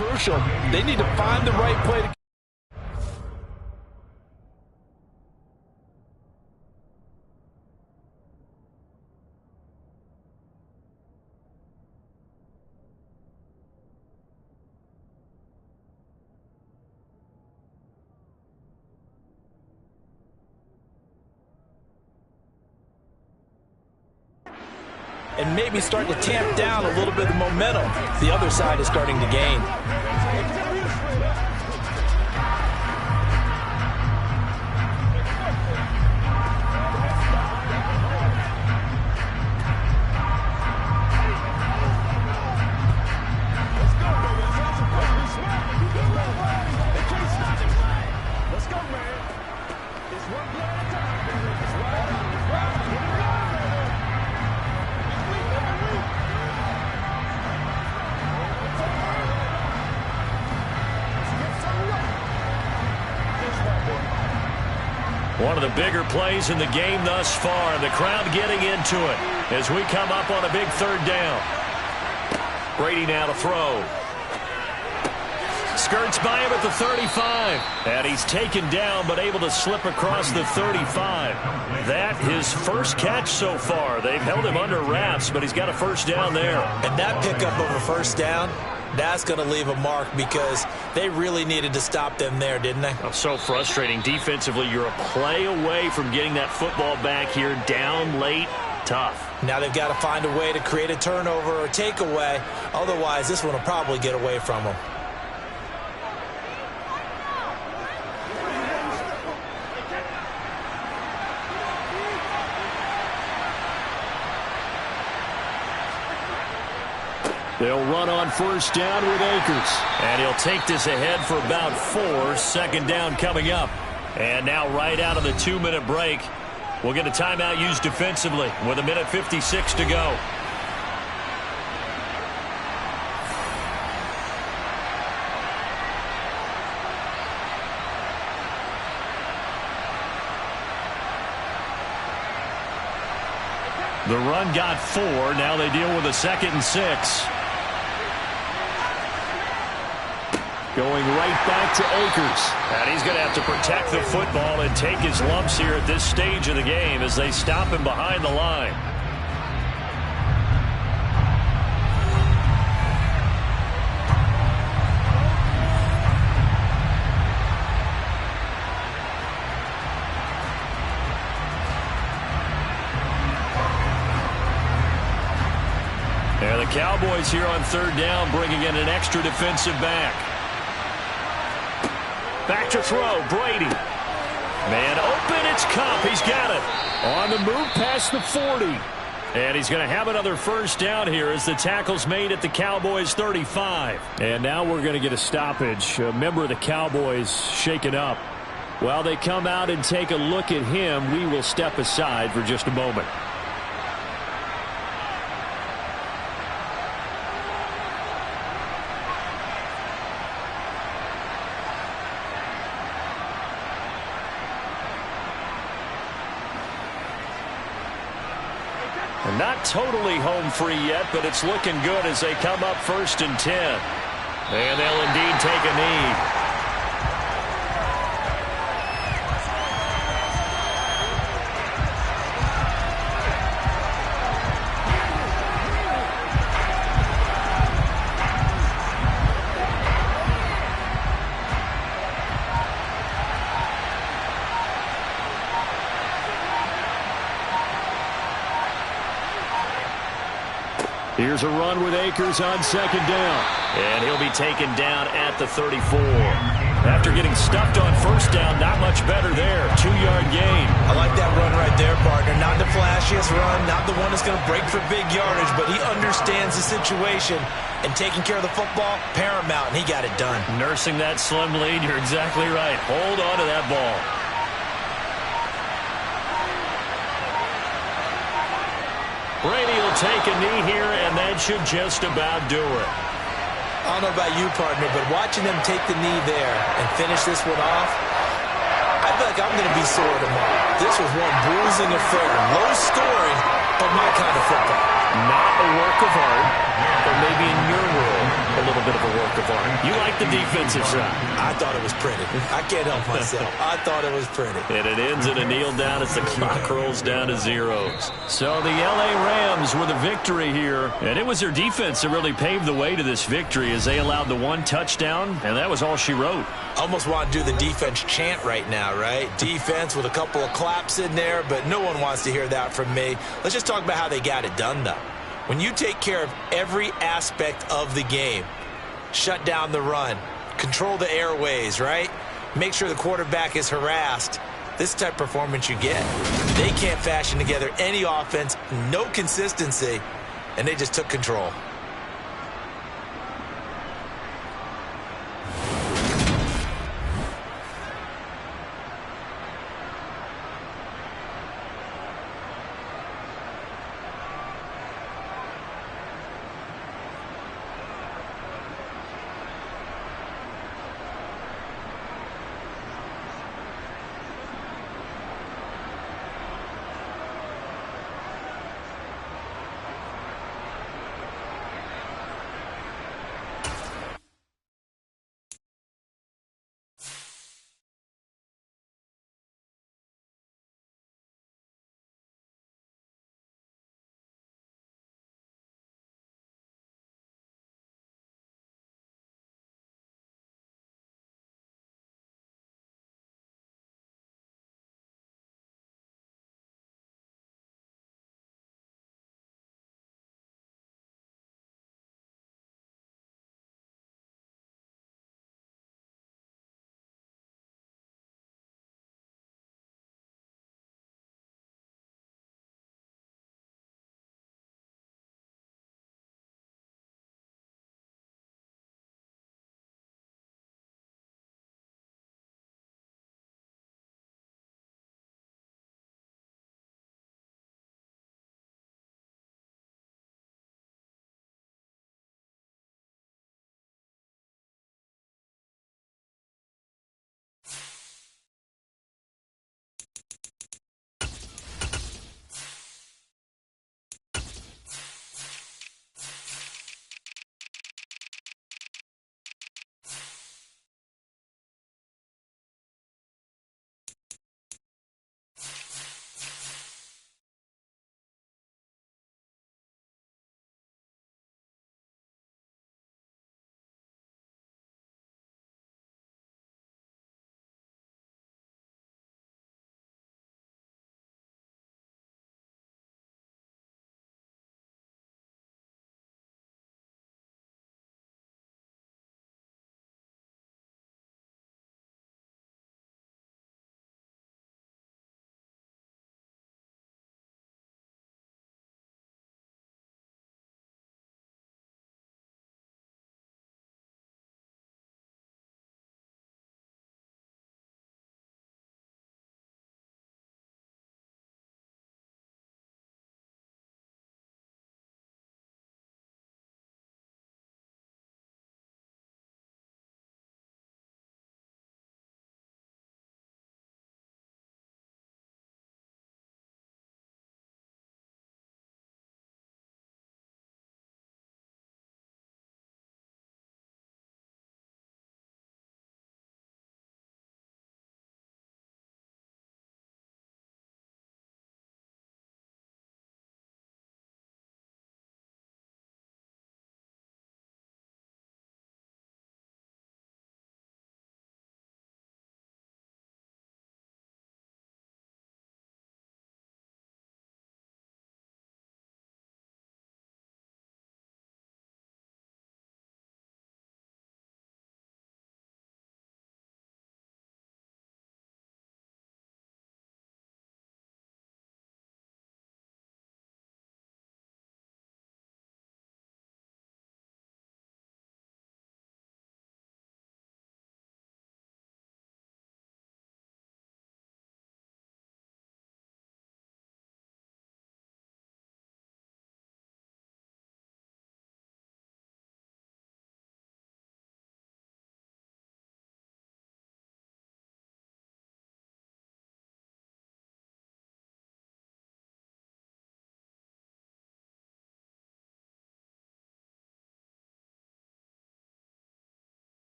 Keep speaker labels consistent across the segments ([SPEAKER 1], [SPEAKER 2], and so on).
[SPEAKER 1] crucial. They need to find the right play to and maybe start to tamp down a little bit of the momentum the other side is starting to gain.
[SPEAKER 2] One of the bigger plays in the game thus far. The crowd getting into it as we come up on a big third down. Brady now to throw. Skirts by him at the 35. And he's taken down but able to slip across the 35. That his first catch so far. They've held him under wraps, but he's got a first down there.
[SPEAKER 1] And that pickup of a first down, that's going to leave a mark because they really needed to stop them there, didn't they?
[SPEAKER 2] Oh, so frustrating. Defensively, you're a play away from getting that football back here. Down late, tough.
[SPEAKER 1] Now they've got to find a way to create a turnover or takeaway. Otherwise, this one will probably get away from them.
[SPEAKER 2] They'll run on first down with Akers. And he'll take this ahead for about 4. Second down coming up. And now right out of the 2-minute break, we'll get a timeout used defensively with 1:56 to go. The run got 4. Now they deal with a 2nd and 6. Going right back to Akers. And he's going to have to protect the football and take his lumps here at this stage of the game as they stop him behind the line. And the Cowboys here on third down bringing in an extra defensive back. Back to throw, Brady. Man open, it's Kupp. He's got it. On the move past the 40. And he's going to have another first down here as the tackle's made at the Cowboys 35. And now we're going to get a stoppage. A member of the Cowboys shaken up. While they come out and take a look at him, we will step aside for just a moment. Not totally home free yet, but it's looking good as they come up 1st and 10. And they'll indeed take a knee. Here's a run with Akers on 2nd down. And he'll be taken down at the 34. After getting stuffed on first down, not much better there. 2-yard gain.
[SPEAKER 1] I like that run right there, partner. Not the flashiest run, not the one that's going to break for big yardage, but he understands the situation, and taking care of the football, paramount, and he got it done.
[SPEAKER 2] Nursing that slim lead, you're exactly right. Hold on to that ball. Brady will take a knee here, and that should just about do it.
[SPEAKER 1] I don't know about you, partner, but watching them take the knee there and finish this one off, I feel like I'm going to be sore tomorrow. This was one bruising affair. Low scoring, but my kind of football.
[SPEAKER 2] Not a work of art, but maybe in your world, a little bit of a work of art. You like the defensive side.
[SPEAKER 1] I thought it was pretty. I can't help myself. I thought it was pretty.
[SPEAKER 2] And it ends in a kneel down as the clock rolls down to zeros. So the L.A. Rams with a victory here. And it was their defense that really paved the way to this victory as they allowed the one touchdown, and that was all she wrote.
[SPEAKER 1] Almost want to do the defense chant right now, right? Defense with a couple of claps in there, but no one wants to hear that from me. Let's just talk about how they got it done, though. When you take care of every aspect of the game, shut down the run, control the airways, right? Make sure the quarterback is harassed. This type of performance you get. They can't fashion together any offense, no consistency, and they just took control.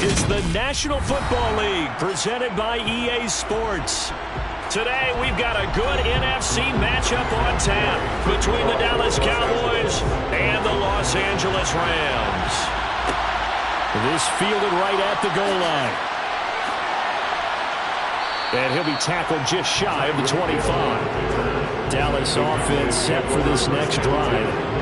[SPEAKER 2] is the National Football League, presented by EA Sports. Today, we've got a good NFC matchup on tap between the Dallas Cowboys and the Los Angeles Rams. This fielded right at the goal line. And he'll be tackled just shy of the 25. Dallas offense set for this next drive.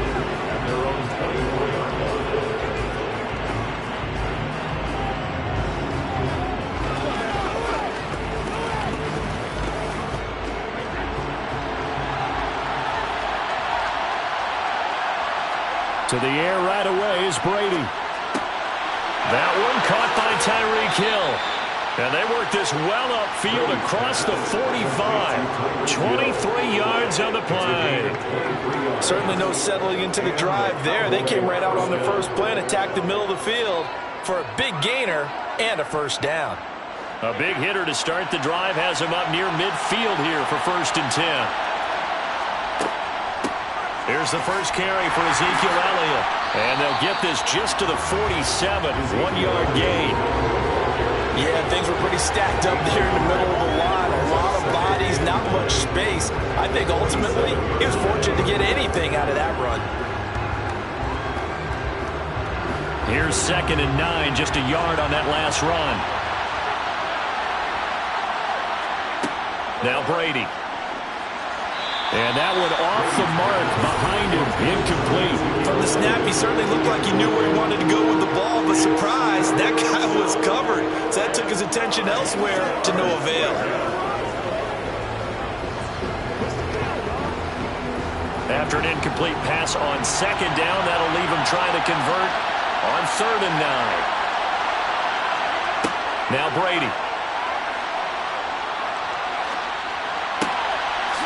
[SPEAKER 2] To the air right away is Brady. That one caught by Tyreek Hill. And they work this well upfield across the 45. 23 yards on the play.
[SPEAKER 1] Certainly no settling into the drive there. They came right out on the first play and attacked the middle of the field for a big gainer and a first down.
[SPEAKER 2] A big hitter to start the drive has him up near midfield here for 1st and 10. Here's the first carry for Ezekiel Elliott. And they'll get this just to the 47. 1-yard gain.
[SPEAKER 1] Yeah, things were pretty stacked up there in the middle of the line. A lot of bodies, not much space. I think ultimately he was fortunate to get anything out of that run.
[SPEAKER 2] Here's 2nd and 9, just a yard on that last run. Now Brady. And that one off the mark behind him, incomplete.
[SPEAKER 1] From the snap, he certainly looked like he knew where he wanted to go with the ball, but surprise, that guy was covered. So that took his attention elsewhere to no avail.
[SPEAKER 2] After an incomplete pass on 2nd down, that'll leave him trying to convert on 3rd and 9. Now Brady.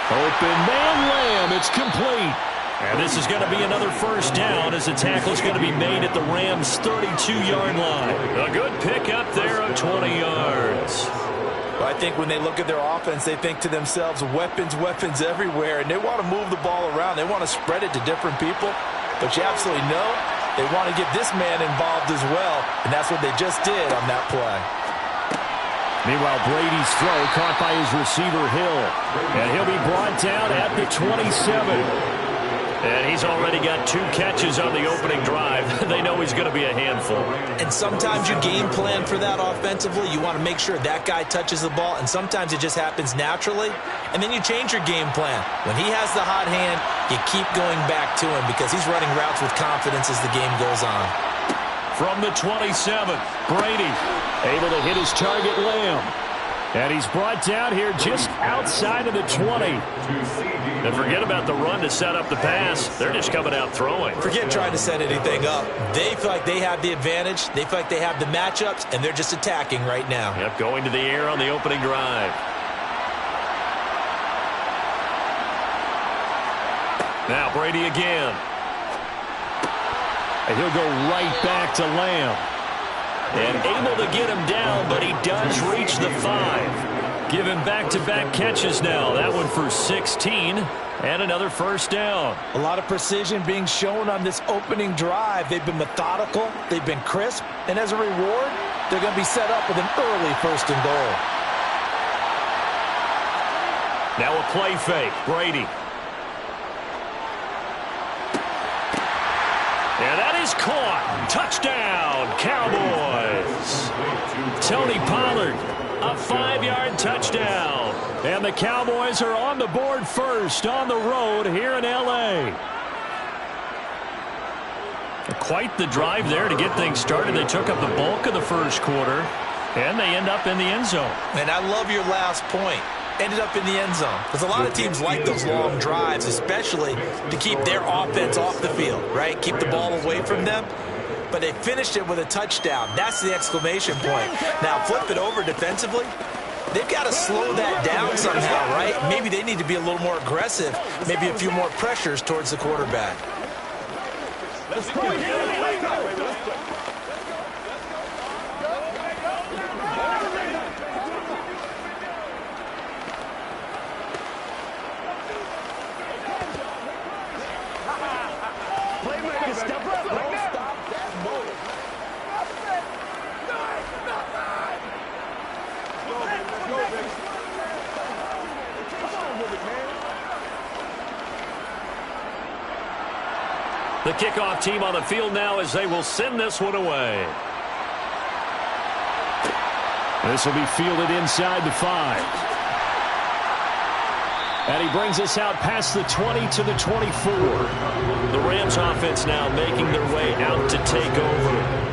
[SPEAKER 2] Open man Lamb, it's complete. And this is going to be another first down as the tackle is going to be made at the Rams' 32-yard line. A good pickup there of 20 yards.
[SPEAKER 1] Well, I think when they look at their offense, they think to themselves, weapons, weapons everywhere, and they want to move the ball around. They want to spread it to different people, but you absolutely know they want to get this man involved as well, and that's what they just did on that play.
[SPEAKER 2] Meanwhile, Brady's throw caught by his receiver, Hill. And he'll be brought down at the 27. And he's already got 2 catches on the opening drive. They know he's going to be a handful.
[SPEAKER 1] And sometimes you game plan for that offensively. You want to make sure that guy touches the ball, and sometimes it just happens naturally. And then you change your game plan. When he has the hot hand, you keep going back to him because he's running routes with confidence as the game goes on.
[SPEAKER 2] From the 27, Brady able to hit his target, Lamb. And he's brought down here just outside of the 20. And forget about the run to set up the pass. They're just coming out throwing.
[SPEAKER 1] Forget trying to set anything up. They feel like they have the advantage. They feel like they have the matchups, and they're just attacking right now.
[SPEAKER 2] Yep, going to the air on the opening drive. Now Brady again. And he'll go right back to Lamb. And able to get him down, but he does reach the 5. Give him back-to-back catches now. That one for 16 and another first down.
[SPEAKER 1] A lot of precision being shown on this opening drive. They've been methodical. They've been crisp. And as a reward, they're going to be set up with an early 1st and goal.
[SPEAKER 2] Now a play fake. Brady. And that is caught. Touchdown, Cowboys. Tony Pollard, a 5-yard touchdown. And the Cowboys are on the board first on the road here in L.A. Quite the drive there to get things started. They took up the bulk of the first quarter, and they end up in the end zone.
[SPEAKER 1] And I love your last point. Ended up in the end zone. Because a lot of teams like those long drives, especially to keep their offense off the field, right? Keep the ball away from them. But they finished it with a touchdown. That's the exclamation point. Now flip it over defensively. They've got to slow that down somehow, right? Maybe they need to be a little more aggressive. Maybe a few more pressures towards the quarterback. Let's go.
[SPEAKER 2] The kickoff team on the field now as they will send this one away. This will be fielded inside the 5. And he brings us out past the 20 to the 24. The Rams offense now making their way out to take over.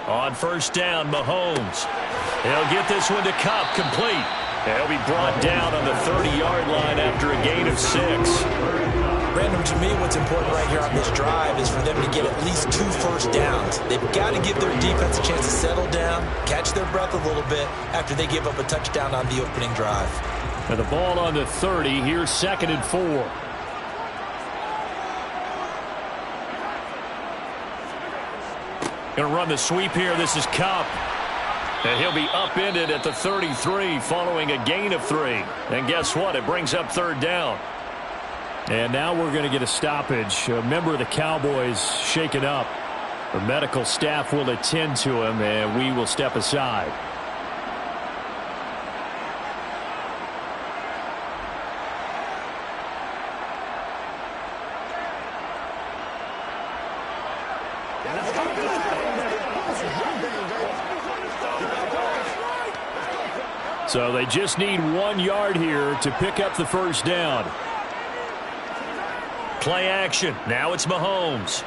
[SPEAKER 2] On first down, Mahomes. He'll get this one to Kupp, complete. He'll be brought down on the 30-yard line after a gain of 6.
[SPEAKER 1] Brandon, to me, what's important right here on this drive is for them to get at least 2 first downs. They've got to give their defense a chance to settle down, catch their breath a little bit after they give up a touchdown on the opening drive.
[SPEAKER 2] And the ball on the 30. Here's 2nd and 4. Going to run the sweep here. This is Kupp. And he'll be upended at the 33 following a gain of 3. And guess what? It brings up 3rd down. And now we're going to get a stoppage. A member of the Cowboys shaken up. The medical staff will attend to him, and we will step aside. So they just need 1 yard here to pick up the first down. Play action. Now it's Mahomes.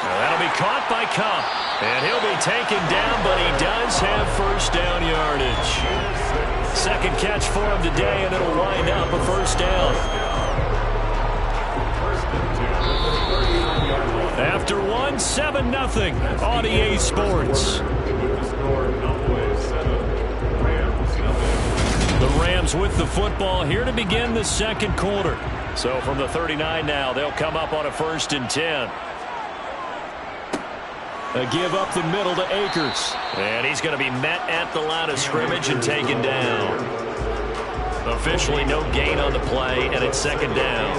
[SPEAKER 2] Now that'll be caught by Kupp. And he'll be taken down, but he does have first down yardage. 2nd catch for him today, and it'll wind up a first down. After 1, 7-0 on EA Sports. The Rams with the football here to begin the 2nd quarter. So from the 39 now, they'll come up on a 1st and 10. A give up the middle to Akers. And he's going to be met at the line of scrimmage and taken down. Officially no gain on the play, and it's 2nd down.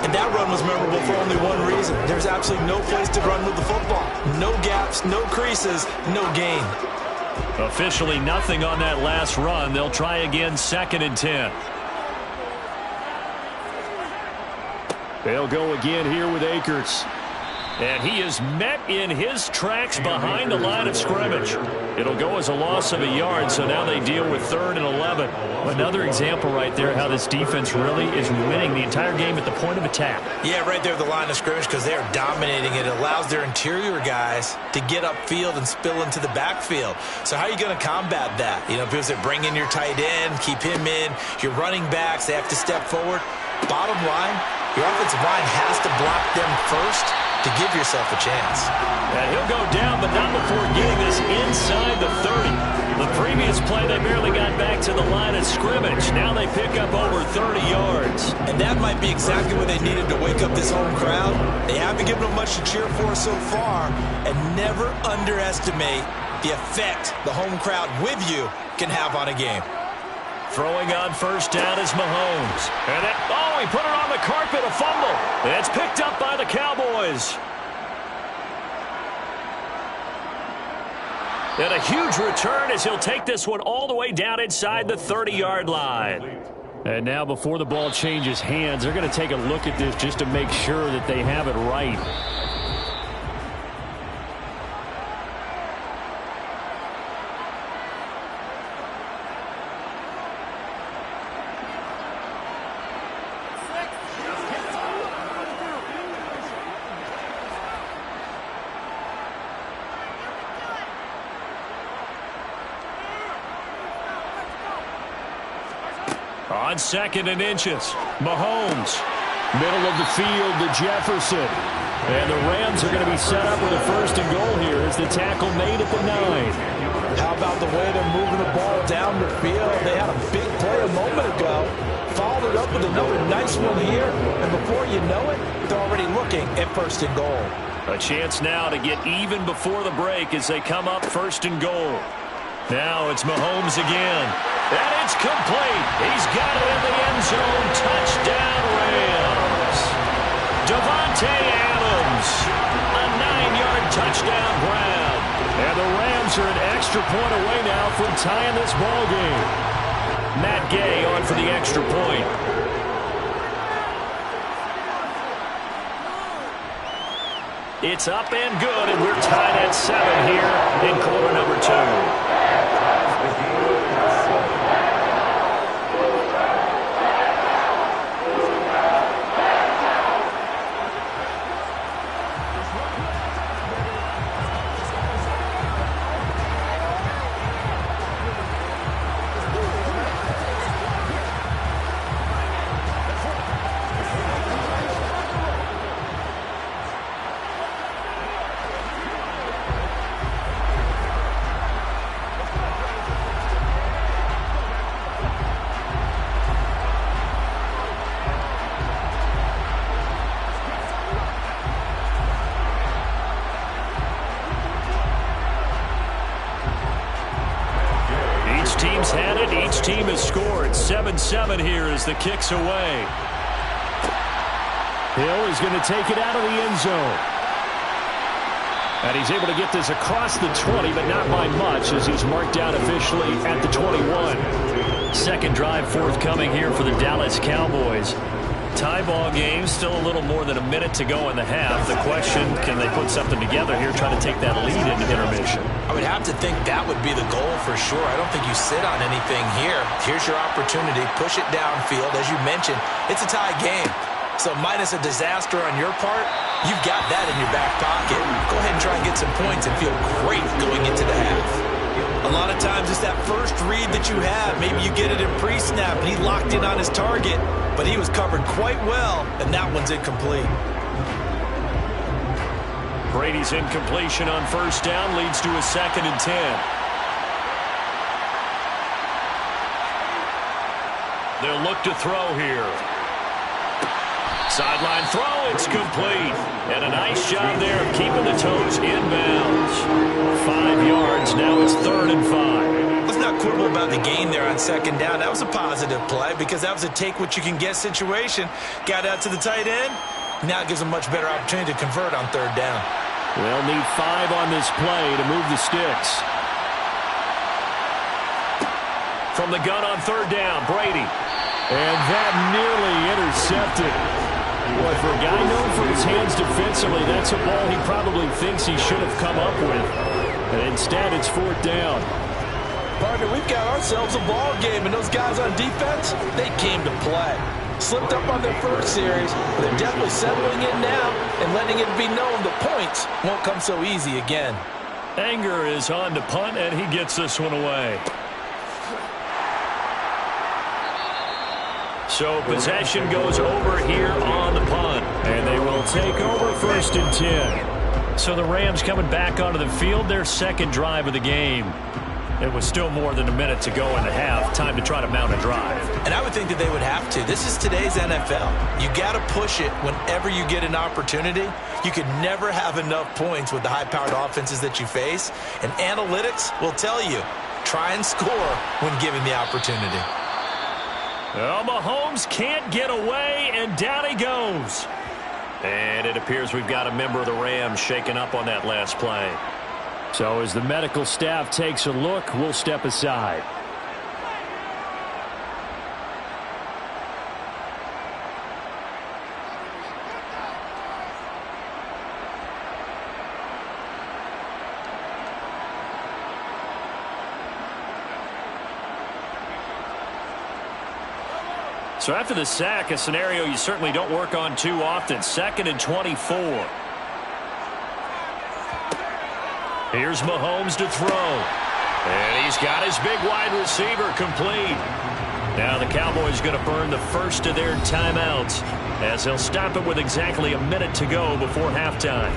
[SPEAKER 1] And that run was memorable for only one reason. There's absolutely no place to run with the football. No gaps, no creases, no gain.
[SPEAKER 2] Officially nothing on that last run. They'll try again, 2nd and 10. They'll go again here with Akers. And he is met in his tracks behind the line of scrimmage. It'll go as a loss of a yard, so now they deal with 3rd and 11. Another example right there how this defense really is winning the entire game at the point of attack.
[SPEAKER 1] Yeah, right there at the line of scrimmage because they are dominating it. It allows their interior guys to get upfield and spill into the backfield. So how are you going to combat that? You know, because they bring in your tight end, keep him in. Your running backs, they have to step forward. Bottom line, your offensive line has to block them first to give yourself a chance.
[SPEAKER 2] And he'll go down, but not before getting this inside the 30. The previous play, they barely got back to the line of scrimmage. Now they pick up over 30 yards.
[SPEAKER 1] And that might be exactly what they needed to wake up this home crowd. They haven't given them much to cheer for so far. And never underestimate the effect the home crowd with you can have on a game.
[SPEAKER 2] Throwing on first down is Mahomes. And he put it on the carpet, a fumble. And it's picked up by the Cowboys. And a huge return as he'll take this one all the way down inside the 30-yard line. And now before the ball changes hands, they're going to take a look at this just to make sure that they have it right. On 2nd and inches, Mahomes. Middle of the field to Jefferson. And the Rams are going to be set up with a 1st and goal here as the tackle made at the 9.
[SPEAKER 1] How about the way they're moving the ball down the field? They had a big play a moment ago. Followed it up with another nice one here. And before you know it, they're already looking at 1st and goal.
[SPEAKER 2] A chance now to get even before the break as they come up 1st and goal. Now it's Mahomes again. And it's complete. He's got it in the end zone. Touchdown, Rams. Adams. A 9-yard touchdown grab. And the Rams are an extra point away now from tying this ball game. Matt Gay on for the extra point. It's up and good, and we're tied at 7 here in quarter number 2. Team's had it. Each team has scored. 7-7 here as the kick's away. Hill is going to take it out of the end zone. And he's able to get this across the 20, but not by much as he's marked down officially at the 21. Second drive forthcoming here for the Dallas Cowboys. Tie ball game, still a little more than a minute to go in the half. The question, can they put something together here, try to take that lead into intermission?
[SPEAKER 1] I would have to think that would be the goal for sure. I don't think you sit on anything here. Here's your opportunity. Push it downfield. As you mentioned, it's a tie game. So minus a disaster on your part, you've got that in your back pocket. Go ahead and try and get some points and feel great going into the half. A lot of times it's that first read that you have. Maybe you get it in pre-snap and he locked in on his target, but he was covered quite well, and that one's incomplete.
[SPEAKER 2] Brady's incompletion on first down leads to a 2nd and 10. They'll look to throw here. Sideline throw, it's complete. And a nice job there of keeping the toes inbounds. 5 yards, now it's 3rd and 5.
[SPEAKER 1] Let's not quibble about the gain there on 2nd down. That was a positive play because that was a take-what-you-can-get situation. Got out to the tight end. Now it gives them a much better opportunity to convert on 3rd down.
[SPEAKER 2] They'll need 5 on this play to move the sticks. From the gun on 3rd down, Brady. And that nearly intercepted. Boy, for a guy known for his hands defensively, that's a ball he probably thinks he should have come up with. And instead, it's 4th down.
[SPEAKER 1] Partner, we've got ourselves a ball game, and those guys on defense, they came to play. Slipped up on their first series, but they're definitely settling in now and letting it be known the points won't come so easy again.
[SPEAKER 2] Anger is on to punt, and he gets this one away. So possession goes over here on the punt, and they will take over 1st and 10. So the Rams coming back onto the field, their 2nd drive of the game. It was still more than a minute to go in the half. Time to try to mount a drive.
[SPEAKER 1] And I would think that they would have to. This is today's NFL. You got to push it whenever you get an opportunity. You could never have enough points with the high-powered offenses that you face. And analytics will tell you, try and score when given the opportunity.
[SPEAKER 2] Well, Mahomes can't get away, and down he goes. And it appears we've got a member of the Rams shaken up on that last play. So as the medical staff takes a look, we'll step aside. So after the sack, a scenario you certainly don't work on too often. 2nd and 24. Here's Mahomes to throw. And he's got his big wide receiver complete. Now the Cowboys going to burn the first of their timeouts as they'll stop it with exactly a minute to go before halftime.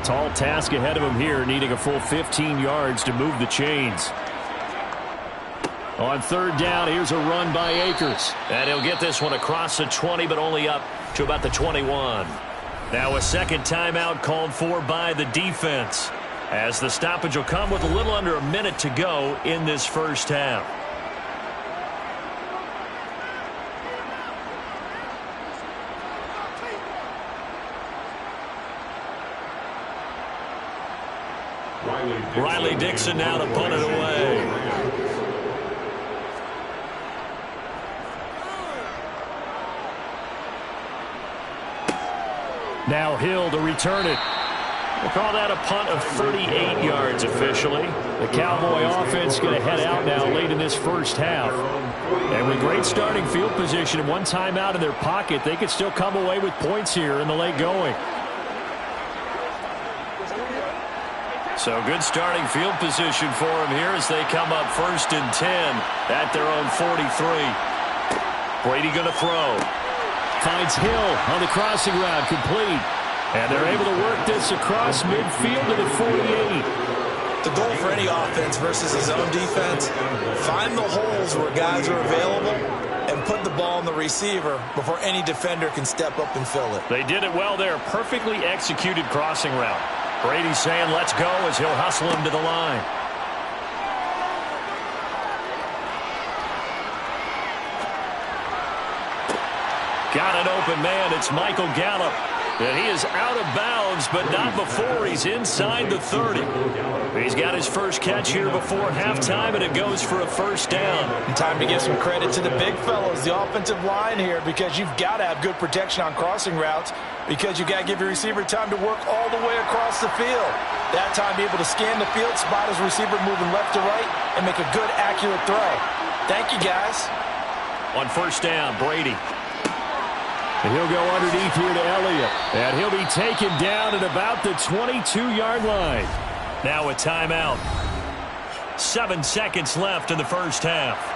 [SPEAKER 2] Tall task ahead of him here, needing a full 15 yards to move the chains. On 3rd down, here's a run by Akers. And he'll get this one across the 20, but only up to about the 21. Now a second timeout called for by the defense, as the stoppage will come with a little under a minute to go in this first half. Riley Dixon now to punt it away. Now Hill to return it. We'll call that a punt of 38 yards officially. The Cowboy offense going to head out now late in this first half. And with great starting field position and one timeout in their pocket, they could still come away with points here in the late going. So good starting field position for them here as they come up 1st and 10 at their own 43. Brady going to throw. Finds Hill on the crossing route, complete. And they're able to work this across midfield to the 48.
[SPEAKER 1] The goal for any offense versus his own defense, find the holes where guys are available and put the ball in the receiver before any defender can step up and fill it.
[SPEAKER 2] They did it well there. Perfectly executed crossing route. Brady's saying let's go as he'll hustle him to the line. Got an open man. It's Michael Gallup. And he is out of bounds, but not before he's inside the 30. He's got his first catch here before halftime, and it goes for a first down.
[SPEAKER 1] And time to give some credit to the big fellows, the offensive line here, because you've got to have good protection on crossing routes, because you've got to give your receiver time to work all the way across the field. That time, be able to scan the field, spot his receiver moving left to right, and make a good, accurate throw. Thank you, guys.
[SPEAKER 2] On first down, Brady. And he'll go underneath here to Elliott. And he'll be taken down at about the 22-yard line. Now a timeout. 7 seconds left in the first half.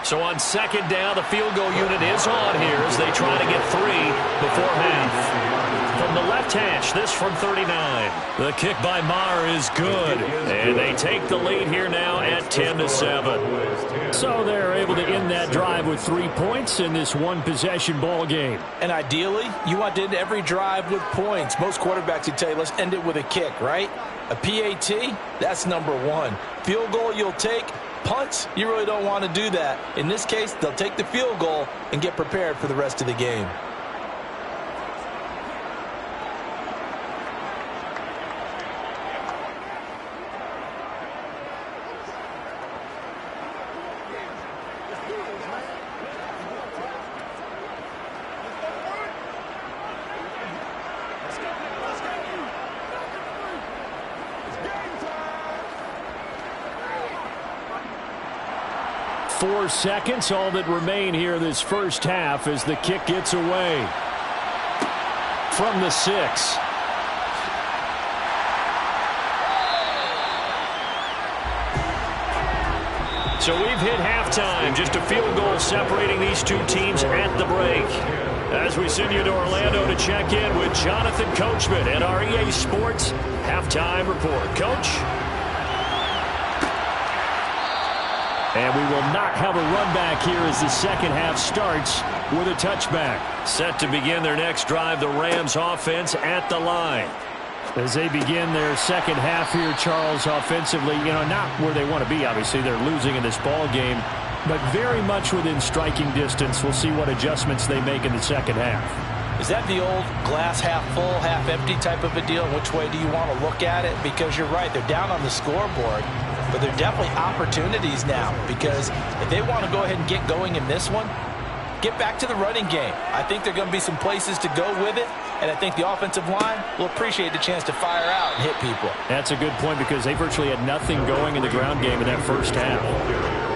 [SPEAKER 2] So on second down, the field goal unit is on here as they try to get 3 before half. From the left hash, this from 39. The kick by Maher is good. And they take the lead here now at 10-7. So they're able to end that drive with 3 points in this one-possession ball game.
[SPEAKER 1] And ideally, you want to end every drive with points. Most quarterbacks would tell you, let's end it with a kick, right? A PAT, that's number 1. Field goal you'll take. Punts, you really don't want to do that. In this case, they'll take the field goal and get prepared for the rest of the game.
[SPEAKER 2] Four seconds, all that remain here this first half as the kick gets away from the 6. So we've hit halftime. Just a field goal separating these two teams at the break. As we send you to Orlando to check in with Jonathan Coachman at our EA Sports Halftime Report. Coach? And we will not have a run back here as the second half starts with a touchback. Set to begin their next drive, the Rams offense at the line. As they begin their second half here, Charles, offensively, not where they want to be, obviously. They're losing in this ball game, but very much within striking distance. We'll see what adjustments they make in the second half.
[SPEAKER 1] Is that the old glass half full, half empty type of a deal? Which way do you want to look at it? Because you're right, they're down on the scoreboard. But there are definitely opportunities now, because if they want to go ahead and get going in this one, get back to the running game. I think there are going to be some places to go with it, and I think the offensive line will appreciate the chance to fire out and hit people.
[SPEAKER 2] That's a good point, because they virtually had nothing going in the ground game in that first half.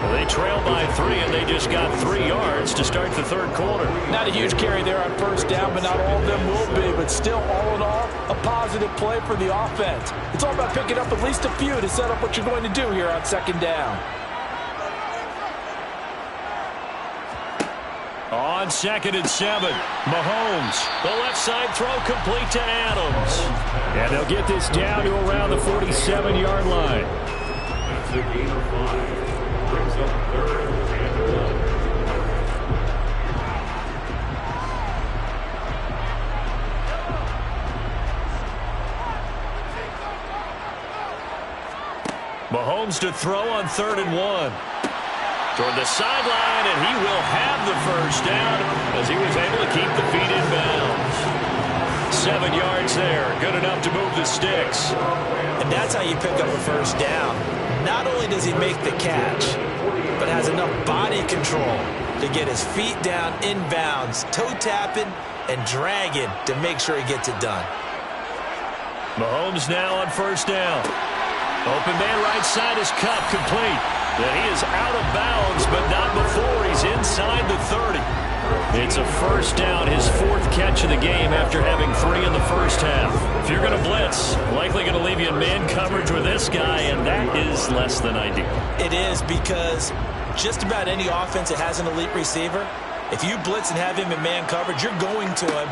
[SPEAKER 2] Well, they trailed by 3, and they just got 3 yards to start the third quarter.
[SPEAKER 1] Not a huge carry there on first down, but not all of them will be. But still, all in all, a positive play for the offense. It's all about picking up at least a few to set up what you're going to do here on second down.
[SPEAKER 2] On On 2nd and 7, Mahomes. The left side throw complete to Adams. And they'll get this down to around the 47-yard line.
[SPEAKER 3] That's a gain of 5. Brings up 3rd and 1.
[SPEAKER 2] Mahomes to throw on 3rd and 1. Toward the sideline, and he will have the first down as he was able to keep the feet in bounds. 7 yards there, good enough to move the sticks.
[SPEAKER 1] And that's how you pick up a first down. Not only does he make the catch, but has enough body control to get his feet down in bounds, toe tapping and dragging to make sure he gets it done.
[SPEAKER 2] Mahomes now on first down. Open man right side is Kupp, complete. That he is out of bounds, but not before he's inside the 30. It's a first down, his 4th catch of the game after having 3 in the first half. If you're going to blitz, likely going to leave you in man coverage with this guy, and that is less than ideal.
[SPEAKER 1] It is, because just about any offense that has an elite receiver, if you blitz and have him in man coverage, you're going to him,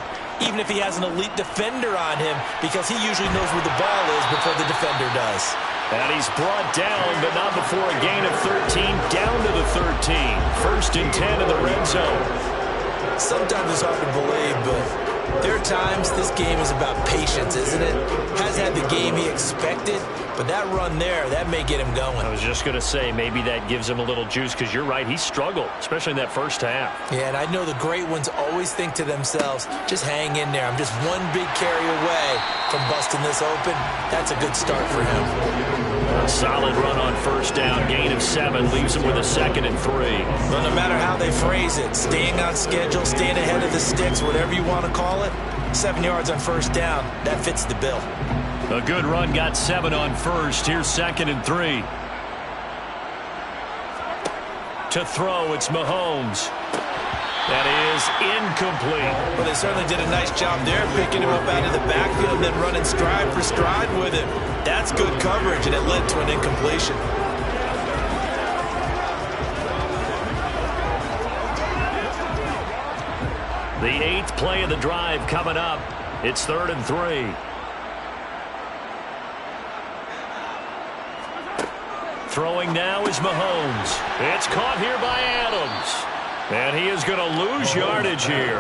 [SPEAKER 1] even if he has an elite defender on him, because he usually knows where the ball is before the defender does.
[SPEAKER 2] And he's brought down, but not before a gain of 13, down to the 13. 1st and 10 in the red zone.
[SPEAKER 1] Sometimes it's hard to believe, but there are times this game is about patience, isn't it? Hasn't had the game he expected, but that run there, that may get him going.
[SPEAKER 2] I was just going to say, maybe that gives him a little juice, because you're right, he struggled, especially in that first half.
[SPEAKER 1] Yeah, and I know the great ones always think to themselves, just hang in there. I'm just one big carry away from busting this open. That's a good start for him.
[SPEAKER 2] A solid run on first down, gain of 7, leaves him with a 2nd and 3.
[SPEAKER 1] Well, no matter how they phrase it, staying on schedule, staying ahead of the sticks, whatever you want to call it, 7 yards on first down, that fits the bill.
[SPEAKER 2] A good run, got 7 on first. Here's 2nd and 3. To throw, it's Mahomes. That is incomplete.
[SPEAKER 1] Well, they certainly did a nice job there, picking him up out of the backfield and then running stride for stride with him. That's good coverage, and it led to an incompletion.
[SPEAKER 2] The 8th play of the drive coming up. It's 3rd and 3. Throwing now is Mahomes. It's caught here by Adams. And he is going to lose yardage here.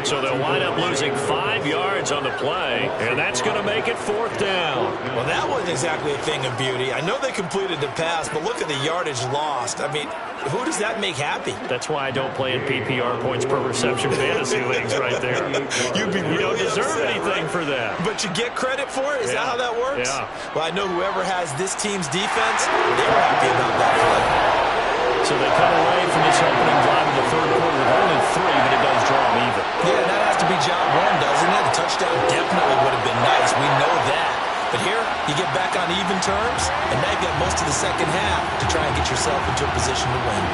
[SPEAKER 2] So they'll wind up losing 5 yards on the play, and that's going to make it 4th down.
[SPEAKER 1] Well, that wasn't exactly a thing of beauty. I know they completed the pass, but look at the yardage lost. I mean, who does that make happy?
[SPEAKER 2] That's why I don't play in PPR points per reception fantasy leagues right there.
[SPEAKER 1] You don't
[SPEAKER 2] deserve anything for that.
[SPEAKER 1] But you get credit for it? Is that how that works?
[SPEAKER 2] Yeah.
[SPEAKER 1] Well, I know whoever has this team's defense, they were happy about that play.
[SPEAKER 2] So they cut away from this opening drive in the 3rd quarter with only 3, but it does draw them even.
[SPEAKER 1] Yeah, that has to be job one, doesn't it? A touchdown definitely would have been nice. We know that. But here, you get back on even terms, and now you've got most of the second half to try and get yourself into a position to win.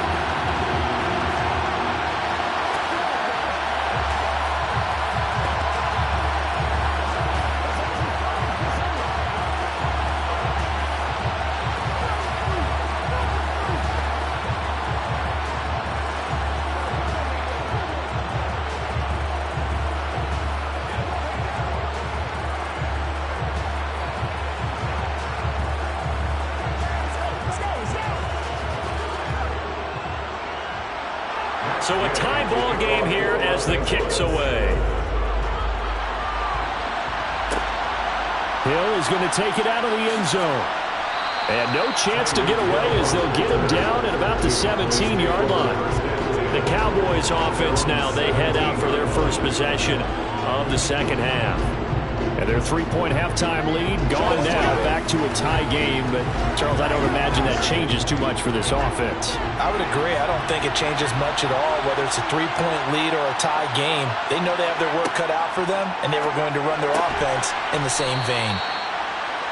[SPEAKER 2] So a tie ball game here as the kick's away. Hill is going to take it out of the end zone. And no chance to get away as they'll get him down at about the 17-yard line. The Cowboys offense now, they head out for their first possession of the second half. And their 3-point halftime lead gone now, back to a tie game. But, Charles, I don't imagine that changes too much for this offense.
[SPEAKER 1] I would agree. I don't think it changes much at all, whether it's a 3-point lead or a tie game. They know they have their work cut out for them, and they were going to run their offense in the same vein.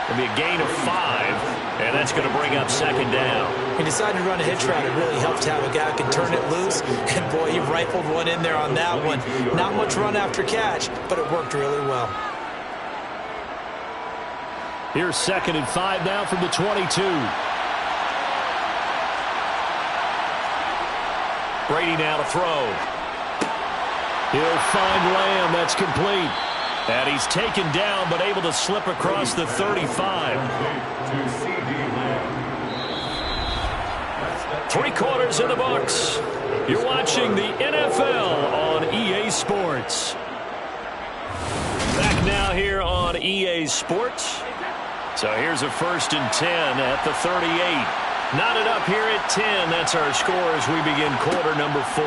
[SPEAKER 2] It'll be a gain of 5, and that's going to bring up second down.
[SPEAKER 1] He decided to run a hitch route. It really helped to have a guy who can turn it loose. And, boy, he rifled one in there on that one. Not much run after catch, but it worked really well.
[SPEAKER 2] Here's 2nd and 5 now from the 22. Brady now to throw. He'll find Lamb. That's complete. And he's taken down but able to slip across the 35. 3 quarters in the books. You're watching the NFL on EA Sports. Back now here on EA Sports. So here's a 1st and 10 at the 38. Knotted up here at 10. That's our score as we begin quarter number 4.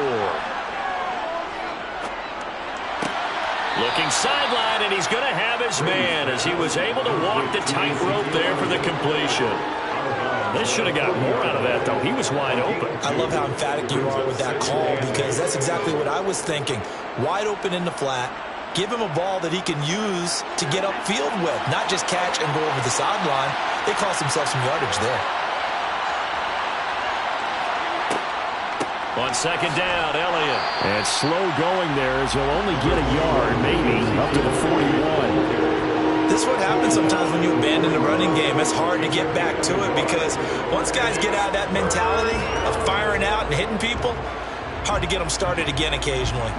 [SPEAKER 2] Looking sideline, and he's going to have his man as he was able to walk the tightrope there for the completion. This should have got more out of that, though. He was wide open.
[SPEAKER 1] I love how emphatic you are with that call because that's exactly what I was thinking. Wide open in the flat. Give him a ball that he can use to get upfield with, not just catch and go over the sideline. They cost themselves some yardage there.
[SPEAKER 2] On 2nd down, Elliott. And slow going there as he'll only get a yard, maybe, up to the 41.
[SPEAKER 1] This is what happens sometimes when you abandon the running game. It's hard to get back to it because once guys get out of that mentality of firing out and hitting people, hard to get them started again occasionally.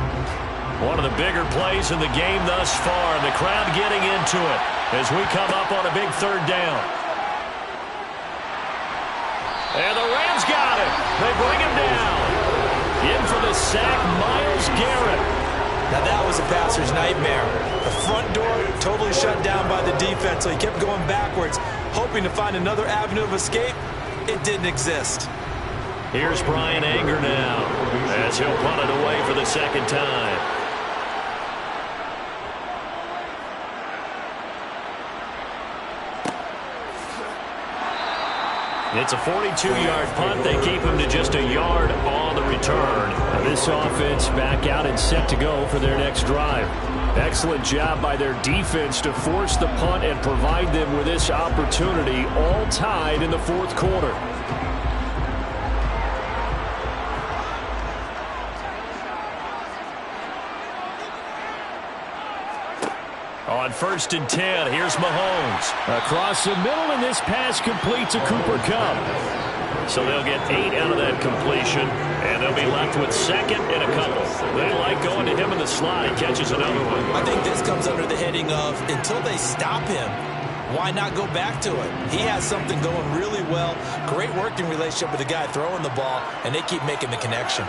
[SPEAKER 2] One of the bigger plays in the game thus far, and the crowd getting into it as we come up on a big 3rd down. And the Rams got him. They bring him down. In for the sack, Myles Garrett.
[SPEAKER 1] Now that was a passer's nightmare. The front door totally shut down by the defense, so he kept going backwards, hoping to find another avenue of escape. It didn't exist.
[SPEAKER 2] Here's Bryan Anger now as he'll punt it away for the 2nd time. It's a 42-yard punt. They keep him to just a yard on the return. Now this offense back out and set to go for their next drive. Excellent job by their defense to force the punt and provide them with this opportunity, all tied in the 4th quarter. On 1st and 10, here's Mahomes. Across the middle, and this pass complete to Cooper Kupp. So they'll get 8 out of that completion, and they'll be left with 2nd and a couple. They like going to him in the slot. He catches another one.
[SPEAKER 1] I think this comes under the heading of until they stop him, why not go back to it? He has something going really well. Great working relationship with the guy throwing the ball, and they keep making the connection.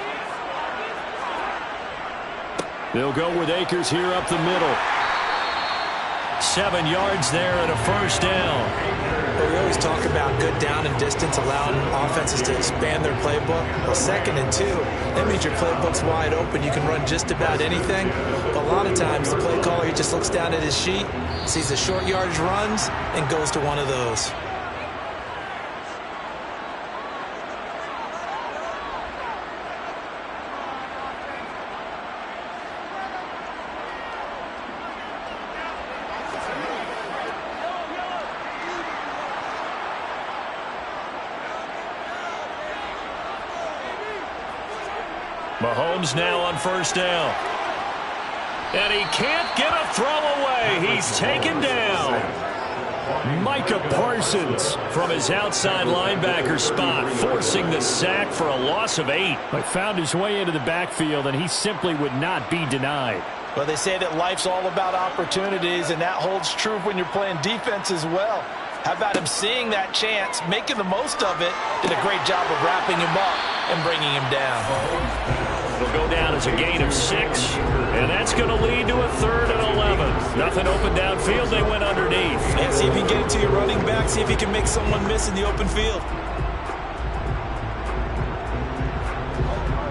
[SPEAKER 2] They'll go with Akers here up the middle. 7 yards there and a 1st down.
[SPEAKER 1] But we always talk about good down and distance, allowing offenses to expand their playbook. Well, 2nd and 2, that means your playbook's wide open. You can run just about anything. But a lot of times the play caller, he just looks down at his sheet, sees the short yardage runs, and goes to one of those.
[SPEAKER 2] Mahomes now on 1st down. And he can't get a throw away. He's taken down. Micah Parsons from his outside linebacker spot, forcing the sack for a loss of 8. But found his way into the backfield, and he simply would not be denied.
[SPEAKER 1] Well, they say that life's all about opportunities, and that holds true when you're playing defense as well. How about him seeing that chance, making the most of it, did a great job of wrapping him up and bringing him down.
[SPEAKER 2] It'll go down as a gain of 6, and that's going to lead to a 3rd and 11. Nothing open downfield. They went underneath.
[SPEAKER 1] And see if you can get it to your running back. See if you can make someone miss in the open field.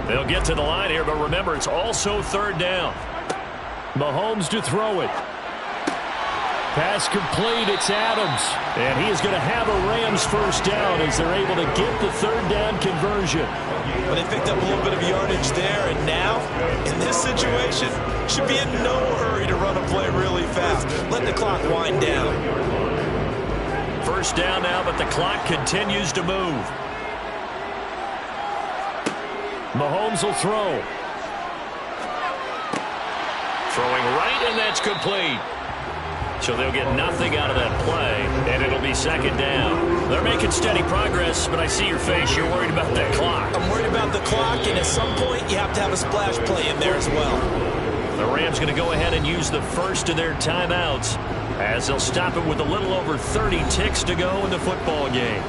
[SPEAKER 2] They'll get to the line here, but remember, it's also 3rd down. Mahomes to throw it. Pass complete, it's Adams. And he is going to have a Rams 1st down as they're able to get the 3rd down conversion.
[SPEAKER 1] Well, they picked up a little bit of yardage there, and now, in this situation, should be in no hurry to run a play really fast. Let the clock wind down.
[SPEAKER 2] 1st down now, but the clock continues to move. Mahomes will throw. Throwing right, and that's complete. So they'll get nothing out of that play, and it'll be 2nd down. They're making steady progress, but I see your face. You're worried about that clock.
[SPEAKER 1] I'm worried about the clock, and at some point, you have to have a splash play in there as well.
[SPEAKER 2] The Rams going to go ahead and use the first of their timeouts as they'll stop it with a little over 30 ticks to go in the football game.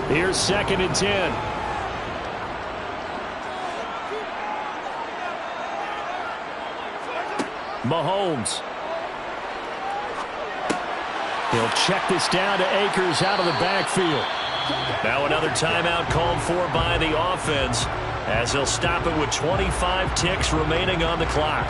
[SPEAKER 2] Here's 2nd and 10. Mahomes. He'll check this down to Akers out of the backfield. Now another timeout called for by the offense as they'll stop it with 25 ticks remaining on the clock.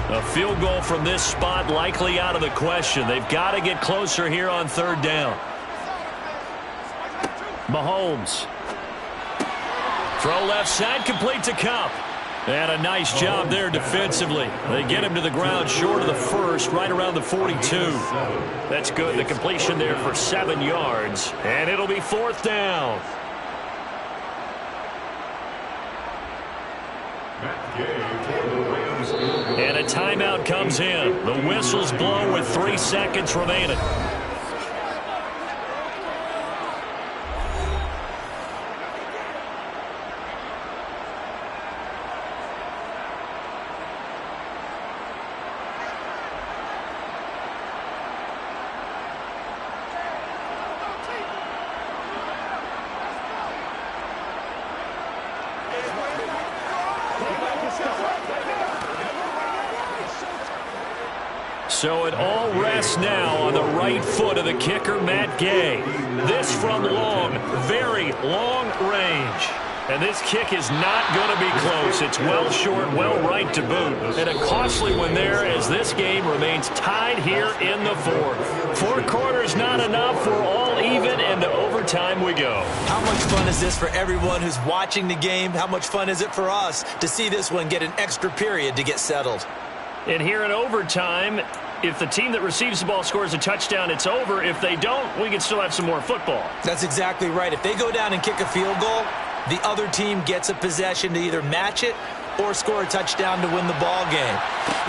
[SPEAKER 2] A field goal from this spot likely out of the question. They've got to get closer here on 3rd down. Mahomes. Throw left side, complete to Kupp. And a nice job there defensively. They get him to the ground short of the first, right around the 42. That's good. The completion there for 7 yards. And it'll be 4th down. And a timeout comes in. The whistle's blown with 3 seconds remaining. So it all rests now on the right foot of the kicker, Matt Gay. This from long, very long range. And this kick is not going to be close. It's well short, well right to boot. And a costly one there as this game remains tied here in the 4th. 4 quarters not enough. We're all even, and to overtime we go.
[SPEAKER 1] How much fun is this for everyone who's watching the game? How much fun is it for us to see this one get an extra period to get settled?
[SPEAKER 2] And here in overtime, if the team that receives the ball scores a touchdown, it's over. If they don't, we can still have some more football.
[SPEAKER 1] That's exactly right. If they go down and kick a field goal, the other team gets a possession to either match it or score a touchdown to win the ball game.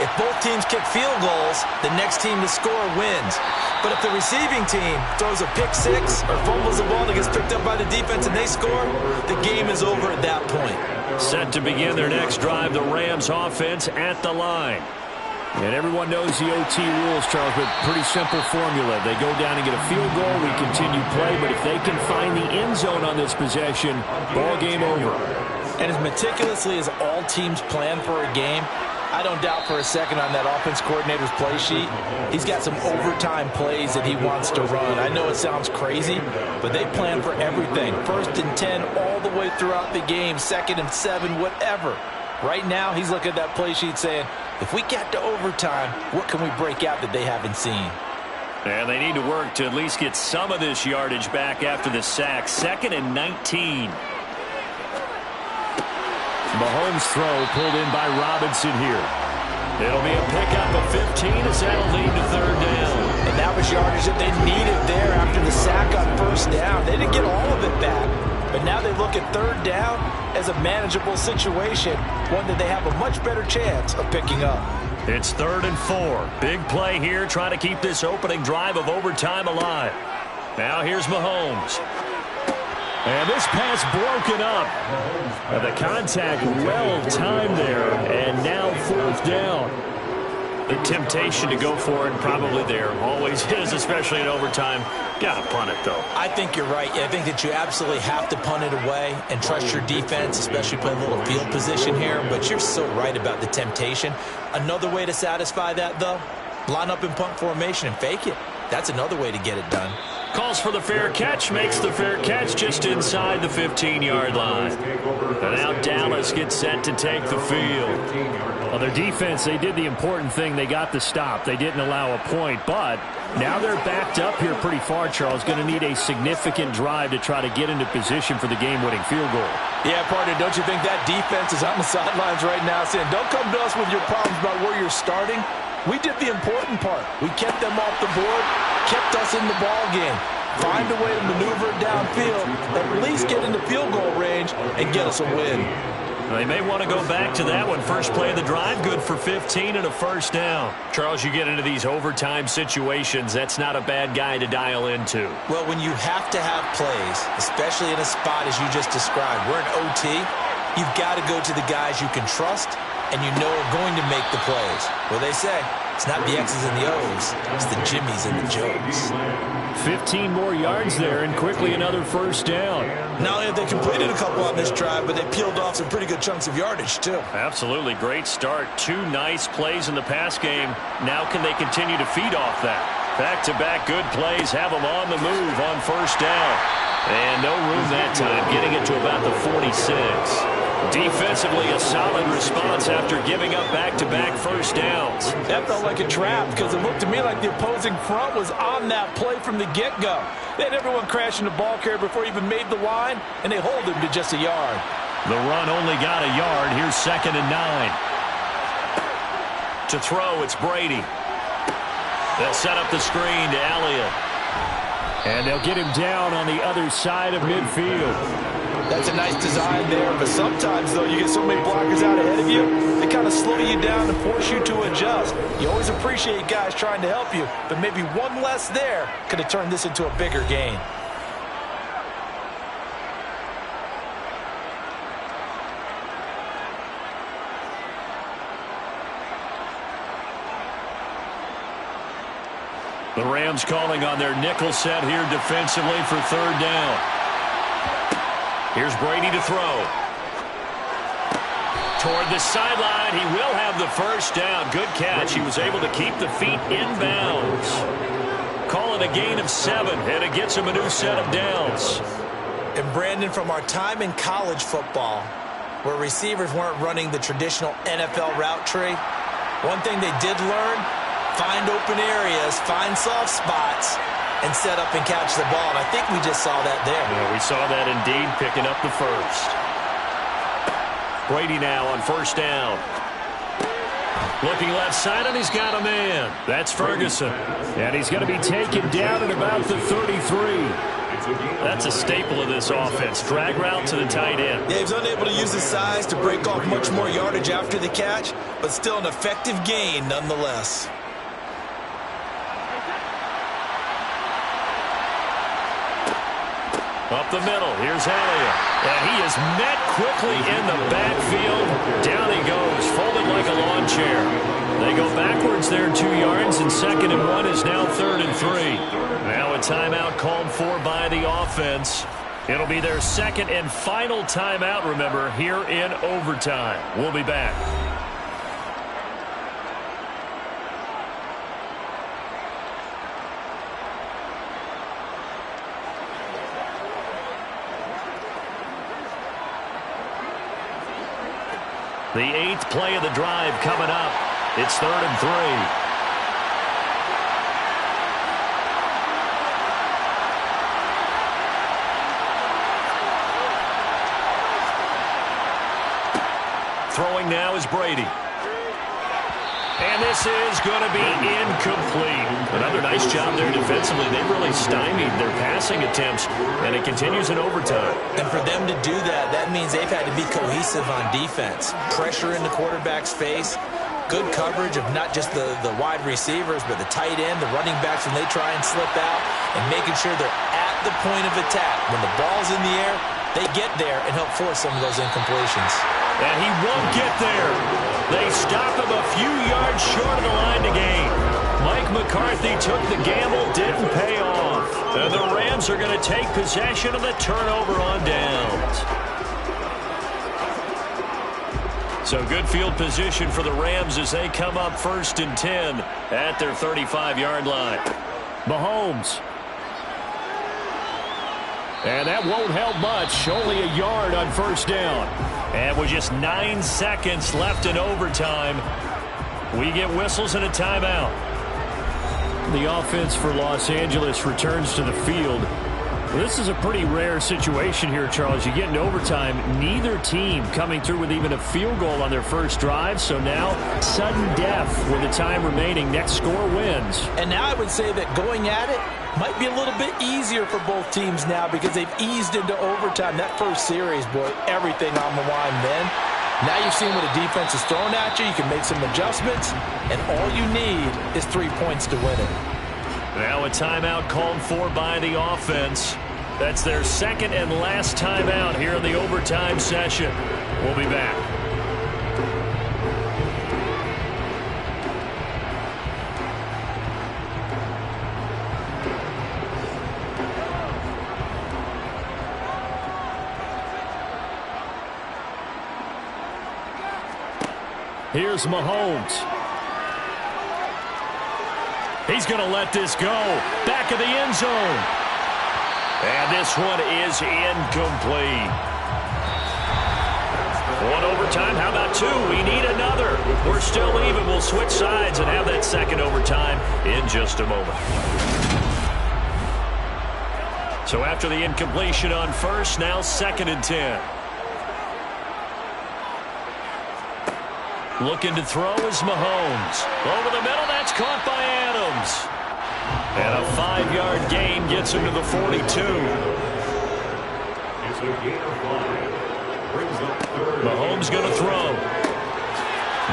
[SPEAKER 1] If both teams kick field goals, the next team to score wins. But if the receiving team throws a pick six or fumbles the ball that gets picked up by the defense and they score, the game is over at that point.
[SPEAKER 2] Set to begin their next drive, the Rams offense at the line.
[SPEAKER 4] And everyone knows the OT rules, Charles, but pretty simple formula. They go down and get a field goal, we continue play, but if they can find the end zone on this possession, ball game over.
[SPEAKER 1] And as meticulously as all teams plan for a game, I don't doubt for a second on that offense coordinator's play sheet, he's got some overtime plays that he wants to run. I know it sounds crazy, but they plan for everything. 1st and 10 all the way throughout the game, 2nd and 7, whatever. Right now, he's looking at that play sheet saying, if we get to overtime, what can we break out that they haven't seen?
[SPEAKER 2] And they need to work to at least get some of this yardage back after the sack. 2nd and 19.
[SPEAKER 4] Mahomes' throw pulled in by Robinson here.
[SPEAKER 2] It'll be a pickup of 15 as that'll lead to 3rd down.
[SPEAKER 1] And that was yardage that they needed there after the sack on 1st down. They didn't get all of it back. But now they look at 3rd down as a manageable situation, one that they have a much better chance of picking up.
[SPEAKER 2] It's 3rd and 4. Big play here, trying to keep this opening drive of overtime alive. Now here's Mahomes. And this pass broken up. The contact well timed there, and now 4th down. The temptation to go for it probably there. Always is, especially in overtime. Gotta punt it, though.
[SPEAKER 1] I think you're right. I think that you absolutely have to punt it away and trust your defense, especially play a little field position here. But you're so right about the temptation. Another way to satisfy that, though, line up in punt formation and fake it. That's another way to get it done.
[SPEAKER 2] Calls for the fair catch, makes the fair catch just inside the 15-yard line. And now Dallas gets set to take the field.
[SPEAKER 4] Well, their defense, they did the important thing. They got the stop. They didn't allow a point, but now they're backed up here pretty far, Charles. Going to need a significant drive to try to get into position for the game-winning field goal.
[SPEAKER 1] Yeah, partner, don't you think that defense is on the sidelines right now saying, don't come to us with your problems about where you're starting. We did the important part. We kept them off the board. kept us in the ball game. Find a way to maneuver it downfield, at least get into field goal range, and get us a win.
[SPEAKER 2] They may want to go back to that one. First play of the drive, good for 15 and a first down. Charles, you get into these overtime situations, that's not a bad guy to dial into.
[SPEAKER 1] Well, when you have to have plays, especially in a spot as you just described, we're in OT, you've got to go to the guys you can trust and you know are going to make the plays. Well, they say it's not the X's and the O's, it's the Jimmies and the Joes.
[SPEAKER 4] 15 more yards there, and quickly another first down.
[SPEAKER 1] Not only have they completed a couple on this drive, but they peeled off some pretty good chunks of yardage, too.
[SPEAKER 2] Absolutely. Great start. 2 nice plays in the pass game. Now can they continue to feed off that? Back-to-back good plays have them on the move on first down. And no room that time, getting it to about the 46. Defensively, a solid response after giving up back-to-back first downs.
[SPEAKER 1] That felt like a trap because it looked to me like the opposing front was on that play from the get-go. They had everyone crashing the ball carrier before he even made the line, and they hold him to just a yard.
[SPEAKER 2] The run only got a yard. Here's 2nd and 9. To throw, it's Brady. They'll set up the screen to Elliott.
[SPEAKER 4] And they'll get him down on the other side of midfield.
[SPEAKER 1] That's a nice design there, but sometimes, though, you get so many blockers out ahead of you, they kind of slow you down and force you to adjust. You always appreciate guys trying to help you, but maybe one less there could have turned this into a bigger gain.
[SPEAKER 2] The Rams calling on their nickel set here defensively for 3rd down. Here's Brady to throw. Toward the sideline, he will have the first down. Good catch. He was able to keep the feet in bounds. Call it a gain of 7, and it gets him a new set of downs.
[SPEAKER 1] And Brandon, from our time in college football, where receivers weren't running the traditional NFL route tree, one thing they did learn, find open areas, find soft spots, and set up and catch the ball. And I think we just saw that there.
[SPEAKER 2] Yeah, we saw that indeed, picking up the first. Brady now on first down. Looking left side, and he's got a man. That's Ferguson.
[SPEAKER 4] And he's going to be taken down at about the 33.
[SPEAKER 2] That's a staple of this offense. Drag route to the tight end.
[SPEAKER 1] Yeah, he's unable to use his size to break off much more yardage after the catch, but still an effective gain nonetheless.
[SPEAKER 2] Up the middle, here's Elliott. And he is met quickly in the backfield. Down he goes, folded like a lawn chair. They go backwards there 2 yards, and 2nd and 1 is now 3rd and 3. Now a timeout called for by the offense. It'll be their 2nd and final timeout, remember, here in overtime. We'll be back. The 8th play of the drive coming up. It's 3rd and 3. Throwing now is Brady. And this is going to be incomplete. Another nice job there defensively. They've really stymied their passing attempts, and it continues in overtime.
[SPEAKER 1] And for them to do that, that means they've had to be cohesive on defense. Pressure in the quarterback's face, good coverage of not just the wide receivers, but the tight end, the running backs when they try and slip out, and making sure they're at the point of attack. When the ball's in the air, they get there and help force some of those incompletions.
[SPEAKER 2] And he won't get there. They stop him a few yards short of the line to gain. Mike McCarthy took the gamble, didn't pay off. And the Rams are going to take possession of the turnover on downs. So good field position for the Rams as they come up 1st and 10 at their 35-yard line.
[SPEAKER 4] Mahomes. And that won't help much. Only a yard on first down.
[SPEAKER 2] And with just 9 seconds left in overtime, we get whistles and a timeout.
[SPEAKER 4] The offense for Los Angeles returns to the field. This is a pretty rare situation here, Charles. You get into overtime, neither team coming through with even a field goal on their first drive. So now, sudden death with the time remaining. Next score wins.
[SPEAKER 1] And now I would say that going at it might be a little bit easier for both teams now because they've eased into overtime. That first series, boy, everything on the line then. Now you've seen what a defense is throwing at you. You can make some adjustments, and all you need is 3 points to win it.
[SPEAKER 2] Now a timeout called for by the offense. That's their second and last timeout here in the overtime session. We'll be back. Here's Mahomes. He's going to let this go. Back of the end zone. And this one is incomplete. One overtime. How about two? We need another. We're still even. We'll switch sides and have that second overtime in just a moment. So after the incompletion on first, now 2nd and 10. Looking to throw is Mahomes. Over the middle, that's caught by Adams. And a 5-yard gain gets him to the 42.
[SPEAKER 3] It's a gain of 5. Brings up third.
[SPEAKER 2] Mahomes going to throw.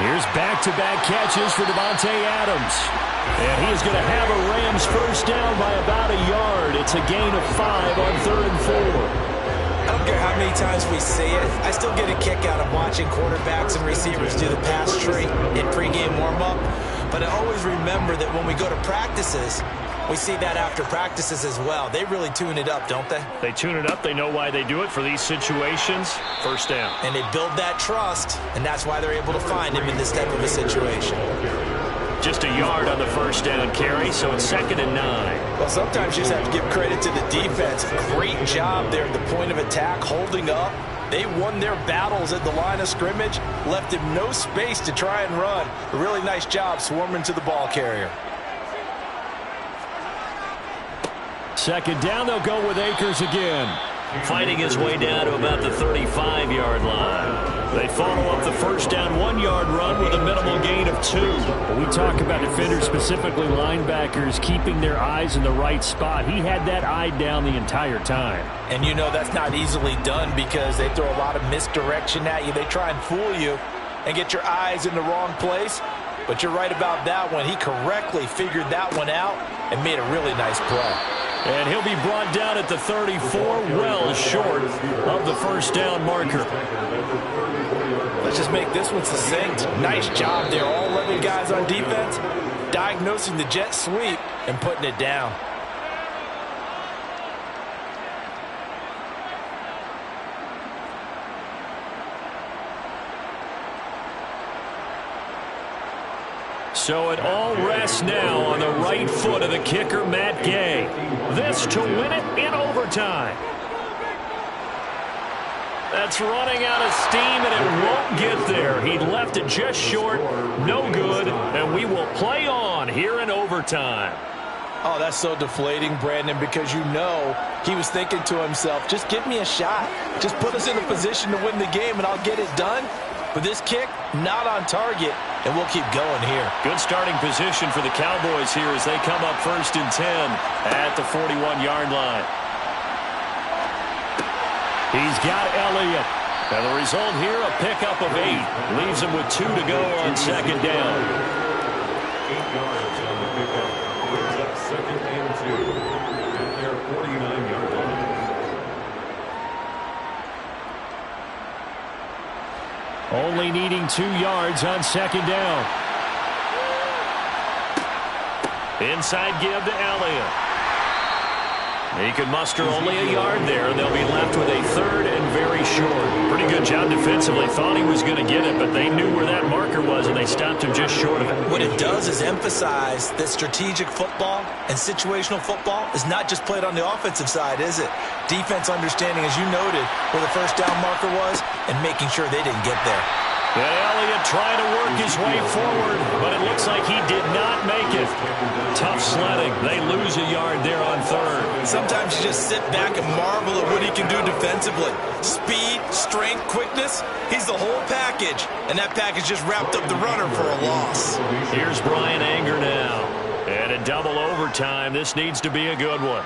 [SPEAKER 2] Here's back-to-back catches for Davante Adams. And he is going to have a Rams first down by about a yard. It's a gain of 5 on 3rd and 4.
[SPEAKER 1] I don't care how many times we see it. I still get a kick out of watching quarterbacks and receivers do the pass tree in pregame warm-up. But I always remember that when we go to practices, we see that after practices as well. They really tune it up, don't they?
[SPEAKER 2] They tune it up. They know why they do it for these situations. First down.
[SPEAKER 1] And they build that trust, and that's why they're able to find him in this type of a situation.
[SPEAKER 2] Just a yard on the first down carry, so it's 2nd and 9.
[SPEAKER 1] Well, sometimes you just have to give credit to the defense. Great job there at the point of attack, holding up. They won their battles at the line of scrimmage, left him no space to try and run. A really nice job swarming to the ball carrier.
[SPEAKER 2] 2nd down, they'll go with Akers again. Fighting his way down to about the 35-yard line. They follow up the first down 1-yard run with a minimal gain of 2.
[SPEAKER 4] We talk about defenders, specifically linebackers, keeping their eyes in the right spot. He had that eye down the entire time.
[SPEAKER 1] And you know that's not easily done because they throw a lot of misdirection at you. They try and fool you and get your eyes in the wrong place. But you're right about that one. He correctly figured that one out and made a really nice play.
[SPEAKER 2] And he'll be brought down at the 34, well short of the first down marker.
[SPEAKER 1] Let's just make this one succinct. Nice job there. All 11 guys on defense diagnosing the jet sweep and putting it down.
[SPEAKER 2] So it all rests now on the right foot of the kicker, Matt Gay. This to win it in overtime. That's running out of steam, and it won't get there. He left it just short, no good, and we will play on here in overtime.
[SPEAKER 1] Oh, that's so deflating, Brandon, because you know he was thinking to himself, just give me a shot. Just put us in a position to win the game, and I'll get it done. But this kick, not on target, and we'll keep going here.
[SPEAKER 2] Good starting position for the Cowboys here as they come up 1st and 10 at the 41-yard line. He's got Elliott. And the result here, a pickup of 8. Leaves him with 2 to go on 2nd down.
[SPEAKER 3] 8 yards on the pickup. Brings up 2nd and 2 at their 49-yard line.
[SPEAKER 2] Only needing 2 yards on 2nd down. Inside give to Elliott. He can muster only a yard there, and they'll be left with a 3rd and very short. Pretty good job defensively. Thought he was going to get it, but they knew where that marker was, and they stopped him just short of it.
[SPEAKER 1] What it does is emphasize that strategic football and situational football is not just played on the offensive side, is it? Defense understanding, as you noted, where the first down marker was and making sure they didn't get there.
[SPEAKER 2] And Elliott trying to work his way forward, but it looks like he did not make it. Tough sledding. They lose a yard there on third.
[SPEAKER 1] Sometimes you just sit back and marvel at what he can do defensively. Speed, strength, quickness. He's the whole package. And that package just wrapped up the runner for a loss.
[SPEAKER 2] Here's Brian Anger now. And in double overtime, this needs to be a good one.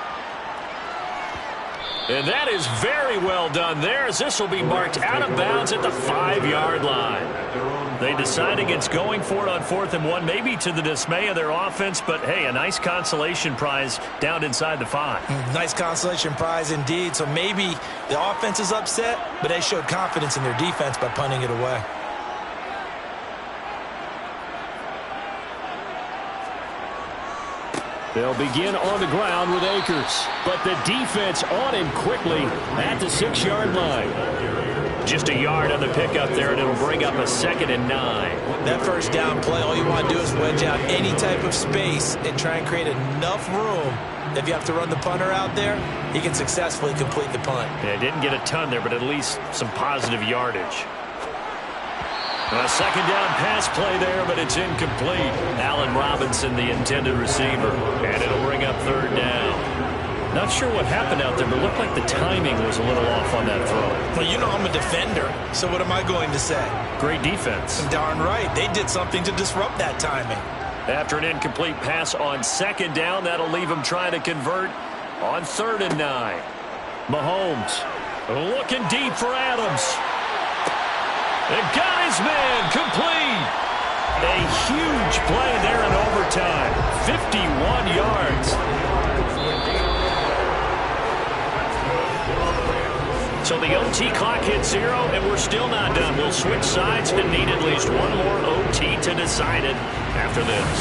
[SPEAKER 2] And that is very well done there, as this will be marked out of bounds at the 5-yard line. They decide against going for it on 4th and 1, maybe to the dismay of their offense, but hey, a nice consolation prize down inside the 5.
[SPEAKER 1] Nice consolation prize indeed. So maybe the offense is upset, but they showed confidence in their defense by punting it away.
[SPEAKER 4] They'll begin on the ground with Akers, but the defense on him quickly at the 6-yard line.
[SPEAKER 2] Just a yard on the pickup there, and it'll bring up a 2nd and 9.
[SPEAKER 1] That first down play, all you want to do is wedge out any type of space and try and create enough room. If you have to run the punter out there, he can successfully complete the punt.
[SPEAKER 2] Yeah, didn't get a ton there, but at least some positive yardage. A 2nd down pass play there, but it's incomplete. Allen Robinson, the intended receiver, and it'll bring up 3rd down.
[SPEAKER 4] Not sure what happened out there, but it looked like the timing was a little off on that throw.
[SPEAKER 1] Well, you know I'm a defender, so what am I going to say?
[SPEAKER 4] Great defense.
[SPEAKER 1] Darn right. They did something to disrupt that timing.
[SPEAKER 2] After an incomplete pass on 2nd down, that'll leave him trying to convert on 3rd and 9.
[SPEAKER 4] Mahomes
[SPEAKER 2] looking deep for Adams. And got his man complete. A huge play there in overtime. 51 yards. So the OT clock hits 0, and we're still not done. We'll switch sides and need at least one more OT to decide it after this.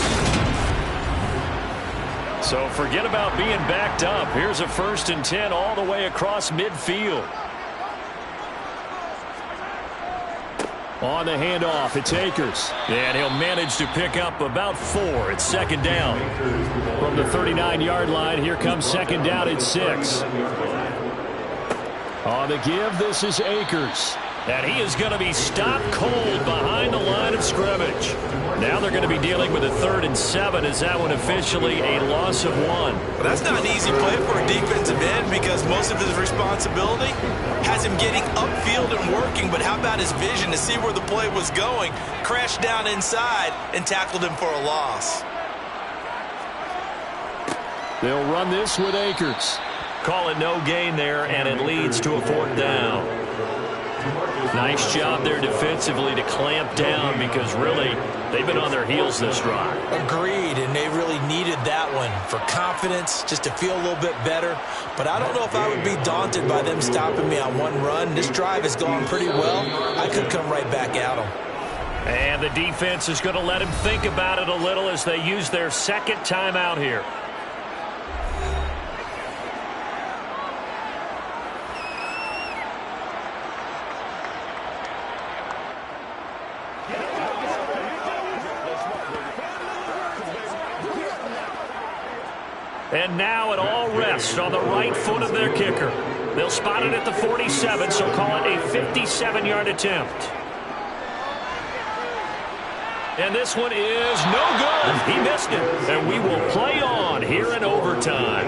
[SPEAKER 2] So forget about being backed up. Here's a 1st and 10 all the way across midfield.
[SPEAKER 4] On the handoff, it's Akers.
[SPEAKER 2] And he'll manage to pick up about 4. It's 2nd down.
[SPEAKER 4] From the 39-yard line, here comes 2nd down at 6. On the give, this is Akers.
[SPEAKER 2] And he is going to be stopped cold behind the line of scrimmage. Now they're going to be dealing with a 3rd and 7. Is that one officially a loss of 1?
[SPEAKER 1] Well, that's not an easy play for a defensive end because most of his responsibility has him getting upfield and working, but how about his vision to see where the play was going, crashed down inside, and tackled him for a loss.
[SPEAKER 4] They'll run this with Akers.
[SPEAKER 2] Call it no gain there, and it leads to a 4th down. Nice job there defensively to clamp down because really they've been on their heels this drive.
[SPEAKER 1] Agreed, and they really needed that one for confidence, just to feel a little bit better. But I don't know if I would be daunted by them stopping me on one run. This drive has gone pretty well. I could come right back at them.
[SPEAKER 2] And the defense is going to let him think about it a little as they use their 2nd timeout here. And now it all rests on the right foot of their kicker. They'll spot it at the 47, so call it a 57-yard attempt. And this one is no good. He missed it. And we will play on here in overtime.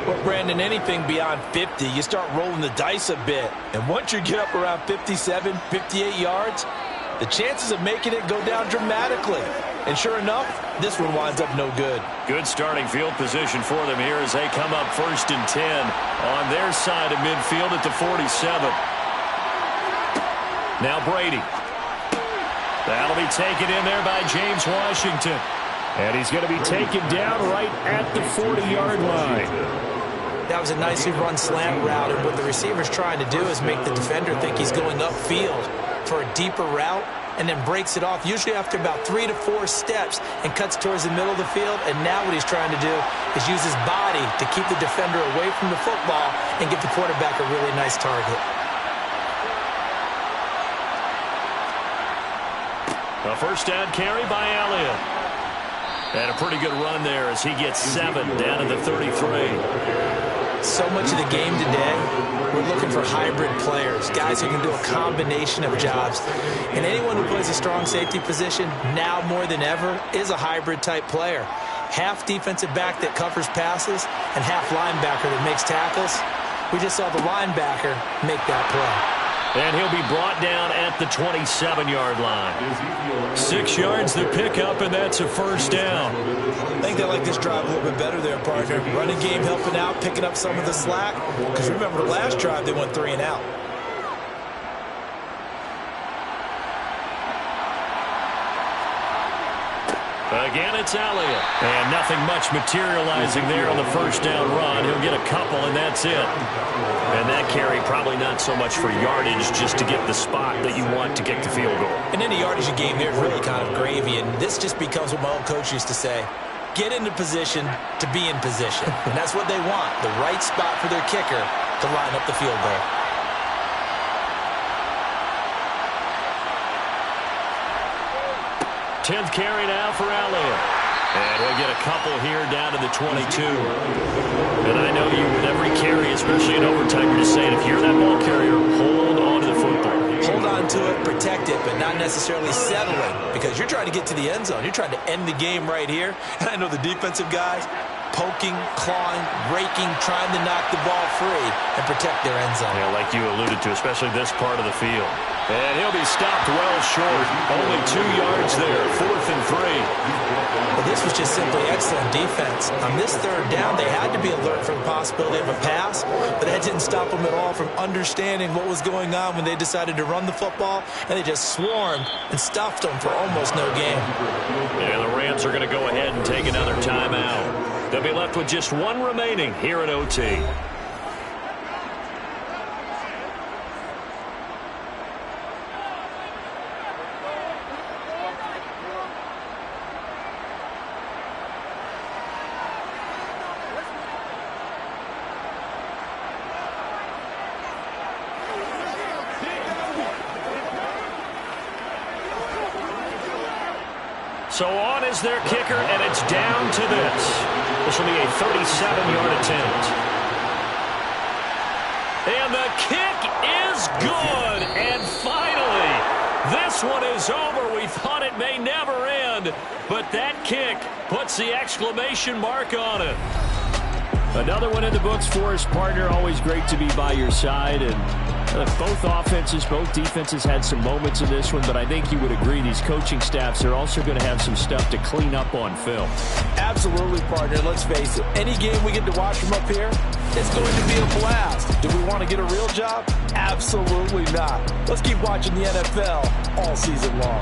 [SPEAKER 1] Well, Brandon, anything beyond 50, you start rolling the dice a bit. And once you get up around 57, 58 yards, the chances of making it go down dramatically. And sure enough, this one winds up no good.
[SPEAKER 2] Good starting field position for them here as they come up 1st and 10 on their side of midfield at the 47. Now Brady. That'll be taken in there by James Washington.
[SPEAKER 4] And he's going to be taken down right at the 40-yard line.
[SPEAKER 1] That was a nicely run slant route, and what the receiver's trying to do is make the defender think he's going upfield for a deeper route, and then breaks it off, usually after about 3 to 4 steps, and cuts towards the middle of the field. And now what he's trying to do is use his body to keep the defender away from the football and get the quarterback a really nice target.
[SPEAKER 2] A 1st down carry by Elliott. And a pretty good run there as he gets 7 down to the 33.
[SPEAKER 1] So much of the game today, we're looking for hybrid players, guys who can do a combination of jobs. And anyone who plays a strong safety position, now more than ever, is a hybrid-type player. Half defensive back that covers passes and half linebacker that makes tackles. We just saw the linebacker make that play.
[SPEAKER 2] And he'll be brought down at the 27-yard line. 6 yards the pickup, and that's a first down.
[SPEAKER 1] I think they like this drive a little bit better there, partner. Running game helping out, picking up some of the slack. Because remember, the last drive, they went 3 and out.
[SPEAKER 2] Again, it's Elliott. And nothing much materializing there on the first down run. He'll get a couple, and that's it. And that carry probably not so much for yardage, just to get the spot that you want to get the field goal.
[SPEAKER 1] And any yardage you game there is really kind of gravy, and this just becomes what my old coach used to say. Get into position to be in position. And that's what they want, the right spot for their kicker to line up the field goal.
[SPEAKER 2] Tenth carry now for Elliott. And we'll get a couple here down to the 22. And I know you, with every carry, especially in overtime, you're just saying, if you're that ball carrier, hold on to the football.
[SPEAKER 1] Hold on to it, protect it, but not necessarily settling, because you're trying to get to the end zone. You're trying to end the game right here. And I know the defensive guys poking, clawing, raking, trying to knock the ball free and protect their end zone.
[SPEAKER 2] Yeah, like you alluded to, especially this part of the field. And he'll be stopped well short. Only 2 yards there, 4th and 3.
[SPEAKER 1] Well, this was just simply excellent defense. On this third down, they had to be alert for the possibility of a pass, but that didn't stop them at all from understanding what was going on when they decided to run the football, and they just swarmed and stuffed them for almost no gain.
[SPEAKER 2] Yeah, the Rams are going to go ahead and take another timeout. They'll be left with just 1 remaining here at OT. So on is their kicker, and it's down to this. This will be a 37-yard attempt. And the kick is good. And finally, this one is over. We thought it may never end, but that kick puts the exclamation mark on it. Another one in the books for his partner. Always great to be by your side. And both offenses, both defenses had some moments in this one, but I think you would agree these coaching staffs are also going to have some stuff to clean up on film.
[SPEAKER 1] Absolutely, partner. Let's face it. Any game we get to watch from up here, it's going to be a blast. Do we want to get a real job? Absolutely not. Let's keep watching the NFL all season long.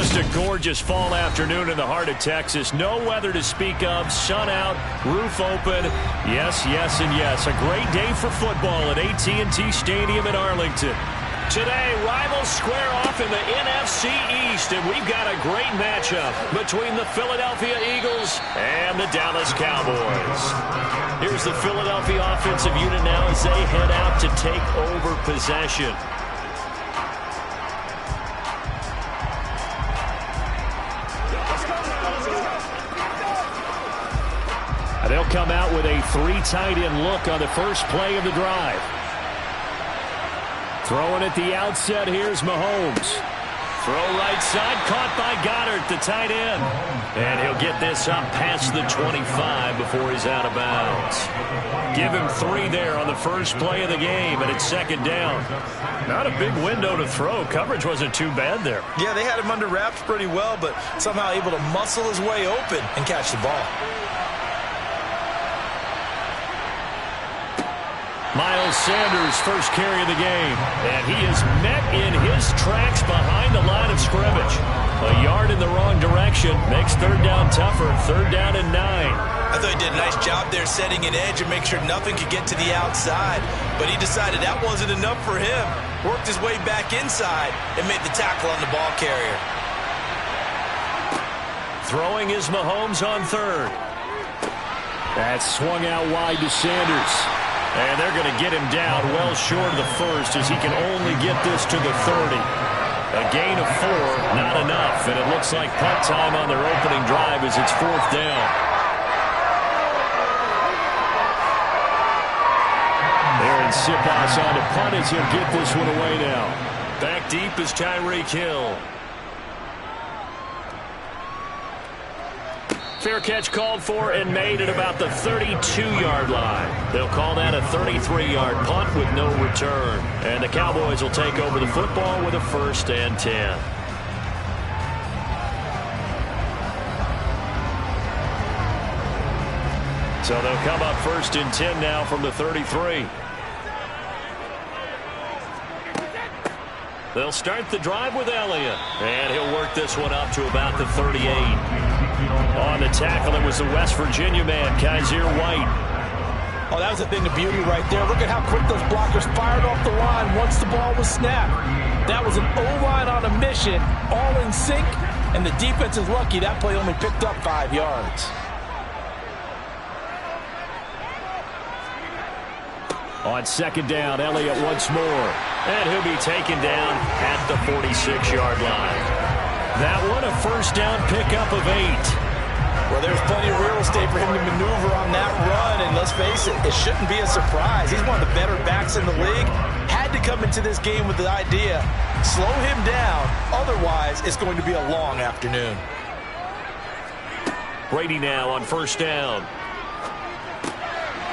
[SPEAKER 2] Just a gorgeous fall afternoon in the heart of Texas. No weather to speak of. Sun out, roof open. Yes, yes, and yes. A great day for football at AT&T Stadium in Arlington. Today, rivals square off in the NFC East, and we've got a great matchup between the Philadelphia Eagles and the Dallas Cowboys. Here's the Philadelphia offensive unit now as they head out to take over possession. They'll come out with a 3 tight end look on the first play of the drive. Throwing at the outset, here's Mahomes. Throw right side, caught by Goddard, the tight end. And he'll get this up past the 25 before he's out of bounds. Give him 3 there on the first play of the game, and it's second down. Not a big window to throw. Coverage wasn't too bad there.
[SPEAKER 1] Yeah, they had him under wraps pretty well, but somehow able to muscle his way open and catch the ball.
[SPEAKER 2] Miles Sanders, first carry of the game. And he is met in his tracks behind the line of scrimmage. A yard in the wrong direction makes third down tougher. Third down and 9.
[SPEAKER 1] I thought he did a nice job there setting an edge and make sure nothing could get to the outside. But he decided that wasn't enough for him. Worked his way back inside and made the tackle on the ball carrier.
[SPEAKER 2] Throwing is Mahomes on third.
[SPEAKER 4] That's swung out wide to Sanders.
[SPEAKER 2] And they're going to get him down well short of the first as he can only get this to the 30. A gain of 4, not enough. And it looks like punt time on their opening drive as it's fourth down. Aaron Siposs on to punt as he'll get this one away now. Back deep is Tyreek Hill. Fair catch called for and made at about the 32-yard line. They'll call that a 33-yard punt with no return. And the Cowboys will take over the football with a 1st and 10. So they'll come up 1st and 10 now from the 33. They'll start the drive with Elliott. And he'll work this one up to about the 38. On the tackle, it was the West Virginia man, Kaiser White.
[SPEAKER 1] Oh, that was a thing of beauty right there. Look at how quick those blockers fired off the line once the ball was snapped. That was an O-line on a mission, all in sync, and the defense is lucky that play only picked up 5 yards.
[SPEAKER 2] On second down, Elliott once more. And he'll be taken down at the 46-yard line. That one, a first down pickup of 8.
[SPEAKER 1] Well, there's plenty of real estate for him to maneuver on that run, and let's face it, it shouldn't be a surprise. He's one of the better backs in the league. Had to come into this game with the idea, slow him down, otherwise it's going to be a long afternoon.
[SPEAKER 2] Brady now on first down.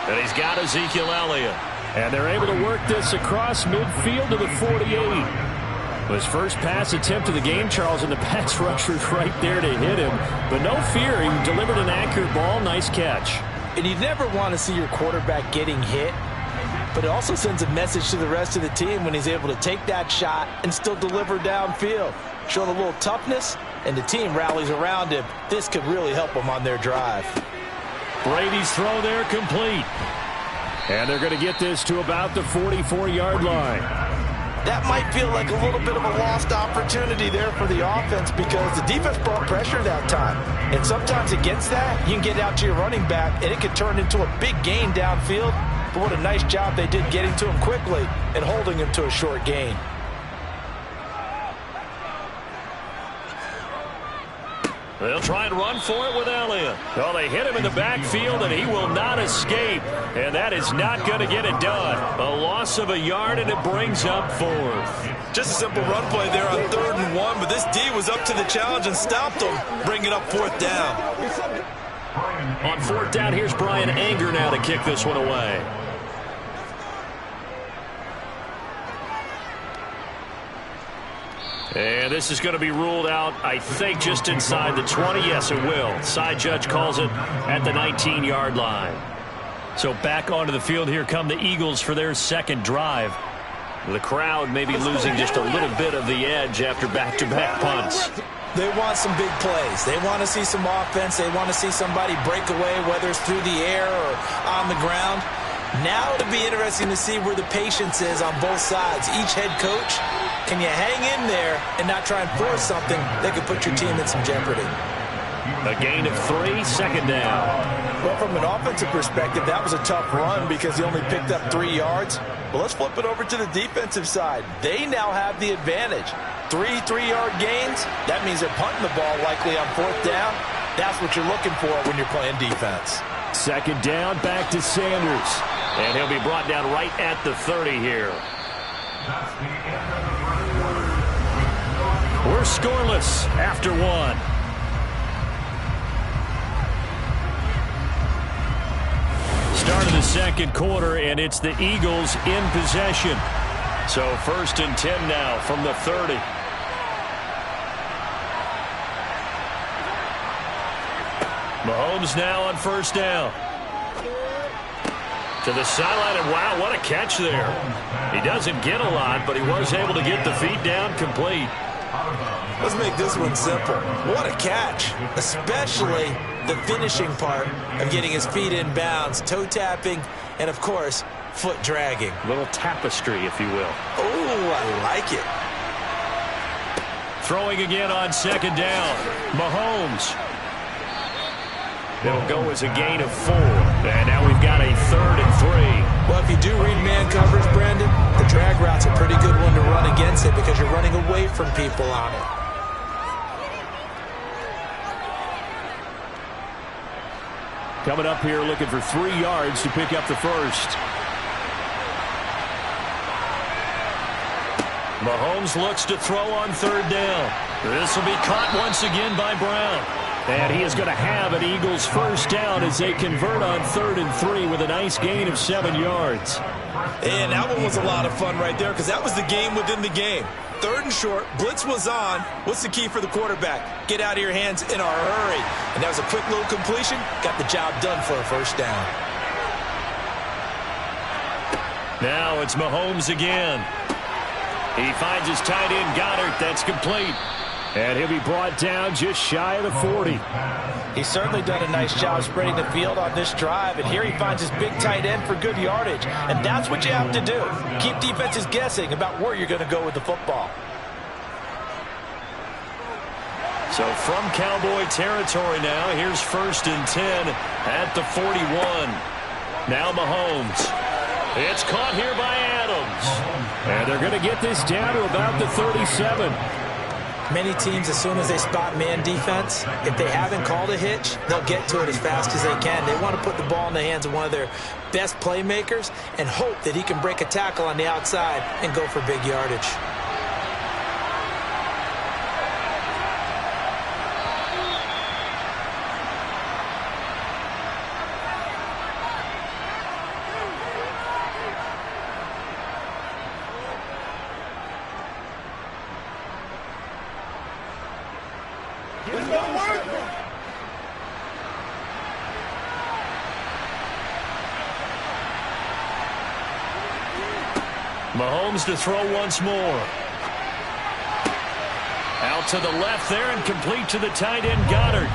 [SPEAKER 2] And he's got Ezekiel Elliott.
[SPEAKER 4] And they're able to work this across midfield to the 48. His first pass attempt of the game, Charles, and the pass rusher's right there to hit him. But no fear, he delivered an accurate ball. Nice catch.
[SPEAKER 1] And you never want to see your quarterback getting hit, but it also sends a message to the rest of the team when he's able to take that shot and still deliver downfield. Showing a little toughness, and the team rallies around him. This could really help them on their drive.
[SPEAKER 2] Brady's throw there complete.
[SPEAKER 4] And they're going to get this to about the 44-yard line.
[SPEAKER 1] That might feel like a little bit of a lost opportunity there for the offense because the defense brought pressure that time. And sometimes against that, you can get out to your running back, and it could turn into a big gain downfield. But what a nice job they did getting to him quickly and holding him to a short gain.
[SPEAKER 2] They'll try and run for it with Elliott. Well, they hit him in the backfield, and he will not escape. And that is not going to get it done. A loss of a yard, and it brings up 4th.
[SPEAKER 1] Just a simple run play there on 3rd and 1, but this D was up to the challenge and stopped him, bringing up 4th down.
[SPEAKER 2] On 4th down, here's Brian Anger now to kick this one away. And this is going to be ruled out, I think, just inside the 20. Yes, it will. Side judge calls it at the 19-yard line. So back onto the field, here come the Eagles for their second drive. The crowd may be losing just a little bit of the edge after back-to-back punts.
[SPEAKER 1] They want some big plays. They want to see some offense. They want to see somebody break away, whether it's through the air or on the ground. Now it'll be interesting to see where the patience is on both sides. Each head coach, can you hang in there and not try and force something that could put your team in some jeopardy?
[SPEAKER 2] A gain of 3, second down.
[SPEAKER 1] Well, from an offensive perspective, that was a tough run because he only picked up 3 yards. But let's flip it over to the defensive side. They now have the advantage. 3 3-yard gains, that means they're punting the ball likely on 4th down. That's what you're looking for when you're playing defense.
[SPEAKER 2] Second down, back to Sanders. And he'll be brought down right at the 30 here. We're scoreless after 1. Start of the second quarter, and it's the Eagles in possession. So 1st and 10 now from the 30. Mahomes now on 1st down. To the sideline, and wow, what a catch there. He doesn't get a lot, but he was able to get the feet down complete.
[SPEAKER 1] Let's make this one simple. What a catch, especially the finishing part of getting his feet in bounds, toe tapping, and of course, foot dragging.
[SPEAKER 2] Little tapestry, if you will.
[SPEAKER 1] Oh, I like it.
[SPEAKER 2] Throwing again on 2nd down. Mahomes. It'll go as a gain of 4. And now we've got a 3rd and 3.
[SPEAKER 1] Well, if you do read man coverage, Brandon, the drag route's a pretty good one to run against it because you're running away from people on it.
[SPEAKER 2] Coming up here looking for 3 yards to pick up the first. Mahomes looks to throw on 3rd down. This will be caught once again by Brown. And he is going to have an Eagles 1st down as they convert on 3rd and 3 with a nice gain of 7 yards.
[SPEAKER 1] And that one was a lot of fun right there because that was the game within the game. 3rd and short, blitz was on. What's the key for the quarterback? Get out of your hands in a hurry. And that was a quick little completion. Got the job done for a 1st down.
[SPEAKER 2] Now it's Mahomes again. He finds his tight end, Goddard. That's complete. And he'll be brought down just shy of the 40.
[SPEAKER 1] He's certainly done a nice job spreading the field on this drive. And here he finds his big tight end for good yardage. And that's what you have to do. Keep defenses guessing about where you're going to go with the football.
[SPEAKER 2] So from Cowboy territory now, here's 1st and 10 at the 41. Now Mahomes. It's caught here by Adams. And they're going to get this down to about the 37.
[SPEAKER 1] Many teams, as soon as they spot man defense, if they haven't called a hitch, they'll get to it as fast as they can. They want to put the ball in the hands of one of their best playmakers and hope that he can break a tackle on the outside and go for big yardage.
[SPEAKER 2] Mahomes to throw once more. Out to the left there and complete to the tight end, Goddard.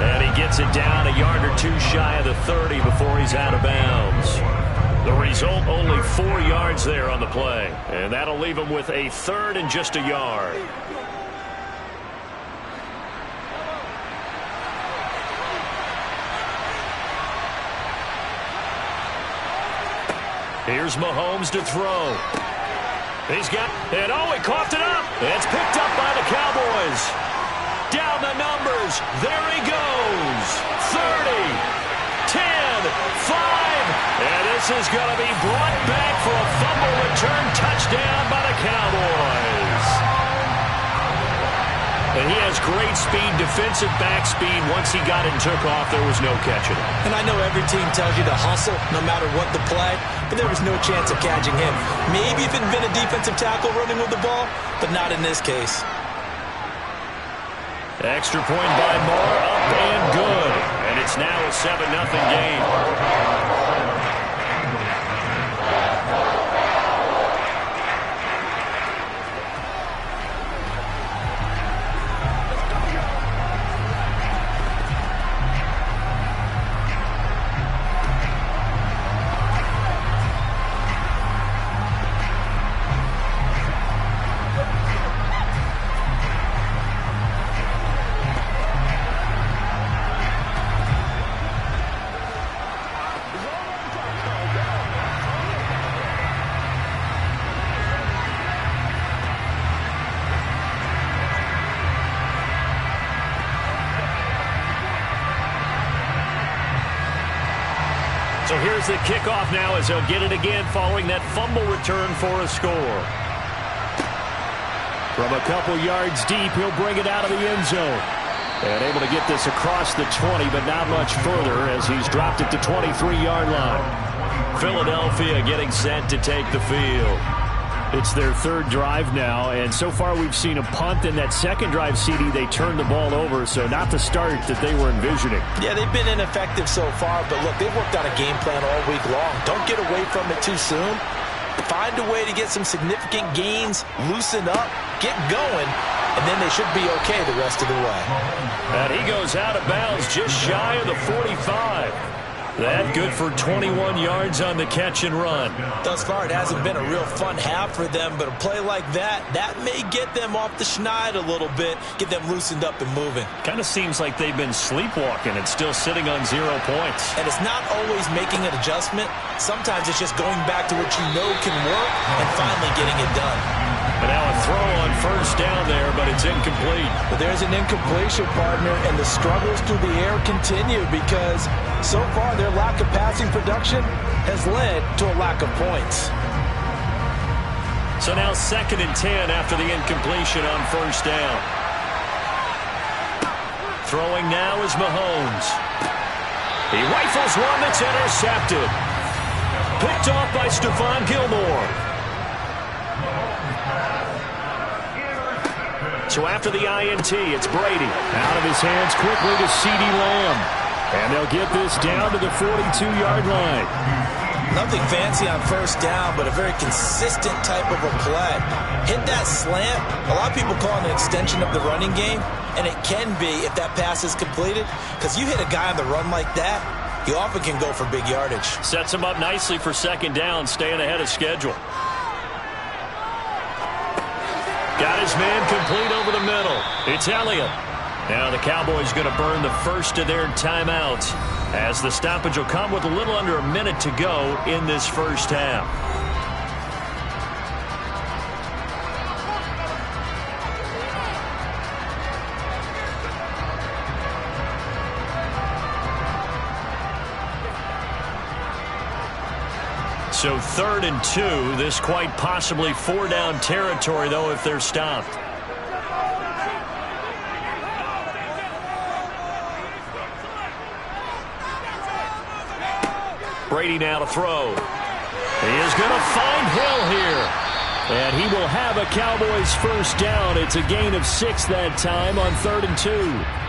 [SPEAKER 2] And he gets it down a yard or 2 shy of the 30 before he's out of bounds. The result, only 4 yards there on the play. And that'll leave him with a 3rd and just a yard. Here's Mahomes to throw. He's got, and oh, he coughed it up. It's picked up by the Cowboys. Down the numbers. There he goes. 30, 10, 5. And this is going to be brought back for a fumble return touchdown by the Cowboys. And he has great speed, defensive back speed. Once he got it and took off, there was no catching him.
[SPEAKER 1] And I know every team tells you to hustle no matter what the play, but there was no chance of catching him. Maybe if it had been a defensive tackle running with the ball, but not in this case.
[SPEAKER 2] Extra point by Moore, up and good. And it's now a 7-0 game. So here's the kickoff now as they'll get it again following that fumble return for a score. From a couple yards deep, he'll bring it out of the end zone. And able to get this across the 20, but not much further as he's dropped it to 23-yard line. Philadelphia getting set to take the field. It's their third drive now, and so far we've seen a punt. In that second drive, CD, they turned the ball over, so not the start that they were envisioning.
[SPEAKER 1] Yeah, they've been ineffective so far, but look, they've worked on a game plan all week long. Don't get away from it too soon. Find a way to get some significant gains, loosen up, get going, and then they should be okay the rest of the way.
[SPEAKER 2] And he goes out of bounds just shy of the 45. That good for 21 yards on the catch and run.
[SPEAKER 1] Thus far, it hasn't been a real fun half for them, but a play like that may get them off the schneid a little bit, get them loosened up and moving.
[SPEAKER 2] Kind of seems like they've been sleepwalking and still sitting on 0 points.
[SPEAKER 1] And it's not always making an adjustment. Sometimes it's just going back to what you know can work and finally getting it done.
[SPEAKER 2] But now a throw on first down there, but it's incomplete.
[SPEAKER 1] But there's an incompletion, partner, and the struggles through the air continue because so far their lack of passing production has led to a lack of points.
[SPEAKER 2] So now 2nd and 10 after the incompletion on first down. Throwing now is Mahomes. He rifles one that's intercepted. Picked off by Stephon Gilmore. So after the INT, it's Brady. Out of his hands quickly to CeeDee Lamb. And they'll get this down to the 42-yard line.
[SPEAKER 1] Nothing fancy on first down, but a very consistent type of a play. Hit that slant. A lot of people call it an extension of the running game, and it can be if that pass is completed, because you hit a guy on the run like that, he often can go for big yardage.
[SPEAKER 2] Sets him up nicely for 2nd down, staying ahead of schedule. Got his man complete over the middle. It's Elliott. Now the Cowboys going to burn the first of their timeouts as the stoppage will come with a little under a minute to go in this first half. So 3rd and 2, this quite possibly 4-down territory, though, if they're stopped. Brady now to throw. He is going to find Hill here. And he will have a Cowboys first down. It's a gain of 6 that time on 3rd and 2.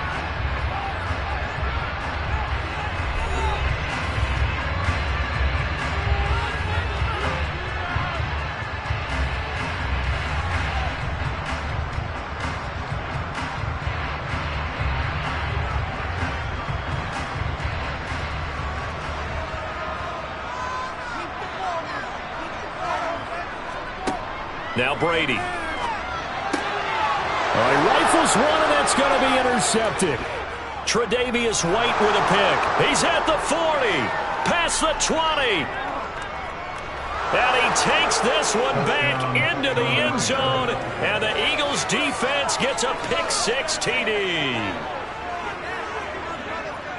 [SPEAKER 2] Now Brady. He rifles one, and that's going to be intercepted. Tre'Davious White with a pick. He's at the 40, past the 20. And he takes this one back into the end zone, and the Eagles defense gets a pick-6 TD.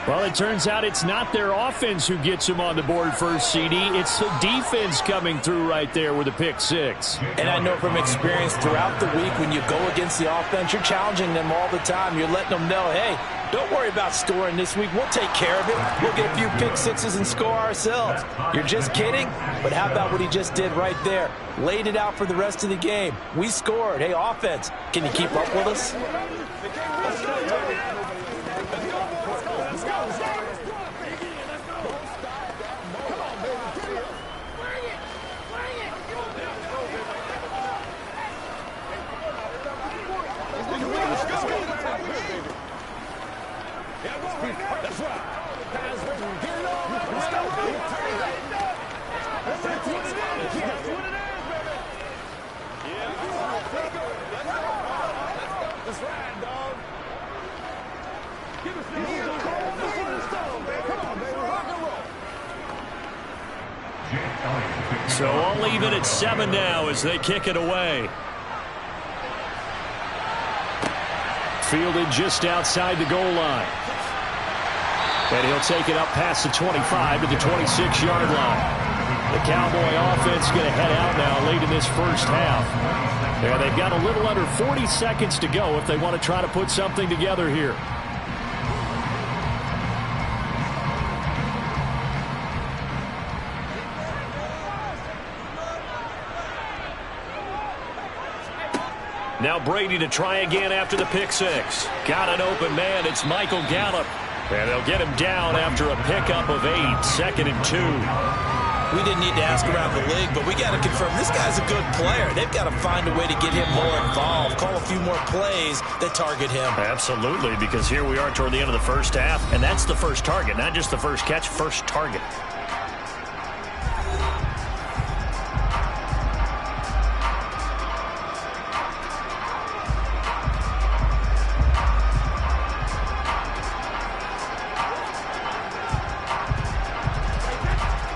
[SPEAKER 2] Well, it turns out it's not their offense who gets them on the board first, CD. It's the defense coming through right there with a pick-6.
[SPEAKER 1] And I know from experience throughout the week when you go against the offense, you're challenging them all the time. You're letting them know, hey, don't worry about scoring this week. We'll take care of it. We'll get a few pick-6s and score ourselves. You're just kidding? But how about what he just did right there? Laid it out for the rest of the game. We scored. Hey, offense, can you keep up with us?
[SPEAKER 2] So all even at 7 now as they kick it away. Fielded just outside the goal line.
[SPEAKER 4] And he'll take it up past the 25 to the 26-yard line. The Cowboy offense going to head out now late in this first half. And they've got a little under 40 seconds to go if they want to try to put something together here. Now Brady to try again after the pick six. Got an open man. It's Michael Gallup. And they'll get him down after a pickup of 8. 2nd and 2.
[SPEAKER 1] We didn't need to ask around the league, but we got to confirm this guy's a good player. They've got to find a way to get him more involved, call a few more plays that target him.
[SPEAKER 4] Absolutely, because here we are toward the end of the first half, and that's the first target, not just the first catch, first target.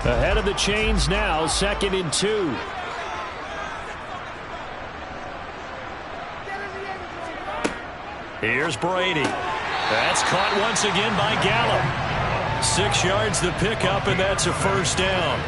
[SPEAKER 4] Ahead of the chains now, 2nd and 2. Here's Brady. That's caught once again by Gallup. 6 yards to pick up, and that's a first down.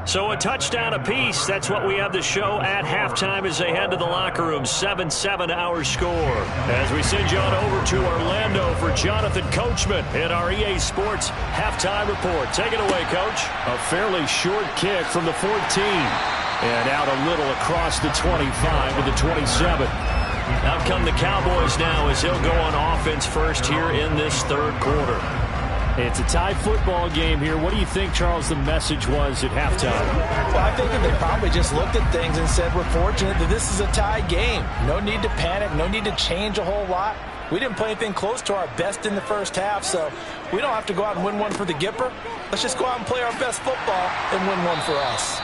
[SPEAKER 4] So a touchdown apiece. That's what we have to show at halftime as they head to the locker room. 7-7 our score. As we send you on over to Orlando for Jonathan Coachman in our EA Sports halftime report. Take it away, Coach. A fairly short kick from the 14. And out a little across the 25 to the 27. Out come the Cowboys now as he'll go on offense first here in this third quarter. It's a tie football game here. What do you think, Charles, the message was at halftime?
[SPEAKER 1] Well, I think that they probably just looked at things and said, we're fortunate that this is a tie game. No need to panic. No need to change a whole lot. We didn't play anything close to our best in the first half, so we don't have to go out and win one for the Gipper. Let's just go out and play our best football and win one for us.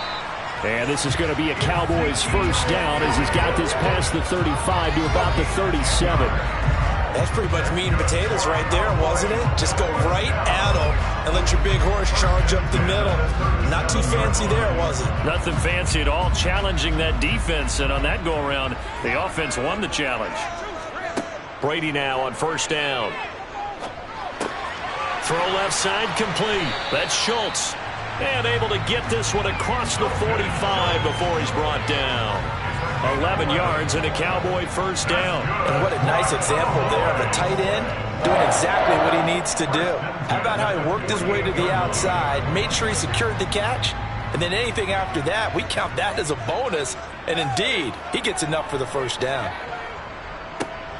[SPEAKER 4] And this is going to be a Cowboys first down as he's got this past the 35 to about the 37.
[SPEAKER 1] That's pretty much meat and potatoes right there, wasn't it? Just go right at them and let your big horse charge up the middle. Not too fancy there, was it?
[SPEAKER 4] Nothing fancy at all, challenging that defense. And on that go-around, the offense won the challenge. Brady now on first down. Throw left side complete. That's Schultz. And able to get this one across the 45 before he's brought down. 11 yards and a Cowboy first down.
[SPEAKER 1] And what a nice example there of a tight end doing exactly what he needs to do. How about how he worked his way to the outside, made sure he secured the catch, and then anything after that, we count that as a bonus. And indeed, he gets enough for the first down.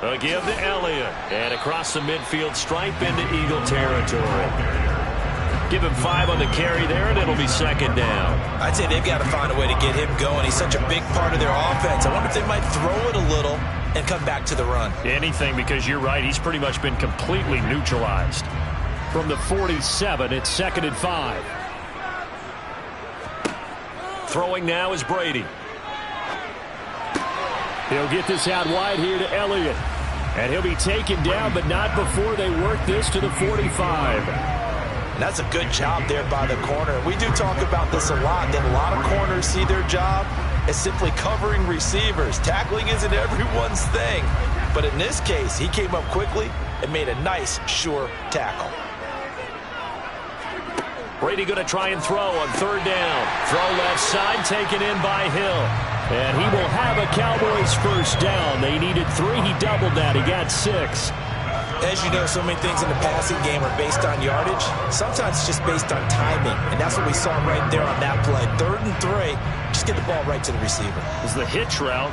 [SPEAKER 4] A give to Elliott. And across the midfield stripe into Eagle territory. Give him 5 on the carry there, and it'll be second down.
[SPEAKER 1] I'd say they've got to find a way to get him going. He's such a big part of their offense. I wonder if they might throw it a little and come back to the run.
[SPEAKER 4] Anything, because you're right. He's pretty much been completely neutralized. From the 47, it's 2nd and 5. Throwing now is Brady. He'll get this out wide here to Elliott. And he'll be taken down, but not before they work this to the 45.
[SPEAKER 1] That's a good job there by the corner. We do talk about this a lot, that a lot of corners see their job as simply covering receivers. Tackling isn't everyone's thing. But in this case, he came up quickly and made a nice, sure tackle.
[SPEAKER 4] Brady going to try and throw on third down. Throw left side, taken in by Hill. And he will have a Cowboys first down. They needed 3. He doubled that. He got 6.
[SPEAKER 1] As you know, so many things in the passing game are based on yardage. Sometimes it's just based on timing. And that's what we saw right there on that play. 3rd and 3. Just get the ball right to the receiver.
[SPEAKER 4] Is the hitch route.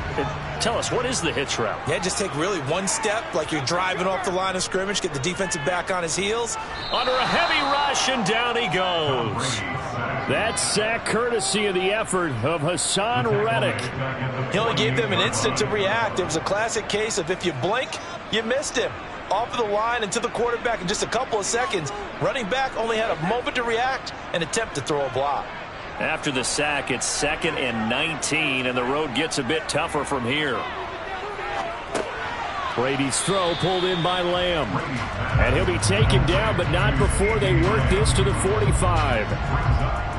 [SPEAKER 4] Tell us, what is the hitch route?
[SPEAKER 1] Yeah, just take really one step like you're driving off the line of scrimmage. Get the defensive back on his heels.
[SPEAKER 4] Under a heavy rush, and down he goes. That sack courtesy of the effort of Hassan Reddick.
[SPEAKER 1] He only gave them an instant to react. It was a classic case of if you blink, you missed him. Off of the line and to the quarterback in just a couple of seconds. Running back only had a moment to react and attempt to throw a block.
[SPEAKER 4] After the sack, it's 2nd and 19, and the road gets a bit tougher from here. Brady's throw pulled in by Lamb. And he'll be taken down, but not before they work this to the 45.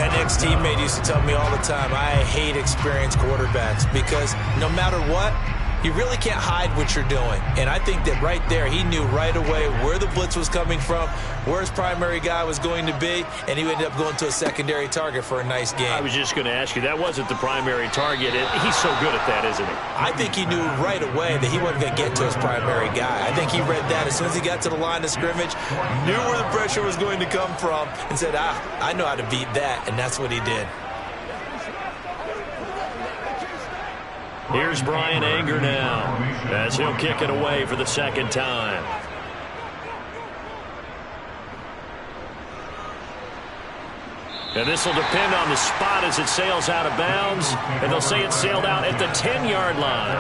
[SPEAKER 1] An ex-teammate used to tell me all the time, I hate experienced quarterbacks because no matter what, you really can't hide what you're doing. And I think that right there, he knew right away where the blitz was coming from, where his primary guy was going to be, and he ended up going to a secondary target for a nice game.
[SPEAKER 2] I was just going to ask you, that wasn't the primary target. He's so good at that, isn't he?
[SPEAKER 1] I think he knew right away that he wasn't going to get to his primary guy. I think he read that as soon as he got to the line of scrimmage, knew where the pressure was going to come from, and said, I know how to beat that, and that's what he did.
[SPEAKER 2] Here's Bryan Anger now, as he'll kick it away for the second time. And this will depend on the spot as it sails out of bounds. And they'll say it sailed out at the 10-yard line.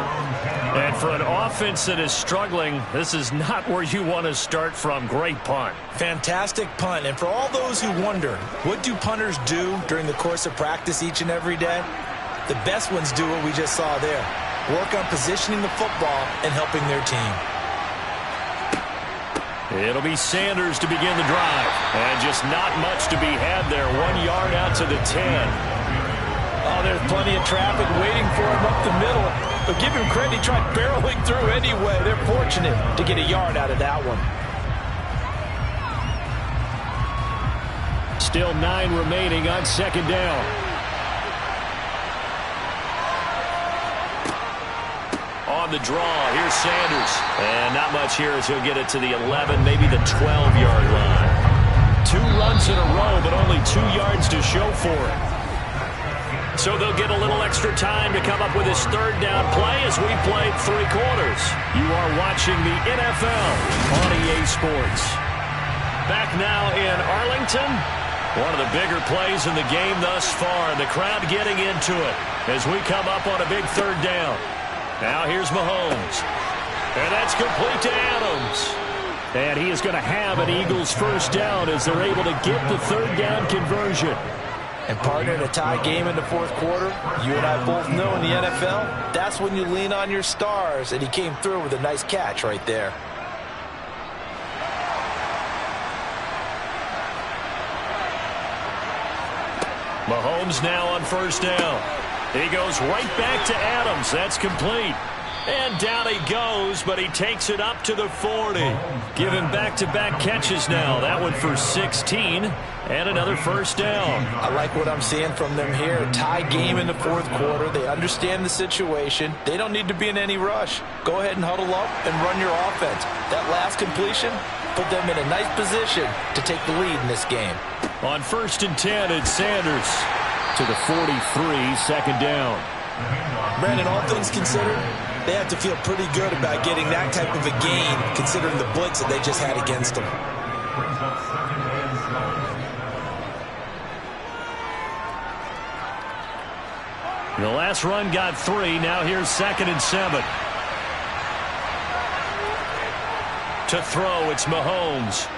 [SPEAKER 2] And for an offense that is struggling, this is not where you want to start from. Great punt.
[SPEAKER 1] Fantastic punt. And for all those who wonder, what do punters do during the course of practice each and every day? The best ones do what we just saw there. Work on positioning the football and helping their team.
[SPEAKER 2] It'll be Sanders to begin the drive. And just not much to be had there. 1 yard out to the 10.
[SPEAKER 1] Oh, there's plenty of traffic waiting for him up the middle. But give him credit, he tried barreling through anyway. They're fortunate to get a yard out of that one.
[SPEAKER 4] Still 9 remaining on second down.
[SPEAKER 2] On the draw, here's Sanders. And not much here as he'll get it to the 11, maybe the 12-yard line.
[SPEAKER 4] 2 runs in a row, but only 2 yards to show for it.
[SPEAKER 2] So they'll get a little extra time to come up with his third down play as we played 3 quarters.
[SPEAKER 4] You are watching the NFL on EA Sports.
[SPEAKER 2] Back now in Arlington. One of the bigger plays in the game thus far. The crowd getting into it as we come up on a big third down. Now here's Mahomes. And that's complete to Adams.
[SPEAKER 4] And he is going to have an Eagles first down as they're able to get the third down conversion.
[SPEAKER 1] And partner, in a tie game in the fourth quarter, you and I both know in the NFL, that's when you lean on your stars. And he came through with a nice catch right there.
[SPEAKER 2] Mahomes now on first down. He goes right back to Adams. That's complete. And down he goes, but he takes it up to the 40. Giving back-to-back catches now. That one for 16 and another first down.
[SPEAKER 1] I like what I'm seeing from them here. A tie game in the fourth quarter. They understand the situation. They don't need to be in any rush. Go ahead and huddle up and run your offense. That last completion put them in a nice position to take the lead in this game.
[SPEAKER 2] On first and 10, it's Sanders.
[SPEAKER 4] To the 43, second down.
[SPEAKER 1] Brandon, all things considered, they have to feel pretty good about getting that type of a gain, considering the blitz that they just had against them.
[SPEAKER 2] The last run got 3. Now here's second and 7. To throw, it's Mahomes.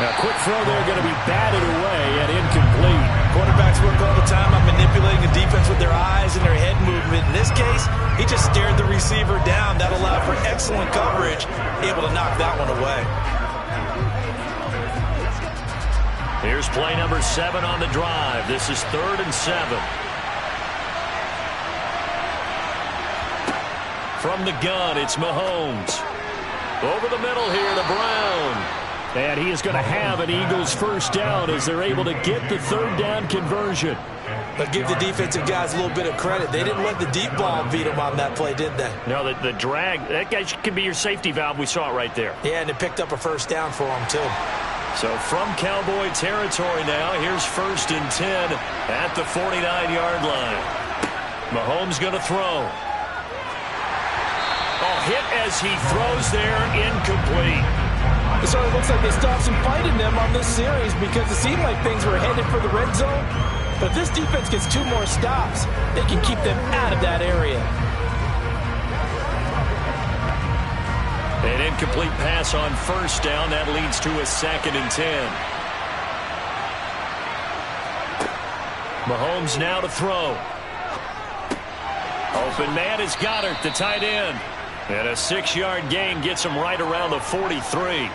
[SPEAKER 4] Now, quick throw there, going to be batted away and incomplete.
[SPEAKER 1] Quarterbacks work all the time on manipulating the defense with their eyes and their head movement. In this case, he just stared the receiver down. That allowed for excellent coverage, able to knock that one away.
[SPEAKER 2] Here's play number 7 on the drive. This is 3rd and 7. From the gun, it's Mahomes. Over the middle here to Brown.
[SPEAKER 4] And he is going to have an Eagles first down as they're able to get the third down conversion.
[SPEAKER 1] But give the defensive guys a little bit of credit. They didn't let the deep ball beat them on that play, did they?
[SPEAKER 2] No, the drag, that guy could be your safety valve. We saw it right there.
[SPEAKER 1] Yeah, and it picked up a first down for them, too.
[SPEAKER 2] So from Cowboy territory now, here's first and 10 at the 49-yard line. Mahomes going to throw. Oh, hit as he throws there, incomplete.
[SPEAKER 1] It sort of looks like they stopped some fight in them on this series because it seemed like things were headed for the red zone. But this defense gets 2 more stops. They can keep them out of that area.
[SPEAKER 2] An incomplete pass on first down. That leads to a 2nd and 10. Mahomes now to throw. Open man is Goddard, the tight end. And a 6-yard gain gets him right around the 43.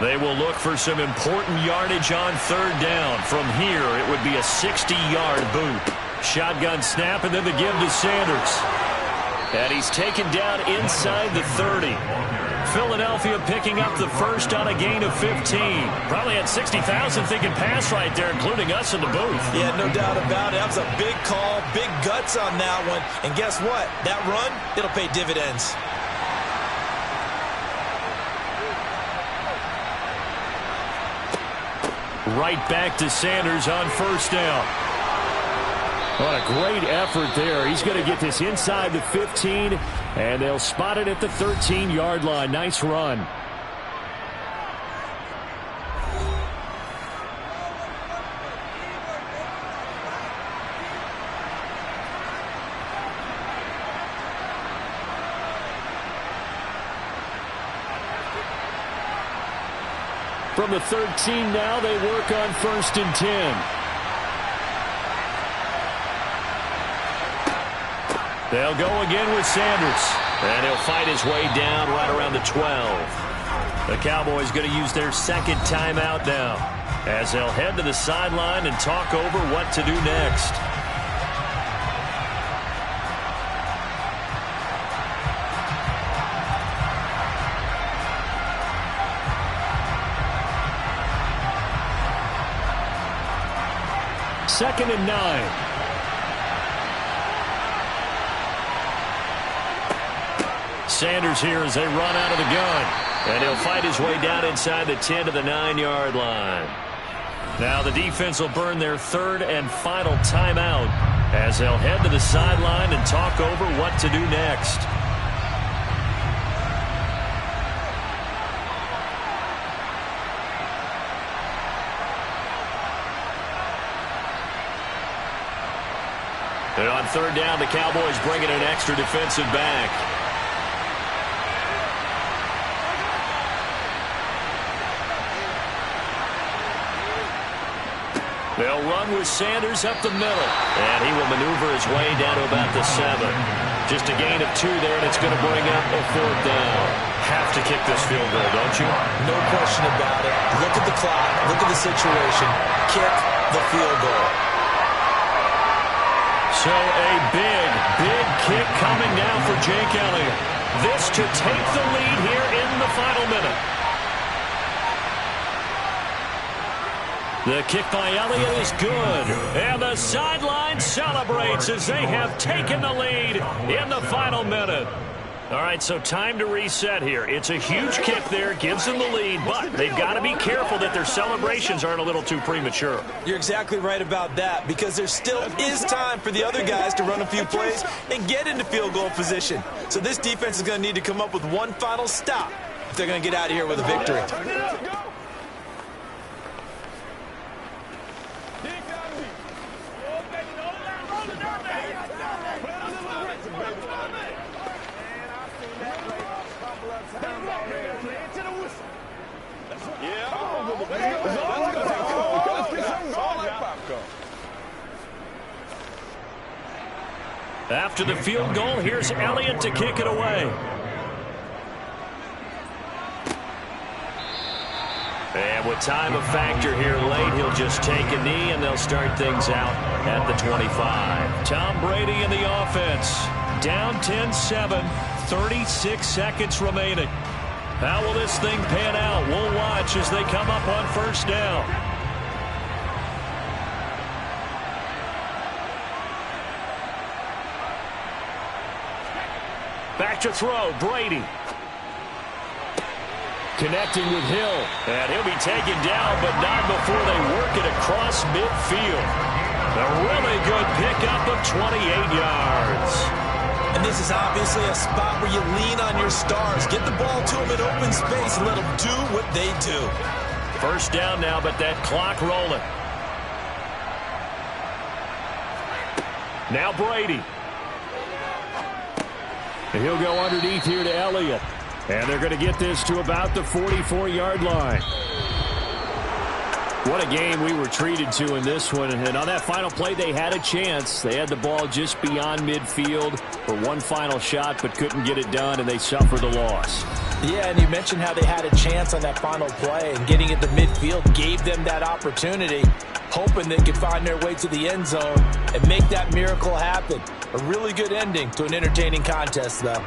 [SPEAKER 2] They will look for some important yardage on 3rd down. From here, it would be a 60-yard boot. Shotgun snap, and then the give to Sanders. And he's taken down inside the 30. Philadelphia picking up the first on a gain of 15. Probably had 60,000 thinking pass right there, including us in the booth.
[SPEAKER 1] Yeah, no doubt about it. That was a big call, big guts on that one. And guess what? That run, it'll pay dividends.
[SPEAKER 2] Right back to Sanders on 1st down. What a great effort there. He's going to get this inside the 15, and they'll spot it at the 13-yard line. Nice run. From the 13 now, they work on 1st and 10. They'll go again with Sanders. And he'll fight his way down right around the 12. The Cowboys going to use their 2nd timeout now, as they'll head to the sideline and talk over what to do next. Second and 9. Sanders here as they run out of the gun. And he'll fight his way down inside the 10 to the 9-yard line. Now the defense will burn their 3rd and final timeout as they'll head to the sideline and talk over what to do next. And on 3rd down, the Cowboys bring in an extra defensive back. They'll run with Sanders up the middle. And he will maneuver his way down to about the 7. Just a gain of 2 there, and it's going to bring up a 4th down. Have to kick this field goal, don't you?
[SPEAKER 1] No question about it. Look at the clock. Look at the situation. Kick the field goal.
[SPEAKER 2] So a big kick coming now for Jake Elliott. This to take the lead here in the final minute. The kick by Elliott is good. And the sideline celebrates as they have taken the lead in the final minute. All right, so time to reset here. It's a huge kick there, gives them the lead, but they've got to be careful that their celebrations aren't a little too premature.
[SPEAKER 1] You're exactly right about that, because there still is time for the other guys to run a few plays and get into field goal position. So this defense is going to need to come up with one final stop if they're going to get out of here with a victory.
[SPEAKER 2] After the field goal, here's Elliott to kick it away. And with time a factor here late, he'll just take a knee, and they'll start things out at the 25. Tom Brady in the offense. Down 10-7, 36 seconds remaining. How will this thing pan out? We'll watch as they come up on 1st down. Back to throw, Brady. Connecting with Hill. And he'll be taken down, but not before they work it across midfield. A really good pickup of 28 yards.
[SPEAKER 1] And this is obviously a spot where you lean on your stars. Get the ball to them in open space and let them do what they do.
[SPEAKER 2] 1st down now, but that clock rolling. Now Brady. And he'll go underneath here to Elliott.
[SPEAKER 4] And they're going to get this to about the 44-yard line. What a game we were treated to in this one. And on that final play, they had a chance. They had the ball just beyond midfield for one final shot, but couldn't get it done, and they suffered the loss.
[SPEAKER 1] Yeah, and you mentioned how they had a chance on that final play, and getting into midfield gave them that opportunity, hoping they could find their way to the end zone and make that miracle happen. A really good ending to an entertaining contest, though.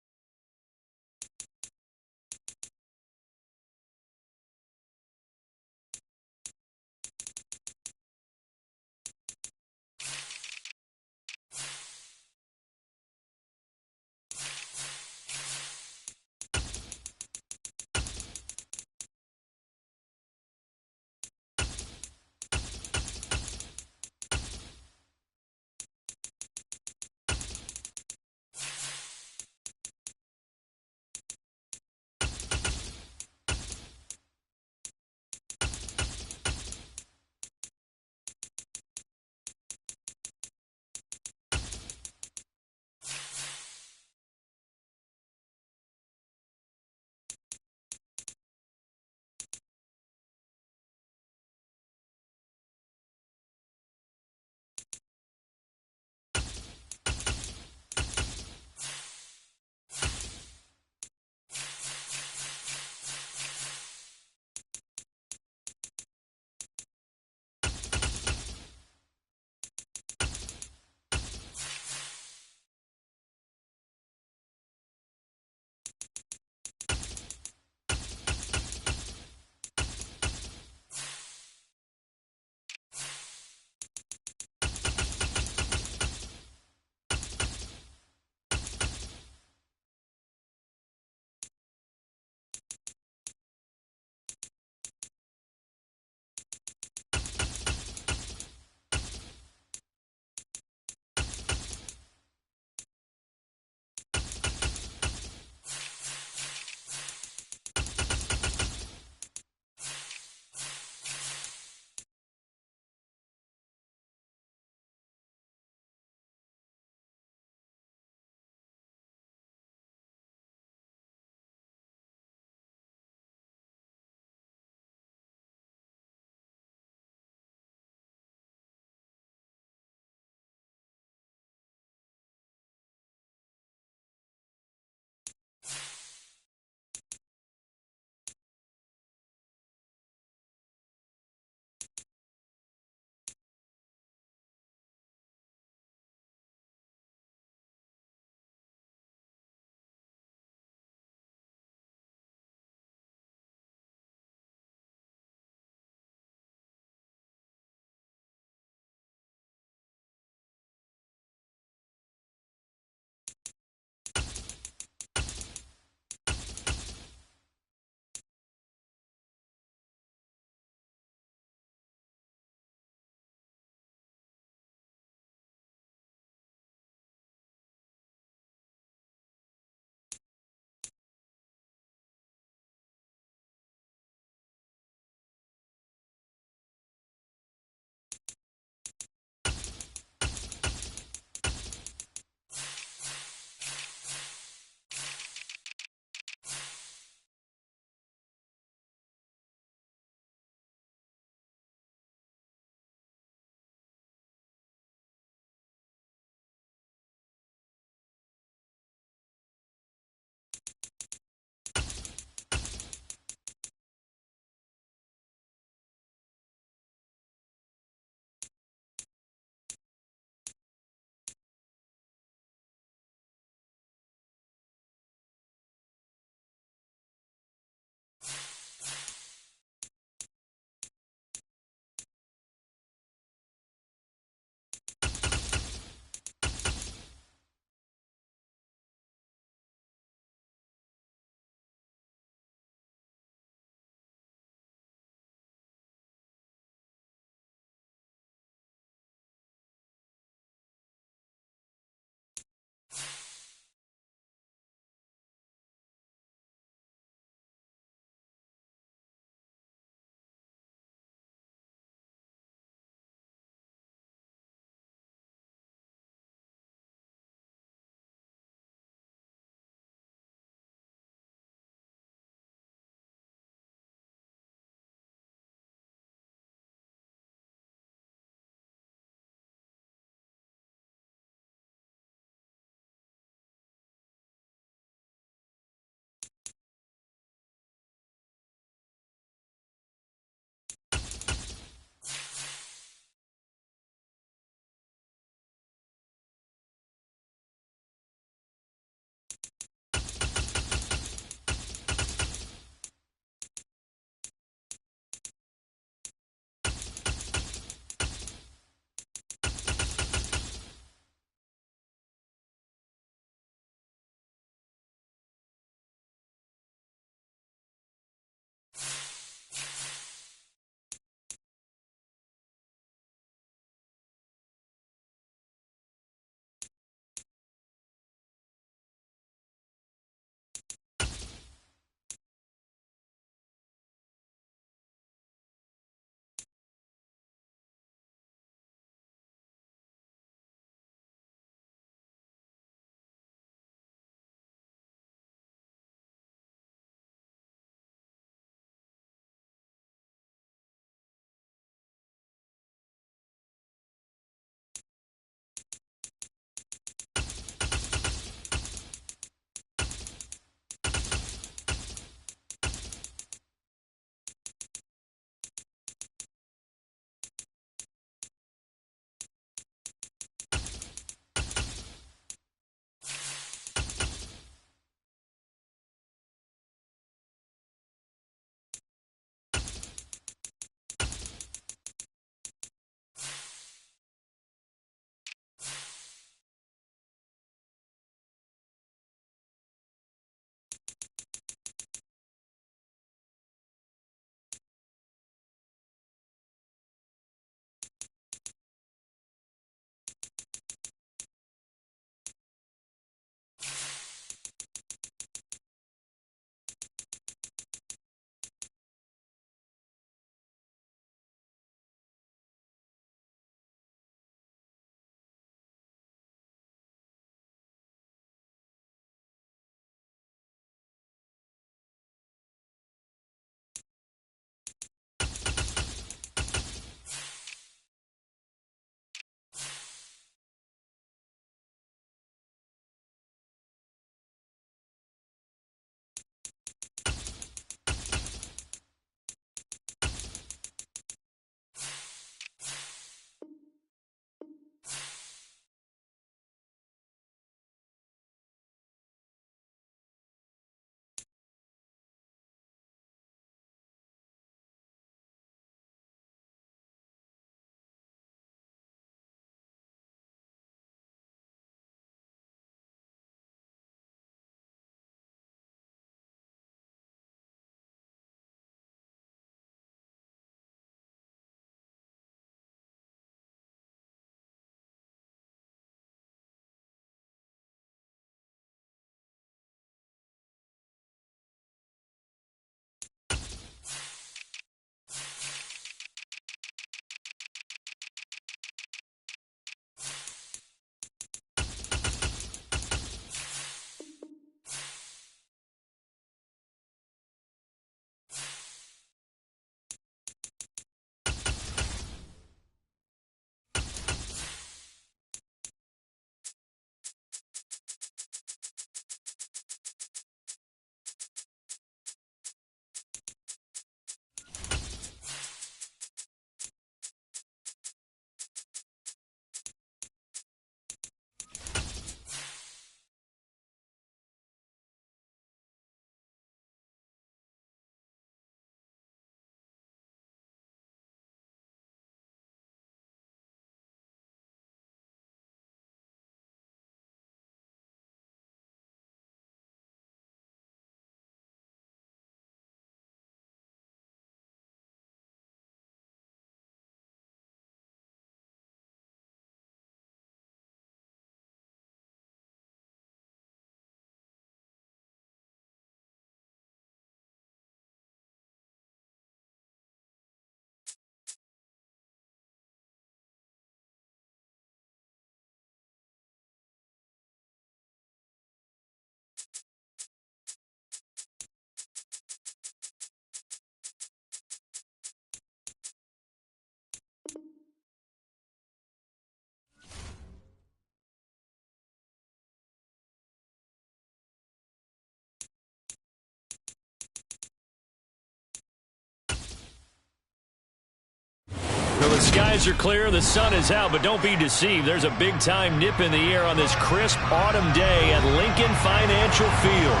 [SPEAKER 2] skies are clear, the sun is out, but don't be deceived. There's a big-time nip in the air on this crisp autumn day at Lincoln Financial Field.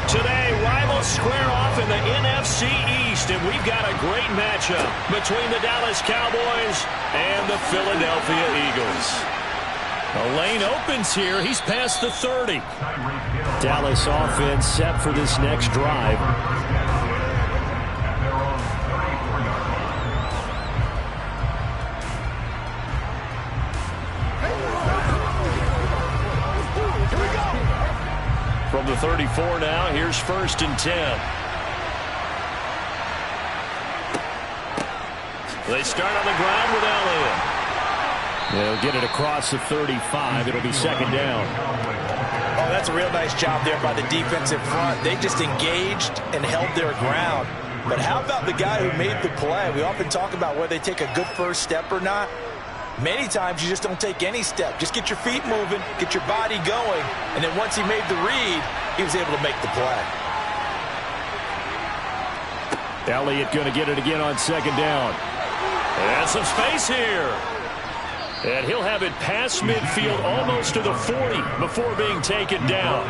[SPEAKER 2] Today, rivals square off in the NFC East, and we've got a great matchup between the Dallas Cowboys and the Philadelphia Eagles. The lane opens here. He's past the 30.
[SPEAKER 4] Dallas offense set for this next drive.
[SPEAKER 2] From the 34 now, here's 1st and 10. They start on the ground with Elliott.
[SPEAKER 4] They'll get it across the 35. It'll be 2nd down.
[SPEAKER 1] Oh, that's a real nice job there by the defensive front. They just engaged and held their ground. But how about the guy who made the play? We often talk about whether they take a good first step or not. Many times you just don't take any step. Just get your feet moving, get your body going, and then once he made the read, he was able to make the play.
[SPEAKER 4] Elliott going to get it again on 2nd down.
[SPEAKER 2] And some space here. And he'll have it past midfield almost to the 40 before being taken down.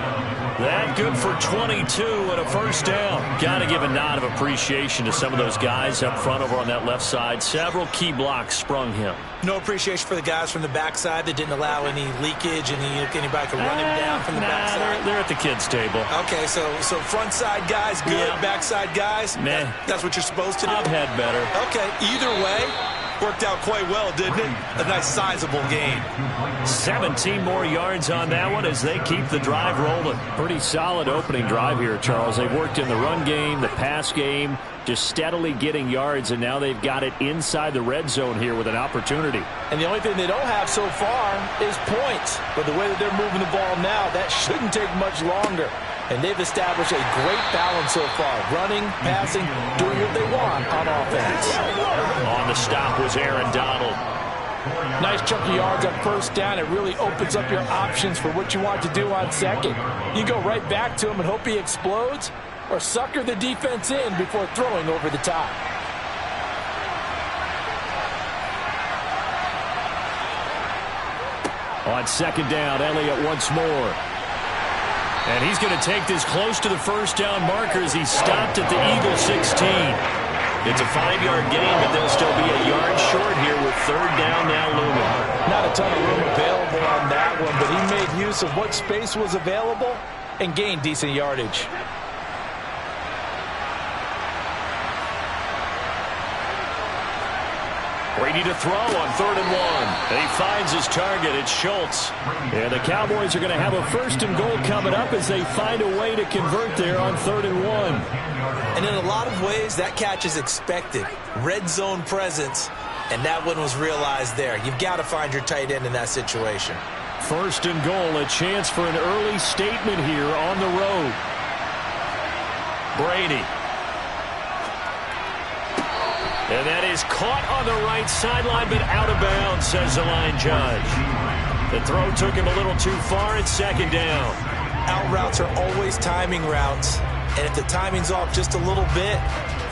[SPEAKER 2] That good for 22 and a 1st down. Got to give a nod of appreciation to some of those guys up front over on that left side. Several key blocks sprung him.
[SPEAKER 1] No appreciation for the guys from the backside that didn't allow any leakage and anybody could run him down from the backside.
[SPEAKER 2] They're at the kids' table.
[SPEAKER 1] Okay, so front side guys good,
[SPEAKER 2] Yeah.
[SPEAKER 1] backside guys,
[SPEAKER 2] Meh.
[SPEAKER 1] that's what you're supposed to do?
[SPEAKER 2] I've had better.
[SPEAKER 1] Okay, either way, worked out quite well, didn't it? A nice sizable gain.
[SPEAKER 2] 17 more yards on that one as they keep the drive rolling.
[SPEAKER 4] Pretty solid opening drive here, Charles. They've worked in the run game, the pass game, just steadily getting yards, and now they've got it inside the red zone here with an opportunity.
[SPEAKER 1] And the only thing they don't have so far is points. But the way that they're moving the ball now, that shouldn't take much longer. And they've established a great balance so far. Running, passing, doing what they want on offense.
[SPEAKER 2] On the stop was Aaron Donald.
[SPEAKER 1] Nice chunk of yards on 1st down. It really opens up your options for what you want to do on 2nd. You go right back to him and hope he explodes, or sucker the defense in before throwing over the top.
[SPEAKER 4] On 2nd down, Elliott once more.
[SPEAKER 2] And he's going to take this close to the 1st down marker as he's stopped at the Eagle 16. It's a 5-yard gain, but they'll still be a yard short here with 3rd down now looming.
[SPEAKER 1] Not a ton of room available on that one, but he made use of what space was available and gained decent yardage.
[SPEAKER 2] Brady to throw on 3rd and 1. And he finds his target. It's Schultz.
[SPEAKER 4] And the Cowboys are going to have a 1st and goal coming up as they find a way to convert there on 3rd and 1.
[SPEAKER 1] And in a lot of ways, that catch is expected. Red zone presence, and that one was realized there. You've got to find your tight end in that situation.
[SPEAKER 4] 1st and goal, a chance for an early statement here on the road.
[SPEAKER 2] Brady. And that is caught on the right sideline, but out of bounds, says the line judge. The throw took him a little too far. It's 2nd down.
[SPEAKER 1] Out routes are always timing routes, and if the timing's off just a little bit,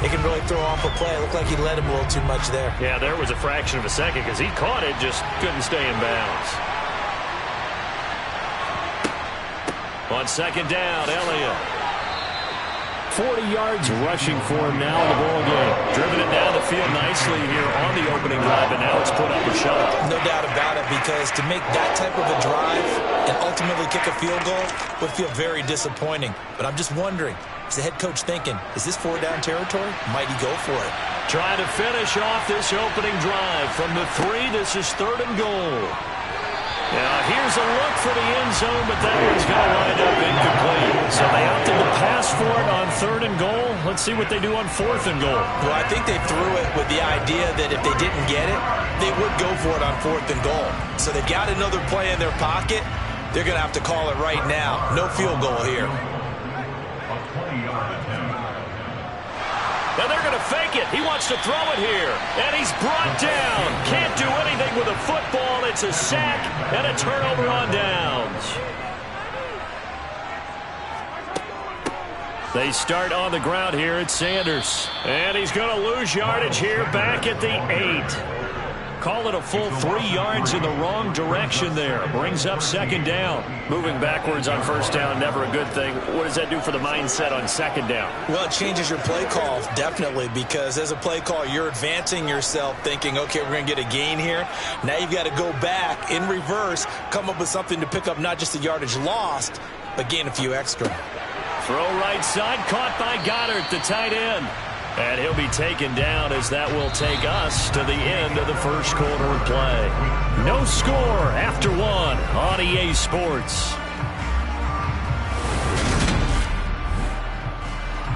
[SPEAKER 1] it can really throw off a play. It looked like he let him a little too much there.
[SPEAKER 2] Yeah, there was a fraction of a second because he caught it, just couldn't stay in bounds. On 2nd down, Elliott.
[SPEAKER 4] 40 yards rushing for him now in the ball game.
[SPEAKER 2] Driven it down the field nicely here on the opening drive, and now it's put up or shut up.
[SPEAKER 1] No doubt about it, because to make that type of a drive and ultimately kick a field goal would feel very disappointing. But I'm just wondering, is the head coach thinking, is this 4-down territory? Might he go for it?
[SPEAKER 2] Trying to finish off this opening drive from the 3. This is 3rd and goal. Now here's a look for the end zone, but that one's going to wind up incomplete. So they opted to pass for it on 3rd and goal. Let's see what they do on 4th and goal.
[SPEAKER 1] Well, I think they threw it with the idea that if they didn't get it, they would go for it on 4th and goal. So they've got another play in their pocket. They're going to have to call it right now. No field goal here.
[SPEAKER 2] Now they're going to fake it. He wants to throw it here. And he's brought down. Can't do anything with a football. It's a sack and a turnover on downs. They start on the ground here at Sanders. And he's going to lose yardage here back at the 8. call it a full 3 yards in the wrong direction there. Brings up second down.
[SPEAKER 4] Moving backwards on first down, never a good thing. What does that do for the mindset on second down?
[SPEAKER 1] Well, it changes your play call, definitely, because as a play call, you're advancing yourself thinking, okay, we're going to get a gain here. Now you've got to go back in reverse, come up with something to pick up not just the yardage lost, but gain a few extra.
[SPEAKER 2] Throw right side, caught by Goddard, the tight end. And he'll be taken down as that will take us to the end of the first quarter of play. No score after one on EA Sports.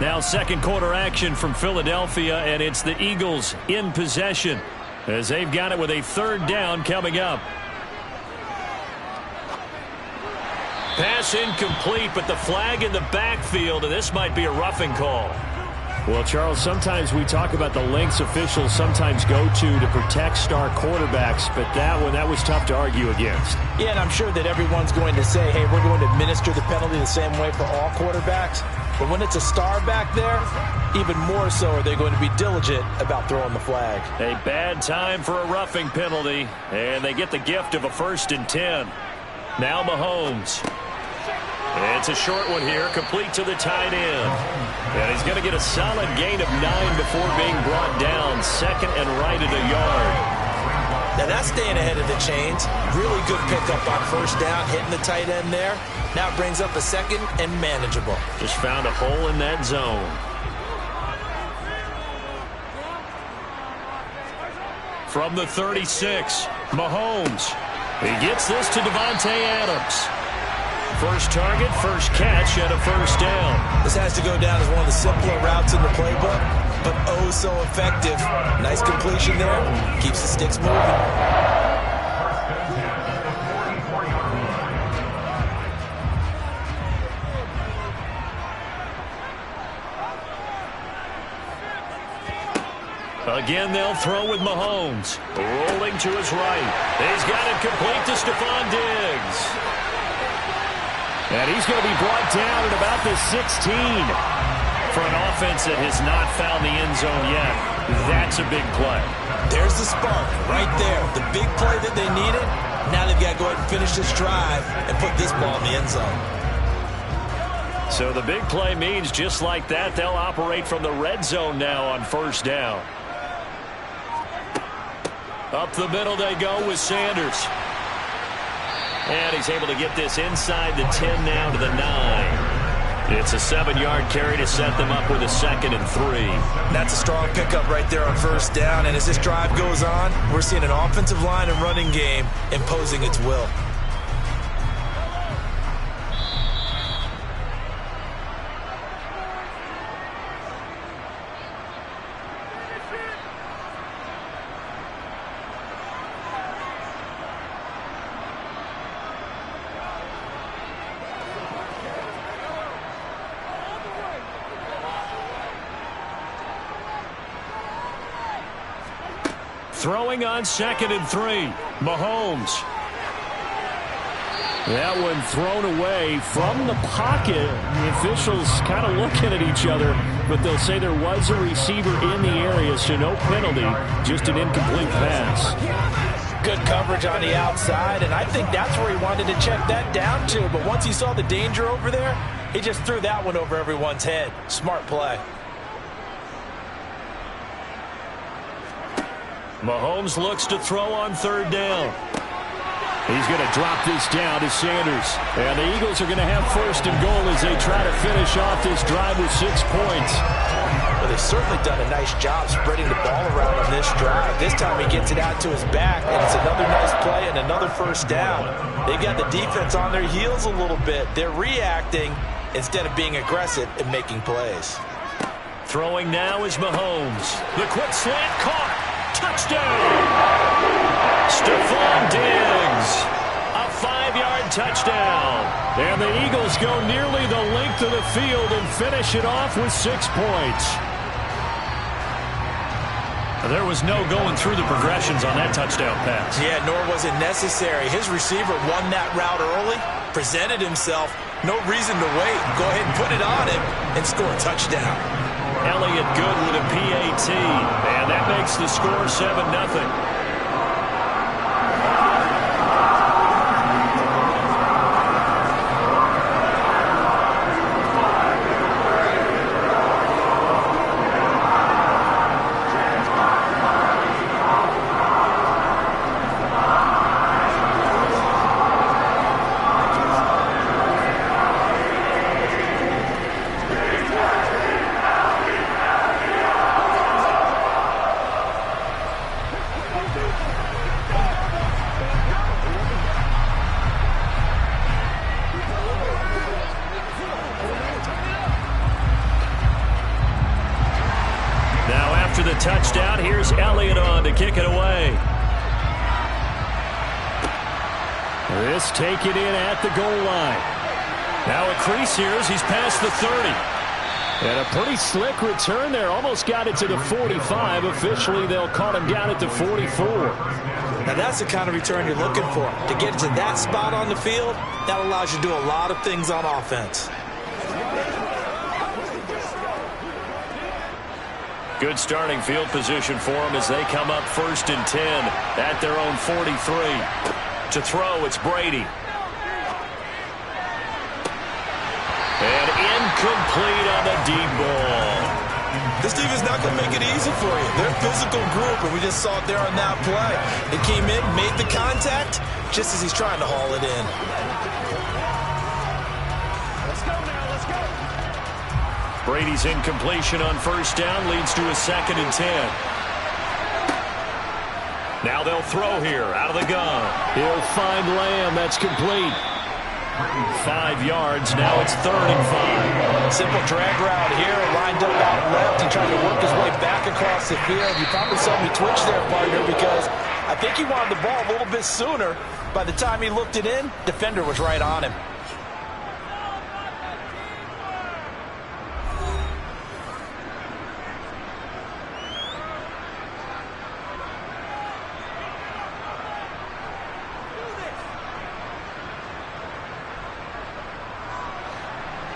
[SPEAKER 2] Now second quarter action from Philadelphia, and it's the Eagles in possession as they've got it with a third down coming up. Pass incomplete, but the flag in the backfield, and this might be a roughing call.
[SPEAKER 4] Well, Charles, sometimes we talk about the lengths officials sometimes go to protect star quarterbacks, but that was tough to argue against.
[SPEAKER 1] Yeah, and I'm sure that everyone's going to say, hey, we're going to administer the penalty the same way for all quarterbacks. But when it's a star back there, even more so are they going to be diligent about throwing the flag.
[SPEAKER 2] A bad time for a roughing penalty, and they get the gift of a 1st and 10. Now Mahomes. It's a short one here, complete to the tight end. And he's going to get a solid gain of 9 before being brought down. Second and right at a yard.
[SPEAKER 1] Now that's staying ahead of the chains. Really good pickup on first down, hitting the tight end there. Now it brings up a second and manageable.
[SPEAKER 2] Just found a hole in that zone. From the 36, Mahomes. He gets this to Davante Adams. First target, first catch, and a first down.
[SPEAKER 1] This has to go down as one of the simpler routes in the playbook, but oh so effective. Nice completion there. Keeps the sticks moving.
[SPEAKER 2] Again, they'll throw with Mahomes. Rolling to his right. He's got it complete to Stephon Diggs.
[SPEAKER 4] And he's going to be brought down at about the 16.
[SPEAKER 2] For an offense that has not found the end zone yet, that's a big play.
[SPEAKER 1] There's the spark right there. The big play that they needed. Now they've got to go ahead and finish this drive and put this ball in the end zone.
[SPEAKER 2] So the big play means just like that, they'll operate from the red zone now on first down. Up the middle they go with Sanders. And he's able to get this inside the 10 now to the 9. It's a 7-yard carry to set them up with a 2nd and 3.
[SPEAKER 1] That's a strong pickup right there on first down. And as this drive goes on, we're seeing an offensive line and running game imposing its will.
[SPEAKER 2] Throwing on 2nd and 3. Mahomes.
[SPEAKER 4] That one thrown away from the pocket. The officials kind of looking at each other, but they'll say there was a receiver in the area, so no penalty, just an incomplete pass.
[SPEAKER 1] Good coverage on the outside, and I think that's where he wanted to check that down to. But once he saw the danger over there, he just threw that one over everyone's head. Smart play.
[SPEAKER 2] Mahomes looks to throw on third down. He's going to drop this down to Sanders. And the Eagles are going to have first and goal as they try to finish off this drive with 6 points.
[SPEAKER 1] Well, they've certainly done a nice job spreading the ball around on this drive. This time he gets it out to his back, and it's another nice play and another first down. They've got the defense on their heels a little bit. They're reacting instead of being aggressive and making plays.
[SPEAKER 2] Throwing now is Mahomes. The quick slant caught. Touchdown! Stephon Diggs. A 5-yard touchdown. And the Eagles go nearly the length of the field and finish it off with 6 points. There was no going through the progressions on that touchdown pass.
[SPEAKER 1] Yeah, nor was it necessary. His receiver won that route early, presented himself. No reason to wait. Go ahead and put it on him and score a touchdown.
[SPEAKER 2] Elliott good with a PAT, and that makes the score 7-0. touchdown. Here's Elliott on to kick it away. This taken in at the goal line. Now a crease here as he's past the 30. And a pretty slick return there. Almost got it to the 45. Officially, they'll call him down at the 44.
[SPEAKER 1] Now that's the kind of return you're looking for. To get to that spot on the field, that allows you to do a lot of things on offense.
[SPEAKER 2] Good starting field position for them as they come up 1st and 10 at their own 43. To throw, it's Brady. And incomplete on the deep ball.
[SPEAKER 1] This defense is not going to make it easy for you. They're a physical group, and we just saw it there on that play. They came in, made the contact, just as he's trying to haul it in.
[SPEAKER 2] Let's go now, let's go. Brady's incompletion on 1st down leads to a 2nd and 10. Now they'll throw here out of the gun. He'll find Lamb. That's complete. 5 yards. Now it's 3rd and 5.
[SPEAKER 1] Simple drag route here. Lined up out left. He tried to work his way back across the field. You probably saw me twitch there, partner, because I think he wanted the ball a little bit sooner. By the time he looked it in, defender was right on him.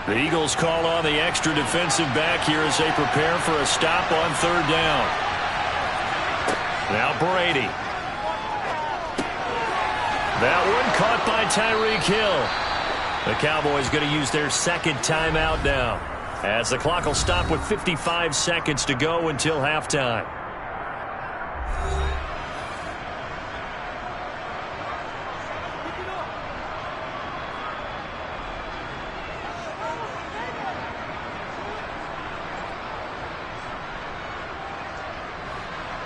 [SPEAKER 2] The Eagles call on the extra defensive back here as they prepare for a stop on 3rd down. Now Brady. That one caught by Tyreek Hill. The Cowboys going to use their 2nd timeout now, as the clock will stop with 55 seconds to go until halftime.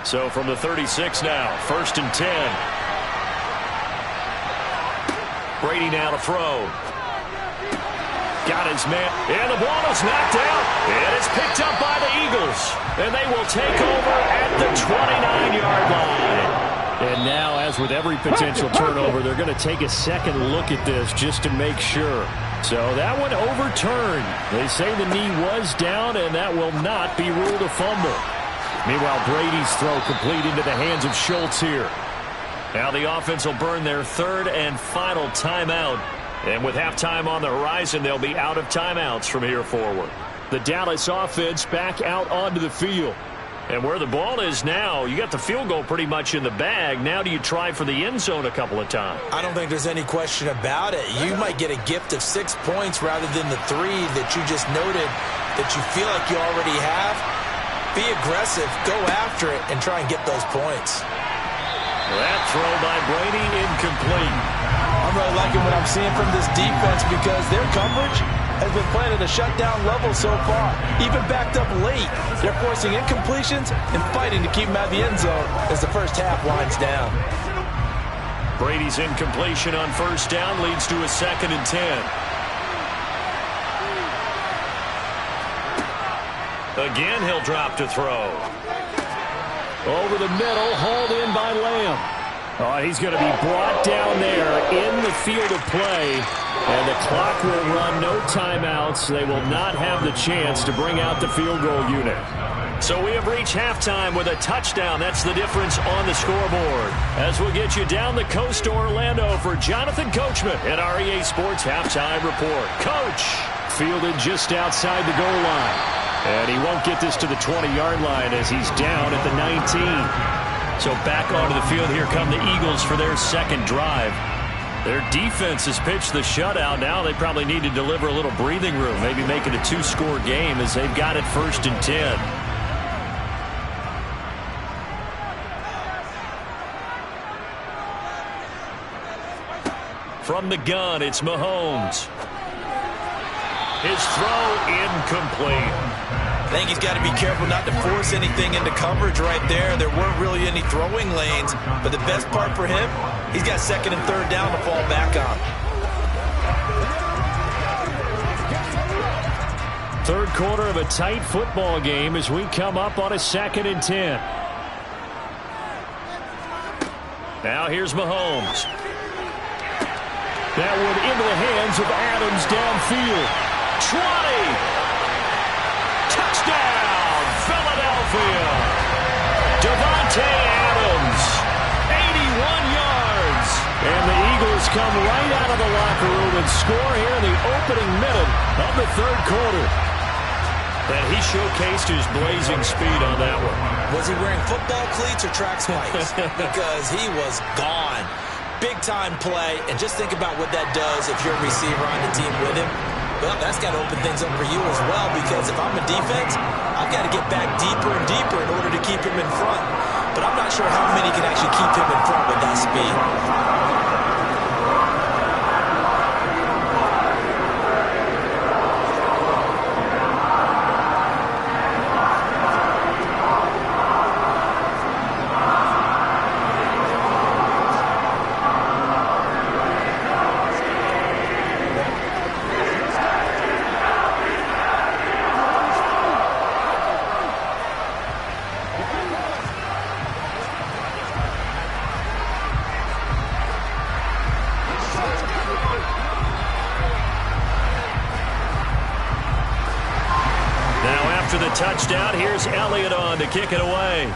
[SPEAKER 2] So from the 36 now, 1st and 10. Brady now to throw. Got his man, and the ball is knocked out. And it's picked up by the Eagles. And they will take over at the 29-yard line. And now, as with every potential turnover, they're going to take a second look at this just to make sure. So that one overturned. They say the knee was down, and that will not be ruled a fumble. Meanwhile, Brady's throw complete into the hands of Schultz here. Now the offense will burn their 3rd and final timeout. And with halftime on the horizon, they'll be out of timeouts from here forward. The Dallas offense back out onto the field. And where the ball is now, you got the field goal pretty much in the bag. Now do you try for the end zone a couple of times?
[SPEAKER 1] I don't think there's any question about it. You might get a gift of 6 points rather than the 3 that you just noted that you feel like you already have. Be aggressive, go after it, and try and get those points.
[SPEAKER 2] That throw by Brady incomplete.
[SPEAKER 1] I'm really liking what I'm seeing from this defense because their coverage has been playing at a shutdown level so far. Even backed up late, they're forcing incompletions and fighting to keep them out of the end zone as the first half winds down.
[SPEAKER 2] Brady's incompletion on 1st down leads to a 2nd and 10. Again, he'll drop to throw. Over the middle, hauled in by Lamb. Oh, he's going to be brought down there in the field of play. And the clock will run, no timeouts. They will not have the chance to bring out the field goal unit. So we have reached halftime with a touchdown. That's the difference on the scoreboard. As we'll get you down the coast to Orlando for Jonathan Coachman at our EA Sports Halftime Report. Coach, fielded just outside the goal line. And he won't get this to the 20-yard line as he's down at the 19. So back onto the field, here come the Eagles for their 2nd drive. Their defense has pitched the shutout. Now they probably need to deliver a little breathing room, maybe make it a 2-score game as they've got it 1st and 10. From the gun, it's Mahomes. His throw incomplete.
[SPEAKER 1] I think he's got to be careful not to force anything into coverage right there. There weren't really any throwing lanes, but the best part for him, he's got 2nd and 3rd down to fall back on.
[SPEAKER 2] 3rd
[SPEAKER 4] third quarter of a tight football game as we come up on a 2nd and 10. Now here's Mahomes. That one into the hands of Adams downfield. 20. Touchdown, Philadelphia. Davante Adams, 81 yards. And the Eagles come right out of the locker room and score here in the opening minute of the third quarter.
[SPEAKER 2] And he showcased his blazing speed on that one.
[SPEAKER 1] Was he wearing football cleats or track spikes? Because he was gone. Big-time play, and just think about what that does if you're a receiver on the team with him. Well, that's got to open things up for you as well, because if I'm a defense, I've got to get back deeper and deeper in order to keep him in front. But I'm not sure how many can actually keep him in front with that speed.
[SPEAKER 2] After the touchdown, here's Elliott on to kick it away.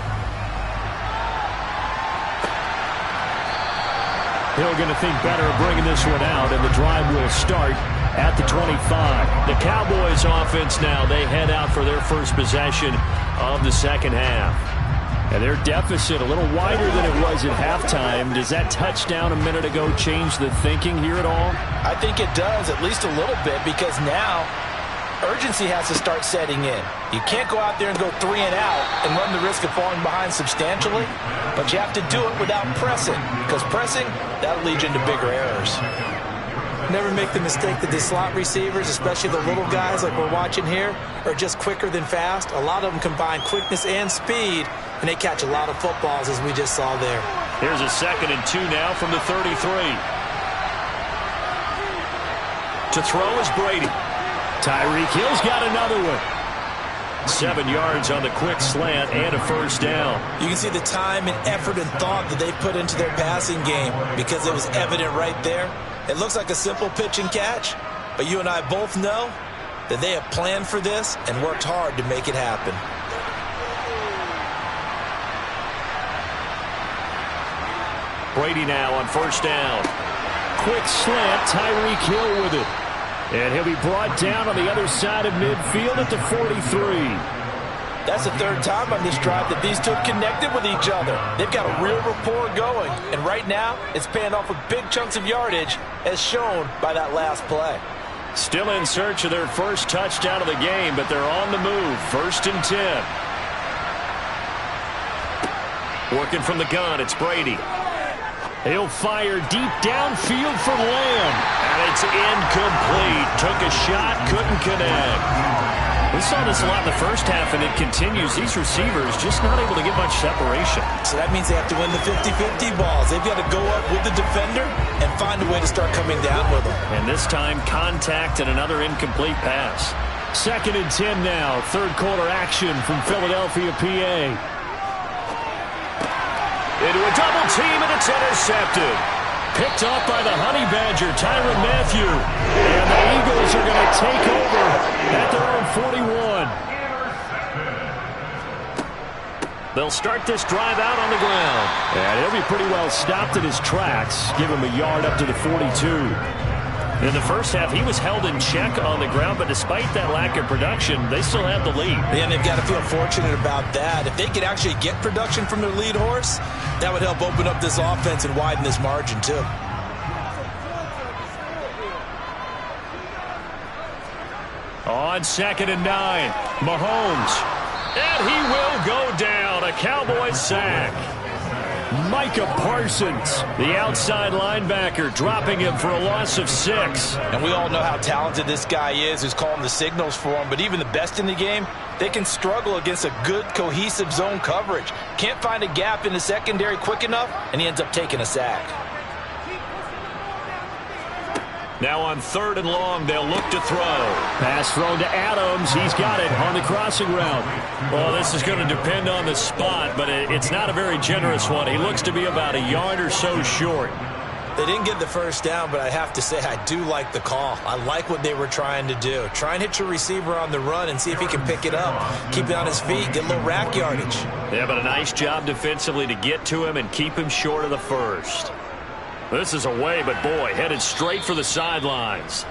[SPEAKER 4] Hill going to think better of bringing this one out, and the drive will start at the 25.
[SPEAKER 2] The Cowboys offense now, they head out for their first possession of the second half.
[SPEAKER 4] And their deficit a little wider than it was at halftime. Does that touchdown a minute ago change the thinking here at all?
[SPEAKER 1] I think it does, at least a little bit, because now urgency has to start setting in. You can't go out there and go 3 and out and run the risk of falling behind substantially, but you have to do it without pressing, because pressing, that'll lead you into bigger errors. Never make the mistake that the slot receivers, especially the little guys like we're watching here, are just quicker than fast. A lot of them combine quickness and speed, and they catch a lot of footballs, as we just saw there.
[SPEAKER 2] Here's a 2nd and 2 now from the 33. To throw is Brady.
[SPEAKER 4] Tyreek Hill's got another one.
[SPEAKER 2] 7 yards on the quick slant and a first down.
[SPEAKER 1] You can see the time and effort and thought that they put into their passing game, because it was evident right there. It looks like a simple pitch and catch, but you and I both know that they have planned for this and worked hard to make it happen.
[SPEAKER 2] Brady now on first down.
[SPEAKER 4] Quick slant, Tyreek Hill with it. And he'll be brought down on the other side of midfield at the 43.
[SPEAKER 1] That's the third time on this drive that these two have connected with each other. They've got a real rapport going, and right now it's paying off with big chunks of yardage, as shown by that last play.
[SPEAKER 2] Still in search of their first touchdown of the game, but they're on the move. 1st and 10. Working from the gun, it's Brady.
[SPEAKER 4] He'll fire deep downfield for Lamb.
[SPEAKER 2] And it's incomplete. Took a shot, couldn't connect.
[SPEAKER 4] We saw this a lot in the first half, and it continues. These receivers just not able to get much separation.
[SPEAKER 1] So that means they have to win the 50-50 balls. They've got to go up with the defender and find a way to start coming down with them.
[SPEAKER 2] And this time, contact and another incomplete pass.
[SPEAKER 4] 2nd and 10 now. Third quarter action from Philadelphia, PA.
[SPEAKER 2] Into a double team, and it's intercepted.
[SPEAKER 4] Picked off by the Honey Badger, Tyrann Mathieu. And the Eagles are going to take over at their own 41.
[SPEAKER 2] They'll start this drive out on the ground.
[SPEAKER 4] And he'll be pretty well stopped in his tracks. Give him a yard up to the 42.
[SPEAKER 2] In the first half, he was held in check on the ground, but despite that lack of production, they still have the lead.
[SPEAKER 1] And they've got to feel fortunate about that. If they could actually get production from their lead horse, that would help open up this offense and widen this margin, too.
[SPEAKER 2] On 2nd and 9, Mahomes. And he will go down. A Cowboys sack.
[SPEAKER 4] Micah Parsons, the outside linebacker, dropping him for a loss of 6.
[SPEAKER 1] And we all know how talented this guy is, who's calling the signals for him. But even the best in the game, they can struggle against a good, cohesive zone coverage. Can't find a gap in the secondary quick enough, and he ends up taking a sack.
[SPEAKER 2] Now on 3rd and long, they'll look to throw.
[SPEAKER 4] Pass thrown to Adams. He's got it on the crossing route.
[SPEAKER 2] Well, this is going to depend on the spot, but it's not a very generous one. He looks to be about a yard or so short.
[SPEAKER 1] They didn't get the first down, but I have to say I do like the call. I like what they were trying to do. Try and hit your receiver on the run and see if he can pick it up. Keep it on his feet, get a little rack yardage.
[SPEAKER 2] Yeah, but a nice job defensively to get to him and keep him short of the first. This is away, but boy, headed straight for the sidelines.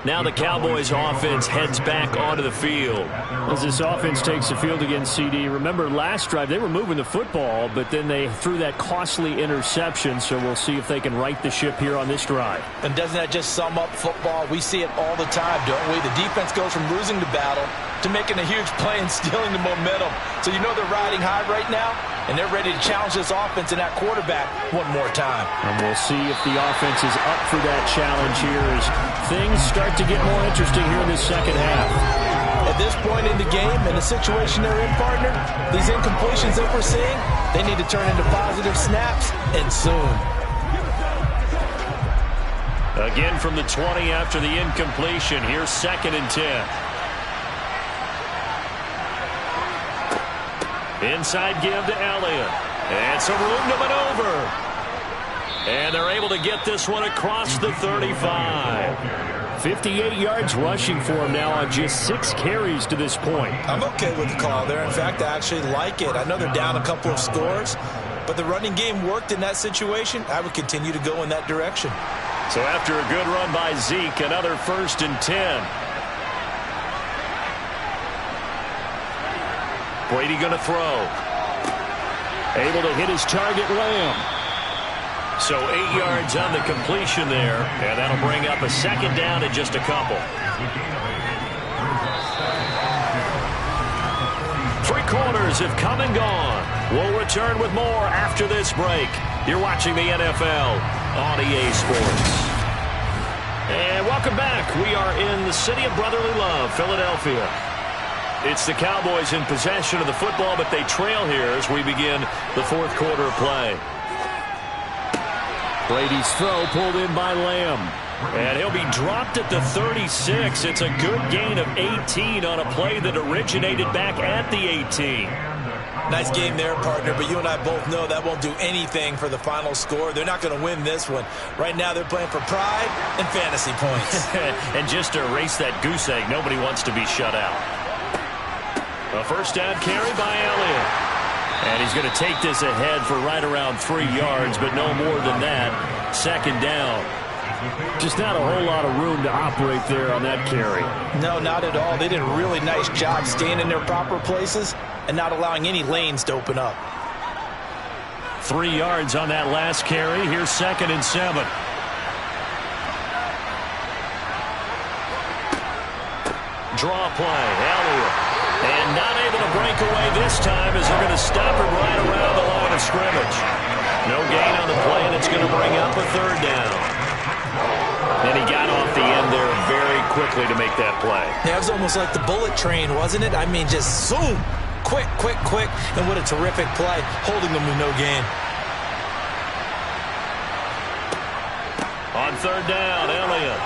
[SPEAKER 2] Now the Cowboys offense heads back onto the field.
[SPEAKER 4] As this offense takes the field against CD, remember last drive they were moving the football, but then they threw that costly interception, so we'll see if they can right the ship here on this drive.
[SPEAKER 1] And doesn't that just sum up football? We see it all the time, don't we? The defense goes from losing the battle to making a huge play and stealing the momentum. So you know they're riding high right now, and they're ready to challenge this offense and that quarterback one more time.
[SPEAKER 4] And we'll see if the offense is up for that challenge here as things start to get more interesting here in this second half.
[SPEAKER 1] At this point in the game and the situation they're in, partner, these incompletions that we're seeing, they need to turn into positive snaps, and soon.
[SPEAKER 2] Again from the 20 after the incompletion. Here's 2nd and 10. Inside give to Elliott. And some room to maneuver. And they're able to get this one across the 35.
[SPEAKER 4] 58 yards rushing for him now on just 6 carries to this point.
[SPEAKER 1] I'm okay with the call there. In fact, I actually like it. I know they're down a couple of scores, but the running game worked in that situation. I would continue to go in that direction.
[SPEAKER 2] So after a good run by Zeke, another 1st and 10. Brady going to throw.
[SPEAKER 4] Able to hit his target, Lamb.
[SPEAKER 2] So 8 yards on the completion there, and that'll bring up a 2nd down in just a couple. 3 quarters have come and gone. We'll return with more after this break. You're watching the NFL on EA Sports. And welcome back. We are in the city of brotherly love, Philadelphia. It's the Cowboys in possession of the football, but they trail here as we begin the 4th quarter of play.
[SPEAKER 4] Brady's throw pulled in by Lamb.
[SPEAKER 2] And he'll be dropped at the 36. It's a good gain of 18 on a play that originated back at the 18.
[SPEAKER 1] Nice game there, partner, but you and I both know that won't do anything for the final score. They're not going to win this one. Right now they're playing for pride and fantasy points.
[SPEAKER 2] And just to erase that goose egg, nobody wants to be shut out. A 1st down carry by Elliott. And he's going to take this ahead for right around 3 yards, but no more than that. 2nd down.
[SPEAKER 4] Just not a whole lot of room to operate there on that carry.
[SPEAKER 1] No, not at all. They did a really nice job staying in their proper places and not allowing any lanes to open up.
[SPEAKER 2] 3 yards on that last carry. Here's 2nd and 7. Draw play. Elliott. And not able to break away this time as they're going to stop him right around the line of scrimmage. No gain on the play, and it's going to bring up a 3rd down. And he got off the end there very quickly to make that play.
[SPEAKER 1] That was almost like the bullet train, wasn't it? I mean, just zoom. Quick, quick, quick. And what a terrific play, holding them with no gain.
[SPEAKER 2] On 3rd down, Elliott.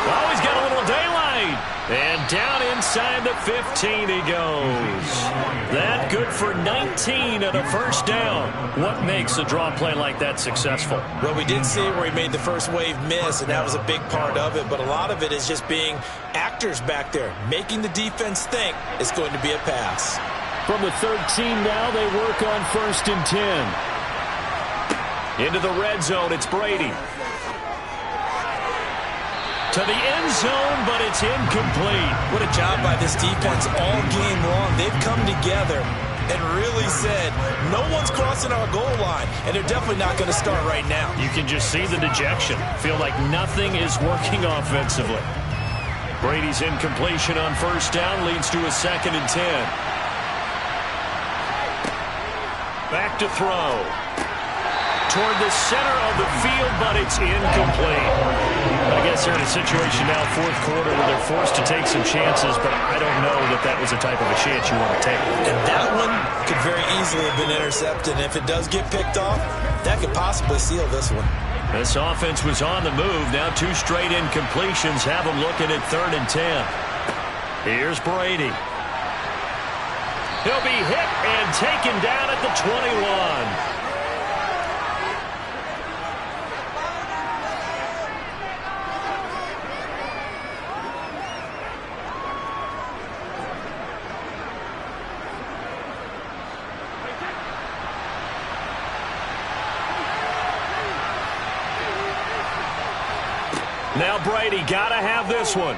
[SPEAKER 2] Oh, he's got a little daylight. And down inside the 15 he goes. That good for 19 and a 1st down. What makes a draw play like that successful?
[SPEAKER 1] Well, we did see where he made the first wave miss, and that was a big part of it. But a lot of it is just being actors back there, making the defense think it's going to be a pass.
[SPEAKER 4] From the 13 now, they work on 1st and 10.
[SPEAKER 2] Into the red zone, it's Brady. To the end zone, but it's incomplete.
[SPEAKER 1] What a job by this defense all game long. They've come together and really said, no one's crossing our goal line, and they're definitely not going to start right now.
[SPEAKER 2] You can just see the dejection. Feel like nothing is working offensively. Brady's incompletion on 1st down leads to a 2nd and 10. Back to throw. Toward the center of the field, but it's incomplete. I guess they're in a situation now, 4th quarter, where they're forced to take some chances, but I don't know that that was the type of a chance you want to take.
[SPEAKER 1] And that one could very easily have been intercepted, and if it does get picked off, that could possibly seal this one.
[SPEAKER 2] This offense was on the move. Now 2 straight incompletions have them looking at 3rd and 10. Here's Brady. He'll be hit and taken down at the 21. Now Brady got to have this one.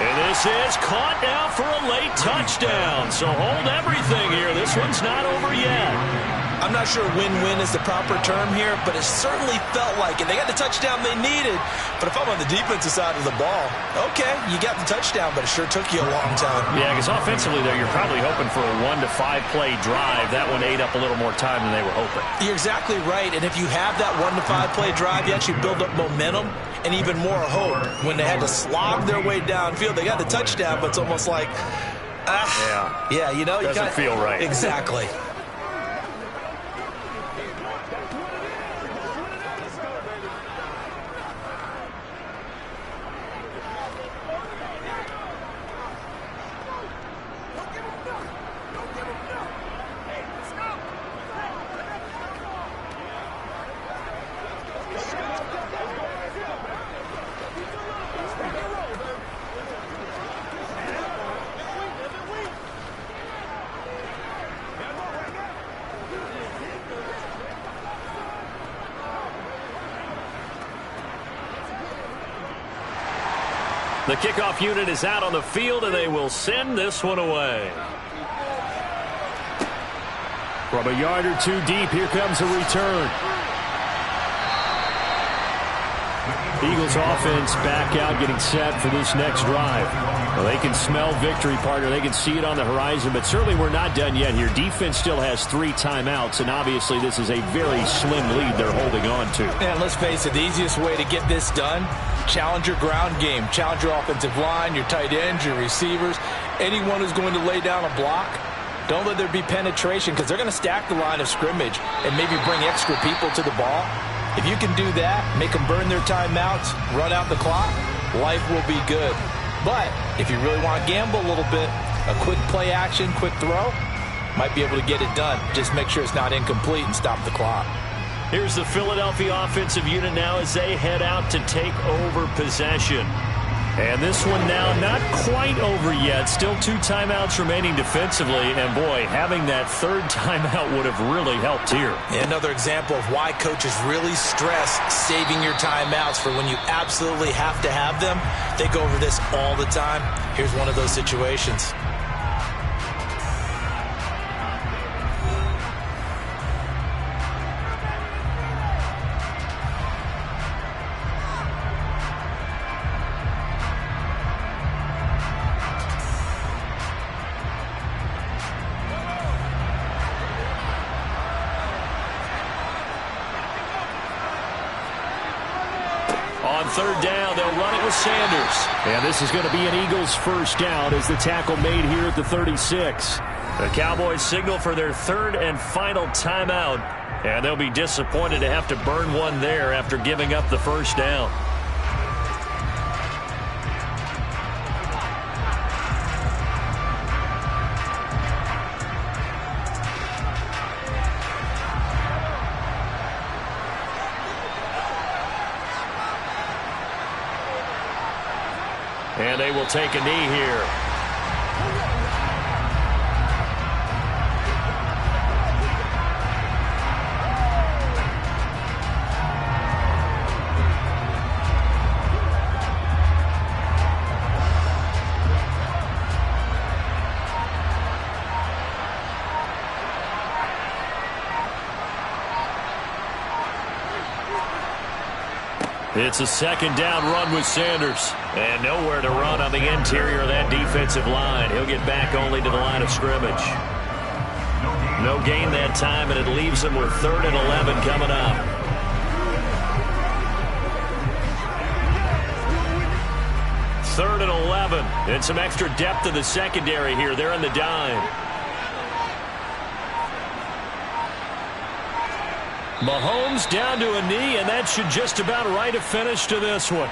[SPEAKER 2] And this is caught now for a late touchdown. So hold everything here. This one's not over yet.
[SPEAKER 1] I'm not sure win-win is the proper term here, but it certainly felt like it. They got the touchdown they needed, but if I'm on the defensive side of the ball, okay, you got the touchdown, but it sure took you a long time.
[SPEAKER 2] Yeah, because offensively there, you're probably hoping for a 1 to 5 play drive. That one ate up a little more time than they were hoping.
[SPEAKER 1] You're exactly right, and if you have that 1 to 5 play drive, you actually build up momentum and even more hope. When they had to slog their way downfield, they got the touchdown, but it's almost like, yeah, you know,
[SPEAKER 2] doesn't feel right.
[SPEAKER 1] Exactly.
[SPEAKER 2] The kickoff unit is out on the field, and they will send this one away.
[SPEAKER 4] From a yard or 2 deep, here comes a return. Eagles offense back out, getting set for this next drive. Well, they can smell victory, partner. They can see it on the horizon, but certainly we're not done yet here. Defense still has 3 timeouts, and obviously this is a very slim lead they're holding on to.
[SPEAKER 1] And let's face it, the easiest way to get this done, challenge your ground game. Challenge your offensive line, your tight ends, your receivers, anyone who's going to lay down a block. Don't let there be penetration, because they're going to stack the line of scrimmage and maybe bring extra people to the ball. If you can do that, make them burn their timeouts, run out the clock, life will be good. But if you really want to gamble a little bit, a quick play action, quick throw, might be able to get it done. Just make sure it's not incomplete and stop the clock.
[SPEAKER 2] Here's the Philadelphia offensive unit now as they head out to take over possession. And this one now not quite over yet. Still 2 timeouts remaining defensively. And, boy, having that 3rd timeout would have really helped here.
[SPEAKER 1] Another example of why coaches really stress saving your timeouts for when you absolutely have to have them. They go over this all the time. Here's one of those situations.
[SPEAKER 2] On 3rd down, they'll run it with Sanders.
[SPEAKER 4] And this is going to be an Eagles first down as the tackle made here at the 36.
[SPEAKER 2] The Cowboys signal for their 3rd and final timeout. And they'll be disappointed to have to burn one there after giving up the first down. And they will take a knee here. It's a 2nd down run with Sanders. And nowhere to run on the interior of that defensive line. He'll get back only to the line of scrimmage. No gain that time, and it leaves him with 3rd and 11 coming up. Third and 11. And some extra depth in the secondary here. They're in the dime. Mahomes down to a knee, and that should just about write a finish to this one.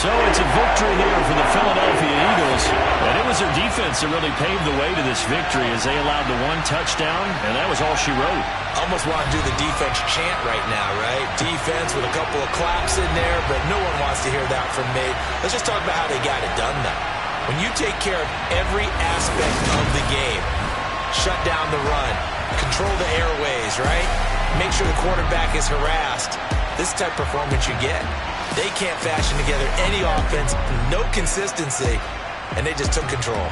[SPEAKER 2] So it's a victory here for the Philadelphia Eagles. And it was their defense that really paved the way to this victory as they allowed the one touchdown, and that was all she wrote.
[SPEAKER 1] Almost want to do the defense chant right now, right? Defense with a couple of claps in there, but no one wants to hear that from me. Let's just talk about how they got it done, though. When you take care of every aspect of the game, shut down the run, control the airways, right? Make sure the quarterback is harassed. This type of performance you get. They can't fashion together any offense, no consistency, and they just took control.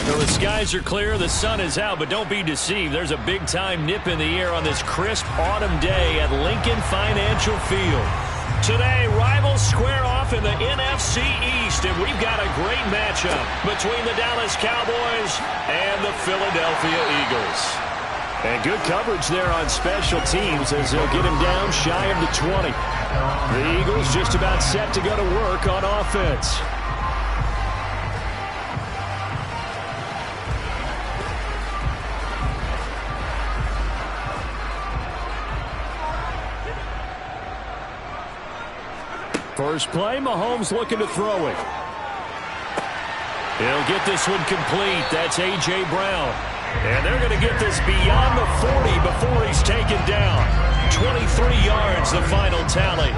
[SPEAKER 2] Well, the skies are clear, the sun is out, but don't be deceived. There's a big-time nip in the air on this crisp autumn day at Lincoln Financial Field. Today, rivals square off in the NFC East, and we've got a great matchup between the Dallas Cowboys and the Philadelphia Eagles.
[SPEAKER 4] And good coverage there on special teams as they'll get him down shy of the 20. The Eagles just about set to go to work on offense. First play, Mahomes looking to throw it.
[SPEAKER 2] He'll get this one complete. That's A.J. Brown. And they're going to get this beyond the 40 before he's taken down. 23 yards, the final tally.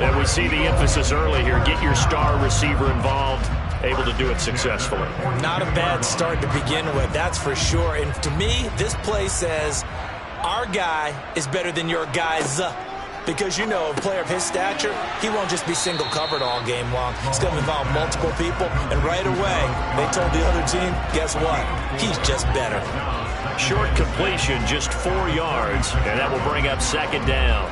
[SPEAKER 2] And we see the emphasis early here. Get your star receiver involved. Able to do it successfully.
[SPEAKER 1] Not a bad start to begin with, that's for sure. And to me, this play says our guy is better than your guys. Because, you know, a player of his stature, he won't just be single covered all game long. It's going to involve multiple people. And right away, they told the other team, guess what? He's just better.
[SPEAKER 2] Short completion, just 4 yards. And that will bring up second down.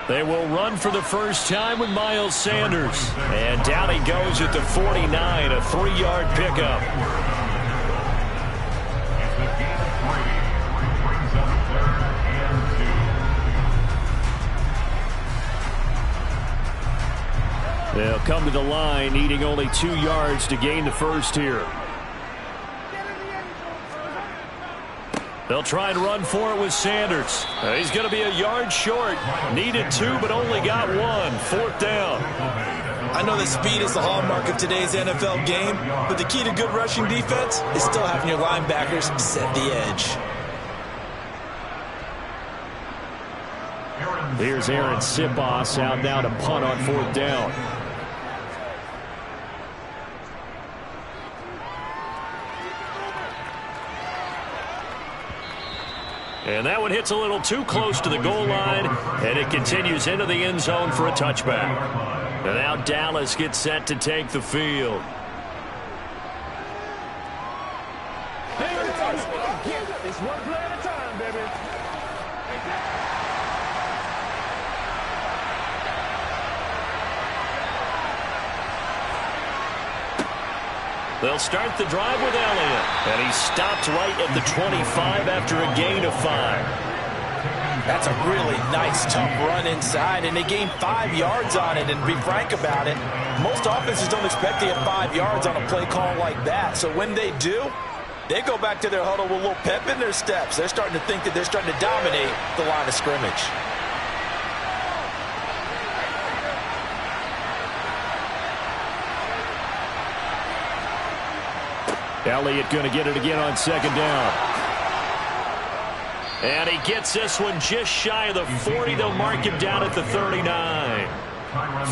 [SPEAKER 2] They will run for the first time with Miles Sanders. And down he goes at the 49, a 3-yard pickup. They'll come to the line, needing only 2 yards to gain the first here. They'll try and run for it with Sanders. He's going to be a yard short. Needed 2, but only got 1. 4th down.
[SPEAKER 1] I know that speed is the hallmark of today's NFL game, but the key to good rushing defense is still having your linebackers set the edge.
[SPEAKER 4] Here's Aaron Sipos out now to punt on 4th down.
[SPEAKER 2] And that one hits a little too close to the goal line, and it continues into the end zone for a touchback. And now Dallas gets set to take the field.
[SPEAKER 5] It's one play at a time, baby.
[SPEAKER 2] They'll start the drive with Elliott. And he stopped right at the 25 after a gain of 5.
[SPEAKER 1] That's a really nice, tough run inside, and they gained 5 yards on it. And to be frank about it, most offenses don't expect to get 5 yards on a play call like that. So when they do, they go back to their huddle with a little pep in their steps. They're starting to think that they're starting to dominate the line of scrimmage.
[SPEAKER 4] Elliott going to get it again on 2nd down.
[SPEAKER 2] And he gets this one just shy of the 40. They'll mark him down at the 39.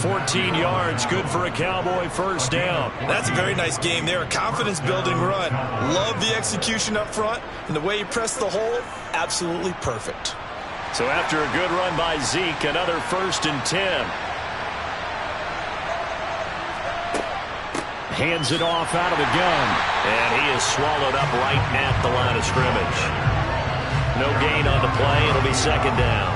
[SPEAKER 2] 14 yards, good for a Cowboy first down.
[SPEAKER 1] That's a very nice game there. A confidence-building run. Love the execution up front, and the way he pressed the hole, absolutely perfect.
[SPEAKER 2] So after a good run by Zeke, another 1st and 10.
[SPEAKER 4] Hands it off out of the gun.
[SPEAKER 2] And he is swallowed up right at the line of scrimmage. No gain on the play. It'll be 2nd down.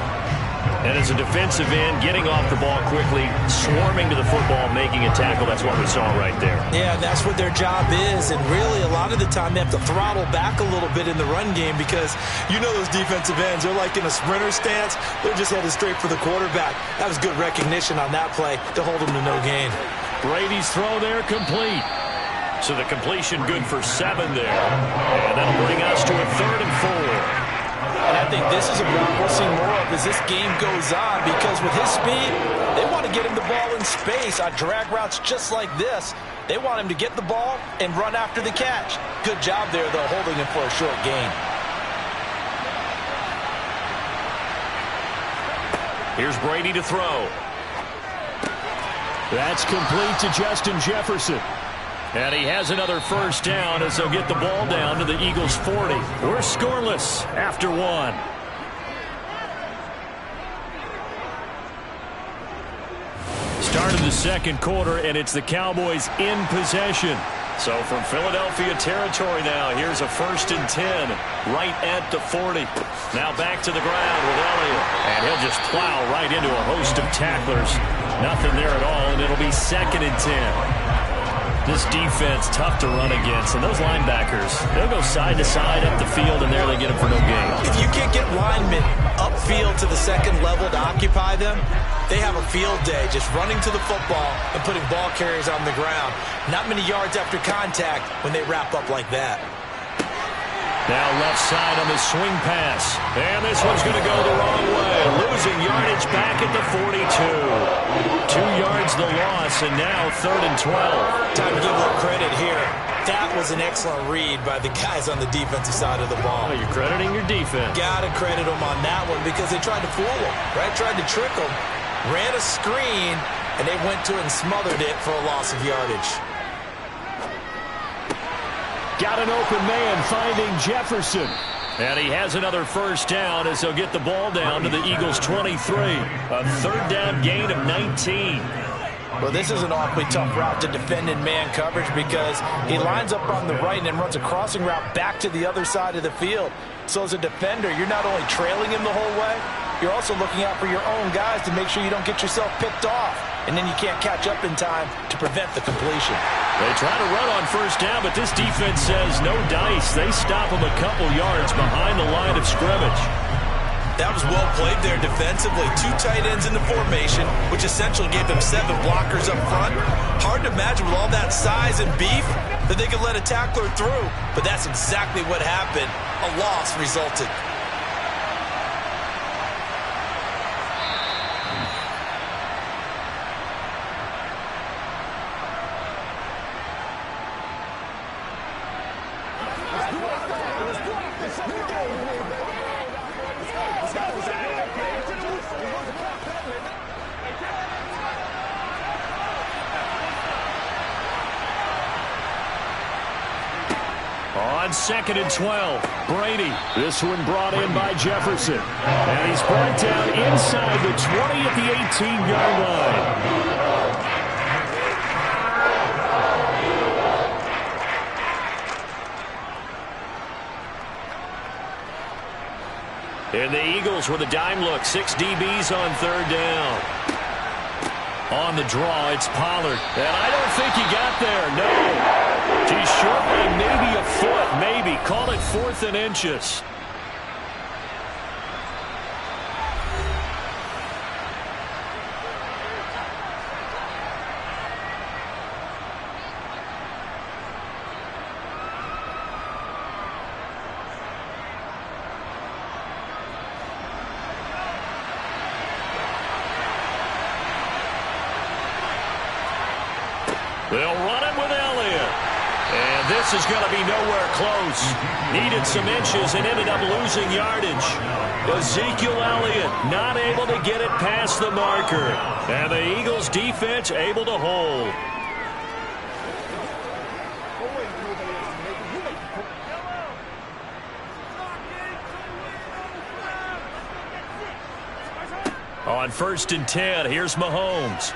[SPEAKER 2] And as a defensive end, getting off the ball quickly, swarming to the football, making a tackle, that's what we saw right there.
[SPEAKER 1] Yeah, that's what their job is. And really, a lot of the time, they have to throttle back a little bit in the run game because you know those defensive ends, they're like in a sprinter stance. They're just headed straight for the quarterback. That was good recognition on that play to hold them to no gain.
[SPEAKER 2] Brady's throw there complete. So the completion good for 7 there. And that'll bring us to a 3rd and 4.
[SPEAKER 1] And I think this is a route we'll see more of as this game goes on because with his speed, they want to get him the ball in space on drag routes just like this. They want him to get the ball and run after the catch. Good job there, though, holding him for a short gain.
[SPEAKER 2] Here's Brady to throw.
[SPEAKER 4] That's complete to Justin Jefferson.
[SPEAKER 2] And he has another first down as they'll get the ball down to the Eagles' 40. We're scoreless after one. Start of the second quarter, and it's the Cowboys in possession. So from Philadelphia territory now, here's a 1st and 10 right at the 40. Now back to the ground with Elliott. And he'll just plow right into a host of tacklers. Nothing there at all, and it'll be 2nd and 10. This defense, tough to run against. And those linebackers, they'll go side to side up the field, and there they get them for no gain.
[SPEAKER 1] If you can't get linemen upfield to the second level to occupy them, they have a field day just running to the football and putting ball carriers on the ground. Not many yards after contact when they wrap up like that.
[SPEAKER 2] Now left side on the swing pass. And this one's going to go the wrong way. Losing yardage back at the 42. 2 yards the loss, and now 3rd and 12.
[SPEAKER 1] Time to give a little credit here. That was an excellent read by the guys on the defensive side of the ball.
[SPEAKER 2] Oh, you're crediting your defense.
[SPEAKER 1] Got to credit them on that one because they tried to fool them, right? Tried to trick them. Ran a screen, and they went to it and smothered it for a loss of yardage.
[SPEAKER 2] Got an open man finding Jefferson. And he has another first down as they'll get the ball down to the Eagles' 23. A 3rd down gain of 19.
[SPEAKER 1] Well, this is an awfully tough route to defend in man coverage because he lines up on the right and then runs a crossing route back to the other side of the field. So as a defender, you're not only trailing him the whole way, you're also looking out for your own guys to make sure you don't get yourself picked off. And then you can't catch up in time to prevent the completion.
[SPEAKER 2] They try to run on first down, but this defense says no dice. They stop them a couple yards behind the line of scrimmage.
[SPEAKER 1] That was well played there defensively. 2 tight ends in the formation, which essentially gave them 7 blockers up front. Hard to imagine with all that size and beef that they could let a tackler through. But that's exactly what happened. A loss resulted.
[SPEAKER 2] On 2nd and 12, Brady. This one brought in by Jefferson. And he's brought down inside the 20 at the 18-yard line. And the Eagles with a dime look. 6 DBs on 3rd down. On the draw, it's Pollard. And I don't think he got there. No. He's short by maybe a foot. Maybe. Call it 4th and inches. They'll run it with Elliott. And this is going to be nowhere close. Needed some inches and ended up losing yardage. Ezekiel Elliott not able to get it past the marker. And the Eagles defense able to hold. On 1st and 10, here's Mahomes.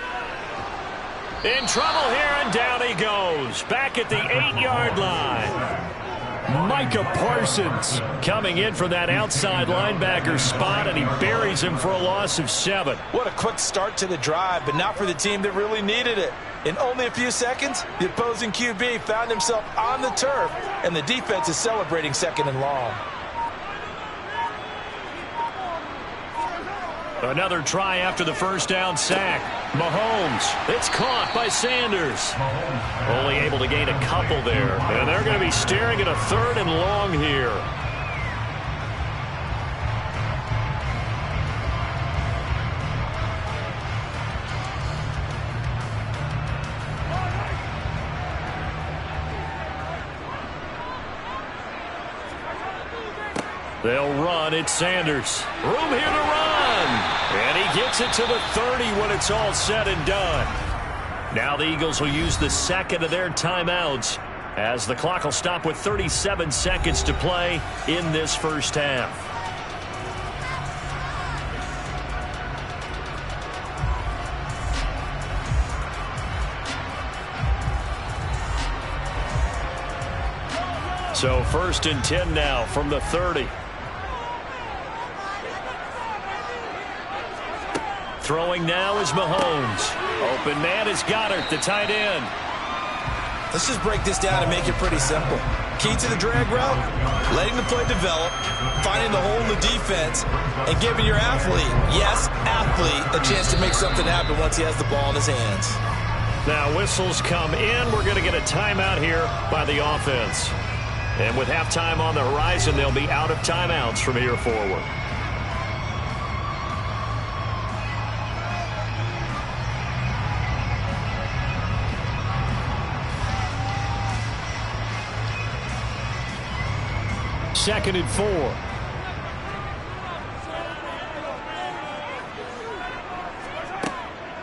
[SPEAKER 2] In trouble here, and down he goes. Back at the 8-yard line. Micah Parsons coming in from that outside linebacker spot, and he buries him for a loss of 7.
[SPEAKER 1] What a quick start to the drive, but not for the team that really needed it. In only a few seconds, the opposing QB found himself on the turf, and the defense is celebrating 2nd and long.
[SPEAKER 2] Another try after the first down sack. Mahomes, it's caught by Sanders. Only able to gain a couple there. And they're going to be staring at a 3rd and long here. They'll run. It's Sanders. Room here to run. And he gets it to the 30 when it's all said and done. Now the Eagles will use the second of their timeouts as the clock will stop with 37 seconds to play in this first half. So 1st and 10 now from the 30. Throwing now is Mahomes. Open man is Goddard, the tight end.
[SPEAKER 1] Let's just break this down and make it pretty simple. Key to the drag route, letting the play develop, finding the hole in the defense, and giving your athlete, yes, athlete, a chance to make something happen once he has the ball in his hands.
[SPEAKER 2] Now whistles come in. We're going to get a timeout here by the offense. And with halftime on the horizon, they'll be out of timeouts from here forward. Second and 4.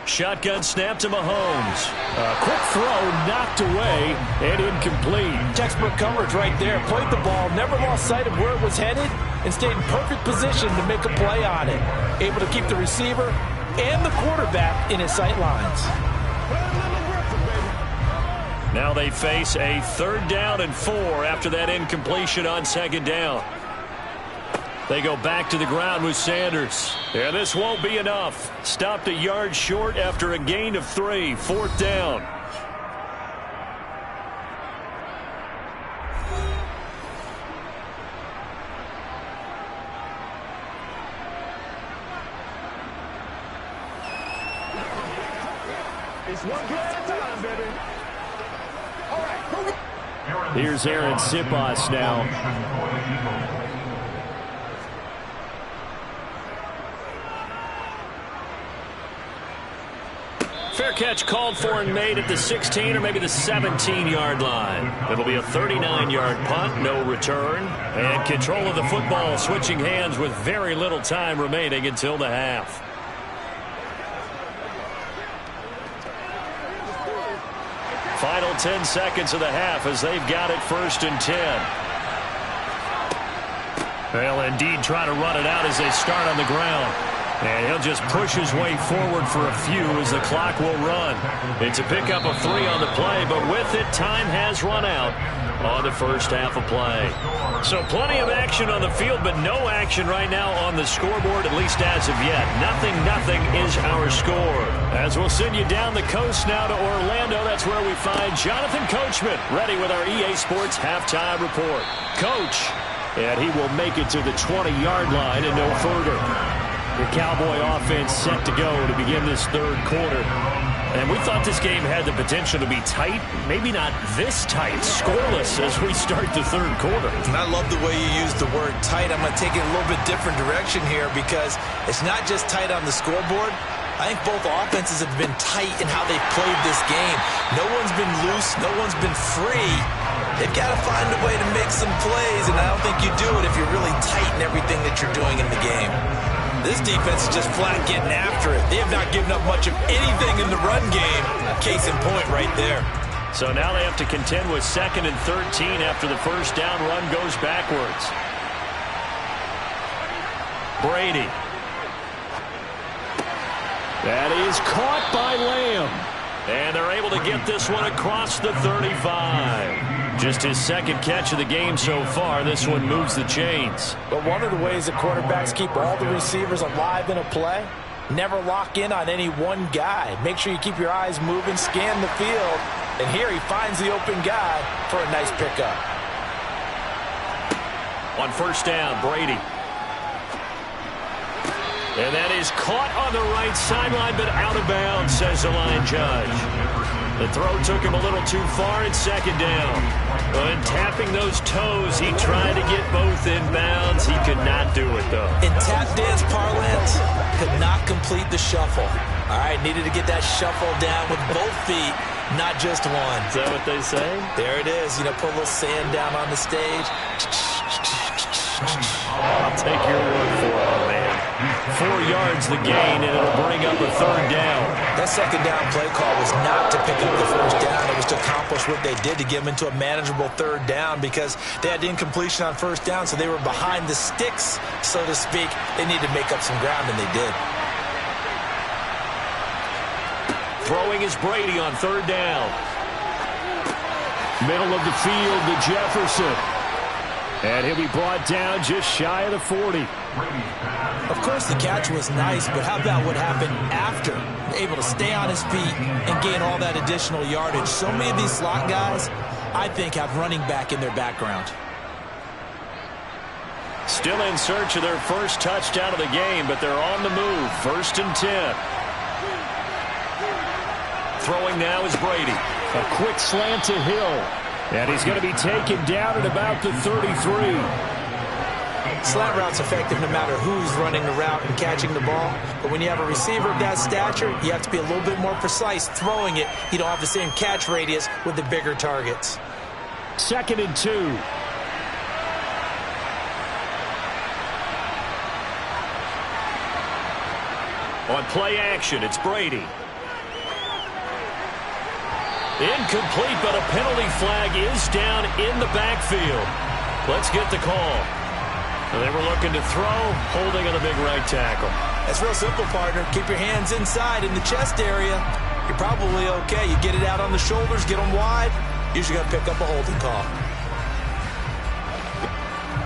[SPEAKER 2] Shotgun snap to Mahomes.
[SPEAKER 4] A quick throw knocked away and incomplete.
[SPEAKER 5] Textbook coverage right there. Played the ball, never lost sight of where it was headed, and stayed in perfect position to make a play on it. Able to keep the receiver and the quarterback in his sight lines.
[SPEAKER 2] Now they face a 3rd down and 4 after that incompletion on 2nd down. They go back to the ground with Sanders. And this won't be enough. Stopped a yard short after a gain of 3. 4th down.
[SPEAKER 5] It's one play at a time, baby. All right.
[SPEAKER 4] Here's Aaron Siposs now.
[SPEAKER 2] Fair catch called for and made at the 16 or maybe the 17-yard line. It'll be a 39-yard punt, no return. And control of the football switching hands with very little time remaining until the half. Final 10 seconds of the half as they've got it 1st and 10. Well, indeed, trying to run it out as they start on the ground. And he'll just push his way forward for a few as the clock will run. It's a pickup of 3 on the play, but with it, time has run out on the first half of play. So plenty of action on the field, but no action right now on the scoreboard, at least as of yet. Nothing is our score. As we'll send you down the coast now to Orlando, that's where we find Jonathan Coachman, ready with our EA Sports halftime report. Coach, and he will make it to the 20-yard line and no further.
[SPEAKER 4] The Cowboy offense set to go to begin this 3rd quarter.
[SPEAKER 2] And we thought this game had the potential to be tight, maybe not this tight, scoreless as we start the 3rd quarter.
[SPEAKER 1] And I love the way you use the word tight. I'm going to take it a little bit different direction here because it's not just tight on the scoreboard. I think both offenses have been tight in how they've played this game. No one's been loose. No one's been free. They've got to find a way to make some plays, and I don't think you do it if you're really tight in everything that you're doing in the game. This defense is just flat getting after it. They have not given up much of anything in the run game. Case in point right there.
[SPEAKER 2] So now they have to contend with 2nd and 13 after the first down run goes backwards. Brady.
[SPEAKER 4] That is caught by Lamb.
[SPEAKER 2] And they're able to get this one across the 35. Just his 2nd catch of the game so far. This one moves the chains.
[SPEAKER 5] But one of the ways that quarterbacks keep all the receivers alive in a play, never lock in on any one guy. Make sure you keep your eyes moving, scan the field. And here he finds the open guy for a nice pickup.
[SPEAKER 2] On 1st down, Brady. And that is caught on the right sideline, but out of bounds, says the line judge. The throw took him a little too far at 2nd down. And tapping those toes, he tried to get both in bounds. He could not do it, though.
[SPEAKER 1] In tap dance parlance, could not complete the shuffle. All right, needed to get that shuffle down with both feet, not just one.
[SPEAKER 2] Is that what they say?
[SPEAKER 1] There it is. You know, put a little sand down on the stage.
[SPEAKER 2] I'll take your word for it, man. 4 yards the gain, and it'll bring up a 3rd down.
[SPEAKER 1] That 2nd down play call was not to pick up the 1st down. It was to accomplish what they did, to get them into a manageable 3rd down, because they had incompletion on 1st down, so they were behind the sticks, so to speak. They needed to make up some ground, and they did.
[SPEAKER 2] Throwing is Brady on 3rd down. Middle of the field to Jefferson. And he'll be brought down just shy of the 40.
[SPEAKER 1] Of course, the catch was nice, but how about what happened after? Able to stay on his feet and gain all that additional yardage. So many of these slot guys, I think, have running back in their background.
[SPEAKER 2] Still in search of their first touchdown of the game, but they're on the move. 1st and 10. Throwing now is Brady.
[SPEAKER 4] A quick slant to Hill. And he's going to be taken down at about the 33.
[SPEAKER 1] Slant route's effective no matter who's running the route and catching the ball. But when you have a receiver of that stature, you have to be a little bit more precise throwing it. You don't have the same catch radius with the bigger targets.
[SPEAKER 4] 2nd and 2.
[SPEAKER 2] On play action, it's Brady. Incomplete, but a penalty flag is down in the backfield. Let's get the call. They were looking to throw, holding on the big right tackle.
[SPEAKER 1] That's real simple, partner. Keep your hands inside in the chest area. You're probably okay. You get it out on the shoulders, get them wide. Usually got to pick up a holding call.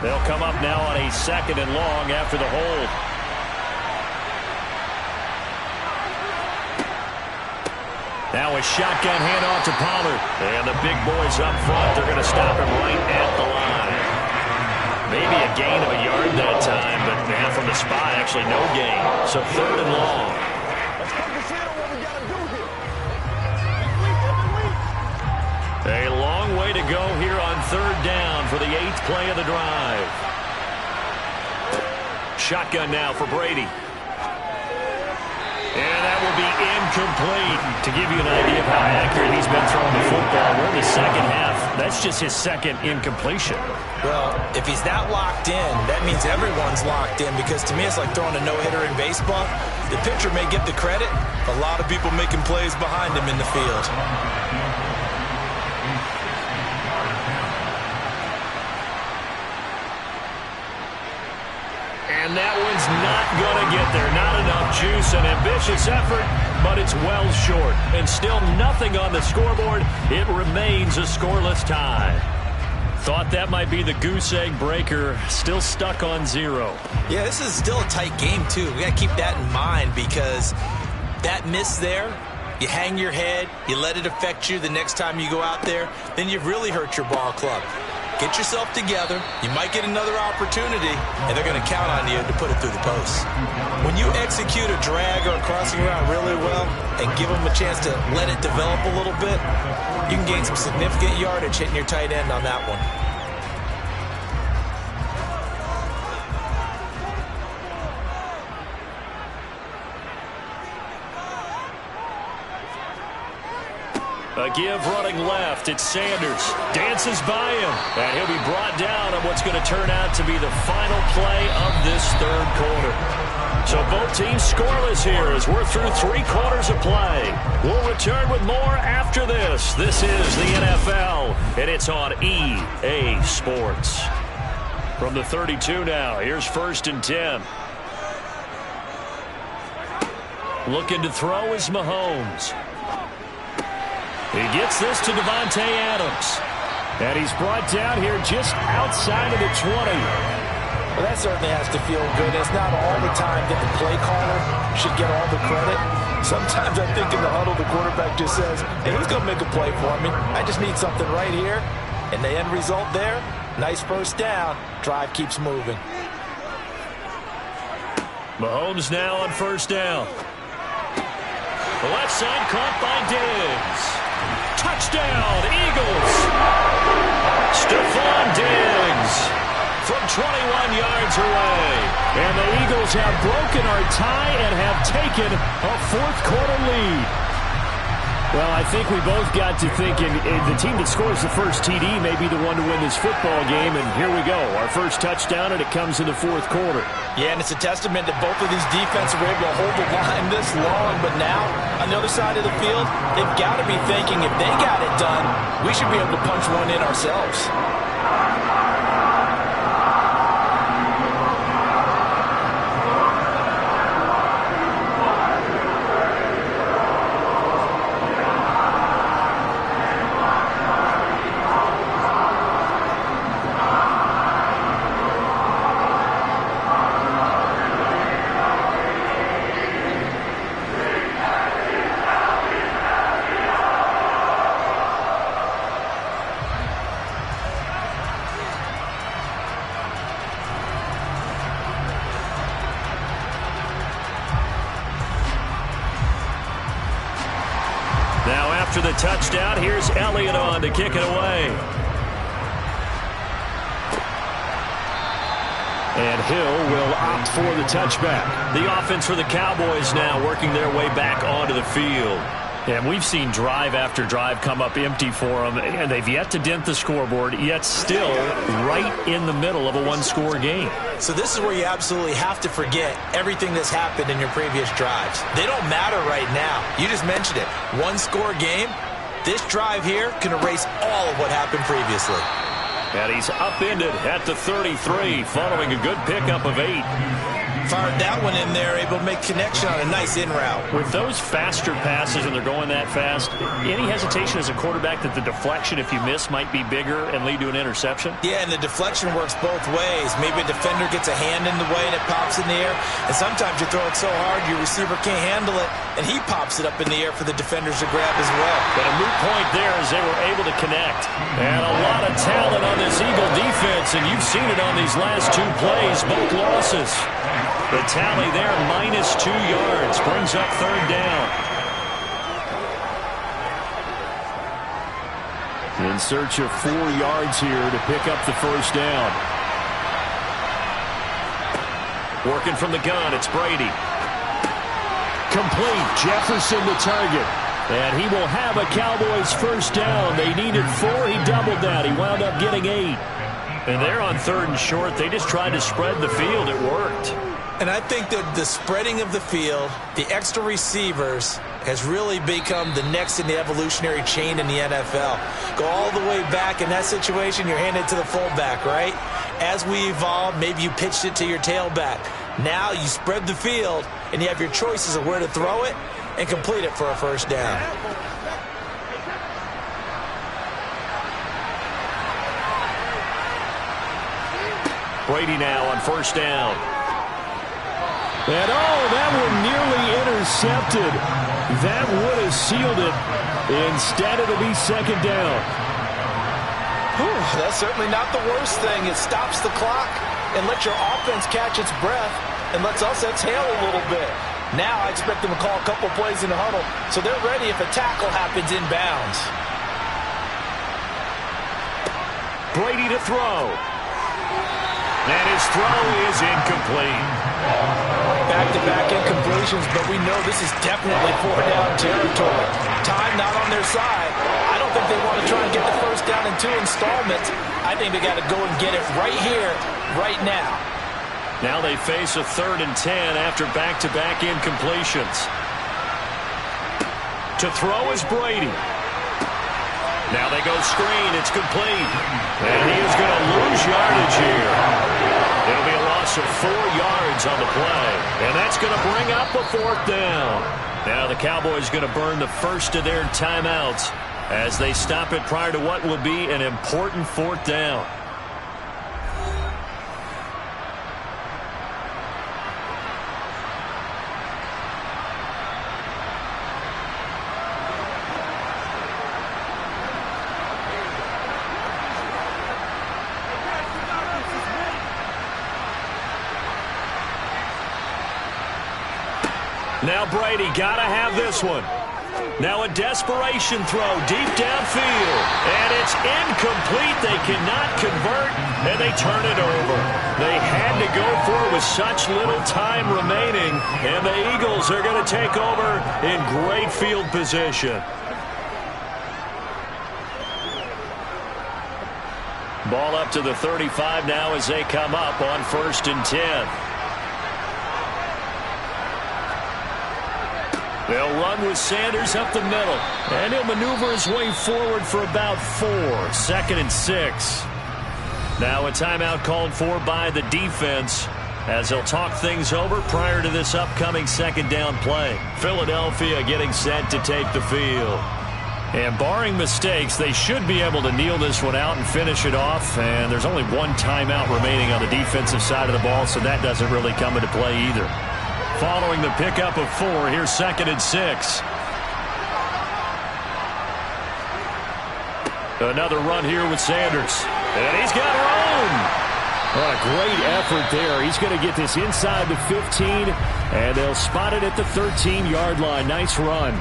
[SPEAKER 2] They'll come up now on a 2nd and long after the hold. Now a shotgun handoff to Pollard. And the big boys up front, they're going to stop him right at the line. Maybe a gain of a yard that time, but now from the spot, actually no gain. So 3rd and long. A long way to go here on 3rd down for the 8th play of the drive. Shotgun now for Brady. And that will be incomplete. To give you an idea of how accurate he's been throwing the football, we're in the 2nd half. That's just his 2nd incompletion.
[SPEAKER 1] Well, if he's that locked in, that means everyone's locked in, because to me it's like throwing a no-hitter in baseball. The pitcher may get the credit, a lot of people making plays behind him in the field.
[SPEAKER 2] And that one's not going to get there. Not enough juice. An ambitious effort, but it's well short. And still nothing on the scoreboard. It remains a scoreless tie. Thought that might be the goose egg breaker. Still stuck on 0.
[SPEAKER 1] Yeah, this is still a tight game, too. We got to keep that in mind, because that miss there, you hang your head, you let it affect you the next time you go out there, then you've really hurt your ball club. Get yourself together. You might get another opportunity, and they're going to count on you to put it through the post. When you execute a drag or a crossing route really well and give them a chance to let it develop a little bit, you can gain some significant yardage hitting your tight end on that one.
[SPEAKER 2] A give running left. It's Sanders. Dances by him. And he'll be brought down on what's going to turn out to be the final play of this 3rd quarter. So both teams scoreless here as we're through 3 quarters of play. We'll return with more after this. This is the NFL, and it's on EA Sports. From the 32 now, here's 1st and 10. Looking to throw is Mahomes. He gets this to Davante Adams.
[SPEAKER 4] And he's brought down here just outside of the 20.
[SPEAKER 5] Well, that certainly has to feel good. It's not all the time that the play caller should get all the credit. Sometimes I think in the huddle, the quarterback just says, hey, who's going to make a play for me? I just need something right here. And the end result there, nice 1st down. Drive keeps moving.
[SPEAKER 2] Mahomes now on 1st down. The left side caught by Diggs. Touchdown, Eagles. Stephon Diggs from 21 yards away.
[SPEAKER 4] And the Eagles have broken our tie and have taken a 4th quarter lead. Well, I think we both got to thinking the team that scores the first TD may be the one to win this football game, and here we go. Our first touchdown, and it comes in the fourth quarter.
[SPEAKER 5] Yeah, and it's a testament that both of these defenses were able to hold the line this long, but now, on the other side of the field, they've got to be thinking if they got it done, we should be able to punch one in ourselves.
[SPEAKER 2] Now after the touchdown, here's Elliott on to kick it away.
[SPEAKER 4] And Hill will opt for the touchback.
[SPEAKER 2] The offense for the Cowboys now working their way back onto the field.
[SPEAKER 4] And we've seen drive after drive come up empty for them, and they've yet to dent the scoreboard, yet still right in the middle of a one-score game.
[SPEAKER 5] So this is where you absolutely have to forget everything that's happened in your previous drives. They don't matter right now. You just mentioned it. One-score game. This drive here can erase all of what happened previously.
[SPEAKER 2] And he's upended at the 33 following a good pickup of 8.
[SPEAKER 5] Fired that one in there, able to make connection on a nice in route.
[SPEAKER 4] With those faster passes and they're going that fast, any hesitation as a quarterback that the deflection, if you miss, might be bigger and lead to an interception?
[SPEAKER 5] Yeah, and the deflection works both ways. Maybe a defender gets a hand in the way and it pops in the air. And sometimes you throw it so hard your receiver can't handle it, and he pops it up in the air for the defenders to grab as well.
[SPEAKER 2] But a moot point there as they were able to connect. And a lot of talent on this Eagle defense, and you've seen it on these last 2 plays, both losses. The tally there, -2 yards, brings up 3rd down.
[SPEAKER 4] In search of 4 yards here to pick up the first down.
[SPEAKER 2] Working from the gun, it's Brady.
[SPEAKER 4] Complete. Jefferson the target. And he will have a Cowboys first down. They needed 4. He doubled that. He wound up getting 8.
[SPEAKER 2] And they're on 3rd and short. They just tried to spread the field. It worked.
[SPEAKER 5] And I think that the spreading of the field, the extra receivers, has really become the next in the evolutionary chain in the NFL. Go all the way back in that situation, you're handed to the fullback, right? As we evolve, maybe you pitched it to your tailback. Now you spread the field, and you have your choices of where to throw it and complete it for a first down.
[SPEAKER 2] Brady now on first down.
[SPEAKER 4] And that one nearly intercepted. That would have sealed it. Instead, it'll be 2nd down.
[SPEAKER 5] Whew, that's certainly not the worst thing. It stops the clock and lets your offense catch its breath and lets us exhale a little bit. Now I expect them to call a couple plays in the huddle so they're ready if a tackle happens inbounds.
[SPEAKER 2] Brady to throw. And his throw is incomplete.
[SPEAKER 5] Back-to-back incompletions, but we know this is definitely 4-down territory. Time not on their side. I don't think they want to try and get the first down in 2 installments. I think they got to go and get it right here, right now.
[SPEAKER 2] Now they face a 3rd and 10 after back-to-back incompletions. To throw is Brady. Now they go screen. It's complete. And he is going to lose yardage here. It'll be a loss of 4 yards on the play. And that's going to bring up a 4th down. Now the Cowboys going to burn the first of their timeouts as they stop it prior to what will be an important 4th down. Now Brady got to have this one. Now a desperation throw deep downfield. And it's incomplete. They cannot convert, and they turn it over. They had to go for it with such little time remaining, and the Eagles are going to take over in great field position. Ball up to the 35 now as they come up on 1st and 10. They'll run with Sanders up the middle. And he'll maneuver his way forward for about 4. 2nd and 6. Now a timeout called for by the defense as they'll talk things over prior to this upcoming 2nd down play. Philadelphia getting set to take the field. And barring mistakes, they should be able to kneel this one out and finish it off. And there's only one timeout remaining on the defensive side of the ball, so that doesn't really come into play either. Following the pickup of 4, here's 2nd and 6. Another run here with Sanders. And he's got room. What a great effort there. He's going to get this inside the 15, and they'll spot it at the 13-yard line. Nice run.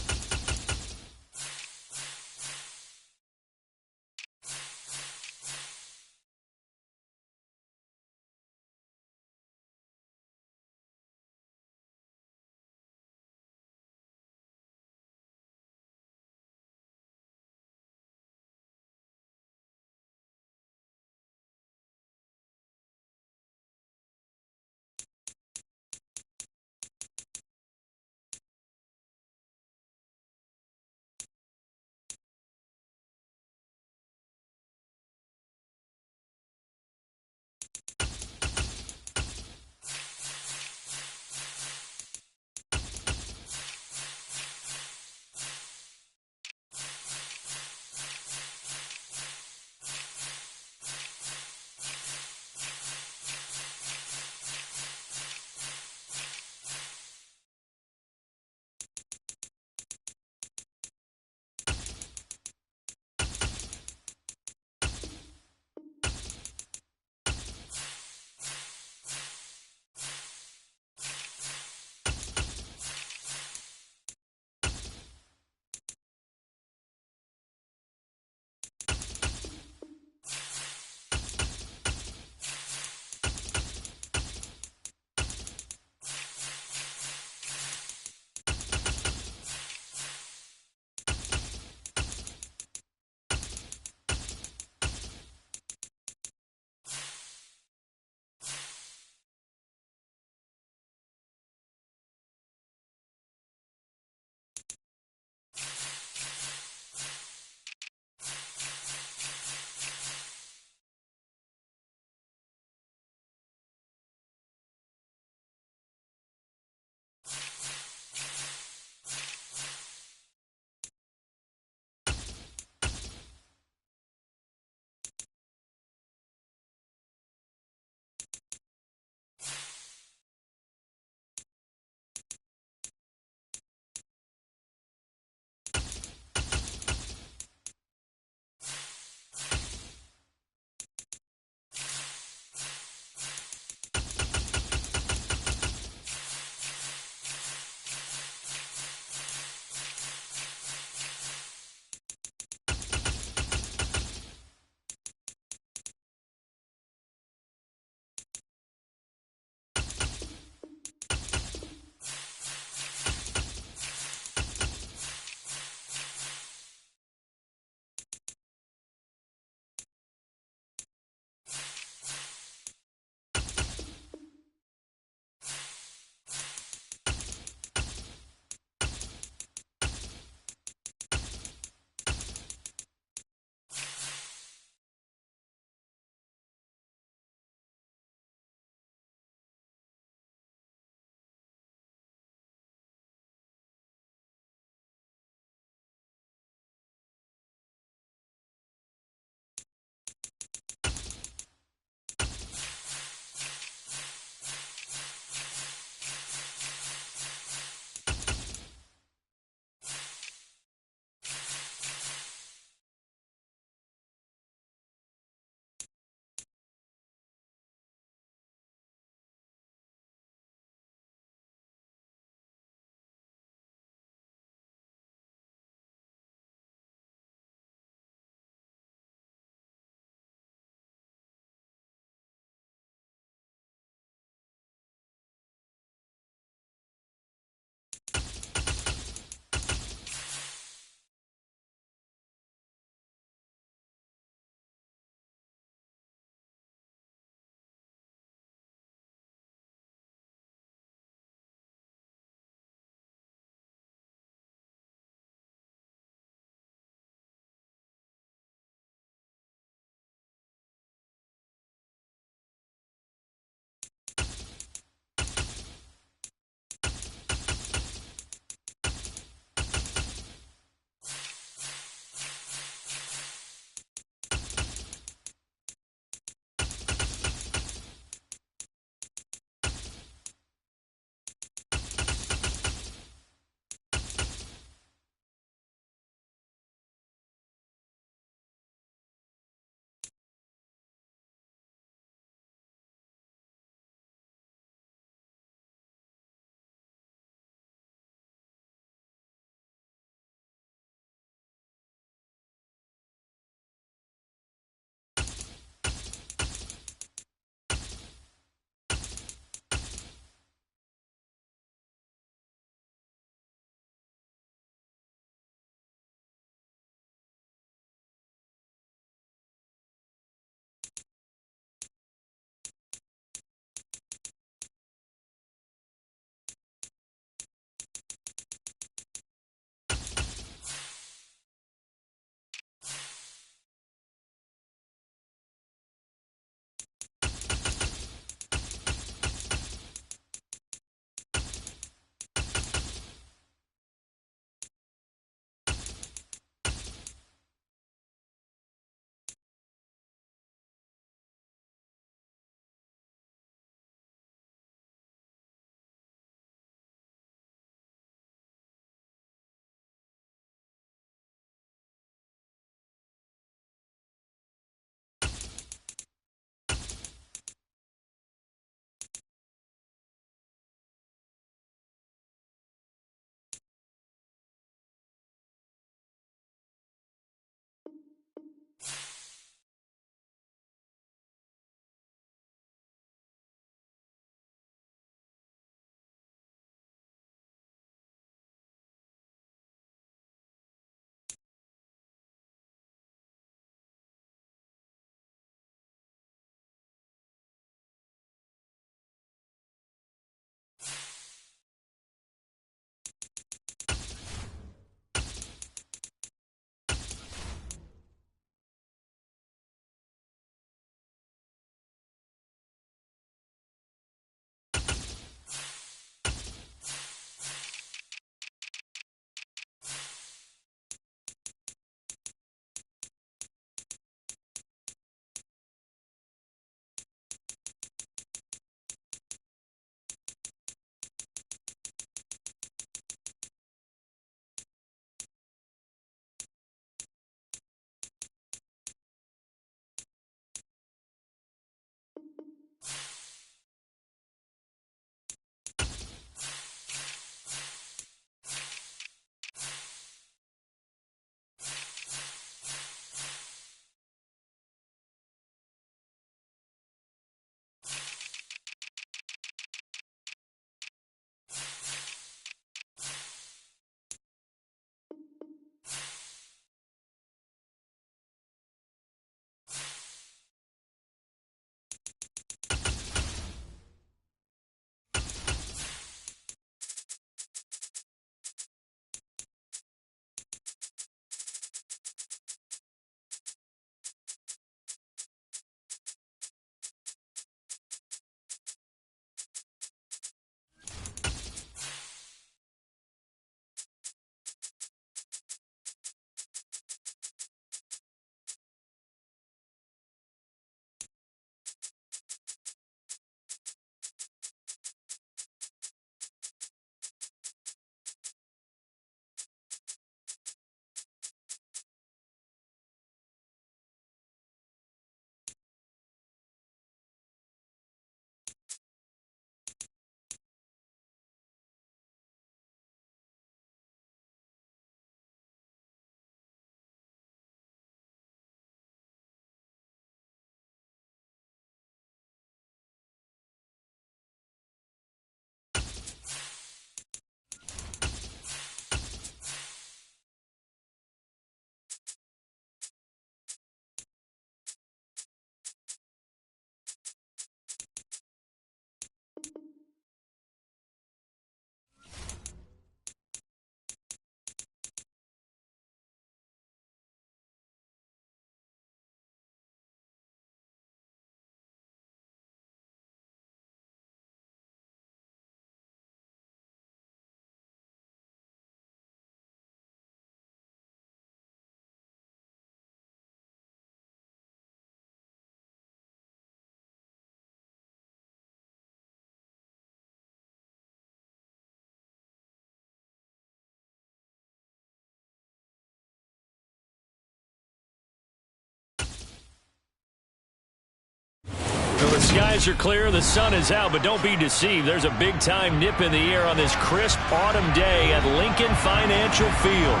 [SPEAKER 2] the skies are clear, the sun is out, but don't be deceived. There's a big-time nip in the air on this crisp autumn day at Lincoln Financial Field.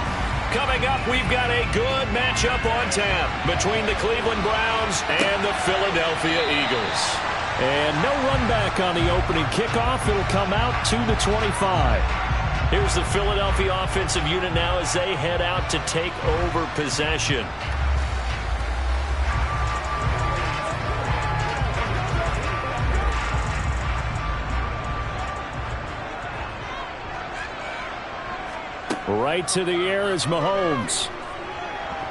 [SPEAKER 2] Coming up, we've got a good matchup on tap between the Cleveland Browns and the Philadelphia Eagles.
[SPEAKER 4] And no run back on the opening kickoff. It'll come out to the 25.
[SPEAKER 2] Here's the Philadelphia offensive unit now as they head out to take over possession.
[SPEAKER 4] Right to the air is Mahomes.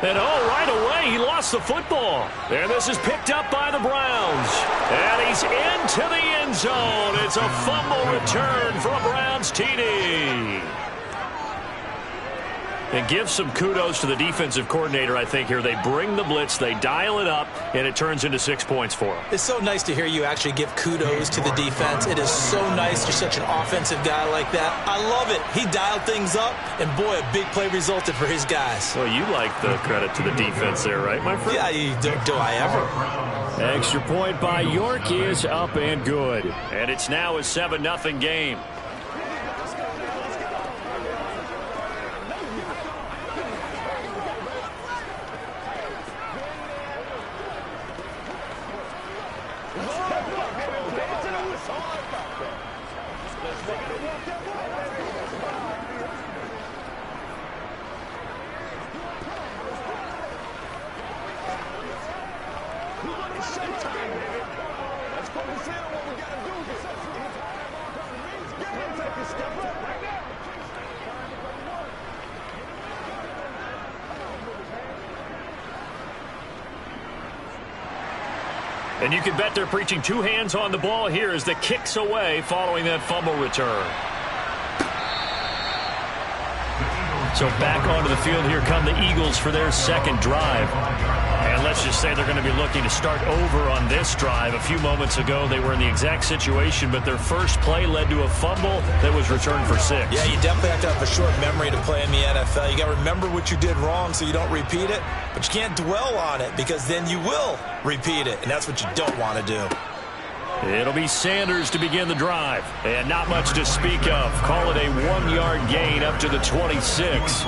[SPEAKER 2] And right away, he lost the football. And this is picked up by the Browns. And he's into the end zone. It's a fumble return for a Browns TD. And give some kudos to the defensive coordinator, I think, here. They bring the blitz, they dial it up, and it turns into 6 points for them.
[SPEAKER 1] It's so nice to hear you actually give kudos to the defense. It is so nice. You're such an offensive guy like that. I love it. He dialed things up, and boy, a big play resulted for his guys.
[SPEAKER 2] Well, you like the credit to the defense there, right, my friend?
[SPEAKER 1] Yeah, do I ever?
[SPEAKER 4] Extra point by York is up and good.
[SPEAKER 2] And it's now a 7-0 game. And you can bet they're preaching two hands on the ball here as the kick's away following that fumble return. So back onto the field, here come the Eagles for their second drive. And let's just say they're going to be looking to start over on this drive. A few moments ago, they were in the exact situation, but their first play led to a fumble that was returned for 6.
[SPEAKER 1] Yeah, you definitely have to have a short memory to play in the NFL. You got to remember what you did wrong so you don't repeat it, but you can't dwell on it because then you will repeat it, and that's what you don't want to do.
[SPEAKER 2] It'll be Sanders to begin the drive, and not much to speak of. Call it a 1-yard gain up to the 26.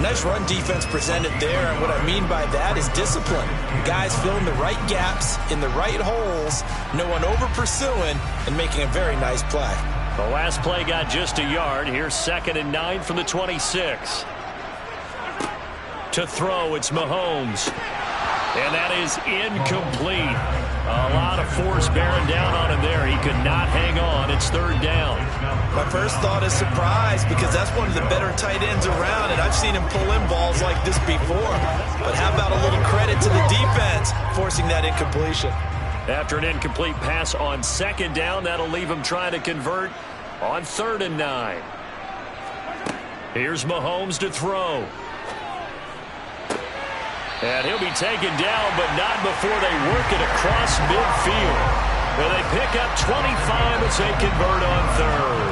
[SPEAKER 1] Nice run defense presented there, and what I mean by that is discipline. Guys filling the right gaps in the right holes, no one over-pursuing, and making a very nice play.
[SPEAKER 2] The last play got just a yard. Here's 2nd and 9 from the 26. To throw, it's Mahomes. And that is incomplete. A lot of force bearing down on him there. He could not hang on. It's 3rd down.
[SPEAKER 1] My first thought is surprise because that's one of the better tight ends around, and I've seen him pull in balls like this before. But how about a little credit to the defense forcing that incompletion?
[SPEAKER 2] After an incomplete pass on 2nd down, that'll leave him trying to convert on 3rd and 9. Here's Mahomes to throw. And he'll be taken down, but not before they work it across midfield. Well, they pick up 25 as they convert on 3rd.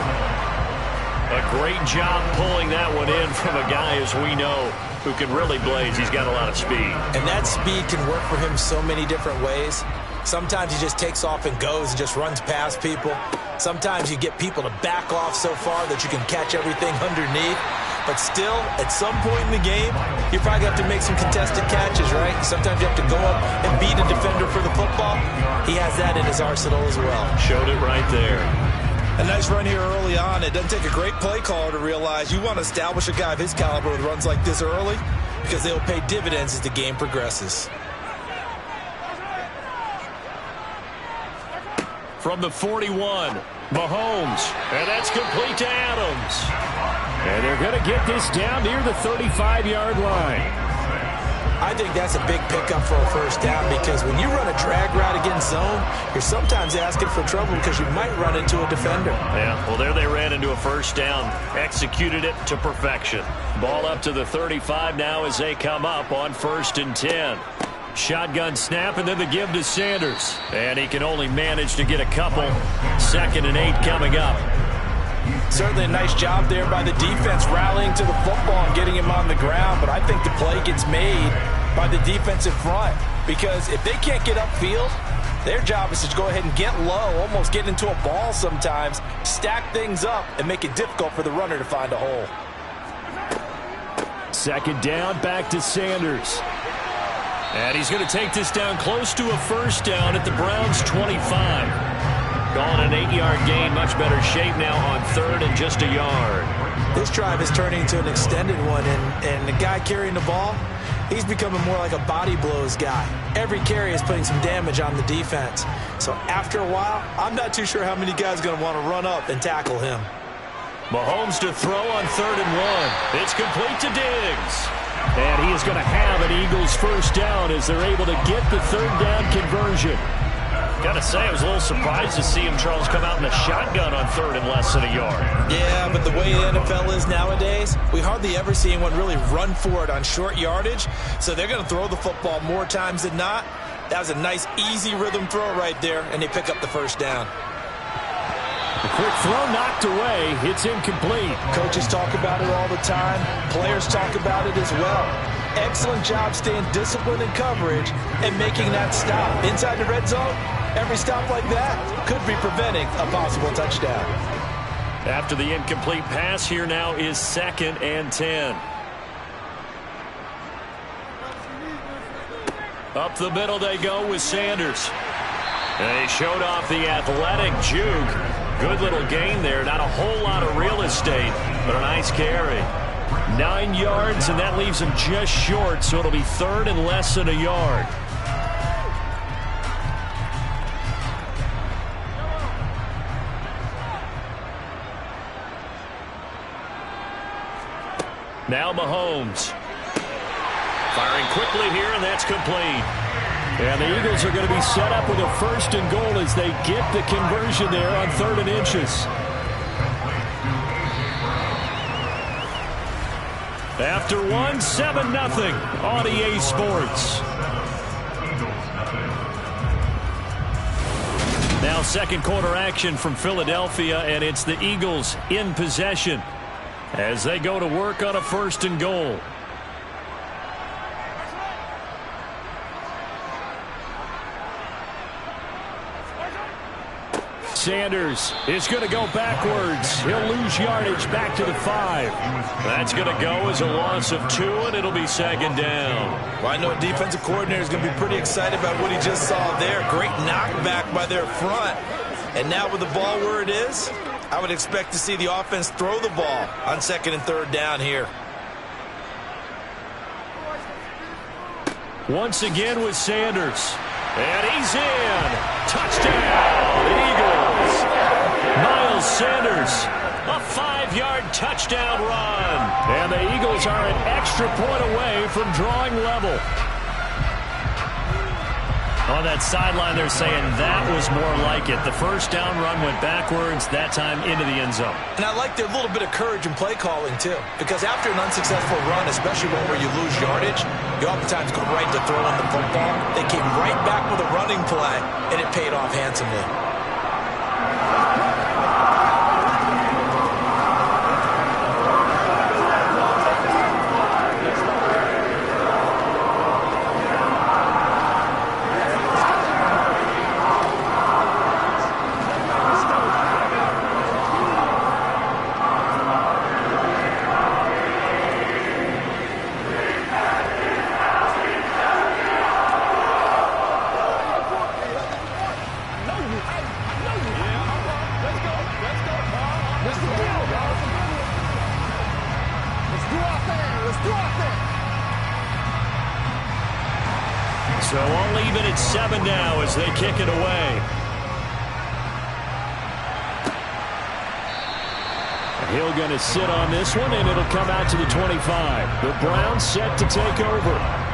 [SPEAKER 2] A great job pulling that one in from a guy, as we know, who can really blaze. He's got a lot of speed.
[SPEAKER 1] And that speed can work for him so many different ways. Sometimes he just takes off and goes and just runs past people. Sometimes you get people to back off so far that you can catch everything underneath. But still, at some point in the game, you probably have to make some contested catches, right? Sometimes you have to go up and beat a defender for the football. He has that in his arsenal as well.
[SPEAKER 2] Showed it right there.
[SPEAKER 1] A nice run here early on. It doesn't take a great play caller to realize you want to establish a guy of his caliber with runs like this early because they'll pay dividends as the game progresses.
[SPEAKER 2] From the 41, Mahomes. And that's complete to Adams.
[SPEAKER 4] And they're going to get this down near the 35-yard line.
[SPEAKER 1] I think that's a big pickup for a first down because when you run a drag route against zone, you're sometimes asking for trouble because you might run into a defender.
[SPEAKER 2] Yeah, well, there they ran into a first down. Executed it to perfection. Ball up to the 35 now as they come up on 1st and 10. Shotgun snap and then the give to Sanders. And he can only manage to get a couple. 2nd and 8 coming up.
[SPEAKER 1] Certainly a nice job there by the defense rallying to the football and getting him on the ground, but I think the play gets made
[SPEAKER 5] by the defensive front, because if they can't get upfield, their job is to go ahead and get low, almost get into a ball sometimes, stack things up, and make it difficult for the runner to find a hole.
[SPEAKER 4] Second down, back to Sanders. And he's going to take this down close to a first down at the Browns' 25. Gone an 8-yard gain, much better shape now on third and just a yard.
[SPEAKER 1] This drive is turning into an extended one, and the guy carrying the ball, he's becoming more like a body blows guy. Every carry is putting some damage on the defense. So after a while, I'm not too sure how many guys are going to want to run up and tackle him.
[SPEAKER 4] Mahomes to throw on 3rd and 1. It's complete to Diggs. And he is going to have an Eagles first down as they're able to get the 3rd down conversion. Got to say, I was a little surprised to see him, Charles, come out in a shotgun on 3rd and less than a yard.
[SPEAKER 1] Yeah, but the way the NFL is nowadays, we hardly ever see anyone really run for it on short yardage. So they're going to throw the football more times than not. That was a nice, easy rhythm throw right there, and they pick up the first down.
[SPEAKER 4] A quick throw knocked away. It's incomplete.
[SPEAKER 5] Coaches talk about it all the time. Players talk about it as well. Excellent job staying disciplined in coverage and making that stop. Inside the red zone, every stop like that could be preventing a possible touchdown.
[SPEAKER 4] After the incomplete pass, here now is 2nd and 10. Up the middle they go with Sanders. They showed off the athletic juke. Good little gain there. Not a whole lot of real estate, but a nice carry. 9 yards, and that leaves him just short, so it'll be 3rd and less than a yard. Now Mahomes. Firing quickly here, and that's complete. And the Eagles are going to be set up with a 1st and goal as they get the conversion there on 3rd and inches. After 1, 7-0 on EA Sports. Now 2nd quarter action from Philadelphia, and it's the Eagles in possession as they go to work on a 1st and goal. Sanders is going to go backwards. He'll lose yardage back to the 5. That's going to go as a loss of 2, and it'll be 2nd down.
[SPEAKER 1] Well, I know a defensive coordinator is going to be pretty excited about what he just saw there. Great knockback by their front. And now with the ball where it is, I would expect to see the offense throw the ball on 2nd and 3rd down here.
[SPEAKER 4] Once again with Sanders. And he's in. Touchdown, Eagles. Miles Sanders, a 5-yard touchdown run. And the Eagles are an extra point away from drawing level. On that sideline, they're saying that was more like it. The first down run went backwards, that time into the end zone.
[SPEAKER 1] And I like their little bit of courage in play calling, too. Because after an unsuccessful run, especially one where you lose yardage, you oftentimes go right to throwing the football. They came right back with a running play, and it paid off handsomely.
[SPEAKER 4] So all even at 7 now as they kick it away. Hill going to sit on this one, and it'll come out to the 25. The Browns set to take over.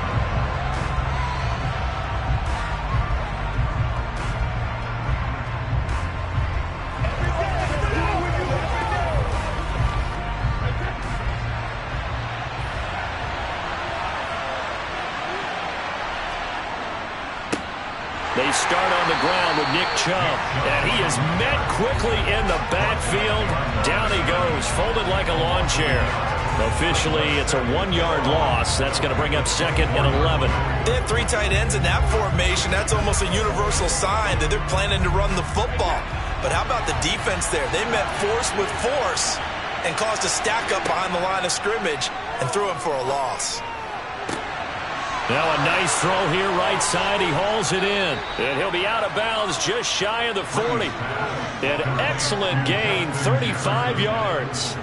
[SPEAKER 4] They start on the ground with Nick Chubb, and he is met quickly in the backfield. Down he goes, folded like a lawn chair.
[SPEAKER 2] Officially, it's a 1-yard loss. That's going to bring up 2nd and 11.
[SPEAKER 1] They had 3 tight ends in that formation. That's almost a universal sign that they're planning to run the football. But how about the defense there? They met force with force and caused a stack up behind the line of scrimmage and threw him for a loss.
[SPEAKER 2] Now a nice throw here right side. He hauls it in. And he'll be out of bounds just shy of the 40. An excellent gain, 35 yards.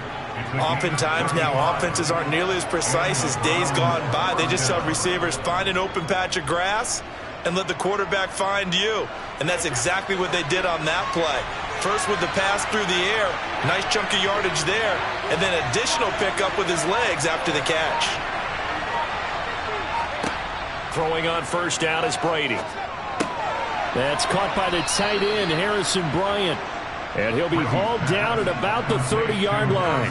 [SPEAKER 1] Oftentimes now offenses aren't nearly as precise as days gone by. They just tell receivers, find an open patch of grass and let the quarterback find you. And that's exactly what they did on that play. First with the pass through the air, nice chunk of yardage there, and then additional pickup with his legs after the catch.
[SPEAKER 2] Throwing on first down is Brady.
[SPEAKER 4] That's caught by the tight end, Harrison Bryant. And he'll be hauled down at about the 30-yard line.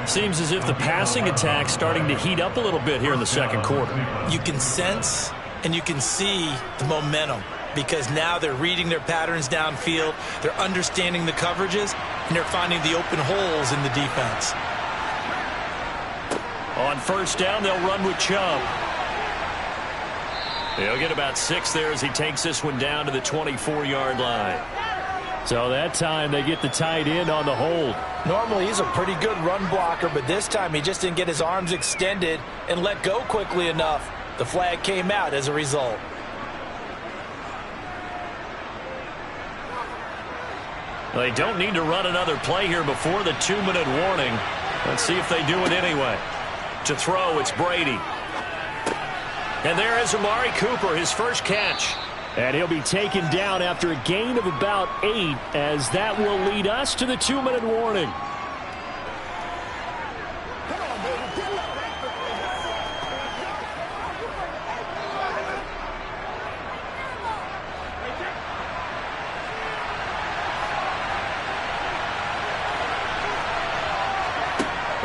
[SPEAKER 2] Seems as if the passing attack's starting to heat up a little bit here in the second quarter.
[SPEAKER 1] You can sense and you can see the momentum because now they're reading their patterns downfield, they're understanding the coverages, and they're finding the open holes in the defense.
[SPEAKER 2] On first down, they'll run with Chubb. He'll get about 6 there as he takes this one down to the 24-yard line.
[SPEAKER 4] So that time they get the tight end on the hold.
[SPEAKER 5] Normally he's a pretty good run blocker, but this time he just didn't get his arms extended and let go quickly enough. The flag came out as a result.
[SPEAKER 2] They don't need to run another play here before the 2-minute warning. Let's see if they do it anyway. To throw, it's Brady. And there is Amari Cooper, his first catch.
[SPEAKER 4] And he'll be taken down after a gain of about 8, as that will lead us to the 2-minute warning.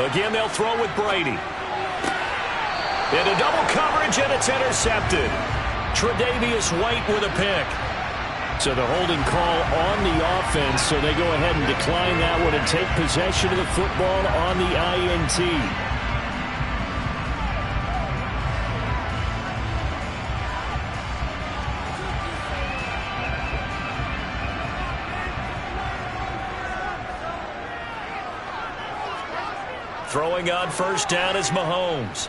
[SPEAKER 2] Again, they'll throw with Brady. Into double coverage, and it's intercepted. Tre'Davious White with a pick.
[SPEAKER 4] So the holding call on the offense, so they go ahead and decline that one and take possession of the football on the INT.
[SPEAKER 2] Throwing on first down is Mahomes.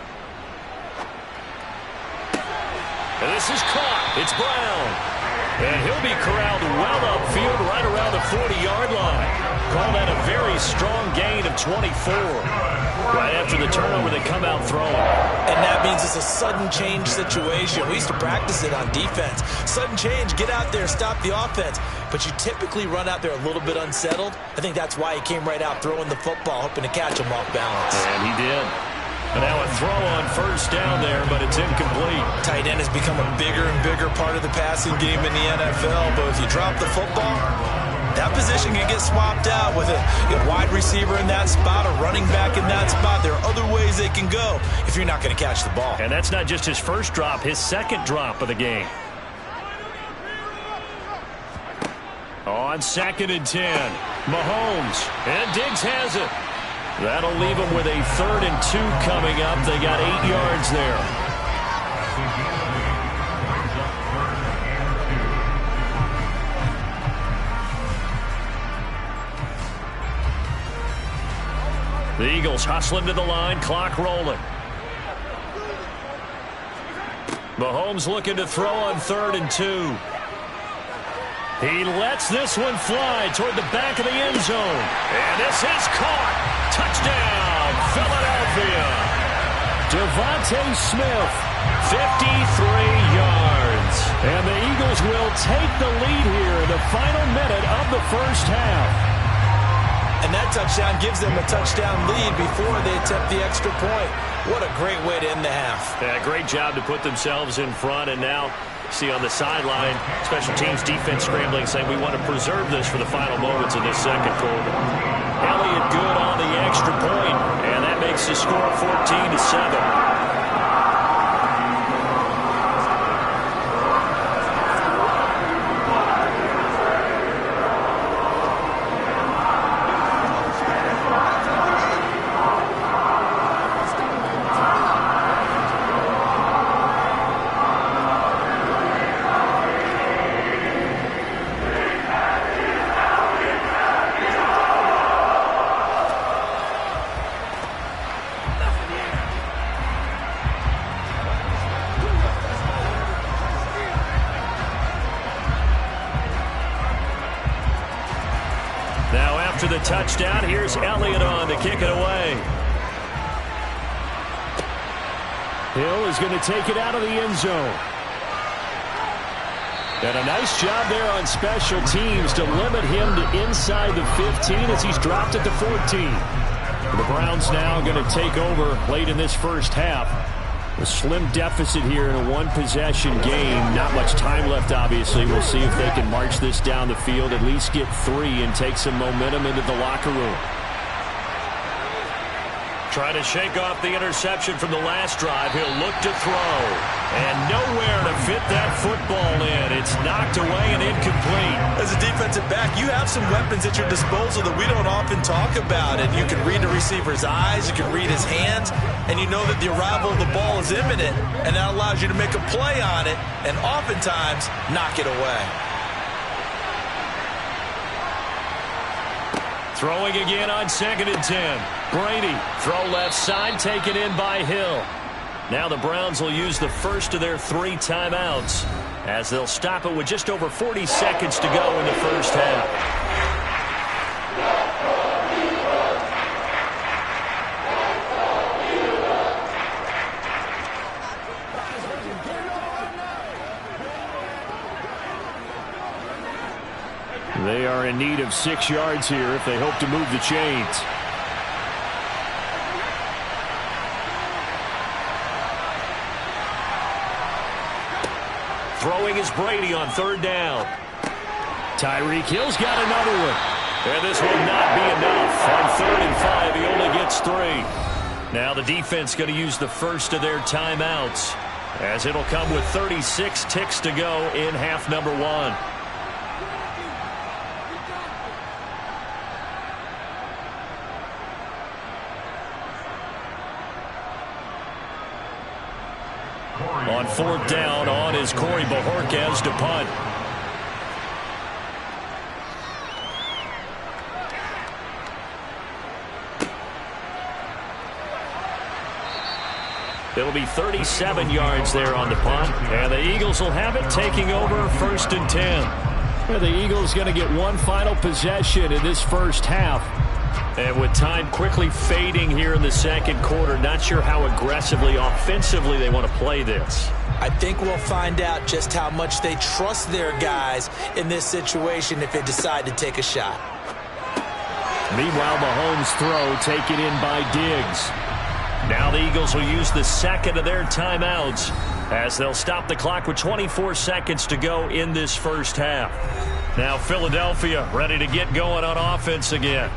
[SPEAKER 2] And this is caught. It's Brown. And he'll be corralled well upfield right around the 40-yard line. Call that a very strong gain of 24. Right after the turnover, they come out throwing.
[SPEAKER 1] And that means it's a sudden change situation. We used to practice it on defense. Sudden change, get out there, stop the offense. But you typically run out there a little bit unsettled. I think that's why he came right out throwing the football, hoping to catch him off balance.
[SPEAKER 2] And he did. And now a throw on first down there, but it's incomplete.
[SPEAKER 1] Tight end has become a bigger and bigger part of the passing game in the NFL. But if you drop the football, that position can get swapped out with a wide receiver in that spot, a running back in that spot. There are other ways they can go if you're not going to catch the ball.
[SPEAKER 2] And that's not just his first drop, his second drop of the game. On 2nd and 10, Mahomes, and Diggs has it. That'll leave them with a 3rd and 2 coming up. They got 8 yards there. The Eagles hustling to the line, clock rolling. Mahomes looking to throw on 3rd and 2. He lets this one fly toward the back of the end zone. And this is caught. Touchdown, Philadelphia.
[SPEAKER 4] Devontae Smith,
[SPEAKER 2] 53 yards.
[SPEAKER 4] And the Eagles will take the lead here in the final minute of the first half.
[SPEAKER 5] And that touchdown gives them a touchdown lead before they attempt the extra point. What a great way to end the half.
[SPEAKER 2] Yeah, great job to put themselves in front, and now see on the sideline, special teams defense scrambling, saying we want to preserve this for the final moments of this second quarter. Elliott good on the extra point, and that makes the score 14-7. touchdown. Here's Elliott on to kick it away.
[SPEAKER 4] Hill is going to take it out of the end zone. And a nice job there on special teams to limit him to inside the 15 as he's dropped it to 14. The Browns now going to take over late in this first half. A slim deficit here in a one-possession game. Not much time left, obviously. We'll see if they can march this down the field, at least get 3 and take some momentum into the locker room.
[SPEAKER 2] Trying to shake off the interception from the last drive. He'll look to throw. And nowhere to fit that football in. It's knocked away and incomplete.
[SPEAKER 1] As a defensive back, you have some weapons at your disposal that we don't often talk about. And you can read the receiver's eyes, you can read his hands, and you know that the arrival of the ball is imminent. And that allows you to make a play on it and oftentimes knock it away.
[SPEAKER 2] Throwing again on 2nd and 10. Brady, throw left side, taken in by Hill. Now the Browns will use the first of their 3 timeouts as they'll stop it with just over 40 seconds to go in the first half.
[SPEAKER 4] They are in need of 6 yards here if they hope to move the chains.
[SPEAKER 2] Throwing is Brady on 3rd down.
[SPEAKER 4] Tyreek Hill's got another one.
[SPEAKER 2] And this will not be enough. On 3rd and 5, he only gets 3. Now the defense going to use the first of their timeouts as it'll come with 36 ticks to go in half number 1. On 4th down, on is Corey Bojorquez to punt. It'll be 37 yards there on the punt. And the Eagles will have it, taking over 1st and 10.
[SPEAKER 4] Well, the Eagles going to get one final possession in this first half.
[SPEAKER 2] And with time quickly fading here in the second quarter, not sure how aggressively, offensively they want to play this.
[SPEAKER 1] I think we'll find out just how much they trust their guys in this situation if they decide to take a shot.
[SPEAKER 4] Meanwhile, Mahomes' throw taken in by Diggs.
[SPEAKER 2] Now the Eagles will use the second of their timeouts as they'll stop the clock with 24 seconds to go in this first half. Now Philadelphia ready to get going on offense again.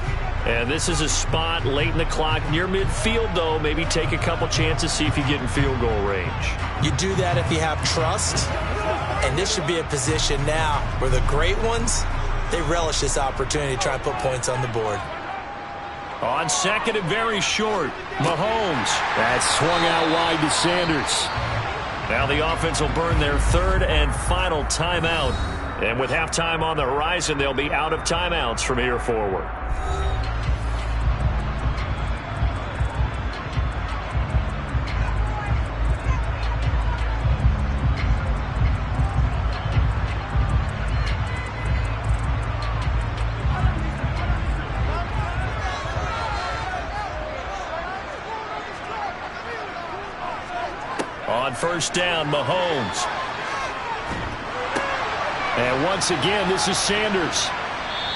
[SPEAKER 2] And this is a spot late in the clock near midfield, though. Maybe take a couple chances, see if you get in field goal range.
[SPEAKER 1] You do that if you have trust. And this should be a position now where the great ones, they relish this opportunity to try and put points on the board.
[SPEAKER 2] On 2nd and very short, Mahomes.
[SPEAKER 4] That's swung out wide to Sanders.
[SPEAKER 2] Now the offense will burn their 3rd and final timeout. And with halftime on the horizon, they'll be out of timeouts from here forward. On 1st down, Mahomes.
[SPEAKER 4] And once again, this is Sanders.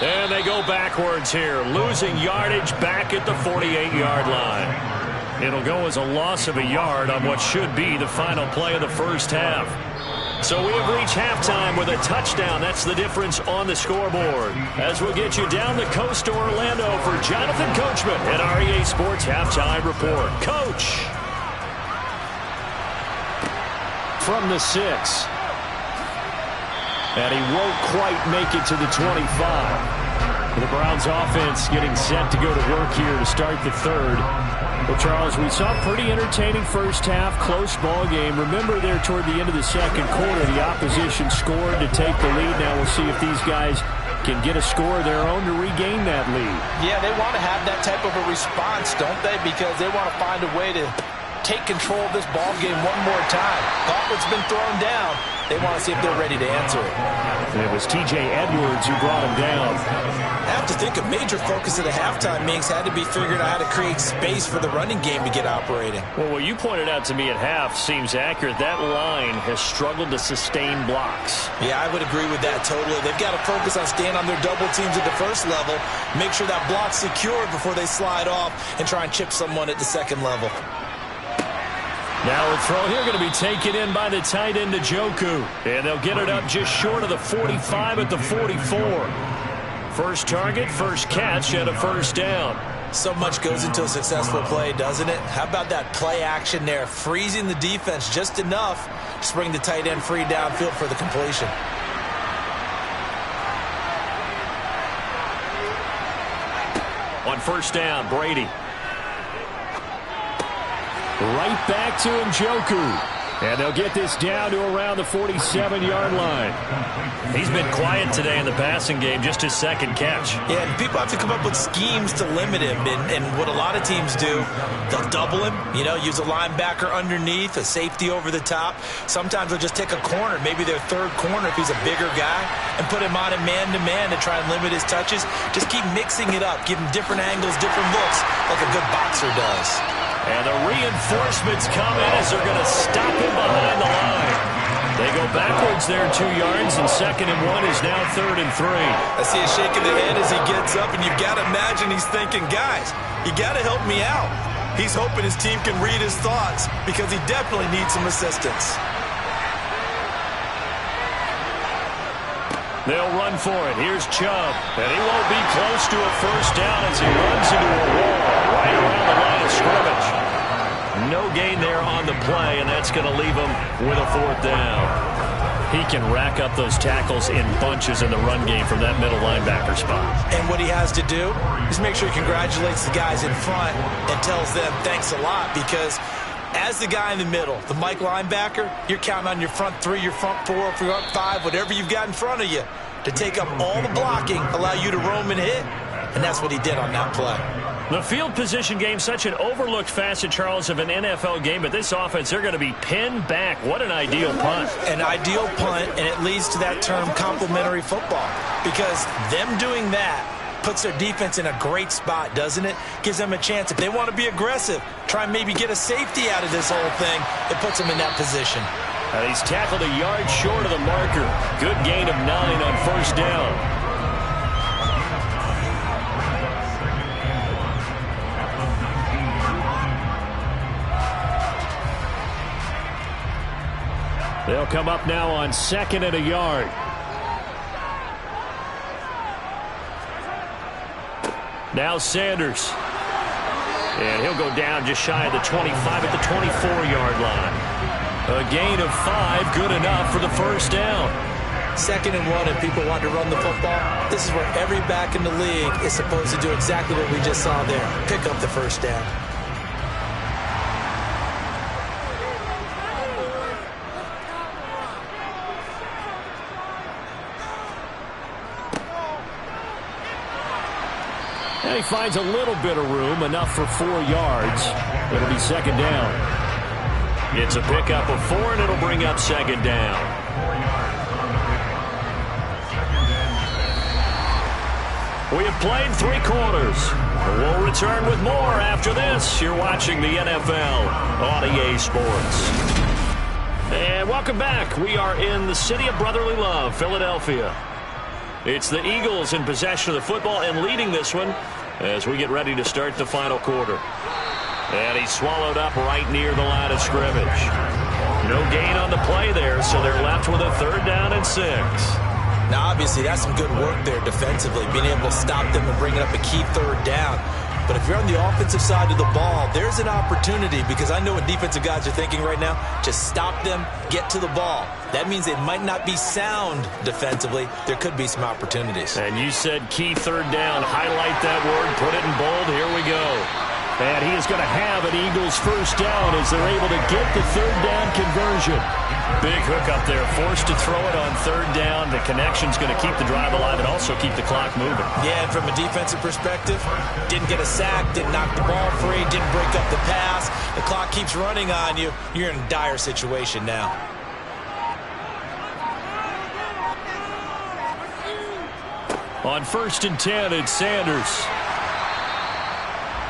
[SPEAKER 2] And they go backwards here, losing yardage back at the 48-yard line. It'll go as a loss of a yard on what should be the final play of the first half. So we have reached halftime with a touchdown. That's the difference on the scoreboard. As we'll get you down the coast to Orlando for Jonathan Coachman at REA Sports Halftime Report. Coach.
[SPEAKER 4] From the 6. And he won't quite make it to the 25. The Browns offense getting set to go to work here to start the 3rd. Well, Charles, we saw a pretty entertaining first half, close ball game. Remember there toward the end of the second quarter, the opposition scored to take the lead. Now we'll see if these guys can get a score of their own to regain that lead.
[SPEAKER 5] Yeah, they want to have that type of a response, don't they? Because they want to find a way to take control of this ball game one more time. Gauntlet's been thrown down. They want to see if they're ready to answer it.
[SPEAKER 4] And it was T.J. Edwards who brought him down.
[SPEAKER 1] I have to think a major focus of the halftime meetings had to be figuring out how to create space for the running game to get operating.
[SPEAKER 4] Well, what you pointed out to me at half seems accurate. That line has struggled to sustain blocks.
[SPEAKER 1] Yeah, I would agree with that totally. They've got to focus on staying on their double teams at the first level, make sure that block's secured before they slide off and try and chip someone at the second level.
[SPEAKER 4] Now a throw here going to be taken in by the tight end Njoku. And they'll get it up just short of the 45 at the 44. First target, first catch, and a first down.
[SPEAKER 1] So much goes into a successful play, doesn't it? How about that play action there, freezing the defense just enough to bring the tight end free downfield for the completion.
[SPEAKER 4] On first down, Brady. Right back to Njoku. And they'll get this down to around the 47-yard line. He's been quiet today in the passing game, just his second catch.
[SPEAKER 1] Yeah, and people have to come up with schemes to limit him. And what a lot of teams do, they'll double him, use a linebacker underneath, a safety over the top. Sometimes they'll just take a corner, maybe their third corner if he's a bigger guy, and put him on a man-to-man to try and limit his touches. Just keep mixing it up, give him different angles, different looks, like a good boxer does.
[SPEAKER 4] And the reinforcements come in as they're going to stop him behind the line. They go backwards there 2 yards, and 2nd and 1 is now 3rd and 3.
[SPEAKER 1] I see a shake of the head as he gets up, and you've got to imagine he's thinking, guys, you got to help me out. He's hoping his team can read his thoughts because he definitely needs some assistance.
[SPEAKER 4] They'll run for it. Here's Chubb, and he won't be close to a first down as he runs into a wall right around the line of scrimmage. No gain there on the play, and that's going to leave him with a 4th down. He can rack up those tackles in bunches in the run game from that middle linebacker spot.
[SPEAKER 1] And what he has to do is make sure he congratulates the guys in front and tells them thanks a lot, because as the guy in the middle, the Mike linebacker, you're counting on your front 3, your front 4, your front 5, whatever you've got in front of you to take up all the blocking, allow you to roam and hit. And that's what he did on that play.
[SPEAKER 4] The field position game, such an overlooked facet, Charles, of an NFL game. But this offense, they're going to be pinned back. What an ideal punt.
[SPEAKER 1] An ideal punt, and it leads to that term complementary football. Because them doing that puts their defense in a great spot, doesn't it? Gives them a chance. If they want to be aggressive, try and maybe get a safety out of this whole thing, it puts them in that position.
[SPEAKER 4] And he's tackled a yard short of the marker. Good gain of 9 on first down. They'll come up now on 2nd and a yard. Now Sanders. And he'll go down just shy of the 25 at the 24-yard line. A gain of 5, good enough for the first down.
[SPEAKER 1] 2nd and 1, and people want to run the football. This is where every back in the league is supposed to do exactly what we just saw there. Pick up the first down.
[SPEAKER 4] And he finds a little bit of room, enough for 4 yards. It'll be 2nd down. It's a pickup of 4, and it'll bring up 2nd down. We have played 3 quarters. We'll return with more after this. You're watching the NFL on EA Sports. And welcome back. We are in the city of brotherly love, Philadelphia. It's the Eagles in possession of the football and leading this one as we get ready to start the final quarter. And he's swallowed up right near the line of scrimmage. No gain on the play there, so they're left with a 3rd down and 6.
[SPEAKER 1] Now, obviously, that's some good work there defensively, being able to stop them and bringing up a key 3rd down. But if you're on the offensive side of the ball, there's an opportunity, because I know what defensive guys are thinking right now. Just stop them, get to the ball. That means it might not be sound defensively. There could be some opportunities.
[SPEAKER 4] And you said key 3rd down. Highlight that word, put it in bold. Here we go. And he is going to have an Eagles first down as they're able to get the 3rd down conversion. Big hook up there, forced to throw it on 3rd down. The connection's going to keep the drive alive and also keep the clock moving.
[SPEAKER 1] Yeah, and from a defensive perspective, didn't get a sack, didn't knock the ball free, didn't break up the pass. The clock keeps running on you. You're in a dire situation now.
[SPEAKER 2] On 1st and 10, it's Sanders.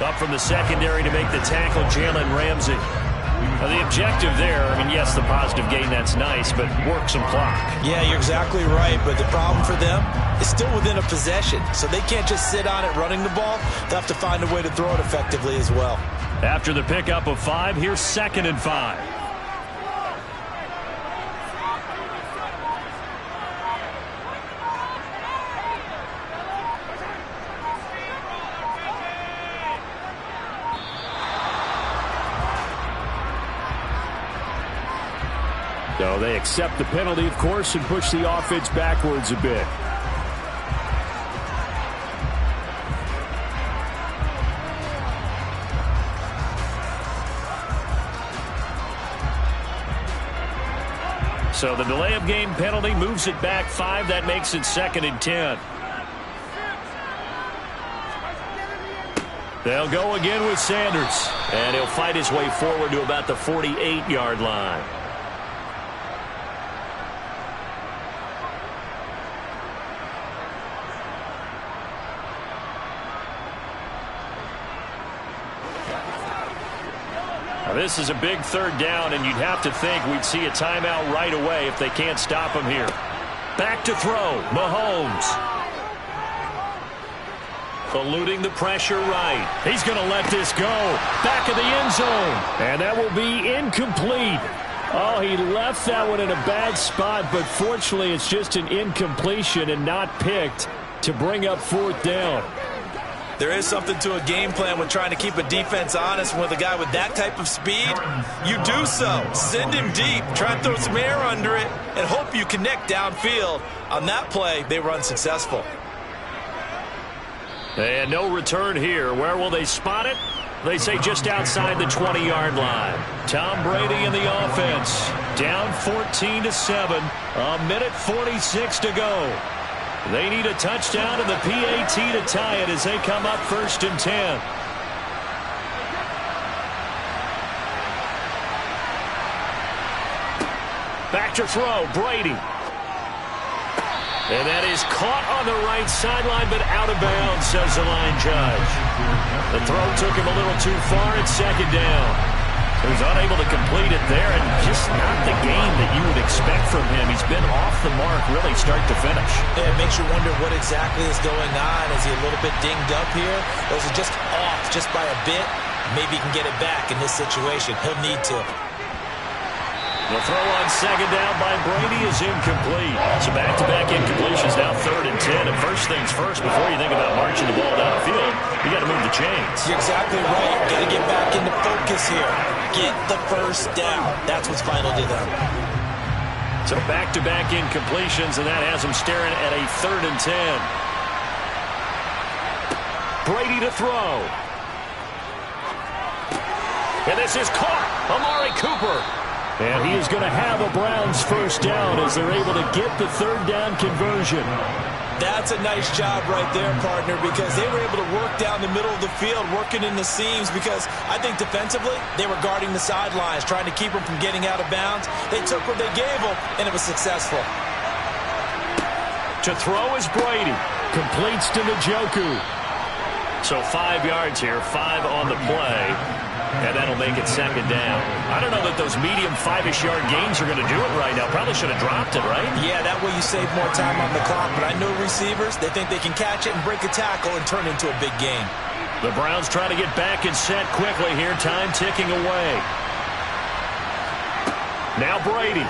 [SPEAKER 2] Up from the secondary to make the tackle, Jalen Ramsey. Now, the objective there, I mean, yes, the positive gain, that's nice, but work some clock.
[SPEAKER 1] Yeah, you're exactly right, but the problem for them is still within a possession, so they can't just sit on it running the ball. They'll have to find a way to throw it effectively as well.
[SPEAKER 2] After the pickup of 5, here's 2nd and 5.
[SPEAKER 4] So they accept the penalty, of course, and push the offense backwards a bit.
[SPEAKER 2] So the delay of game penalty moves it back 5. That makes it 2nd and 10. They'll go again with Sanders. And he'll fight his way forward to about the 48-yard line. Now, this is a big 3rd down, and you'd have to think we'd see a timeout right away if they can't stop him here. Back to throw, Mahomes. Eluding the pressure right. He's going to let this go. Back of the end zone.
[SPEAKER 4] And that will be incomplete. Oh, he left that one in a bad spot, but fortunately it's just an incompletion and not picked to bring up 4th down.
[SPEAKER 1] There is something to a game plan with trying to keep a defense honest. With a guy with that type of speed, you do so. Send him deep, try and throw some air under it, and hope you connect downfield. On that play, they were unsuccessful.
[SPEAKER 2] And no return here. Where will they spot it? They say just outside the 20-yard line. Tom Brady in the offense. Down 14-7. 1:46 to go. They need a touchdown and the PAT to tie it as they come up 1st and 10. Back to throw, Brady. And that is caught on the right sideline, but out of bounds, says the line judge. The throw took him a little too far at 2nd down. He was unable to complete it there, and just not the game that you would expect from him. He's been off the mark really start to finish.
[SPEAKER 1] Yeah, it makes you wonder what exactly is going on. Is he a little bit dinged up here? Or is it just off just by a bit? Maybe he can get it back in this situation. He'll need to.
[SPEAKER 2] The throw on 2nd down by Brady is incomplete. So back-to-back incompletions, now 3rd and 10. And first things first, before you think about marching the ball downfield, you got to move the chains.
[SPEAKER 1] You're exactly right. Got to get back into focus here. Get the first down. That's what's vital to them.
[SPEAKER 2] So back-to-back incompletions, and that has them staring at a 3rd and 10. Brady to throw. And this is caught. Amari Cooper.
[SPEAKER 4] And he is going to have a Browns first down as they're able to get the 3rd down conversion.
[SPEAKER 1] That's a nice job right there, partner, because they were able to work down the middle of the field, working in the seams, because I think defensively they were guarding the sidelines, trying to keep them from getting out of bounds. They took what they gave them, and it was successful.
[SPEAKER 2] To throw is Brady.
[SPEAKER 4] Completes to Njoku.
[SPEAKER 2] So 5 yards here, 5 on the play. And that'll make it 2nd down. I don't know that those medium 5-ish yard gains are going to do it right now. Probably should have dropped it, right?
[SPEAKER 1] Yeah, that way you save more time on the clock. But I know receivers, they think they can catch it and break a tackle and turn it into a big gain.
[SPEAKER 2] The Browns trying to get back and set quickly here. Time ticking away. Now Brady.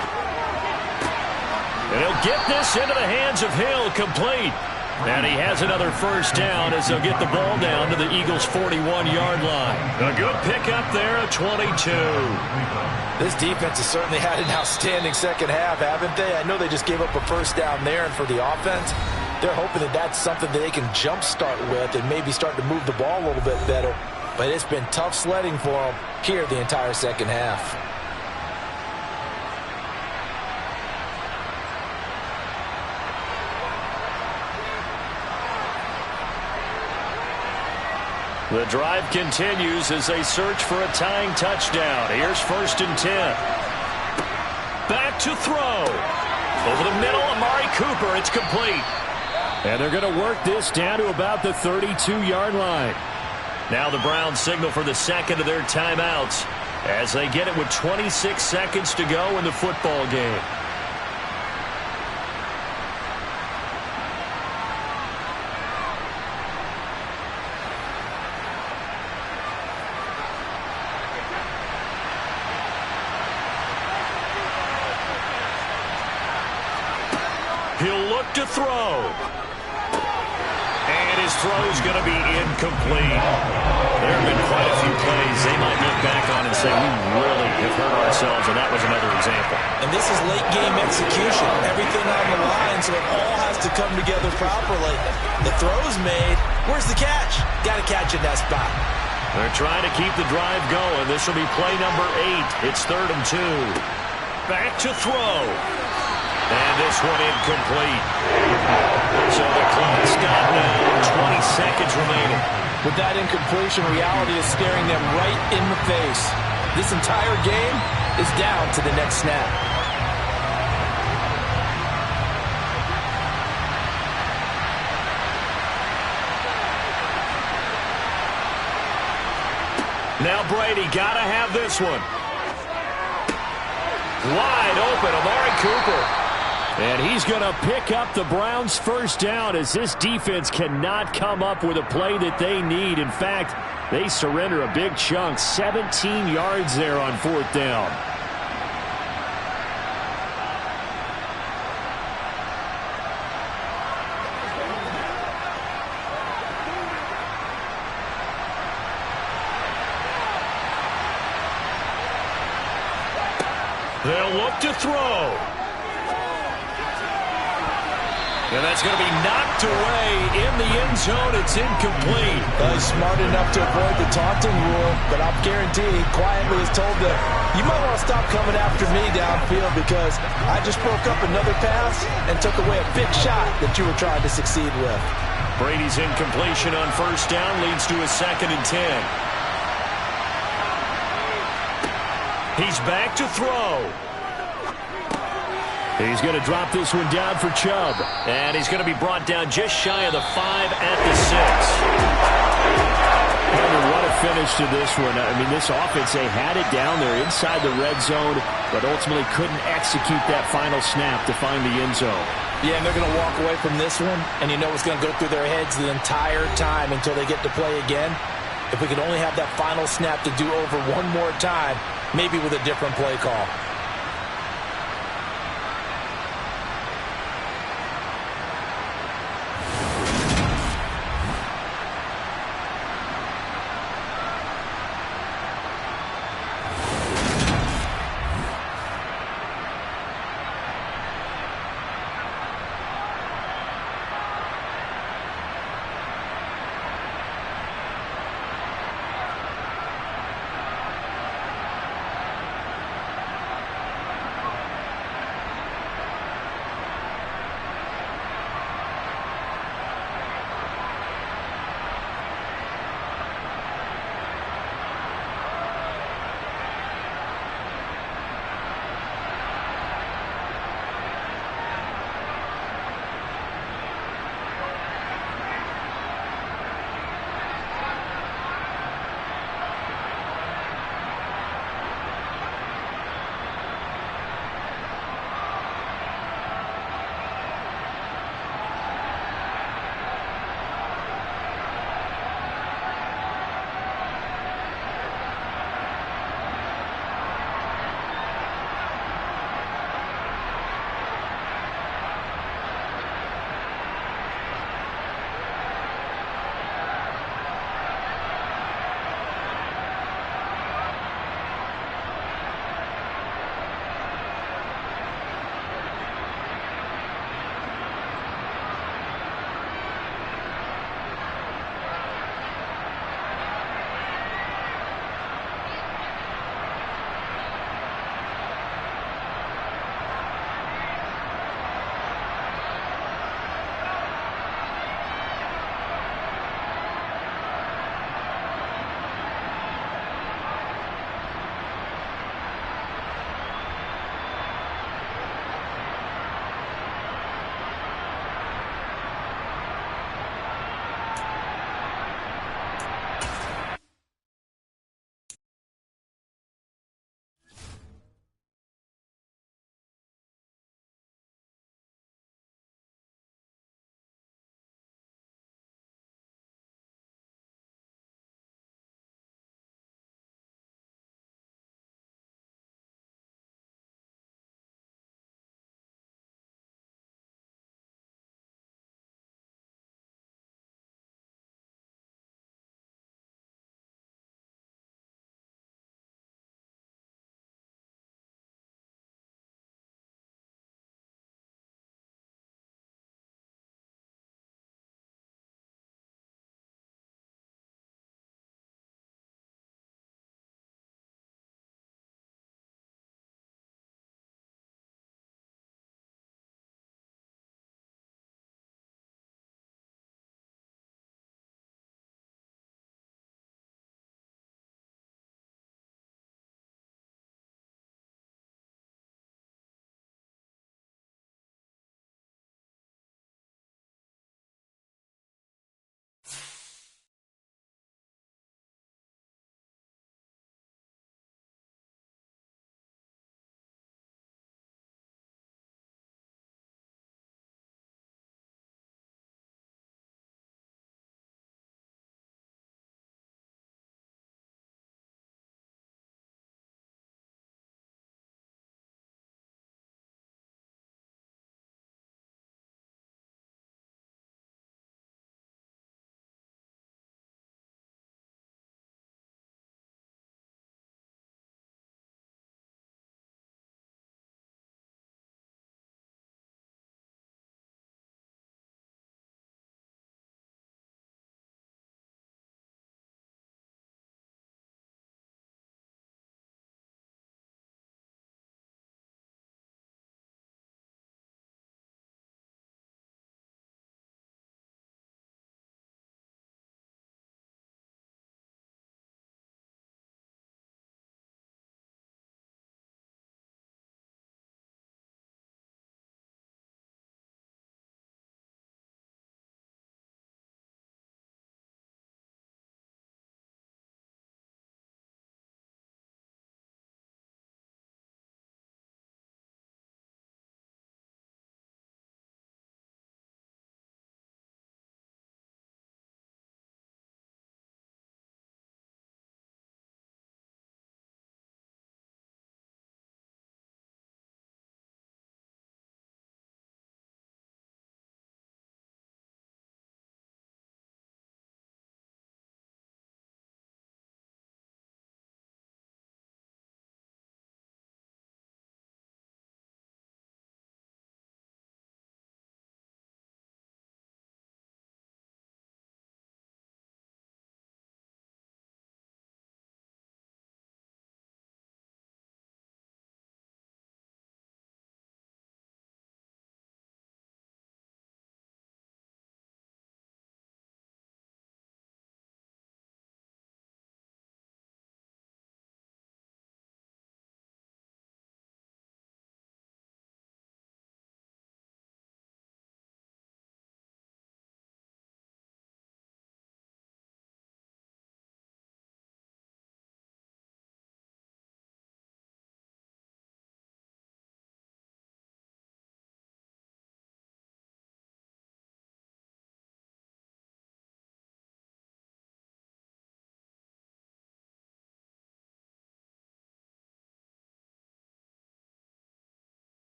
[SPEAKER 2] And he'll get this into the hands of Hill, complete. And he has another first down as they'll get the ball down to the Eagles' 41-yard line. A good pickup there at 22.
[SPEAKER 1] This defense has certainly had an outstanding second half, haven't they? I know they just gave up a first down there, and for the offense, they're hoping that that's something that they can jumpstart with and maybe start to move the ball a little bit better. But it's been tough sledding for them here the entire second half.
[SPEAKER 2] The drive continues as they search for a tying touchdown. Here's 1st and 10. Back to throw. Over the middle, Amari Cooper. It's complete.
[SPEAKER 4] And they're going to work this down to about the 32-yard line.
[SPEAKER 2] Now the Browns signal for the second of their timeouts as they get it with 26 seconds to go in the football game. He'll look to throw. And his throw's going to be incomplete. There have been quite a few plays they might look back on and say, we really have hurt ourselves, and that was another example.
[SPEAKER 1] And this is late-game execution. Everything on the line, so it all has to come together properly. The throw's made. Where's the catch? Got to catch in that spot.
[SPEAKER 2] They're trying to keep the drive going. This will be play number 8. It's 3rd and 2. Back to throw. And this one incomplete. So the clock stopped now. 20 seconds remaining.
[SPEAKER 5] With that incompletion, reality is staring them right in the face. This entire game is down to the next snap.
[SPEAKER 2] Now Brady got to have this one. Wide open, Amari Cooper.
[SPEAKER 4] And he's going to pick up the Browns' first down as this defense cannot come up with a play that they need. In fact, they surrender a big chunk, 17 yards there on 4th down.
[SPEAKER 2] They'll look to throw. And that's going to be knocked away in the end zone. It's incomplete.
[SPEAKER 5] He's smart enough to avoid the taunting rule, but I'll guarantee he quietly is told that you might want to stop coming after me downfield because I just broke up another pass and took away a big shot that you were trying to succeed with.
[SPEAKER 2] Brady's incompletion on 1st down leads to a 2nd and 10. He's back to throw.
[SPEAKER 4] He's going to drop this one down for Chubb.
[SPEAKER 2] And he's going to be brought down just shy of the 5 at the 6.
[SPEAKER 4] And what a finish to this one. I mean, this offense, they had it down there inside the red zone, but ultimately couldn't execute that final snap to find the end zone.
[SPEAKER 5] Yeah, and they're going to walk away from this one, and you know what's going to go through their heads the entire time until they get to play again. If we could only have that final snap to do over one more time, maybe with a different play call.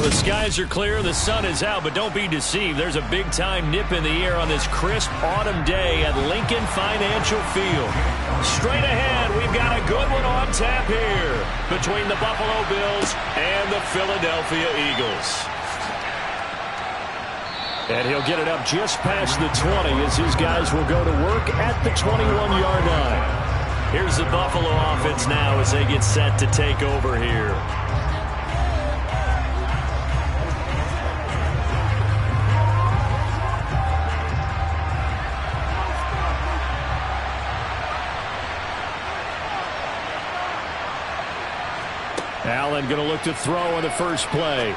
[SPEAKER 2] the skies are clear, the sun is out, but don't be deceived. There's a big-time nip in the air on this crisp autumn day at Lincoln Financial Field. Straight ahead, we've got a good one on tap here between the Buffalo Bills and the Philadelphia Eagles. And he'll get it up just past the 20 as his guys will go to work at the 21-yard line. Here's the Buffalo offense now as they get set to take over here. Allen going to look to throw on the first play.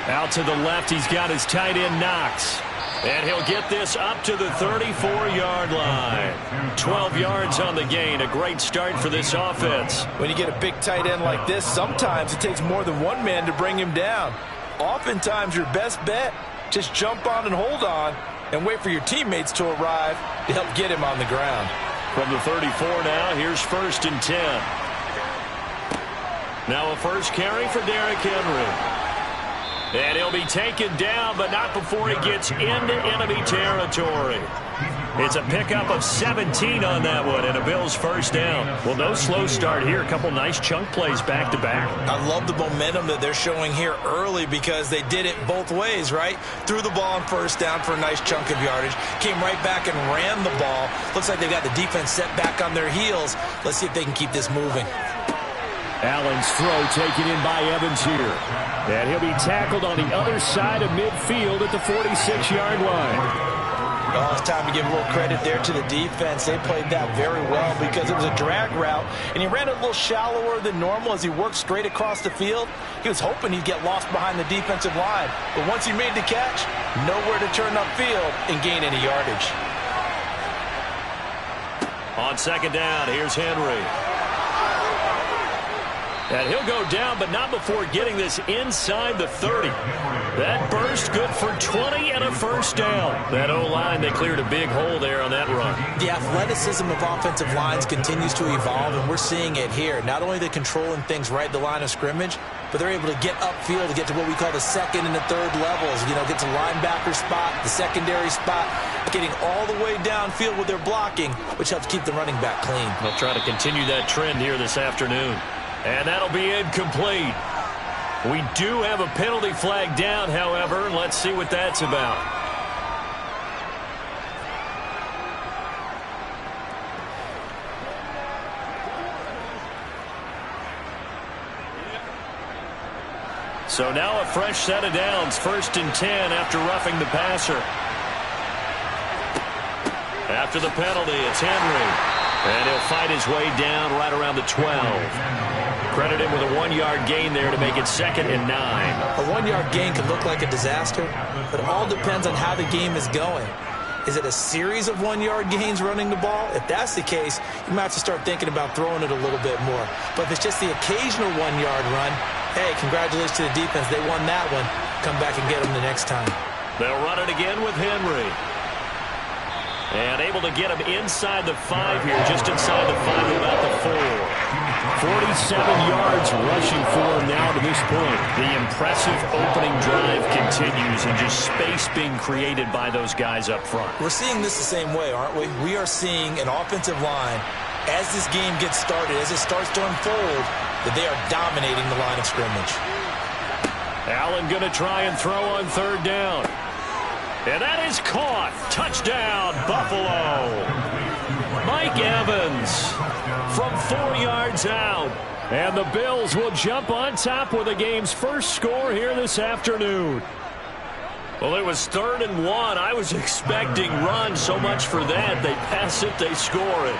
[SPEAKER 2] Out to the left, he's got his tight end Knox. And he'll get this up to the 34-yard line. 12 yards on the gain. A great start for this offense.
[SPEAKER 5] When you get a big tight end like this, sometimes it takes more than one man to bring him down. Oftentimes, your best bet, just jump on and hold on and wait for your teammates to arrive to help get him on the ground.
[SPEAKER 2] From the 34 now, here's 1st and 10. Now a first carry for Derrick Henry. And he'll be taken down, but not before he gets into enemy territory. It's a pickup of 17 on that one, and a Bills first down. Well, no slow start here. A couple nice chunk plays back-to-back.
[SPEAKER 5] I love the momentum that they're showing here early because they did it both ways, right? Threw the ball on first down for a nice chunk of yardage. Came right back and ran the ball. Looks like they've got the defense set back on their heels. Let's see if they can keep this moving.
[SPEAKER 4] Allen's throw taken in by Evans here. And he'll be tackled on the other side of midfield at the 46-yard line.
[SPEAKER 5] Oh, it's time to give a little credit there to the defense. They played that very well because it was a drag route, and he ran a little shallower than normal as he worked straight across the field. He was hoping he'd get lost behind the defensive line, but once he made the catch, nowhere to turn upfield and gain any yardage.
[SPEAKER 2] On second down, here's Henry. And he'll go down, but not before getting this inside the 30. That burst good for 20 and a first down. That O-line, they cleared a big hole there on that run.
[SPEAKER 5] The athleticism of offensive lines continues to evolve, and we're seeing it here. Not only are they controlling things right at the line of scrimmage, but they're able to get upfield to get to what we call the second and the third levels. You know, get to linebacker spot, the secondary spot, getting all the way downfield with their blocking, which helps keep the running back clean.
[SPEAKER 2] They'll try to continue that trend here this afternoon. And that'll be incomplete. We do have a penalty flag down, however, and let's see what that's about. So now a fresh set of downs, 1st and 10 after roughing the passer. After the penalty, it's Henry. And he'll fight his way down right around the 12. Credit him with a 1-yard gain there to make it 2nd and 9.
[SPEAKER 5] A 1-yard gain can look like a disaster, but it all depends on how the game is going. Is it a series of 1-yard gains running the ball? If that's the case, you might have to start thinking about throwing it a little bit more. But if it's just the occasional 1-yard run, hey, congratulations to the defense. They won that one. Come back and get them the next time.
[SPEAKER 2] They'll run it again with Henry. And able to get him inside the 5 here, just inside the 5, about the 4.
[SPEAKER 4] 47 yards rushing for him now to this point.
[SPEAKER 2] The impressive opening drive continues, and just space being created by those guys up front.
[SPEAKER 5] We're seeing this the same way, aren't we? We are seeing an offensive line, as this game gets started, as it starts to unfold, that they are dominating the line of scrimmage.
[SPEAKER 2] Allen going to try and throw on 3rd down. And that is caught. Touchdown, Buffalo. Mike Evans from 4 yards out.
[SPEAKER 4] And the Bills will jump on top with the game's first score here this afternoon.
[SPEAKER 2] Well, it was 3rd and 1. I was expecting run. So much for that. They pass it, they score it.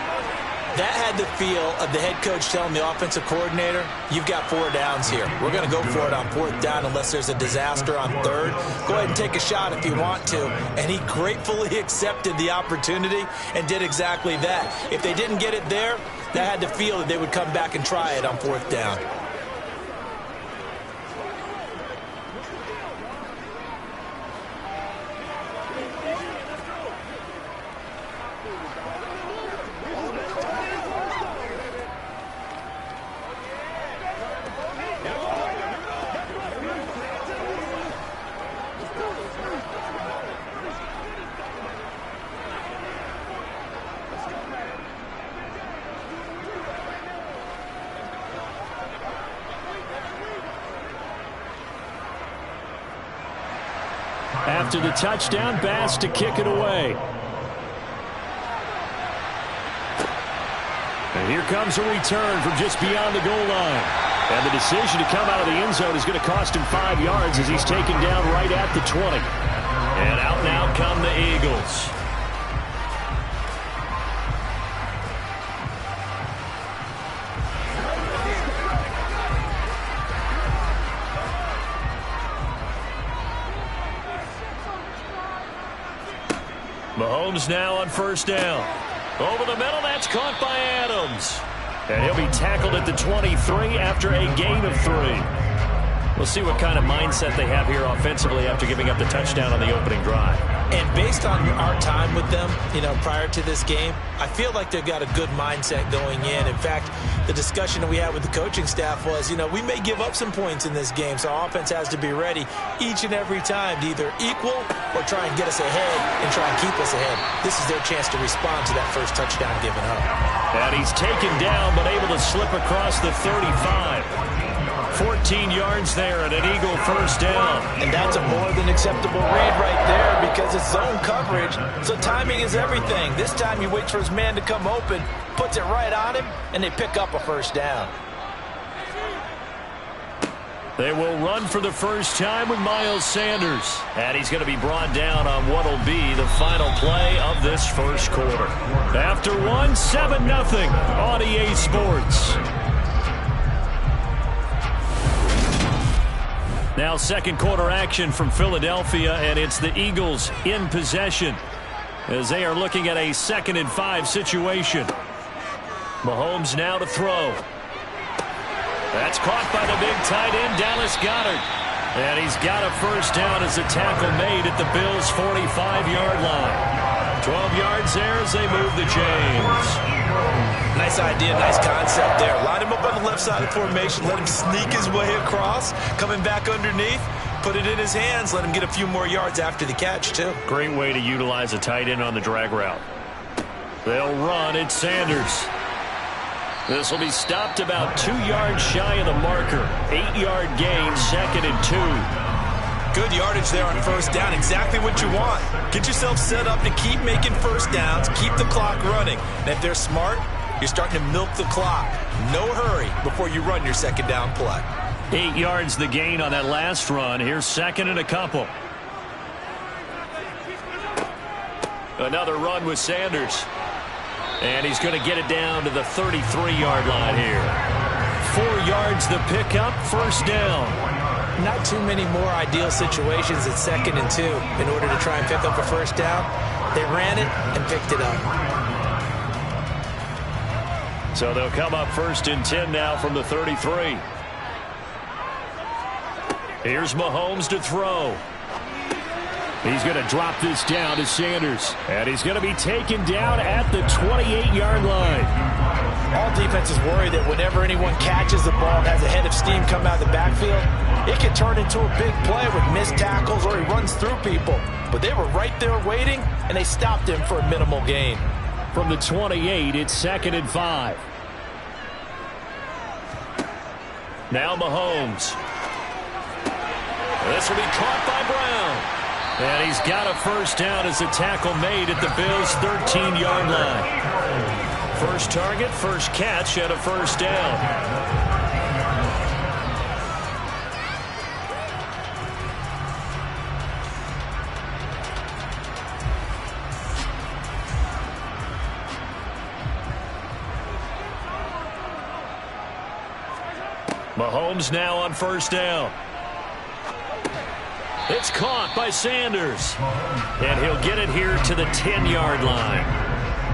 [SPEAKER 5] That had the feel of the head coach telling the offensive coordinator, you've got 4 downs here. We're going to go for it on 4th down unless there's a disaster on 3rd. Go ahead and take a shot if you want to. And he gratefully accepted the opportunity and did exactly that. If they didn't get it there, that had the feel that they would come back and try it on 4th down.
[SPEAKER 4] After the touchdown, Bass to kick it away. And here comes a return from just beyond the goal line. And the decision to come out of the end zone is going to cost him 5 yards as he's taken down right at the 20. And out now come the Eagles. Mahomes now on first down. Over the middle, that's caught by Adams. And he'll be tackled at the 23 after a gain of 3. We'll see what kind of mindset they have here offensively after giving up the touchdown on the opening drive.
[SPEAKER 5] And based on our time with them, prior to this game, I feel like they've got a good mindset going in. In fact, the discussion that we had with the coaching staff was, we may give up some points in this game, so our offense has to be ready each and every time to either equal or try and get us ahead and try and keep us ahead. This is their chance to respond to that first touchdown given up.
[SPEAKER 4] And he's taken down but able to slip across the 35. 14 yards there and an Eagle first down.
[SPEAKER 5] And that's a more than acceptable read right there because it's zone coverage, so timing is everything. This time he waits for his man to come open, puts it right on him, and they pick up a first down.
[SPEAKER 4] They will run for the first time with Miles Sanders. And he's going to be brought down on what will be the final play of this first quarter. After 7-0 on EA Sports. Now second quarter action from Philadelphia, and it's the Eagles in possession as they are looking at a 2nd and 5 situation. Mahomes now to throw. That's caught by the big tight end, Dallas Goedert. And he's got a first down as a tackle made at the Bills' 45-yard line. 12 yards there as they move the chains.
[SPEAKER 5] Nice idea, nice concept there. Line him up on the left side of the formation, let him sneak his way across, coming back underneath, put it in his hands, let him get a few more yards after the catch, too.
[SPEAKER 4] Great way to utilize a tight end on the drag route. They'll run. It's Sanders. This will be stopped about 2 yards shy of the marker. 8-yard gain, 2nd and 2.
[SPEAKER 5] Good yardage there on first down. Exactly what you want. Get yourself set up to keep making first downs, keep the clock running. And if they're smart, you're starting to milk the clock. No hurry before you run your second down play.
[SPEAKER 4] 8 yards the gain on that last run. Here's 2nd and a couple. Another run with Sanders. And he's going to get it down to the 33-yard line here. 4 yards the pickup, first down.
[SPEAKER 5] Not too many more ideal situations at 2nd and 2 in order to try and pick up a first down. They ran it and picked it up.
[SPEAKER 4] So they'll come up 1st and 10 now from the 33. Here's Mahomes to throw. He's going to drop this down to Sanders. And he's going to be taken down at the 28-yard line.
[SPEAKER 5] All defenses worry that whenever anyone catches the ball and has a head of steam come out of the backfield, it can turn into a big play with missed tackles or he runs through people. But they were right there waiting, and they stopped him for a minimal gain.
[SPEAKER 4] From the 28, it's 2nd and 5. Now Mahomes. This will be caught by Brown. And he's got a first down as a tackle made at the Bills' 13-yard line. First target, first catch at a first down. Mahomes now on first down. It's caught by Sanders. And he'll get it here to the 10-yard line.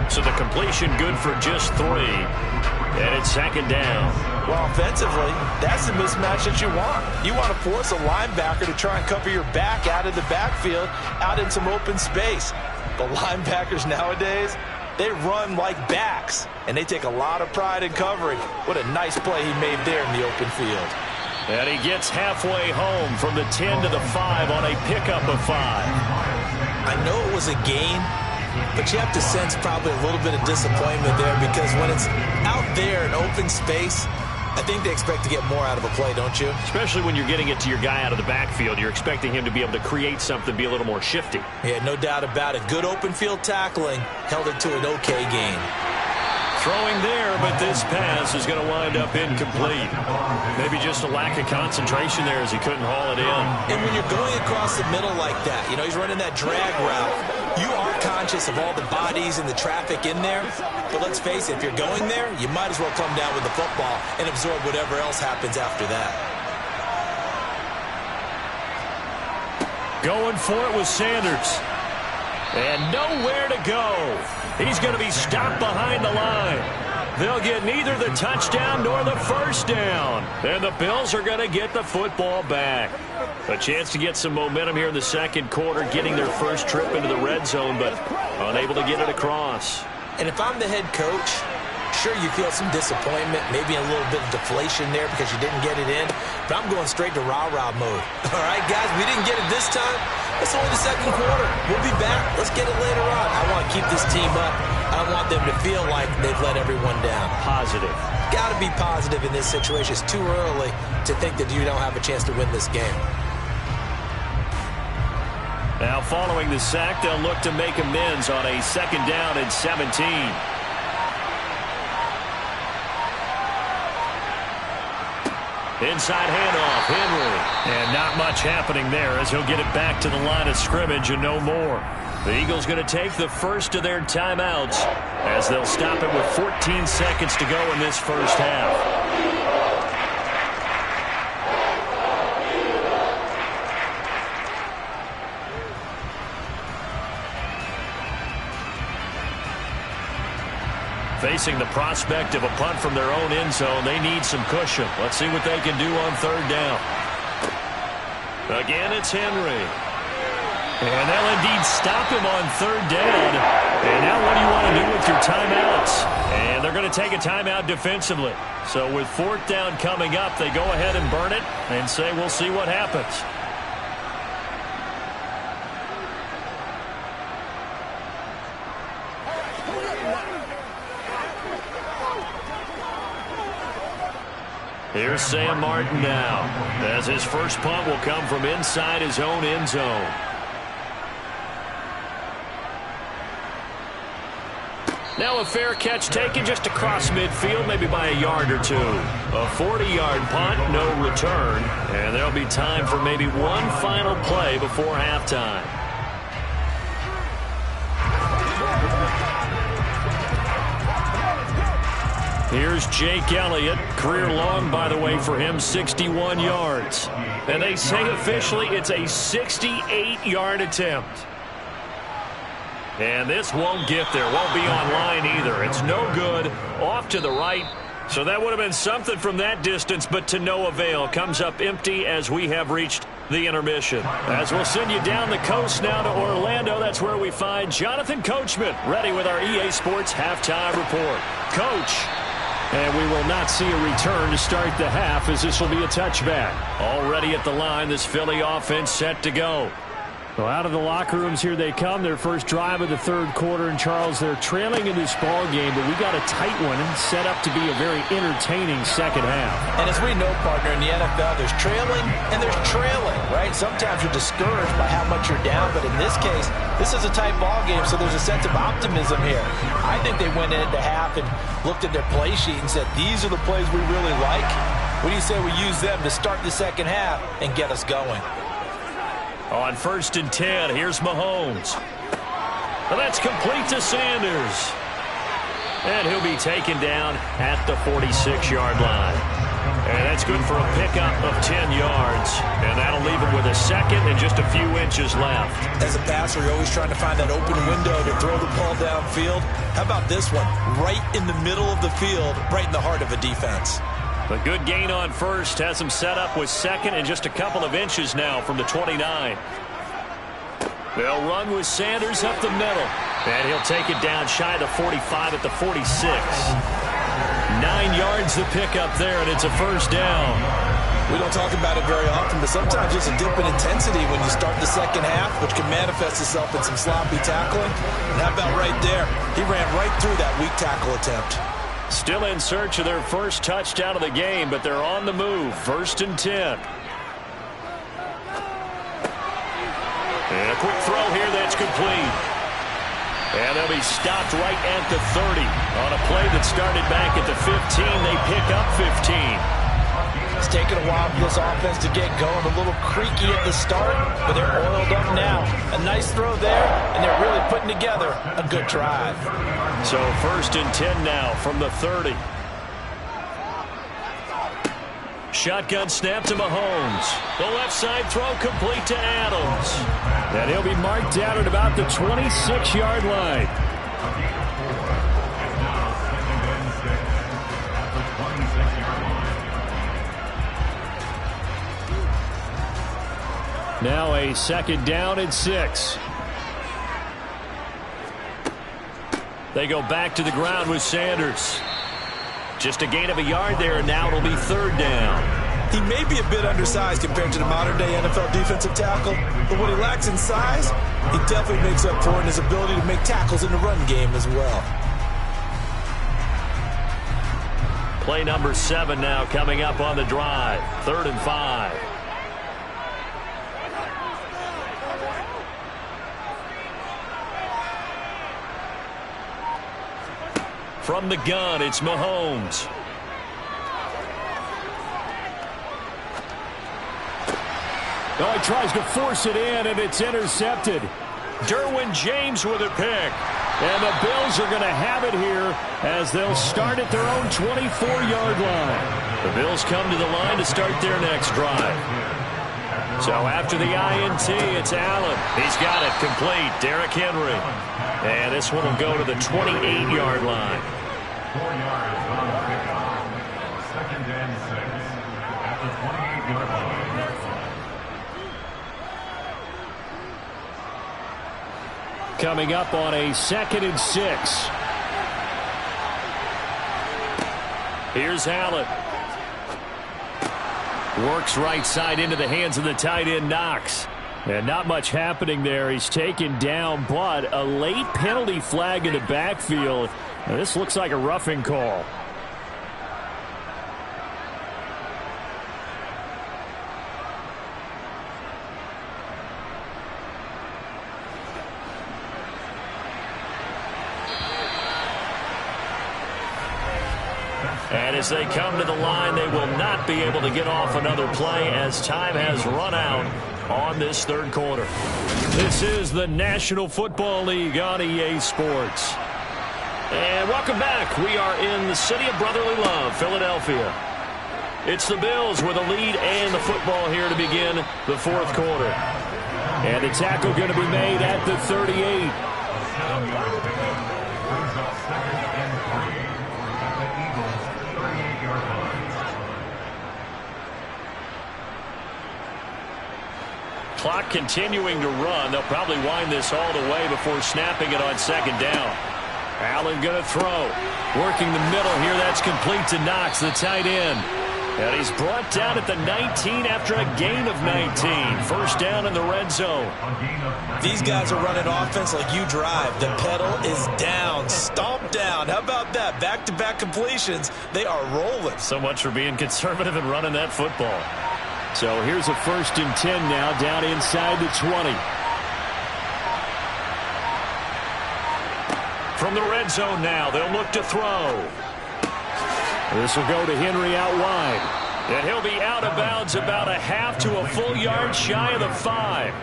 [SPEAKER 4] So the completion good for just 3. And it's 2nd down.
[SPEAKER 5] Well, offensively, that's the mismatch that you want. You want to force a linebacker to try and cover your back out of the backfield, out in some open space. But linebackers nowadays, they run like backs, and they take a lot of pride in covering. What a nice play he made there in the open field.
[SPEAKER 4] And he gets halfway home from the 10 to the 5 on a pickup of 5.
[SPEAKER 5] I know it was a gain, but you have to sense probably a little bit of disappointment there because when it's out there in open space,
[SPEAKER 1] I think they expect to get more out of a play, don't you?
[SPEAKER 2] Especially when you're getting it to your guy out of the backfield. You're expecting him to be able to create something, be a little more shifty.
[SPEAKER 1] Yeah, no doubt about it. Good open field tackling. Held it to an okay gain.
[SPEAKER 2] Throwing there, but this pass is going to wind up incomplete. Maybe just a lack of concentration there as he couldn't haul it in.
[SPEAKER 1] And when you're going across the middle like that, you know, he's running that drag route, you are conscious of all the bodies and the traffic in there. But let's face it, if you're going there, you might as well come down with the football and absorb whatever else happens after that.
[SPEAKER 2] Going for it with Sanders. And nowhere to go. He's going to be stopped behind the line. They'll get neither the touchdown nor the first down. And the Bills are going to get the football back. A chance to get some momentum here in the second quarter, getting their first trip into the red zone, but unable to get it across.
[SPEAKER 1] And if I'm the head coach, sure, you feel some disappointment, maybe a little bit of deflation there because you didn't get it in. But I'm going straight to rah-rah mode. All right, guys, we didn't get it this time. It's only the second quarter. We'll be back. Let's get it later on. I want to keep this team up. I want them to feel like they've let everyone down.
[SPEAKER 2] Positive.
[SPEAKER 1] Got to be positive in this situation. It's too early to think that you don't have a chance to win this game.
[SPEAKER 2] Now, following the sack, they'll look to make amends on a second down and 17. Inside handoff, Henry. And not much happening there as he'll get it back to the line of scrimmage and no more. The Eagles going to take the first of their timeouts as they'll stop it with 14 seconds to go in this first half. Facing the prospect of a punt from their own end zone, they need some cushion. Let's see what they can do on third down. Again, it's Henry. And they'll indeed stop him on third down. And now what do you want to do with your timeouts? And they're going to take a timeout defensively. So with fourth down coming up, they go ahead and burn it and say we'll see what happens. Here's Sam Martin now, as his first punt will come from inside his own end zone. Now a fair catch taken just across midfield, maybe by a yard or two. A 40-yard punt, no return, and there'll be time for maybe one final play before halftime. Here's Jake Elliott. Career long, by the way, for him, 61 yards. And they say officially it's a 68-yard attempt. And this won't get there. Won't be on line either. It's no good. Off to the right. So that would have been something from that distance, but to no avail. Comes up empty as we have reached the intermission. As we'll send you down the coast now to Orlando, that's where we find Jonathan Coachman, ready with our EA Sports Halftime Report. Coach. And we will not see a return to start the half as this will be a touchback. Already at the line, this Philly offense set to go. Well, out of the locker rooms here they come. Their first drive of the third quarter. And, Charles, they're trailing in this ball game, but we got a tight one and set up to be a very entertaining second half.
[SPEAKER 5] And as we know, partner, in the NFL, there's trailing and there's trailing, right? Sometimes you're discouraged by how much you're down, but in this case, this is a tight ball game, so there's a sense of optimism here. I think they went into half and looked at their play sheet and said, these are the plays we really like. What do you say we use them to start the second half and get us going?
[SPEAKER 2] On 1st and 10, here's Mahomes. And that's complete to Sanders. And he'll be taken down at the 46-yard line. And that's good for a pickup of 10 yards. And that'll leave him with a second and just a few inches left.
[SPEAKER 1] As a passer, you're always trying to find that open window to throw the ball downfield. How about this one? Right in the middle of the field, right in the heart of a defense.
[SPEAKER 2] A good gain on first has him set up with second and just a couple of inches now from the 29. They'll run with Sanders up the middle. And he'll take it down shy of the 45 at the 46. 9 yards to pick up there, and it's a first down.
[SPEAKER 1] We don't talk about it very often, but sometimes there's a dip in intensity when you start the second half, which can manifest itself in some sloppy tackling. And how about right there? He ran right through that weak tackle attempt.
[SPEAKER 2] Still in search of their first touchdown of the game, but they're on the move. 1st and 10. And a quick throw here that's complete. And they'll be stopped right at the 30. On a play that started back at the 15, they pick up 15.
[SPEAKER 5] It's taken a while for this offense to get going. A little creaky at the start, but they're oiled up now. A nice throw there, and they're really putting together a good drive.
[SPEAKER 2] So 1st and 10 now from the 30. Shotgun snap to Mahomes. The left side throw complete to Adams.
[SPEAKER 4] And he'll be marked down at about the 26-yard line. Now a 2nd down and 6.
[SPEAKER 2] They go back to the ground with Sanders. Just a gain of a yard there, and now it'll be 3rd down.
[SPEAKER 1] He may be a bit undersized compared to the modern-day NFL defensive tackle, but what he lacks in size, he definitely makes up for in his ability to make tackles in the run game as well.
[SPEAKER 2] Play number 7 now coming up on the drive. 3rd and 5. From the gun, it's Mahomes.
[SPEAKER 4] Oh, he tries to force it in, and it's intercepted.
[SPEAKER 2] Derwin James with a pick.
[SPEAKER 4] And the Bills are going to have it here as they'll start at their own 24-yard line.
[SPEAKER 2] The Bills come to the line to start their next drive. So after the INT, it's Allen. He's got it complete. Derrick Henry. And this one will go to the 28-yard line.
[SPEAKER 3] 4 yards on the pickoff. 2nd and 6 at the 28-yard line.
[SPEAKER 4] Coming up on a 2nd and 6.
[SPEAKER 2] Here's Allen. Works right side into the hands of the tight end, Knox.
[SPEAKER 4] And not much happening there. He's taken down, but a late penalty flag in the backfield. Now, this looks like a roughing call.
[SPEAKER 2] And as they come to the line, they will not be able to get off another play as time has run out on this 3rd quarter. This is the National Football League on EA Sports. And welcome back. We are in the city of brotherly love, Philadelphia. It's the Bills with a lead and the football here to begin the 4th quarter.
[SPEAKER 4] And the tackle going to be made at the 38.
[SPEAKER 2] Clock continuing to run. They'll probably wind this all the way before snapping it on 2nd down. Allen going to throw. Working the middle here. That's complete to Knox, the tight end. And he's brought down at the 19 after a gain of 19. 1st down in the red zone.
[SPEAKER 1] These guys are running offense like you drive. The pedal is down. Stomp down. How about that? Back-to-back completions. They are rolling.
[SPEAKER 2] So much for being conservative and running that football.
[SPEAKER 4] So here's a 1st and 10 now down inside the 20.
[SPEAKER 2] From the red zone now, they'll look to throw.
[SPEAKER 4] This will go to Henry out wide.
[SPEAKER 2] And he'll be out of bounds about a half to a full yard shy of the 5.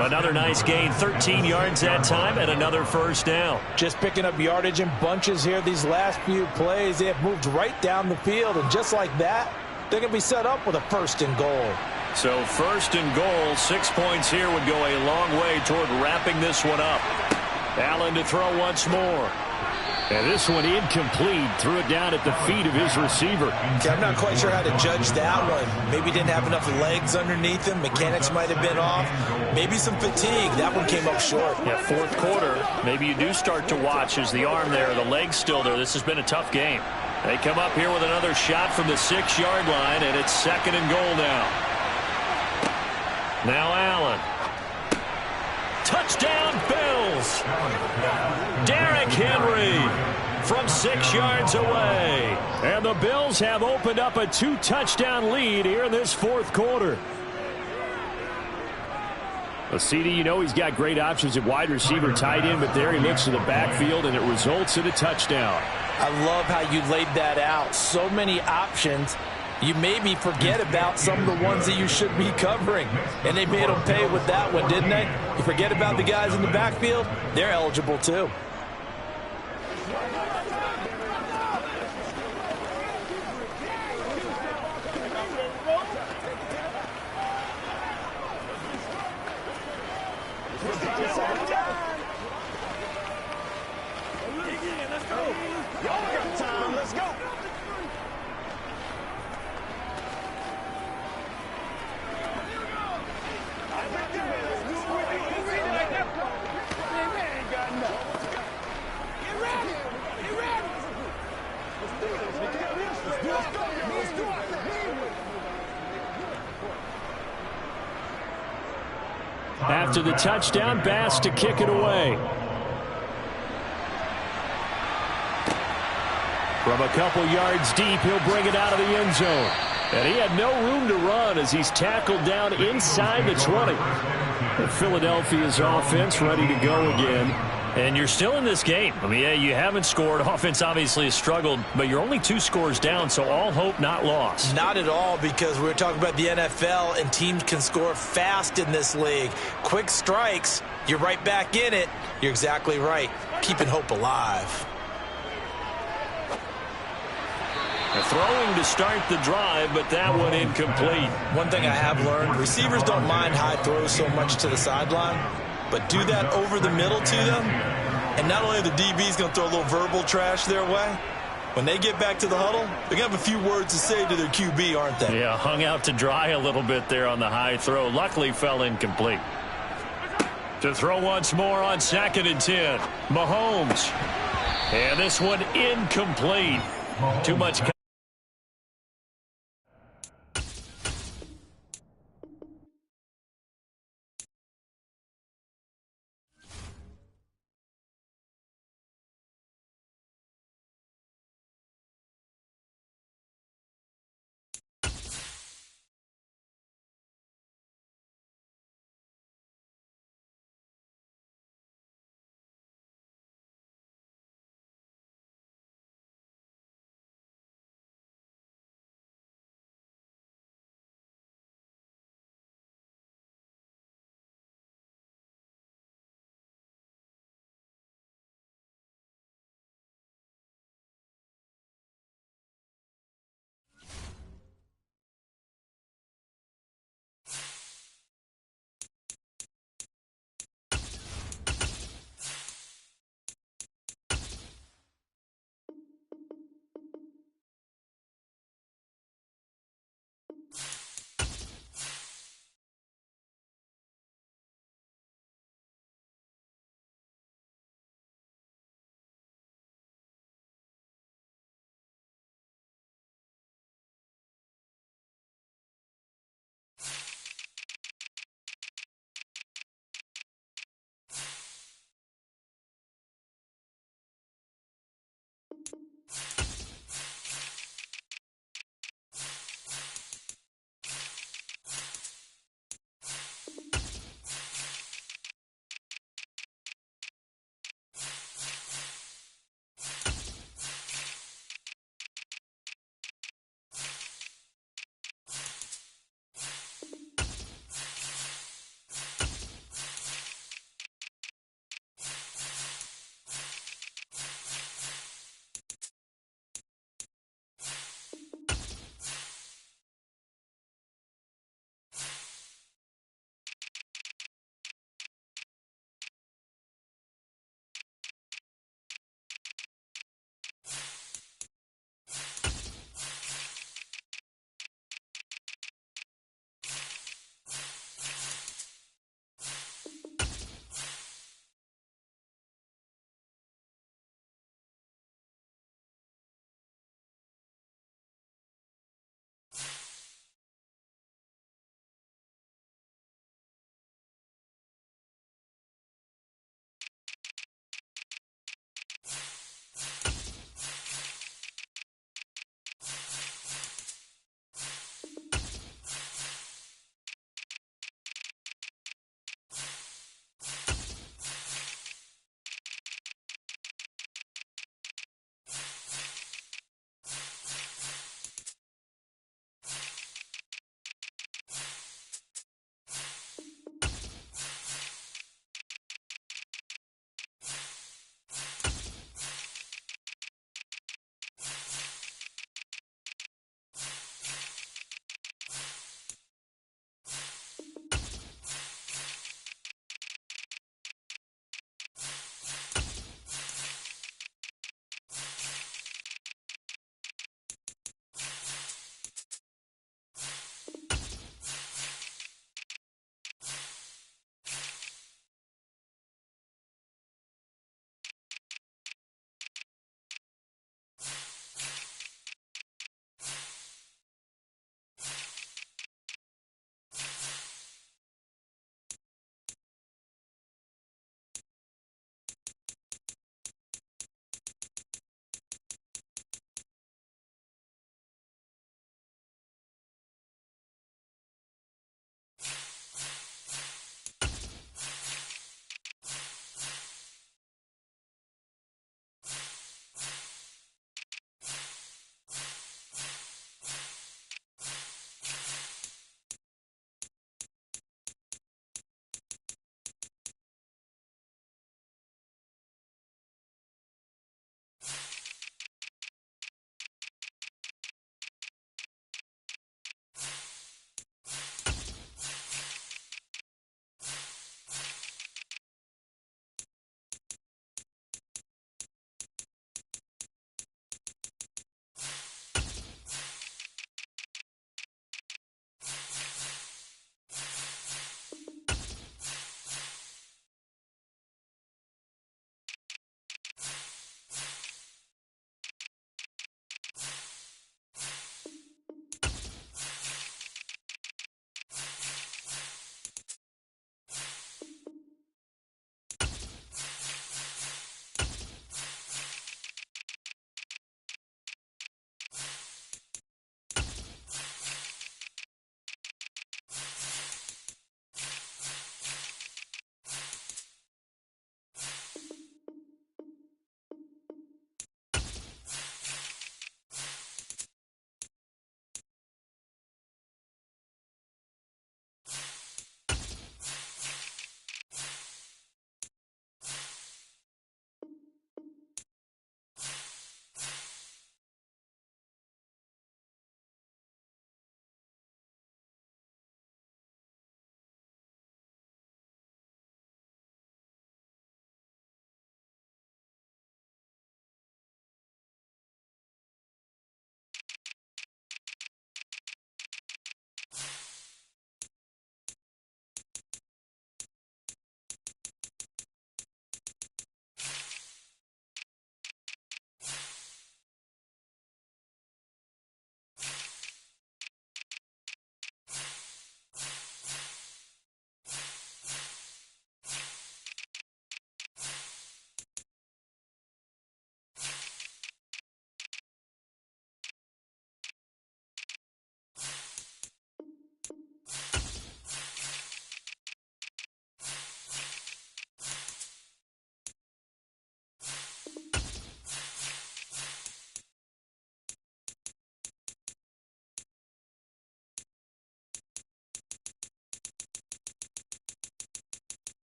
[SPEAKER 2] Another nice gain, 13 yards that time, and another 1st down.
[SPEAKER 5] Just picking up yardage in bunches here these last few plays. They have moved right down the field, and just like that, they're going to be set up with a 1st and goal.
[SPEAKER 2] So 1st and goal, 6 points here would go a long way toward wrapping this one up. Allen to throw once more.
[SPEAKER 4] And this one incomplete. Threw it down at the feet of his receiver.
[SPEAKER 1] Okay, I'm not quite sure how to judge that one. Maybe didn't have enough legs underneath him. Mechanics might have been off. Maybe some fatigue. That one came up short.
[SPEAKER 2] Yeah, 4th quarter. Maybe you do start to watch as the arm there, the leg's still there. This has been a tough game. They come up here with another shot from the 6-yard line, and it's 2nd and goal now. Now Allen. Touchdown, Bills. Derrick Henry. from 6 yards away. And the Bills have opened up a 2-touchdown lead here in this fourth quarter. Well, CD, you know he's got great options at wide receiver, tight end, but there he looks to the backfield, and it results in a touchdown.
[SPEAKER 5] I love how you laid that out. So many options. You made me forget about some of the ones that you should be covering. And they made them pay with that one, didn't they? You forget about the guys in the backfield, they're eligible too.
[SPEAKER 2] After the touchdown, Bass to kick it away. From a couple yards deep, he'll bring it out of the end zone. And he had no room to run as he's tackled down inside the 20. And Philadelphia's offense ready to go again.
[SPEAKER 4] And you're still in this game. I mean, yeah, you haven't scored. Offense obviously has struggled, but you're only 2 scores down, so all hope not lost.
[SPEAKER 5] Not at all, because we were talking about the NFL, and teams can score fast in this league. Quick strikes, you're right back in it. You're exactly right. Keeping hope alive.
[SPEAKER 2] Throwing to start the drive, but that one incomplete.
[SPEAKER 5] One thing I have learned, receivers don't mind high throws so much to the sideline, but do that over the middle to them, and not only are the DBs going to throw a little verbal trash their way, when they get back to the huddle, they're going to have a few words to say to their QB, aren't they?
[SPEAKER 4] Yeah, hung out to dry a little bit there on the high throw. Luckily fell incomplete.
[SPEAKER 2] To throw once more on 2nd and 10. Mahomes. And this one incomplete. Too much.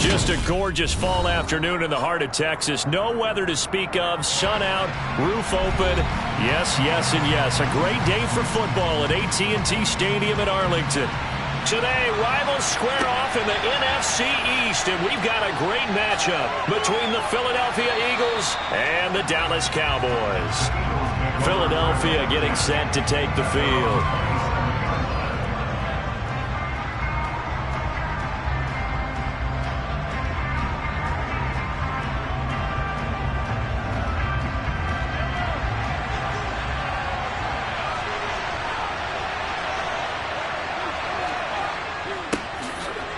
[SPEAKER 2] Just a gorgeous fall afternoon in the heart of Texas. No weather to speak of. Sun out, roof open. Yes, yes, and yes. A great day for football at AT&T Stadium in Arlington. Today, rivals square off in the NFC East, and we've got a great matchup between the Philadelphia Eagles and the Dallas Cowboys. Philadelphia getting set to take the field.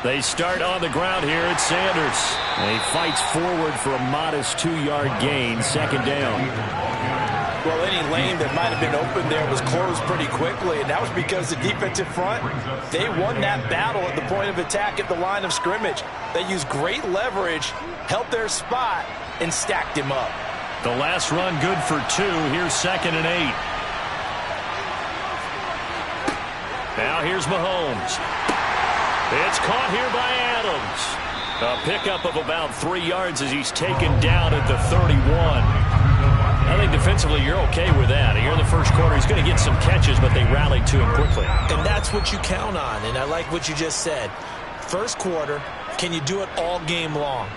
[SPEAKER 2] They start on the ground here at Sanders. And he fights forward for a modest 2-yard gain, second down.
[SPEAKER 5] Well, any lane that might have been open there was closed pretty quickly, and that was because the defensive front, they won that battle at the point of attack at the line of scrimmage. They used great leverage, held their spot, and stacked him up.
[SPEAKER 2] The last run good for 2. Here's 2nd and 8. Now here's Mahomes. It's caught here by Adams. A pickup of about 3 yards as he's taken down at the 31. I think defensively you're okay with that. Here in the first quarter, he's going to get some catches, but they rallied to him quickly.
[SPEAKER 5] And that's what you count on, and I like what you just said. First quarter, can you do it all game long?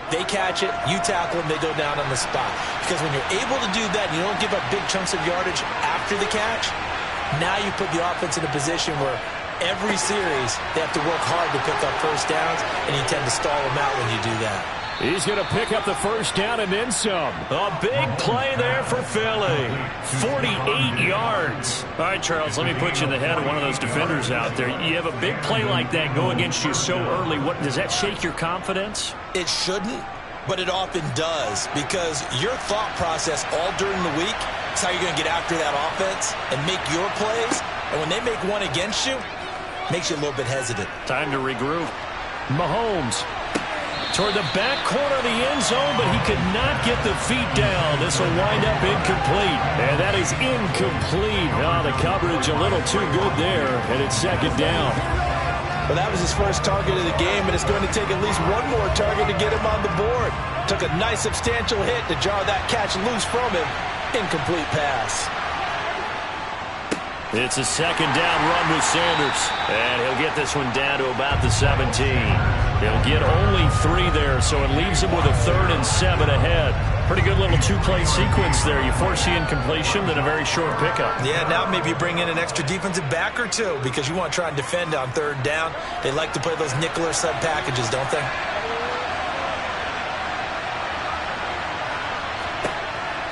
[SPEAKER 5] They catch it, you tackle them, they go down on the spot. Because when you're able to do that, and you don't give up big chunks of yardage after the catch, now you put the offense in a position where every series, they have to work hard to pick up first downs, and you tend to stall them out when you do that.
[SPEAKER 2] He's going to pick up the first down and then some. A big play there for Philly. 48 yards. All right, Charles, let me put you in the head of one of those defenders out there. You have a big play like that go against you so early. What does that shake your confidence?
[SPEAKER 5] It shouldn't, but it often does, because your thought process all during the week is how you're going to get after that offense and make your plays. And when they make one against you, makes you a little bit hesitant.
[SPEAKER 2] Time to regroup. Mahomes toward the back corner of the end zone, but he could not get the feet down. This will wind up incomplete. And that is incomplete. Oh, the coverage a little too good there, and it's second down.
[SPEAKER 5] Well, that was his first target of the game, and it's going to take at least one more target to get him on the board. Took a nice substantial hit to jar that catch loose from him. Incomplete pass.
[SPEAKER 2] It's a second down run with Sanders. And he'll get this one down to about the 17. He'll get only 3 there, so it leaves him with a 3rd and 7 ahead. Pretty good little 2-play sequence there. You force the incompletion, then a very short pickup.
[SPEAKER 5] Yeah, now maybe you bring in an extra defensive back or 2 because you want to try and defend on 3rd down. They like to play those nickel or sub packages, don't they?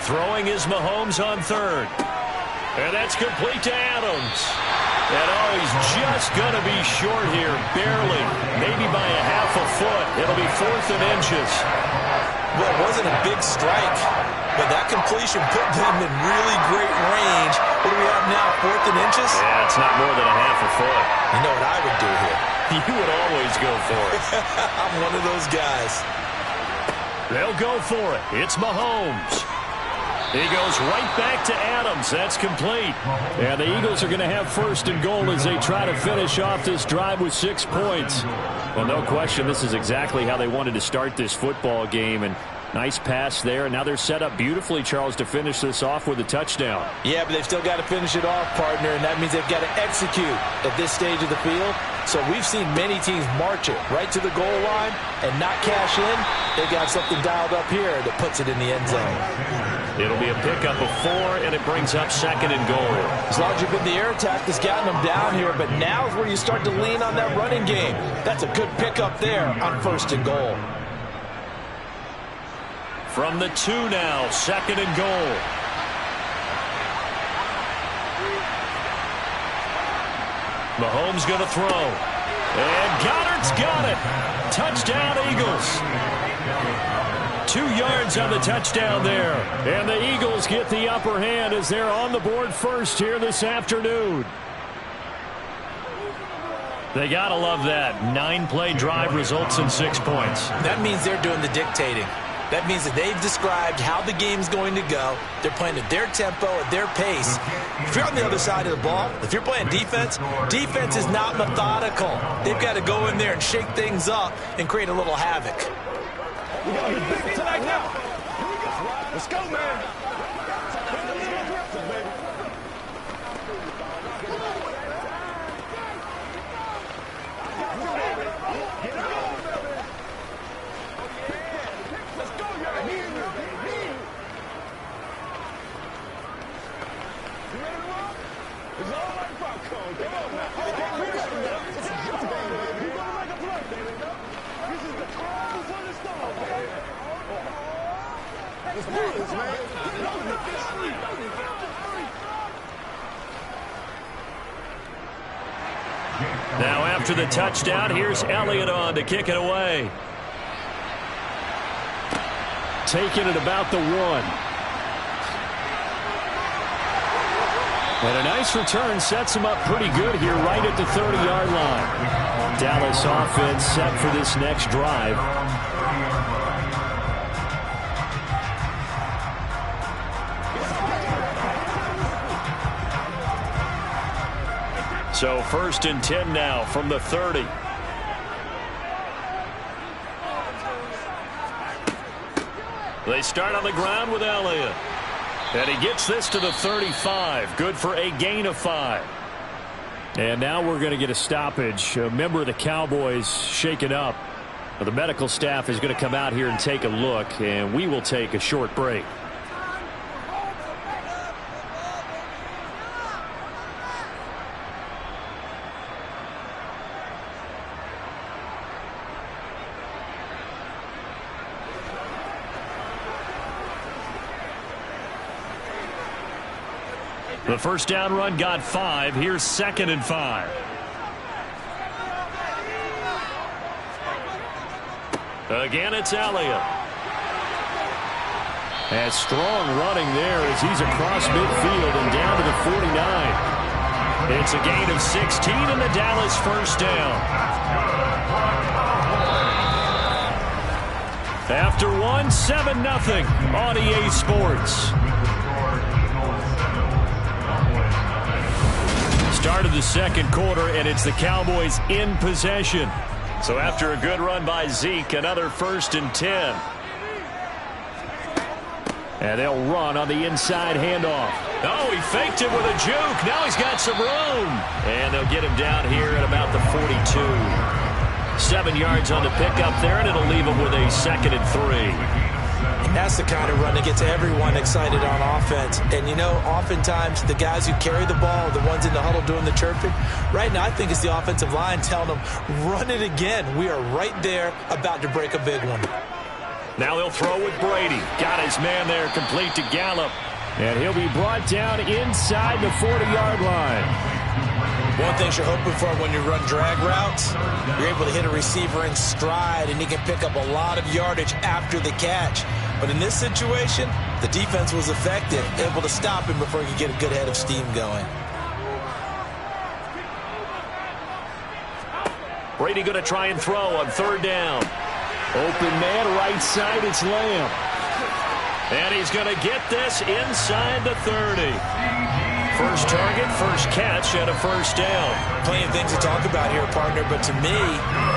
[SPEAKER 2] Throwing is Mahomes on 3rd. And that's complete to Adams. And oh, he's just going to be short here, barely, maybe by a half a foot. It'll be 4th and inches.
[SPEAKER 5] Well, it wasn't a big strike, but that completion put them in really great range. What do we have now, 4th and inches?
[SPEAKER 2] Yeah, it's not more than a half a foot.
[SPEAKER 5] You know what I would do here?
[SPEAKER 2] You would always go for it.
[SPEAKER 5] I'm one of those guys.
[SPEAKER 2] They'll go for it. It's Mahomes. He goes right back to Adams. That's complete. And the Eagles are going to have 1st and goal as they try to finish off this drive with 6 points. Well, no question, this is exactly how they wanted to start this football game. And nice pass there. And now they're set up beautifully, Charles, to finish this off with a touchdown.
[SPEAKER 5] Yeah, but they've still got to finish it off, partner. And that means they've got to execute at this stage of the field. So we've seen many teams march it right to the goal line and not cash in. They've got something dialed up here that puts it in the end zone.
[SPEAKER 2] It'll be a pickup of 4, and it brings up 2nd and goal.
[SPEAKER 5] As long as you've been the air attack that's gotten them down here, but now is where you start to lean on that running game. That's a good pickup there on 1st and goal.
[SPEAKER 2] From the 2 now, 2nd and goal. Mahomes going to throw. And Goddard's got it. Touchdown, Eagles. 2 yards on the touchdown there. And the Eagles get the upper hand as they're on the board first here this afternoon. They got to love that. 9-play drive results in 6 points.
[SPEAKER 5] That means they're doing the dictating. That means that they've described how the game's going to go. They're playing at their tempo, at their pace. If you're on the other side of the ball, if you're playing defense, defense is not methodical. They've got to go in there and shake things up and create a little havoc.
[SPEAKER 6] We got to be big tonight now. Here we go. Let's go, man.
[SPEAKER 2] Now after the touchdown, here's Elliott on to kick it away.
[SPEAKER 4] Taking it about the 1. And a nice return sets him up pretty good here right at the 30-yard line. Dallas offense set for this next drive.
[SPEAKER 2] So 1st and 10 now from the 30. They start on the ground with Elliott. And he gets this to the 35. Good for a gain of 5.
[SPEAKER 4] And now we're going to get a stoppage. A member of the Cowboys shaken up. The medical staff is going to come out here and take a look, and we will take a short break.
[SPEAKER 2] The first down run got 5. Here's 2nd and 5. Again, it's Elliott.
[SPEAKER 4] And strong running there as he's across midfield and down to the 49.
[SPEAKER 2] It's a gain of 16 and the Dallas first down. After 1, 7-0 on EA Sports. Start of the second quarter, and it's the Cowboys in possession. So after a good run by Zeke, another 1st and 10.
[SPEAKER 4] And they'll run on the inside handoff.
[SPEAKER 2] Oh, he faked it with a juke. Now he's got some room. And they'll get him down here at about the 42. 7 yards on the pickup there, and it'll leave him with a 2nd and 3.
[SPEAKER 5] And that's the kind of run that gets everyone excited on offense. And, you know, oftentimes the guys who carry the ball, the ones in the huddle doing the chirping, right now I think it's the offensive line telling them, run it again. We are right there about to break a big one.
[SPEAKER 2] Now they'll throw with Brady. Got his man there, complete to Gallup.
[SPEAKER 4] And he'll be brought down inside the 40-yard line.
[SPEAKER 5] One thing you're hoping for when you run drag routes, you're able to hit a receiver in stride, and he can pick up a lot of yardage after the catch. But in this situation, the defense was effective, able to stop him before he could get a good head of steam going.
[SPEAKER 2] Brady going to try and throw on 3rd down.
[SPEAKER 4] Open man, right side, it's Lamb.
[SPEAKER 2] And he's going to get this inside the 30. First target, first catch, and a 1st down.
[SPEAKER 5] Plenty of things to talk about here, partner, but to me,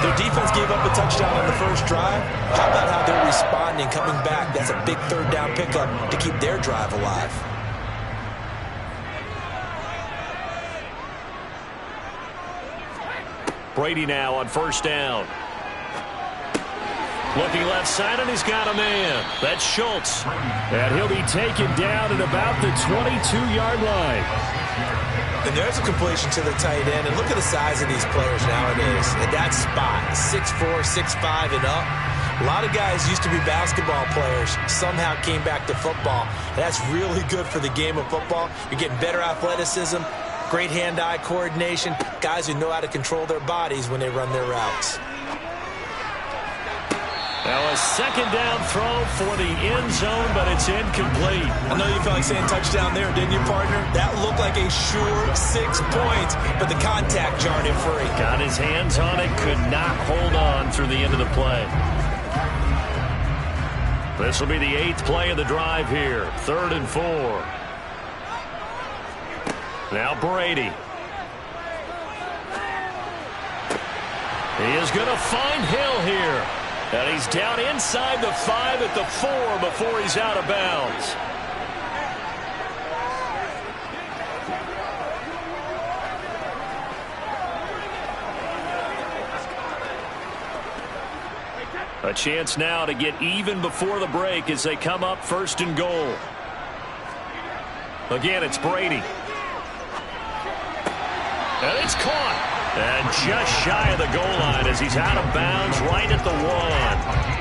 [SPEAKER 5] their defense gave up a touchdown on the first drive. How about how they're responding, coming back? That's a big 3rd down pickup to keep their drive alive.
[SPEAKER 2] Brady now on 1st down. Looking left side, and he's got a man. That's Schultz.
[SPEAKER 4] And he'll be taken down at about the 22-yard line.
[SPEAKER 5] And there's a completion to the tight end. And look at the size of these players nowadays. At that spot, 6'4", 6'5", and up. A lot of guys used to be basketball players, somehow came back to football. That's really good for the game of football. You're getting better athleticism, great hand-eye coordination, guys who know how to control their bodies when they run their routes.
[SPEAKER 2] Now a 2nd down throw for the end zone, but it's incomplete.
[SPEAKER 5] I know you felt like saying touchdown there, didn't you, partner? That looked like a sure 6 points, but the contact jarred him free.
[SPEAKER 2] Got his hands on it, could not hold on through the end of the play. This will be the 8th play of the drive here. 3rd and 4. Now Brady. He is going to find Hill here. And he's down inside the 5 at the 4 before he's out of bounds. A chance now to get even before the break as they come up 1st and goal. Again, it's Brady. And it's caught. And just shy of the goal line as he's out of bounds right at the 1.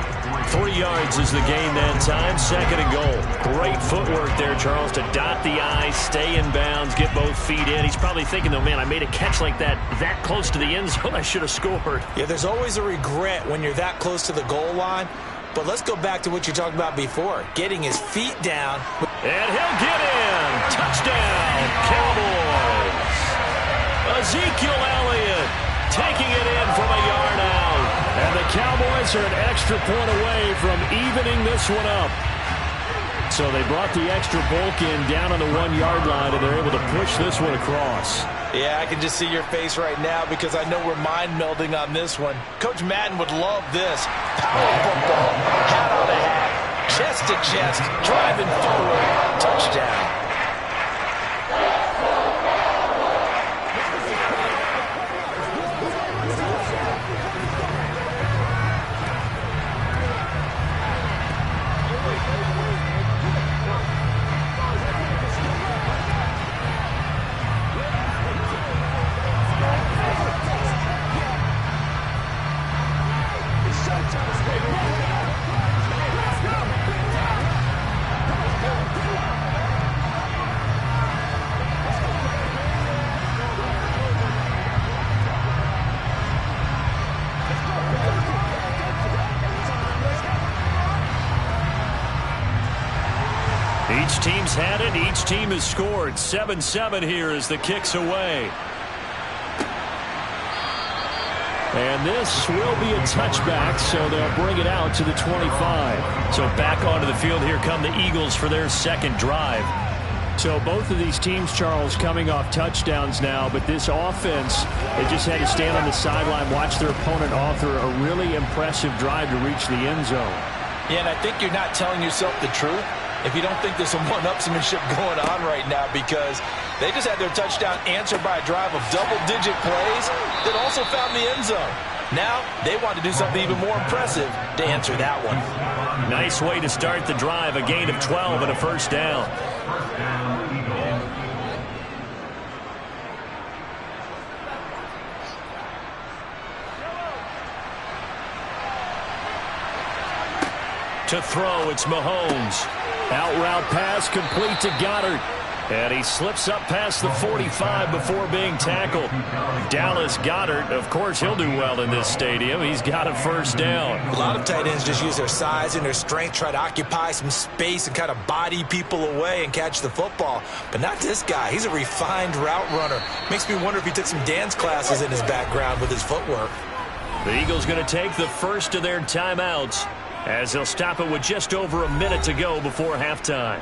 [SPEAKER 2] 3 yards is the gain that time. 2nd and goal. Great footwork there, Charles, to dot the I, stay in bounds, get both feet in. He's probably thinking, though, man, I made a catch like that close to the end zone. I should have scored.
[SPEAKER 5] Yeah, there's always a regret when you're that close to the goal line. But let's go back to what you talked about before, getting his feet down.
[SPEAKER 2] And he'll get in. Touchdown, Cowboys. Ezekiel Elliott taking it in from a yard out.
[SPEAKER 4] And the Cowboys are an extra point away from evening this one up. So they brought the extra bulk in down on the 1-yard line, and they're able to push this one across.
[SPEAKER 5] Yeah, I can just see your face right now because I know we're mind melding on this one. Coach Madden would love this. Power football, hat on the hat, chest to chest, driving forward, touchdown.
[SPEAKER 2] Each team's had it. Each team has scored. 7-7 here as the kick's away.
[SPEAKER 4] And this will be a touchback, so they'll bring it out to the 25.
[SPEAKER 2] So back onto the field here come the Eagles for their 2nd drive.
[SPEAKER 4] So both of these teams, Charles, coming off touchdowns now, but this offense, they just had to stand on the sideline, watch their opponent author a really impressive drive to reach the end zone.
[SPEAKER 5] Yeah, and I think you're not telling yourself the truth if you don't think there's some one-upsmanship going on right now, because they just had their touchdown answered by a drive of double-digit plays that also found the end zone. Now they want to do something even more impressive to answer that one.
[SPEAKER 2] Nice way to start the drive, a gain of 12 and a 1st down. To throw, it's Mahomes.
[SPEAKER 4] Out route pass complete to Goddard.
[SPEAKER 2] And he slips up past the 45 before being tackled. Dallas Goedert, of course, he'll do well in this stadium. He's got a 1st down.
[SPEAKER 5] A lot of tight ends just use their size and their strength, try to occupy some space and kind of body people away and catch the football. But not this guy. He's a refined route runner. Makes me wonder if he took some dance classes in his background with his footwork.
[SPEAKER 2] The Eagles going to take the first of their timeouts as they'll stop it with just over a minute to go before halftime.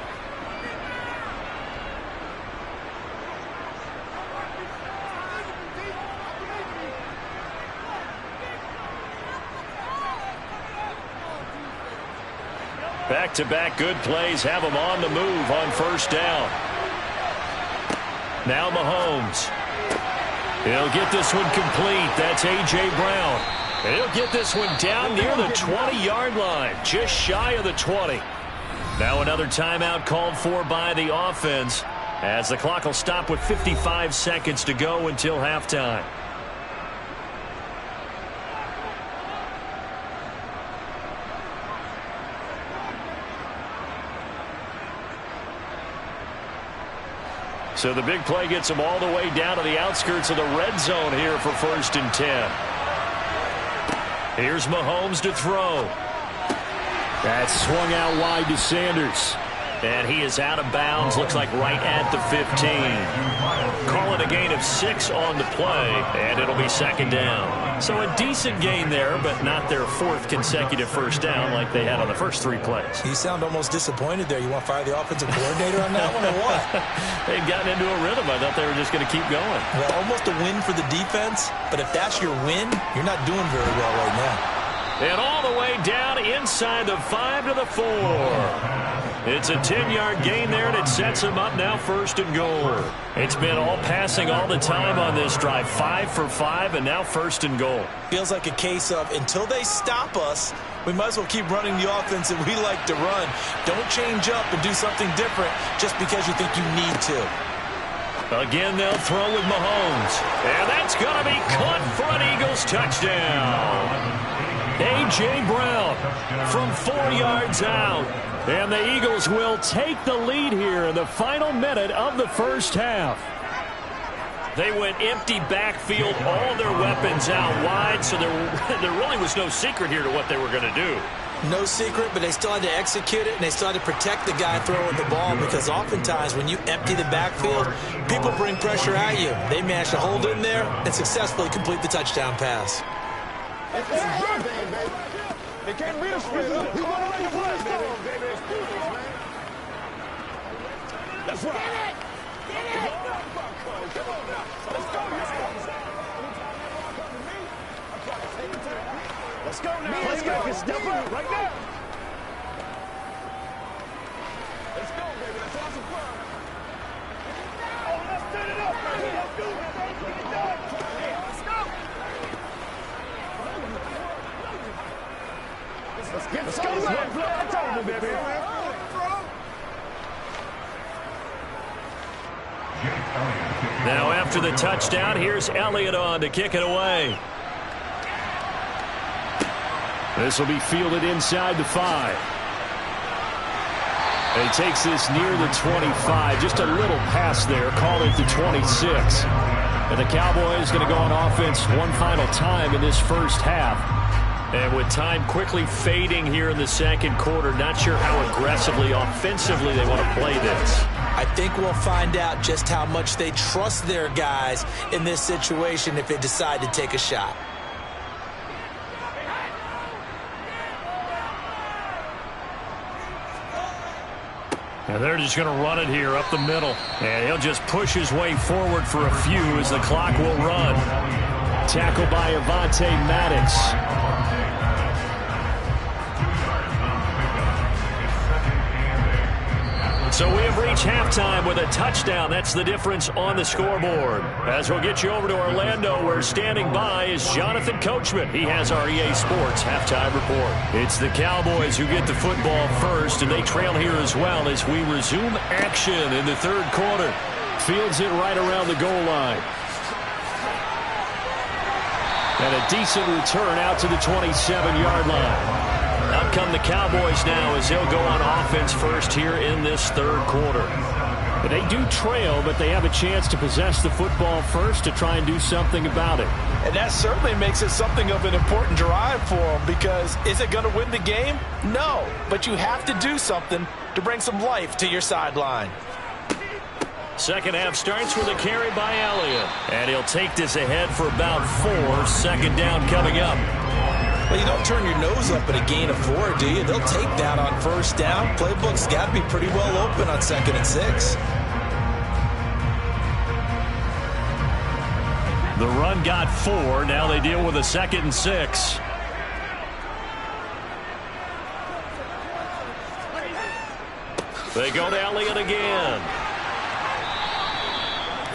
[SPEAKER 2] Back-to-back good plays have them on the move on 1st down. Now Mahomes. He'll get this one complete. That's A.J. Brown. And he'll get this one down near the 20-yard line, just shy of the 20. Now another timeout called for by the offense as the clock will stop with 55 seconds to go until halftime. So the big play gets him all the way down to the outskirts of the red zone here for 1st and 10. Here's Mahomes to throw.
[SPEAKER 4] That's swung out wide to Sanders.
[SPEAKER 2] And he is out of bounds, looks like right at the 15. Call it a gain of 6 on the play, and it'll be second down. So a decent gain there, but not their 4th consecutive first down like they had on the first 3 plays.
[SPEAKER 1] You sound almost disappointed there. You want to fire the offensive coordinator on that one or what?
[SPEAKER 2] They'd gotten into a rhythm. I thought they were just going to keep going.
[SPEAKER 1] Well, almost a win for the defense, but if that's your win, you're not doing very well right now.
[SPEAKER 2] And all the way down inside the 5 to the 4. It's a 10-yard gain there, and it sets them up now 1st and goal. It's been all passing all the time on this drive. 5 for 5, and now 1st and goal.
[SPEAKER 1] Feels like a case of until they stop us, we might as well keep running the offense that we like to run. Don't change up and do something different just because you think you need to.
[SPEAKER 2] Again, they'll throw with Mahomes. And that's going to be caught for an Eagles touchdown. A.J. Brown from 4 yards out. And the Eagles will take the lead here in the final minute of the first half. They went empty backfield, all their weapons out wide, so there really was no secret here to what they were going to do.
[SPEAKER 1] No secret, but they still had to execute it, and they still had to protect the guy throwing the ball, because oftentimes when you empty the backfield, people bring pressure at you. They managed to hold in there and successfully complete the touchdown pass.
[SPEAKER 6] They can't beat us straight up. We want to make a play, baby. That's right. Come on now. Let's go. Let's go now. Let's go. Step up right now. Let's go, baby. Let's have some fun. Oh, let's set it up, baby. Let's do it, baby. Get it done. Let's go. Let's go. Let's go, baby.
[SPEAKER 2] Now after the touchdown, here's Elliott on to kick it away.
[SPEAKER 4] This will be fielded inside the 5. And he takes this near the 25. Just a little pass there. Call it the 26. And the Cowboys going to go on offense one final time in this first half.
[SPEAKER 2] And with time quickly fading here in the second quarter, not sure how aggressively, offensively they want to play this.
[SPEAKER 1] I think we'll find out just how much they trust their guys in this situation if they decide to take a shot.
[SPEAKER 2] And they're just going to run it here up the middle. And he'll just push his way forward for a few as the clock will run.
[SPEAKER 4] Tackled by Avonte Maddox.
[SPEAKER 2] So we have reached halftime with a touchdown. That's the difference on the scoreboard. As we'll get you over to Orlando, where standing by is Jonathan Coachman. He has our EA Sports halftime report. It's the Cowboys who get the football first, and they trail here as well as we resume action in the third quarter.
[SPEAKER 4] Fields it right around the goal line. And a decent return out to the 27-yard line.
[SPEAKER 2] Out come the Cowboys now as they'll go on offense first here in this third quarter.
[SPEAKER 4] But they do trail, but they have a chance to possess the football first to try and do something about it.
[SPEAKER 5] And that certainly makes it something of an important drive for them, because is it going to win the game? No, but you have to do something to bring some life to your sideline.
[SPEAKER 2] Second half starts with a carry by Elliott. And he'll take this ahead for about 4. Second down coming up.
[SPEAKER 1] Well, you don't turn your nose up at a gain of 4, do you? They'll take that on first down. Playbook's got to be pretty well open on 2nd and 6.
[SPEAKER 2] The run got 4. Now they deal with a 2nd and 6. They go to Elliott again.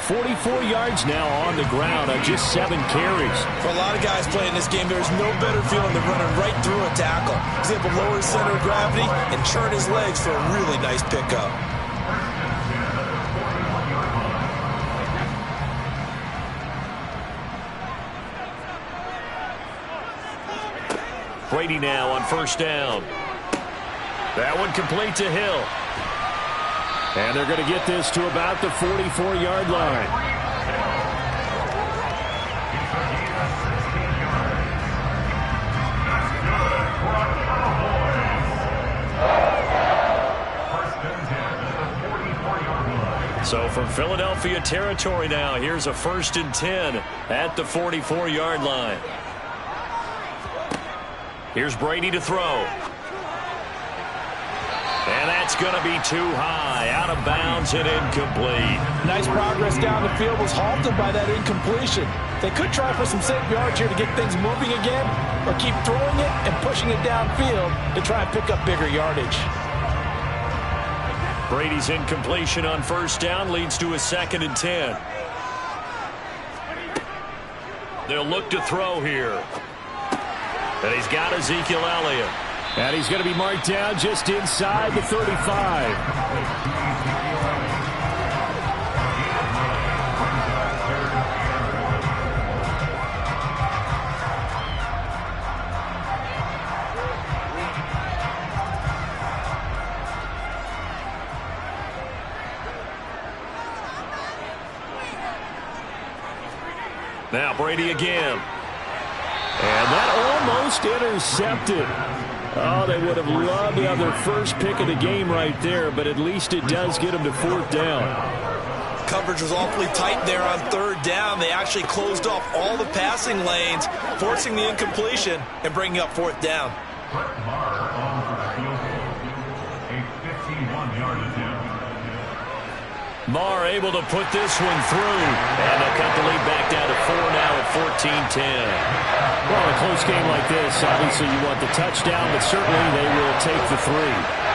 [SPEAKER 4] 44 yards now on the ground on just 7 carries.
[SPEAKER 1] For a lot of guys playing this game, there's no better feeling than running right through a tackle. He's able to lower his center of gravity and churn his legs for a really nice pickup.
[SPEAKER 2] Brady now on first down. That one complete to Hill.
[SPEAKER 4] And they're going to get this to about the 44-yard line.
[SPEAKER 2] From Philadelphia territory now, here's a 1st and 10 at the 44-yard line. Here's Brady to throw. And that's going to be too high, out of bounds and incomplete.
[SPEAKER 5] Nice progress down the field, was halted by that incompletion. They could try for some safe yards here to get things moving again, or keep throwing it and pushing it downfield to try and pick up bigger yardage.
[SPEAKER 2] Brady's incompletion on 1st down leads to a 2nd and 10. They'll look to throw here. And he's got Ezekiel Elliott.
[SPEAKER 4] And he's going to be marked down just inside the 35.
[SPEAKER 2] Now Brady again.
[SPEAKER 4] And that almost intercepted. Oh, they would have loved to have their first pick of the game right there, but at least it does get them to 4th down.
[SPEAKER 1] Coverage was awfully tight there on 3rd down. They actually closed off all the passing lanes, forcing the incompletion and bringing up 4th down.
[SPEAKER 2] Marr able to put this one through. And they'll cut the lead back down to 4 now at 14-10.
[SPEAKER 4] Well, a close game like this, obviously you want the touchdown, but certainly they will take the 3.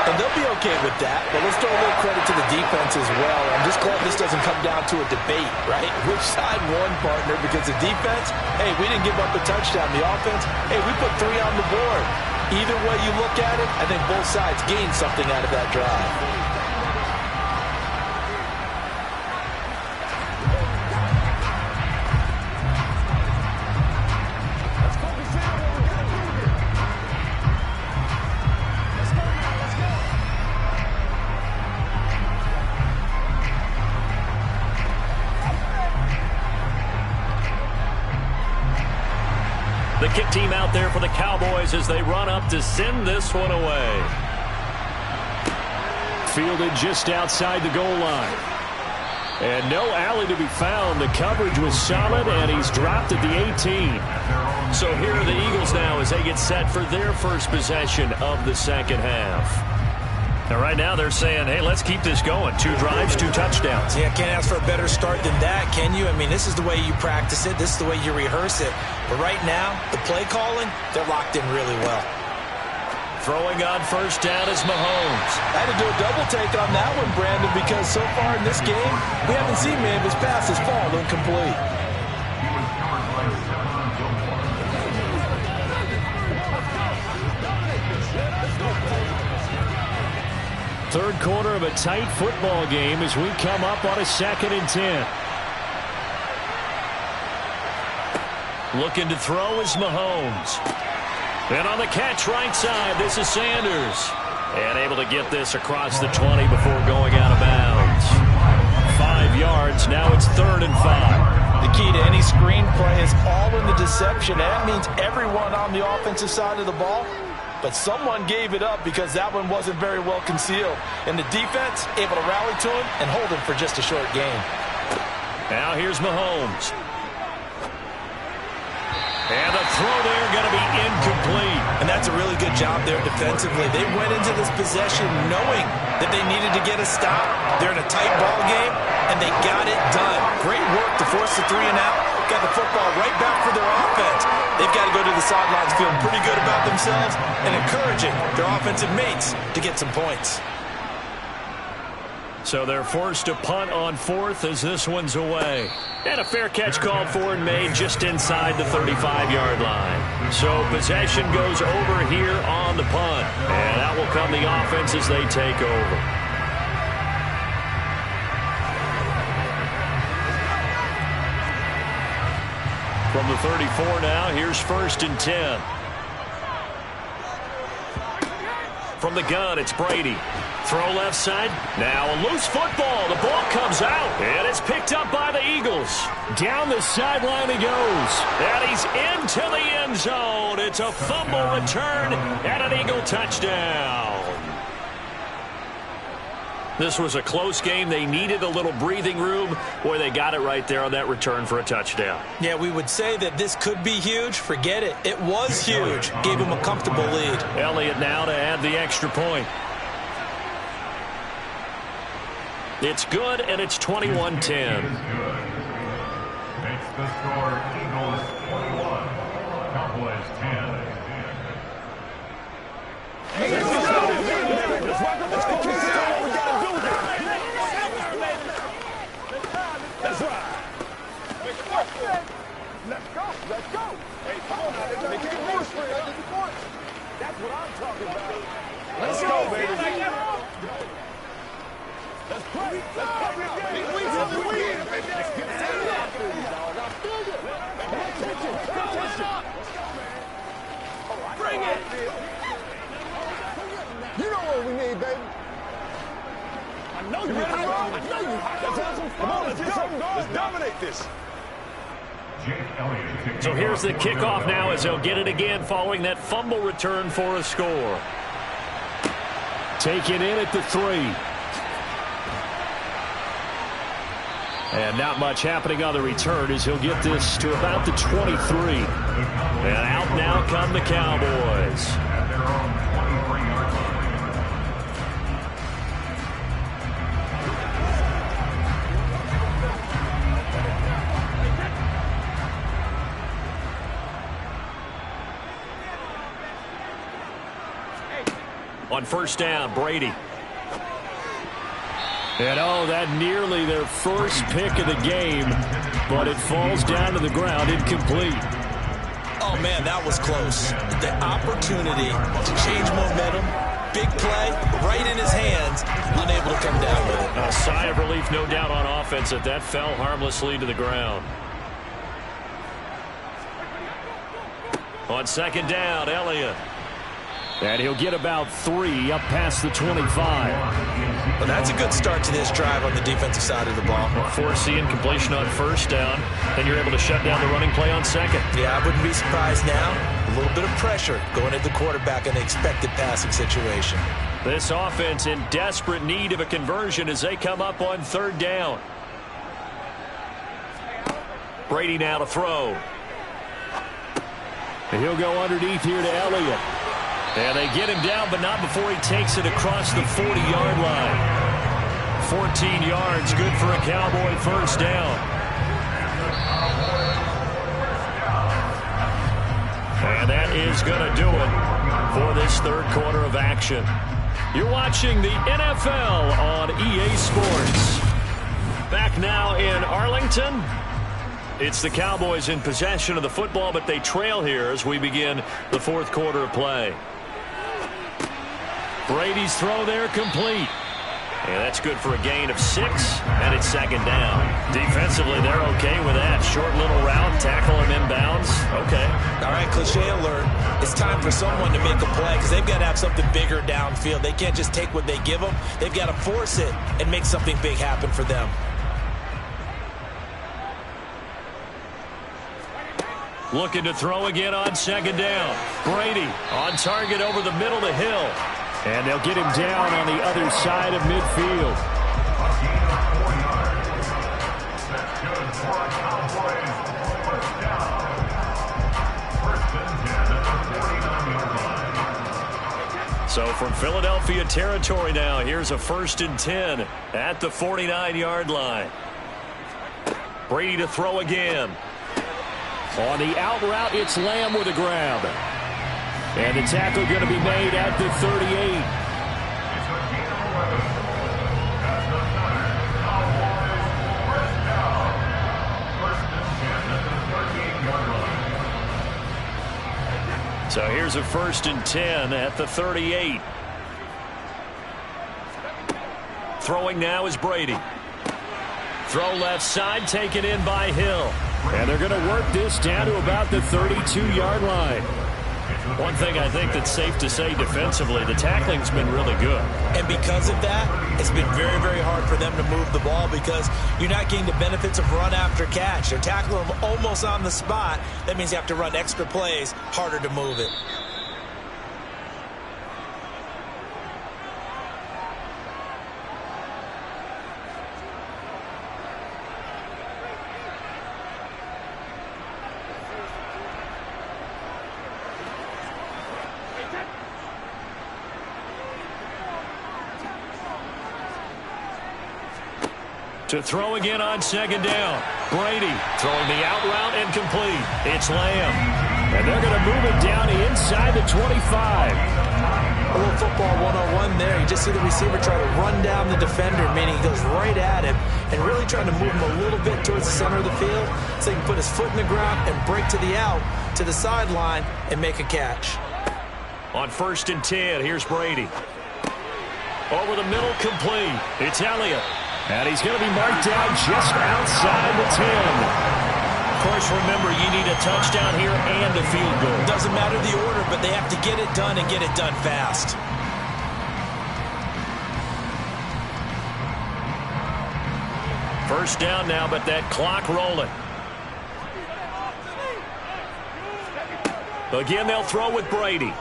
[SPEAKER 5] And they'll be okay with that, but let's throw a little credit to the defense as well. I'm just glad this doesn't come down to a debate, right? Which side won, partner? Because the defense, hey, we didn't give up a touchdown. The offense, hey, we put 3 on the board. Either way you look at it, I think both sides gained something out of that drive.
[SPEAKER 2] The kick team out there for the Cowboys as they run up to send this one away.
[SPEAKER 4] Fielded just outside the goal line. And no alley to be found. The coverage was solid, and he's dropped at the 18.
[SPEAKER 2] So here are the Eagles now as they get set for their first possession of the 2nd half. And right now they're saying, hey, let's keep this going. 2 drives, 2 touchdowns.
[SPEAKER 1] Yeah, can't ask for a better start than that, can you? I mean, this is the way you practice it. This is the way you rehearse it. But right now, the play calling, they're locked in really well.
[SPEAKER 2] Throwing on 1st down is Mahomes.
[SPEAKER 5] I had to do a double take on that one, Brandon, because so far in this game, we haven't seen many of his passes fall incomplete.
[SPEAKER 4] Third quarter of a tight football game as we come up on a 2nd and 10.
[SPEAKER 2] Looking to throw is Mahomes. And on the catch right side, this is Sanders. And able to get this across the 20 before going out of bounds. 5 yards, now it's 3rd and 5.
[SPEAKER 5] The key to any screenplay is all in the deception. That means everyone on the offensive side of the ball. But someone gave it up because that one wasn't very well concealed. And the defense able to rally to him and hold him for just a short game.
[SPEAKER 2] Now here's Mahomes. And the throw there going to be incomplete.
[SPEAKER 1] And that's a really good job there defensively. They went into this possession knowing that they needed to get a stop. They're in a tight ball game, and they got it done. Great work to force the 3 and out. Got the football right back for their offense. They've got to go to the sidelines feeling pretty good about themselves and encouraging their offensive mates to get some points.
[SPEAKER 2] So they're forced to punt on 4th as this one's away. And a fair catch called for and made just inside the 35-yard line. So possession goes over here on the punt. And out will come the offense as they take over. From the 34 now, here's 1st and 10. From the gun, it's Brady. Throw left side. Now a loose football. The ball comes out, and it's picked up by the Eagles.
[SPEAKER 4] Down the sideline he goes.
[SPEAKER 2] And he's into the end zone. It's a fumble return and an Eagle touchdown. This was a close game. They needed a little breathing room. Boy, they got it right there on that return for a touchdown.
[SPEAKER 1] Yeah, we would say that this could be huge. Forget it. It was huge. Gave him a comfortable lead.
[SPEAKER 2] Elliott now to add the extra point. It's good, and it's 21-10.
[SPEAKER 3] Makes the score Eagles 21, Cowboys 10.
[SPEAKER 6] That's right. Let's go. Let's go. Hey, come on now. Make it more straight. That's what I'm talking about. Let's go, baby. Let's play. Let's play. We win. Let's get it. I feel you. Pay attention. Pay attention. Bring it. You know what we need, baby. I know you ready, bro. I know you. Let's have some fun. Come on, let's get something going. Let's dominate this.
[SPEAKER 2] So here's the kickoff now as they'll get it again following that fumble return for a score.
[SPEAKER 4] Taken in at the 3. And not much happening on the return as he'll get this to about the 23.
[SPEAKER 2] And out now come the Cowboys.
[SPEAKER 3] At their own 23-yard line.
[SPEAKER 2] On first down, Brady.
[SPEAKER 4] And oh, that nearly their first pick of the game, but it falls down to the ground incomplete.
[SPEAKER 1] Oh, man, that was close. The opportunity to change momentum, big play, right in his hands, unable to come down with it.
[SPEAKER 2] A sigh of relief, no doubt, on offense that fell harmlessly to the ground. On second down, Elliott.
[SPEAKER 4] And he'll get about 3 up past the 25.
[SPEAKER 1] Well, that's a good start to this drive on the defensive side of the ball.
[SPEAKER 2] Forcing completion on first down. Then you're able to shut down the running play on second.
[SPEAKER 1] Yeah, I wouldn't be surprised now. A little bit of pressure going at the quarterback in the expected passing situation.
[SPEAKER 2] This offense in desperate need of a conversion as they come up on third down. Brady now to throw.
[SPEAKER 4] And he'll go underneath here to Elliott.
[SPEAKER 2] And they get him down, but not before he takes it across the 40-yard line. 14 yards, good for a Cowboy first down. And that is going to do it for this third quarter of action. You're watching the NFL on EA Sports. Back now in Arlington. It's the Cowboys in possession of the football, but they trail here as we begin the fourth quarter of play. Brady's throw there complete. And that's good for a gain of 6, and it's second down. Defensively, they're okay with that. Short little route, tackle him inbounds. Okay.
[SPEAKER 1] All right, cliche alert. It's time for someone to make a play because they've got to have something bigger downfield. They can't just take what they give them. They've got to force it and make something big happen for them.
[SPEAKER 2] Looking to throw again on second down. Brady on target over the middle to Hill.
[SPEAKER 4] And they'll get him down on the other side of midfield.
[SPEAKER 2] So from Philadelphia territory now, here's a 1st and 10 at the 49-yard line. Brady to throw again.
[SPEAKER 4] On the out route, it's Lamb with a grab. And the tackle going to be made at the 38.
[SPEAKER 2] So here's a 1st and 10 at the 38. Throwing now is Brady. Throw left side, taken in by Hill.
[SPEAKER 4] And they're going to work this down to about the 32-yard line.
[SPEAKER 2] One thing I think that's safe to say defensively, the tackling's been really good.
[SPEAKER 1] And because of that, it's been very, very hard for them to move the ball because you're not getting the benefits of run after catch. They're tackling them almost on the spot. That means you have to run extra plays, harder to move it.
[SPEAKER 2] To throw again on second down. Brady throwing the out route and complete. It's Lamb. And they're going to move it down inside the 25.
[SPEAKER 1] A little football 101 there. You just see the receiver try to run down the defender, meaning he goes right at him and really trying to move him a little bit towards the center of the field so he can put his foot in the ground and break to the out, to the sideline, and make a catch.
[SPEAKER 2] On 1st and 10, here's Brady. Over the middle, complete. It's Elliott. And he's going to be marked down just outside the 10. Of course, remember, you need a touchdown here and a field goal.
[SPEAKER 1] Doesn't matter the order, but they have to get it done and get it done fast.
[SPEAKER 2] First down now, but that clock rolling. Again, they'll throw with Brady.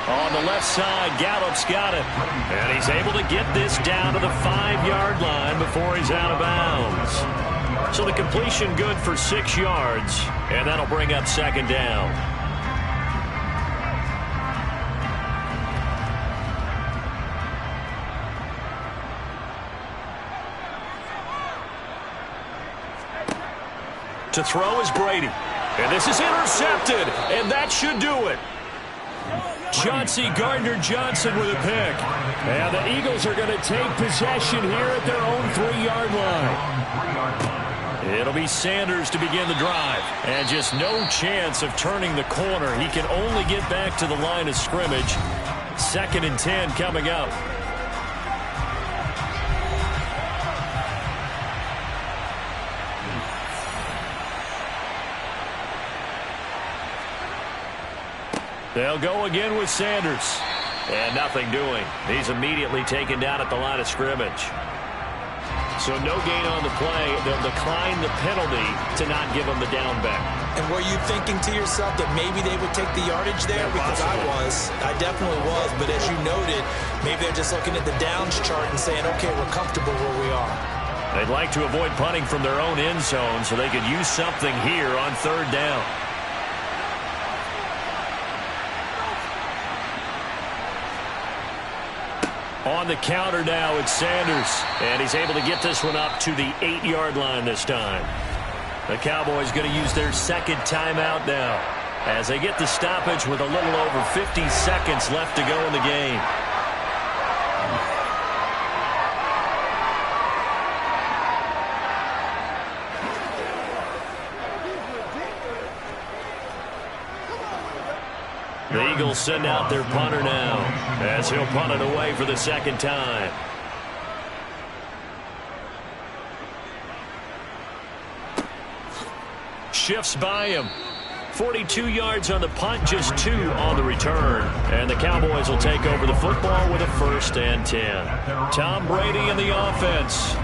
[SPEAKER 2] On the left side, Gallup's got it. And he's able to get this down to the 5-yard line before he's out of bounds. So the completion good for 6 yards, and that'll bring up second down. To throw is Brady. And this is intercepted, and that should do it. Chauncey Gardner-Johnson with a pick. And the Eagles are going to take possession here at their own 3-yard line. It'll be Sanders to begin the drive. And just no chance of turning the corner. He can only get back to the line of scrimmage. 2nd and 10 coming up. They'll go again with Sanders. And nothing doing. He's immediately taken down at the line of scrimmage. So no gain on the play. They'll decline the penalty to not give him the down back.
[SPEAKER 1] And were you thinking to yourself that maybe they would take the yardage there? Because I definitely was. But as you noted, maybe they're just looking at the downs chart and saying, okay, we're comfortable where we are.
[SPEAKER 2] They'd like to avoid punting from their own end zone so they could use something here on 3rd down. On the counter now, it's Sanders. And he's able to get this one up to the 8-yard line this time. The Cowboys going to use their 2nd timeout now as they get the stoppage with a little over 50 seconds left to go in the game. The Eagles send out their punter now as he'll punt it away for the 2nd time. Shifts by him. 42 yards on the punt, just 2 on the return. And the Cowboys will take over the football with a 1st and 10. Tom Brady in the offense.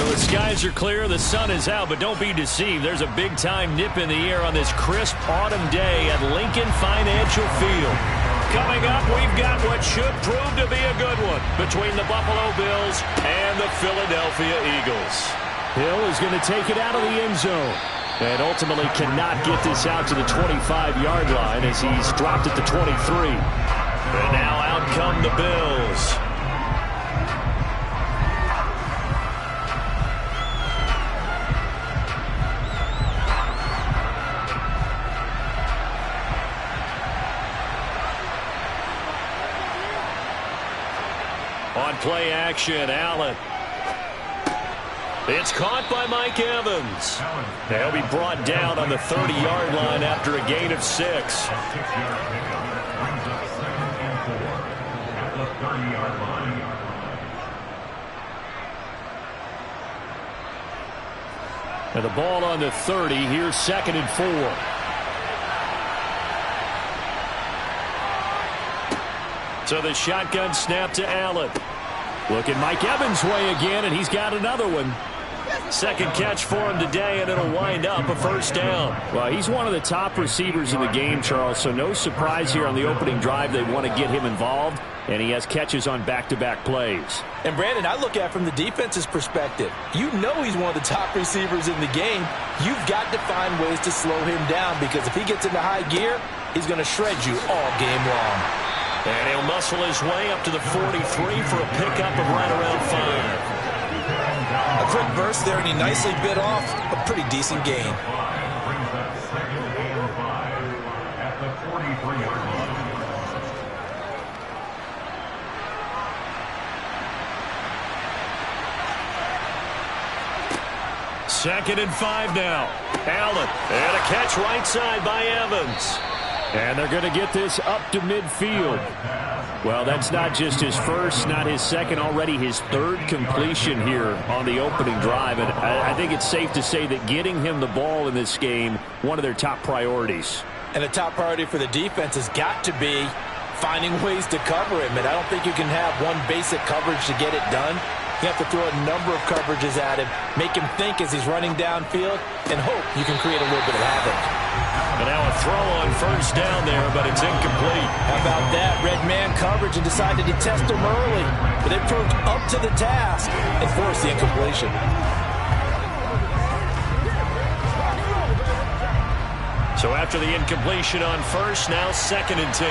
[SPEAKER 2] Well, the skies are clear, the sun is out, but don't be deceived. There's a big-time nip in the air on this crisp autumn day at Lincoln Financial Field. Coming up, we've got what should prove to be a good one between the Buffalo Bills and the Philadelphia Eagles.
[SPEAKER 4] Hill is going to take it out of the end zone. And ultimately cannot get this out to the 25-yard line as he's dropped at the 23.
[SPEAKER 2] And now out come the Bills. On play action, Allen. It's caught by Mike Evans. He'll be brought down on the 30-yard line after a gain of 6.
[SPEAKER 4] And the ball on the 30. Here's 2nd and 4.
[SPEAKER 2] So the shotgun snap to Allen.
[SPEAKER 4] Look at Mike Evans' way again, and he's got another one.
[SPEAKER 2] Second catch for him today, and it'll wind up a first down.
[SPEAKER 4] Well, he's one of the top receivers in the game, Charles, so no surprise here on the opening drive. They want to get him involved, and he has catches on back-to-back plays.
[SPEAKER 5] And, Brandon, I look at it from the defense's perspective. You know he's one of the top receivers in the game. You've got to find ways to slow him down because if he gets into high gear, he's going to shred you all game long.
[SPEAKER 2] And he'll muscle his way up to the 43 for a pickup of right around 5.
[SPEAKER 1] A quick burst there, and he nicely bit off a pretty decent gain.
[SPEAKER 3] Brings up 2nd and 5 at the 43-yard line.
[SPEAKER 2] Second and 5 now. Allen, and a catch right side by Evans.
[SPEAKER 4] And they're going to get this up to midfield. Well, that's not just his first, not his second, already his 3rd completion here on the opening drive. And I think it's safe to say that getting him the ball in this game, one of their top priorities.
[SPEAKER 5] And the top priority for the defense has got to be finding ways to cover him. And I don't think you can have one basic coverage to get it done. You have to throw a number of coverages at him, make him think as he's running downfield, and hope you can create a little bit of havoc.
[SPEAKER 2] And now a throw on first down there, but it's incomplete.
[SPEAKER 5] How about that? Red man coverage and decided to test him early. But they proved up to the task and forced the incompletion.
[SPEAKER 2] So after the incompletion on first, now 2nd and 10.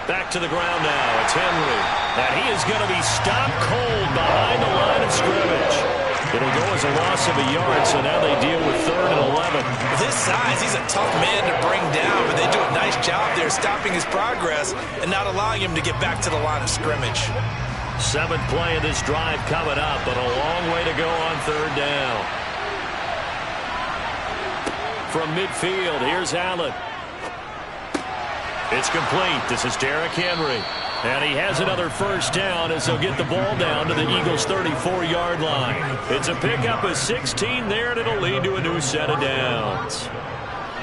[SPEAKER 2] Back to the ground now. It's Henry. And he is going to be stopped cold behind the line of scrimmage. It'll go as a loss of a yard, so now they deal with 3rd and 11.
[SPEAKER 1] With his size, he's a tough man to bring down, but they do a nice job there stopping his progress and not allowing him to get back to the line of scrimmage.
[SPEAKER 2] 7th play of this drive coming up, but a long way to go on 3rd down. From midfield, here's Allen. It's complete. This is Derrick Henry. And he has another first down as they'll get the ball down to the Eagles' 34-yard line. It's a pickup of 16 there, and it'll lead to a new set of downs.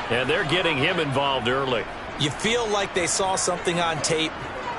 [SPEAKER 2] And they're getting him involved early.
[SPEAKER 1] You feel like they saw something on tape,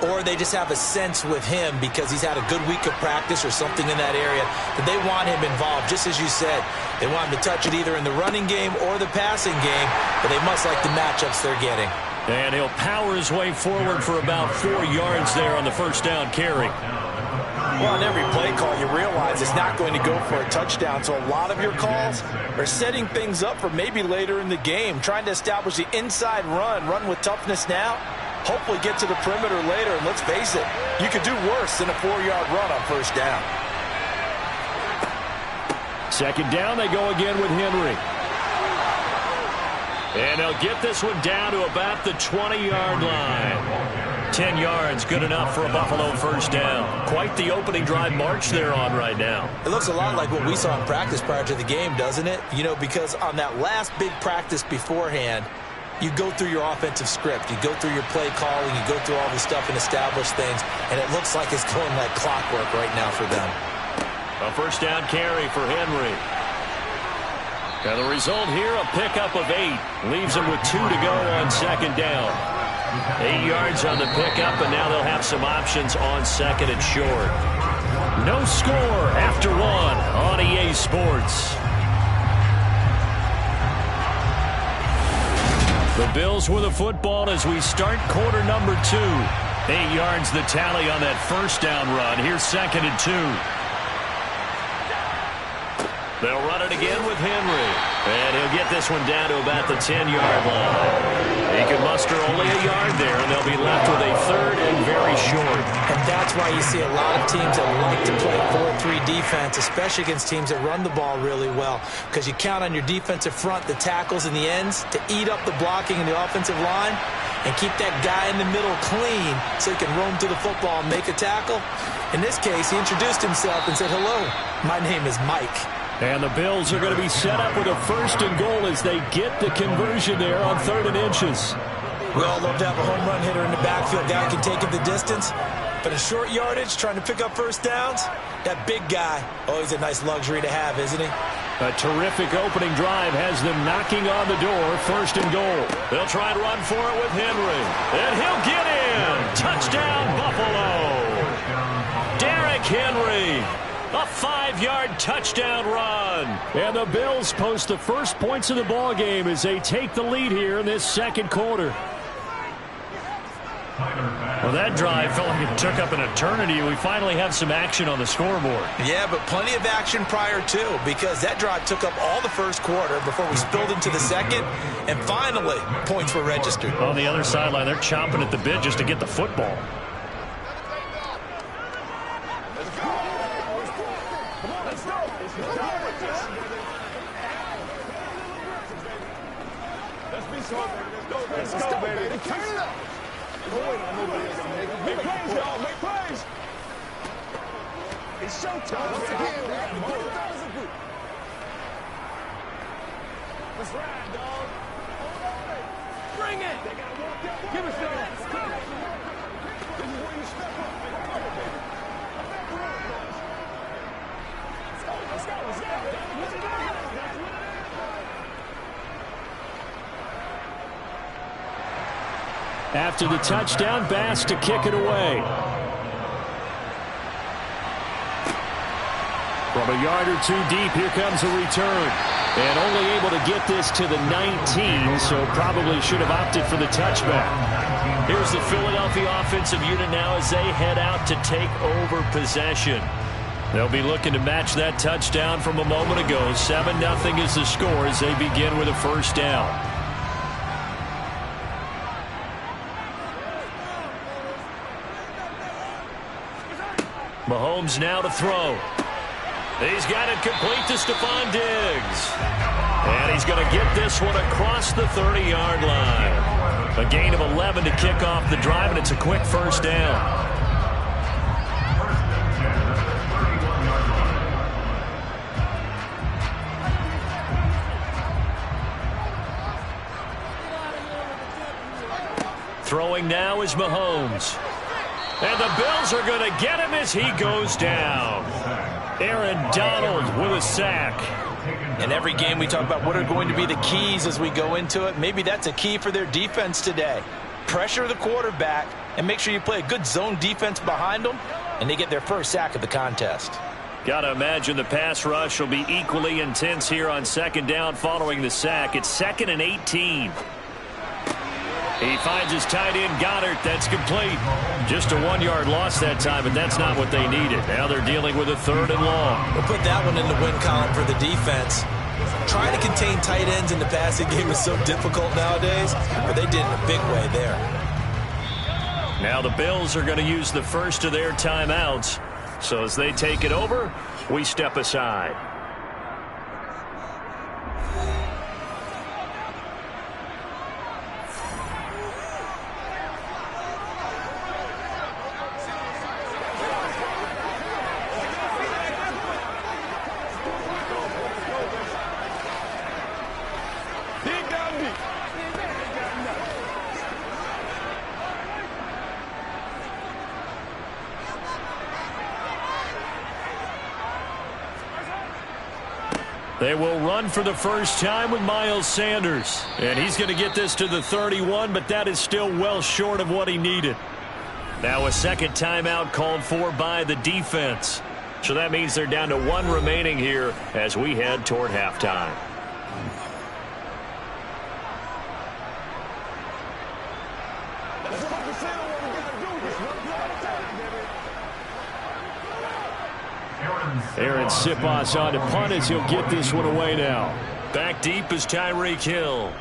[SPEAKER 1] or they just have a sense with him because he's had a good week of practice or something in that area that they want him involved. Just as you said, they want him to touch it either in the running game or the passing game, but they must like the matchups they're getting.
[SPEAKER 2] And he'll power his way forward for about 4 yards there on the first down carry.
[SPEAKER 5] Well, on every play call, you realize it's not going to go for a touchdown. So a lot of your calls are setting things up for maybe later in the game, trying to establish the inside run with toughness now, hopefully get to the perimeter later. And let's face it, you could do worse than a 4-yard run on first down.
[SPEAKER 4] 2nd down, they go again with Henry.
[SPEAKER 2] And they'll get this one down to about the 20-yard line. 10 yards, good enough for a Buffalo first down. Quite the opening drive march they're on right now.
[SPEAKER 1] It looks a lot like what we saw in practice prior to the game, doesn't it? You know, because on that last big practice beforehand, you go through your offensive script. You go through your play calling. You go through all this stuff and establish things. And it looks like it's going like clockwork right now for them.
[SPEAKER 2] A first down carry for Henry. And the result here, a pickup of 8. Leaves him with 2 to go on 2nd down. 8 yards on the pickup, and now they'll have some options on second and short. No score after 1 on EA Sports. The Bills with a football as we start quarter number 2. 8 yards the tally on that first down run. Here's second and 2. They'll run it again with Henry. And he'll get this one down to about the 10-yard line. He can muster only a yard there, and they'll be left with a third and very short.
[SPEAKER 5] And that's why you see a lot of teams that like to play 4-3 defense, especially against teams that run the ball really well, because you count on your defensive front, the tackles and the ends, to eat up the blocking in the offensive line and keep that guy in the middle clean so he can roam to the football and make a tackle. In this case, he introduced himself and said, "Hello, my name is Mike."
[SPEAKER 4] And the Bills are going to be set up with a first and goal as they get the conversion there on 3rd and inches.
[SPEAKER 5] We all love to have a home run hitter in the backfield. Guy can take it the distance. But in short yardage, trying to pick up first downs, that big guy, he's a nice luxury to have, isn't he?
[SPEAKER 4] A terrific opening drive has them knocking on the door, 1st and goal.
[SPEAKER 2] They'll try and run for it with Henry. And he'll get in. Touchdown, Buffalo. Derrick Henry. A 5-yard touchdown run.
[SPEAKER 4] And the Bills post the first points of the ball game as they take the lead here in this second quarter.
[SPEAKER 2] Well, that drive felt like it took up an eternity. We finally have some action on the scoreboard.
[SPEAKER 5] Yeah, but plenty of action prior to, because that drive took up all the first quarter before we spilled into the second, and finally, points were registered.
[SPEAKER 2] On the other sideline, they're chomping at the bit just to get the football.
[SPEAKER 6] Let's go, baby. Turn it up. Make plays, y'all. Make plays. It's showtime. Once again, we got to get it done as a group. Let's ride, dog. Bring it. Give us that. This is where you step up. Come on, baby. Let's go. Let's go.
[SPEAKER 4] After the touchdown, Bass to kick it away. From a yard or 2 deep, here comes a return. And only able to get this to the 19, so probably should have opted for the touchback.
[SPEAKER 2] Here's the Philadelphia offensive unit now as they head out to take over possession. They'll be looking to match that touchdown from a moment ago. 7-0 is the score as they begin with a first down. Mahomes now to throw. He's got it complete to Stephon Diggs. And he's going to get this one across the 30-yard line. A gain of 11 to kick off the drive, and it's a quick first down. Throwing now is Mahomes. And the Bills are going to get him as he goes down. Aaron Donald with a sack.
[SPEAKER 5] In every game we talk about what are going to be the keys as we go into it. Maybe that's a key for their defense today. Pressure the quarterback and make sure you play a good zone defense behind them, and they get their first sack of the contest.
[SPEAKER 2] Got to imagine the pass rush will be equally intense here on second down following the sack. It's 2nd and 18. He finds his tight end, Goddard. That's complete. Just a 1-yard loss that time, but that's not what they needed. Now they're dealing with a 3rd and long.
[SPEAKER 5] We'll put that one in the win column for the defense. Trying to contain tight ends in the passing game is so difficult nowadays, but they did it in a big way there.
[SPEAKER 2] Now the Bills are going to use the first of their timeouts. So as they take it over, we step aside. They will run for the first time with Miles Sanders. And he's going to get this to the 31, but that is still well short of what he needed. Now a second timeout called for by the defense. So that means they're down to 1 remaining here as we head toward halftime.
[SPEAKER 4] Aaron Siposs on to punt as he'll get this one away now.
[SPEAKER 2] Back deep is Tyreek Hill.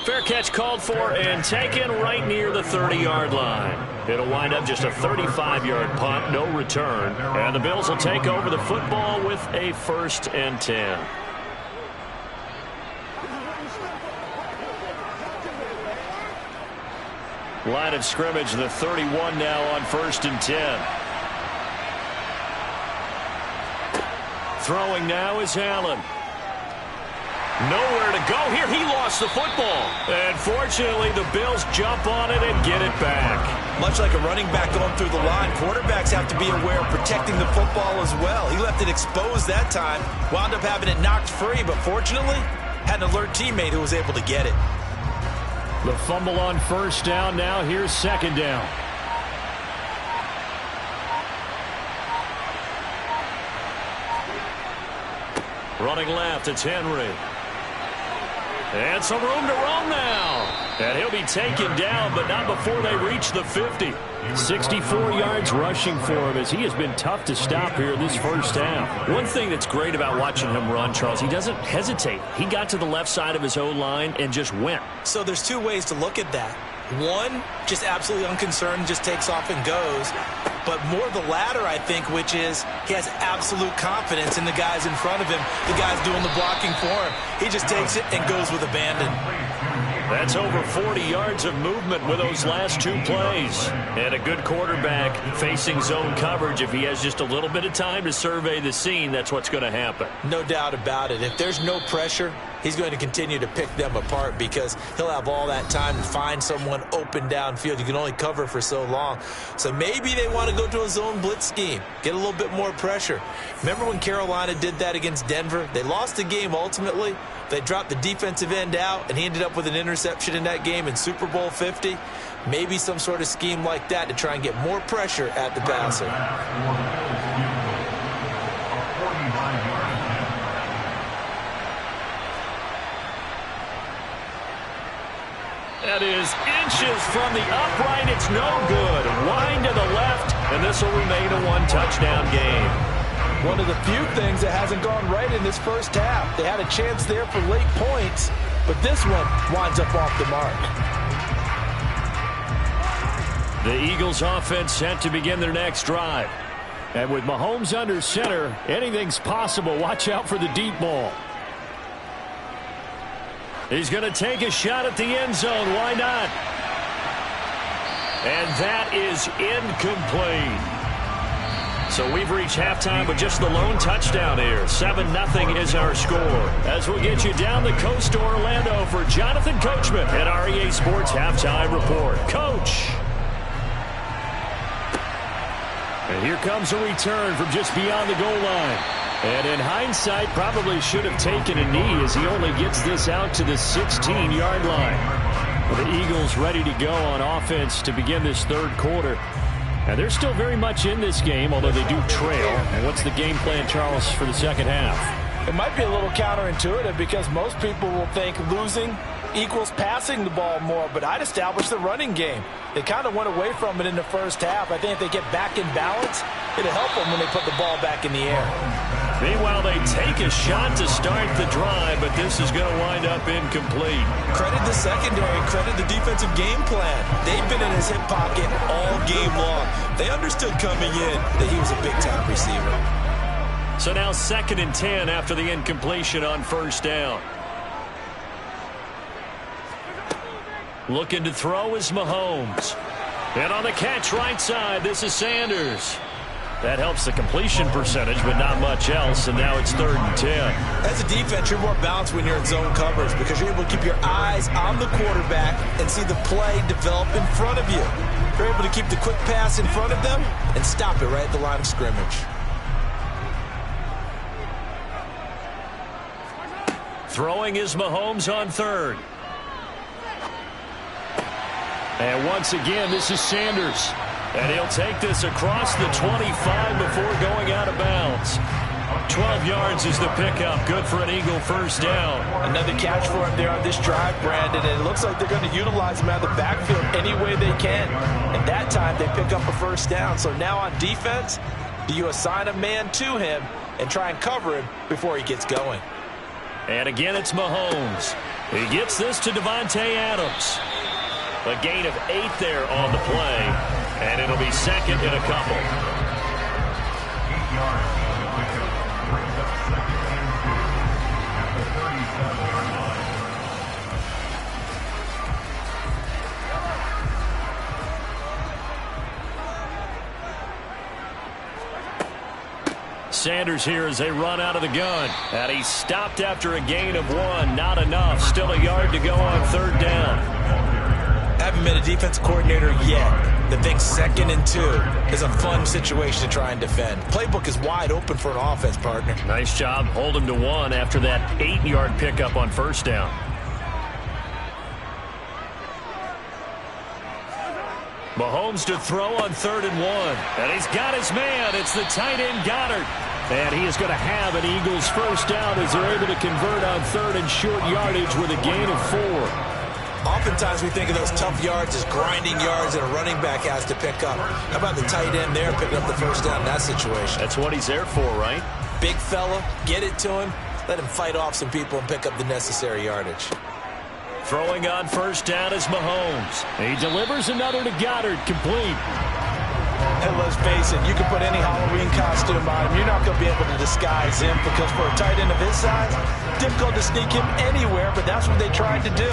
[SPEAKER 2] Fair catch called for and taken right near the 30-yard line. It'll wind up just a 35-yard punt, no return. And the Bills will take over the football with a 1st and 10. Line of scrimmage, the 31 now on 1st and 10. Throwing now is Allen. Nowhere to go here. He lost the football. And fortunately, the Bills jump on it and get it back.
[SPEAKER 1] Much like a running back going through the line, quarterbacks have to be aware of protecting the football as well. He left it exposed that time, wound up having it knocked free, but fortunately, had an alert teammate who was able to get it.
[SPEAKER 4] The fumble on 1st down. Now here's 2nd down.
[SPEAKER 2] Running left, it's Henry. And some room to roam now. And he'll be taken down, but not before they reach the 50.
[SPEAKER 4] 64 yards rushing for him as he has been tough to stop here this first half.
[SPEAKER 2] One thing that's great about watching him run, Charles, he doesn't hesitate. He got to the left side of his O-line and just went.
[SPEAKER 1] So there's 2 ways to look at that. One, just absolutely unconcerned, just takes off and goes. But more the latter, I think, which is he has absolute confidence in the guys in front of him, the guys doing the blocking for him. He just takes it and goes with abandon.
[SPEAKER 2] That's over 40 yards of movement with those last 2 plays. And a good quarterback facing zone coverage. If he has just a little bit of time to survey the scene, that's what's going to happen.
[SPEAKER 1] No doubt about it. If there's no pressure, he's going to continue to pick them apart because he'll have all that time to find someone open downfield. You can only cover for so long. So maybe they want to go to a zone blitz scheme, get a little bit more pressure. Remember when Carolina did that against Denver? They lost the game ultimately. They dropped the defensive end out, and he ended up with an interception in that game in Super Bowl 50. Maybe some sort of scheme like that to try and get more pressure at the passer.
[SPEAKER 2] That is inches from the upright. It's no good. Wind to the left, and this will remain a 1-touchdown game.
[SPEAKER 5] One of the few things that hasn't gone right in this first half. They had a chance there for late points, but this one winds up off the mark.
[SPEAKER 4] The Eagles offense set to begin their next drive. And with Mahomes under center, anything's possible. Watch out for the deep ball.
[SPEAKER 2] He's going to take a shot at the end zone. Why not? And that is incomplete. So we've reached halftime with just the lone touchdown here. 7-0 is our score. As we'll get you down the coast to Orlando for Jonathan Coachman at our EA Sports Halftime Report. Coach.
[SPEAKER 4] And here comes a return from just beyond the goal line. And in hindsight, probably should have taken a knee as he only gets this out to the 16-yard line. Well, the Eagles ready to go on offense to begin this 3rd quarter. And they're still very much in this game, although they do trail. And what's the game plan, Charles, for the 2nd half?
[SPEAKER 5] It might be a little counterintuitive because most people will think losing equals passing the ball more, but I'd establish the running game. They kind of went away from it in the first half. I think if they get back in balance, it'll help them when they put the ball back in the air.
[SPEAKER 2] Meanwhile, they take a shot to start the drive, but this is going to wind up incomplete.
[SPEAKER 1] Credit the secondary, credit the defensive game plan. They've been in his hip pocket all game long. They understood coming in that he was a big-time receiver.
[SPEAKER 2] So now 2nd and 10 after the incompletion on 1st down. Looking to throw is Mahomes. And on the catch right side, this is Sanders. That helps the completion percentage, but not much else, and now it's 3rd and 10.
[SPEAKER 1] As a defense, you're more balanced when you're in zone coverage because you're able to keep your eyes on the quarterback and see the play develop in front of you. You're able to keep the quick pass in front of them and stop it right at the line of scrimmage.
[SPEAKER 2] Throwing is Mahomes on third. And once again, this is Sanders. And he'll take this across the 25 before going out of bounds. 12 yards is the pickup. Good for an Eagle first down.
[SPEAKER 5] Another catch for him there on this drive, Brandon. And it looks like they're going to utilize him out of the backfield any way they can. And that time they pick up a first down. So now on defense, do you assign a man to him and try and cover him before he gets going?
[SPEAKER 2] And again, it's Mahomes. He gets this to Davante Adams. A gain of 8 there on the play, and it'll be second and a couple.
[SPEAKER 3] 8 yards on the pickup. Brings up second and 2 at the 37-yard line.
[SPEAKER 2] Sanders here as they run out of the gun. And he's stopped after a gain of 1. Not enough. Still a yard to go on third down.
[SPEAKER 1] Haven't been a defense coordinator yet that thinks 2nd and 2 is a fun situation to try and defend. Playbook is wide open for an offense, partner.
[SPEAKER 2] Nice job holding to 1 after that 8-yard pickup on first down. Mahomes to throw on 3rd and 1. And he's got his man. It's the tight end Goddard. And he is going to have an Eagles first down as they're able to convert on 3rd and short yardage with a gain of 4.
[SPEAKER 1] Oftentimes we think of those tough yards as grinding yards that a running back has to pick up. How about the tight end there picking up the first down in that situation?
[SPEAKER 2] That's what he's there for, right?
[SPEAKER 1] Big fella, get it to him, let him fight off some people and pick up the necessary yardage.
[SPEAKER 2] Throwing on first down is Mahomes. He delivers another to Goddard, complete.
[SPEAKER 5] And let's face it, you can put any Halloween costume on him. You're not going to be able to disguise him because for a tight end of his size, difficult to sneak him anywhere, but that's what they tried to do.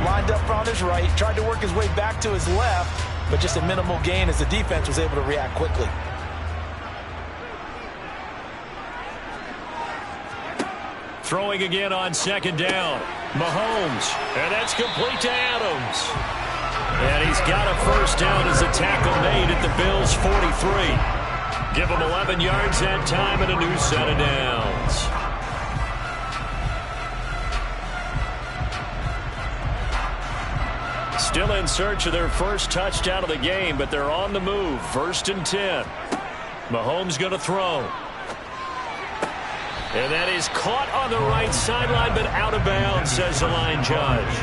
[SPEAKER 5] Lined up on his right, tried to work his way back to his left, but just a minimal gain as the defense was able to react quickly.
[SPEAKER 2] Throwing again on 2nd down. Mahomes, and that's complete to Adams. And he's got a first down as a tackle made at the Bills' 43. Give him 11 yards that time and a new set of downs. Still in search of their first touchdown of the game, but they're on the move. 1st and 10. Mahomes going to throw. And that is caught on the right sideline, but out of bounds, says the line judge.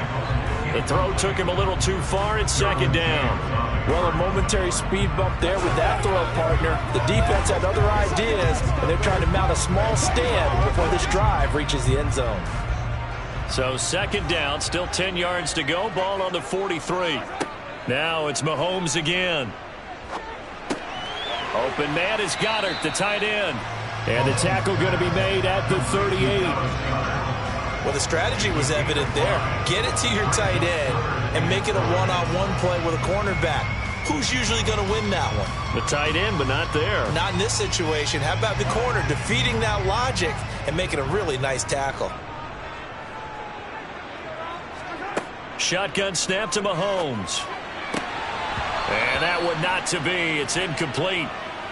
[SPEAKER 2] The throw took him a little too far. It's 2nd down.
[SPEAKER 5] Well, a momentary speed bump there with that throw, partner. The defense had other ideas, and they're trying to mount a small stand before this drive reaches the end zone.
[SPEAKER 2] So 2nd down, still 10 yards to go. Ball on the 43. Now it's Mahomes again. Open man is Goddard, the tight end. And the tackle going to be made at the 38.
[SPEAKER 1] Well, the strategy was evident there. Get it to your tight end and make it a one-on-one play with a cornerback. Who's usually going to win that one?
[SPEAKER 2] The tight end, but not there.
[SPEAKER 1] Not in this situation. How about the corner defeating that logic and making a really nice tackle?
[SPEAKER 2] Shotgun snap to Mahomes. And that one not to be. It's incomplete.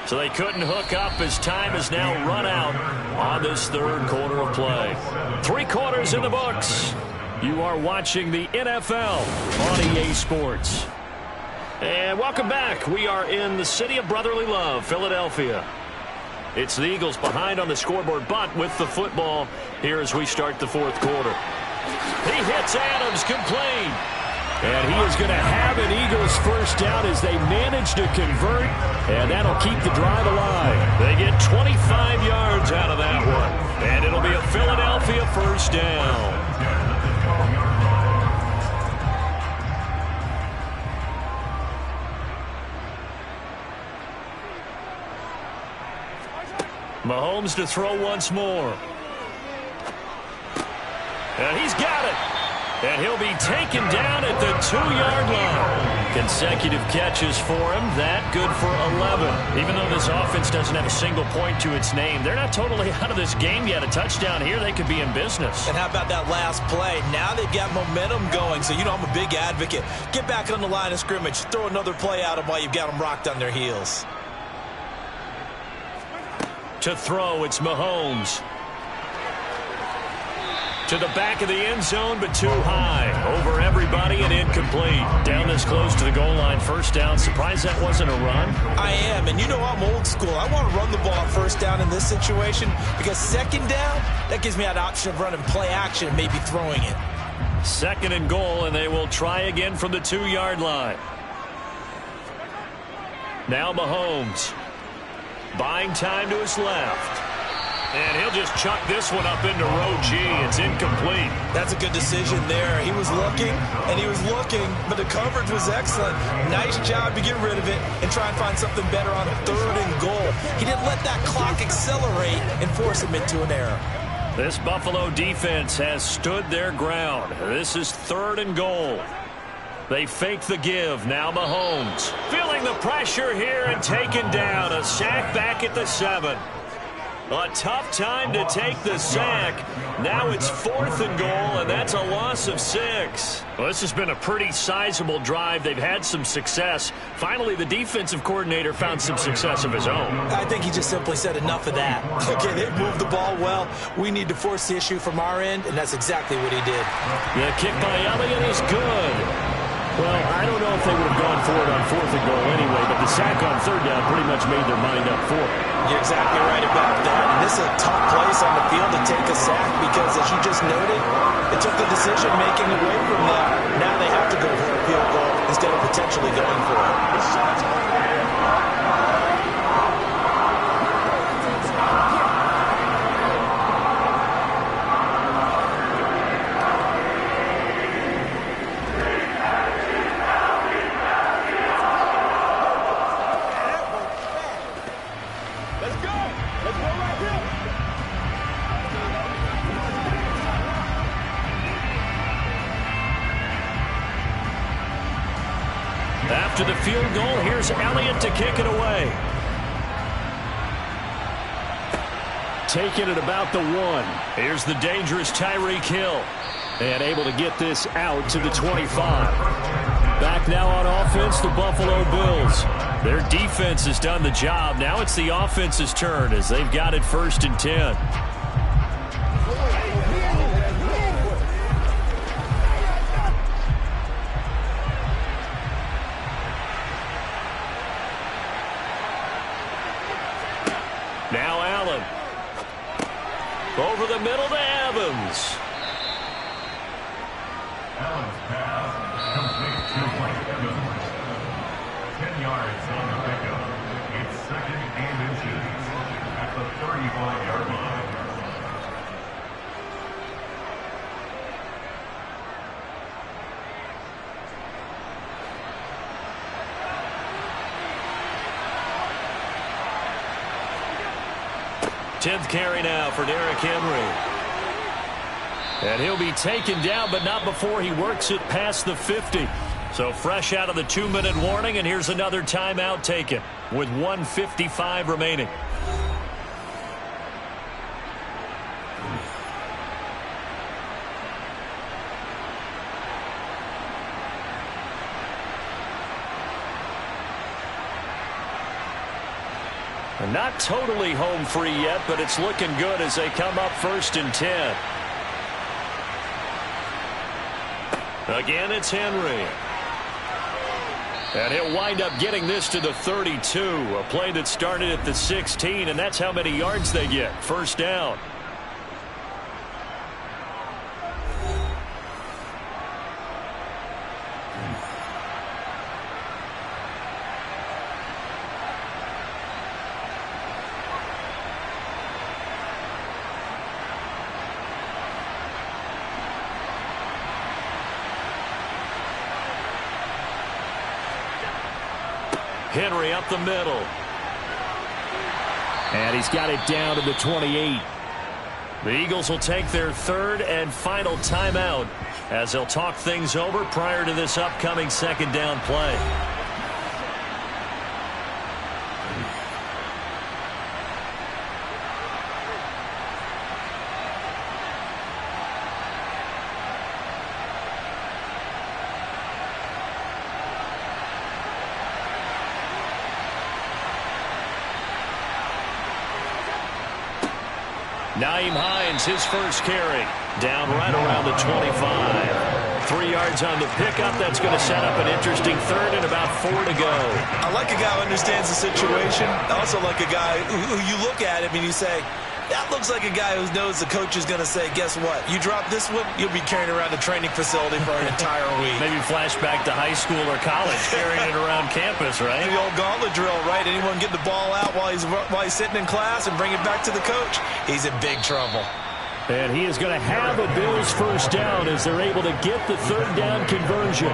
[SPEAKER 2] So they couldn't hook up as time has now run out on this 3rd quarter of play. 3 quarters in the books. You are watching the NFL on EA Sports. And welcome back. We are in the city of brotherly love, Philadelphia. It's the Eagles behind on the scoreboard, but with the football here as we start the 4th quarter. He hits Adams, complete. And he is going to have an Eagles first down as they manage to convert, and that'll keep the drive alive. They get 25 yards out of that one, and it'll be a Philadelphia first down. Mahomes to throw once more. And he's got it. And he'll be taken down at the 2-yard line. Consecutive catches for him. That good for 11. Even though this offense doesn't have a single point to its name, they're not totally out of this game yet. A touchdown here, they could be in business.
[SPEAKER 1] And how about that last play? Now they've got momentum going. So, you know, I'm a big advocate. Get back on the line of scrimmage. Throw another play at them while you've got them rocked on their heels.
[SPEAKER 2] To throw, it's Mahomes. To the back of the end zone, but too high. Over everybody and incomplete. Down this close to the goal line, first down. Surprised that wasn't a run?
[SPEAKER 1] I am, and you know I'm old school. I want to run the ball on first down in this situation because second down, that gives me an option of running play action and maybe throwing it.
[SPEAKER 2] Second and goal, and they will try again from the 2-yard line. Now Mahomes. Buying time to his left. And he'll just chuck this one up into row G. It's incomplete.
[SPEAKER 1] That's a good decision there. He was looking, and he was looking, but the coverage was excellent. Nice job to get rid of it and try and find something better on third and goal. He didn't let that clock accelerate and force him into an error.
[SPEAKER 2] This Buffalo defense has stood their ground. This is third and goal. They fake the give. Now Mahomes. Feeling the pressure here and taken down. A sack back at the 7. A tough time to take the sack. Now it's fourth and goal, and that's a loss of 6. Well, this has been a pretty sizable drive. They've had some success. Finally, the defensive coordinator found some success of his own.
[SPEAKER 1] I think he just simply said enough of that. Okay, they've moved the ball well. We need to force the issue from our end, and that's exactly what he did.
[SPEAKER 2] The kick by Elliott is good.
[SPEAKER 4] Well, I don't know if they would have gone for it on fourth and goal anyway, but the sack on third down pretty much made their mind up for it.
[SPEAKER 1] You're exactly right about that. And this is a tough place on the field to take a sack because, as you just noted, it took the decision-making away from them. Now they have to go for a field goal instead of potentially going for it.
[SPEAKER 2] After the field goal, here's Elliott to kick it away.
[SPEAKER 4] Taking it about the 1.
[SPEAKER 2] Here's the dangerous Tyreek Hill.
[SPEAKER 4] And able to get this out to the 25. Back now on offense, the Buffalo Bills.
[SPEAKER 2] Their defense has done the job. Now it's the offense's turn as they've got it first and 10. Now Allen. Over the middle to Evans.
[SPEAKER 3] Allen's pass complete to Mike Evans. 10 yards on the pickup. It's second and inches at the 35-yard line.
[SPEAKER 2] Tenth carry now for Derrick Henry. And he'll be taken down, but not before he works it past the 50. So fresh out of the 2-minute warning, and here's another timeout taken with 1:55 remaining. Not totally home free yet, but it's looking good as they come up first and 10. Again, it's Henry. And he'll wind up getting this to the 32. A play that started at the 16, and that's how many yards they get. First down. Henry up the middle.
[SPEAKER 4] And he's got it down to the 28.
[SPEAKER 2] The Eagles will take their third and final timeout as they'll talk things over prior to this upcoming second down play. Nyheim Hines, his first carry. Down right around the 25. 3 yards on the pickup. That's going to set up an interesting third and about 4 to go.
[SPEAKER 1] I like a guy who understands the situation. I also like a guy who you look at him and you say, that looks like a guy who knows the coach is going to say, guess what? You drop this one, you'll be carrying around the training facility for an entire week.
[SPEAKER 2] Maybe flashback to high school or college, carrying it around campus, right?
[SPEAKER 1] The old gauntlet drill, right? Anyone get the ball out while he's sitting in class and bring it back to the coach? He's in big trouble.
[SPEAKER 4] And he is going to have a Bills first down as they're able to get the third down conversion.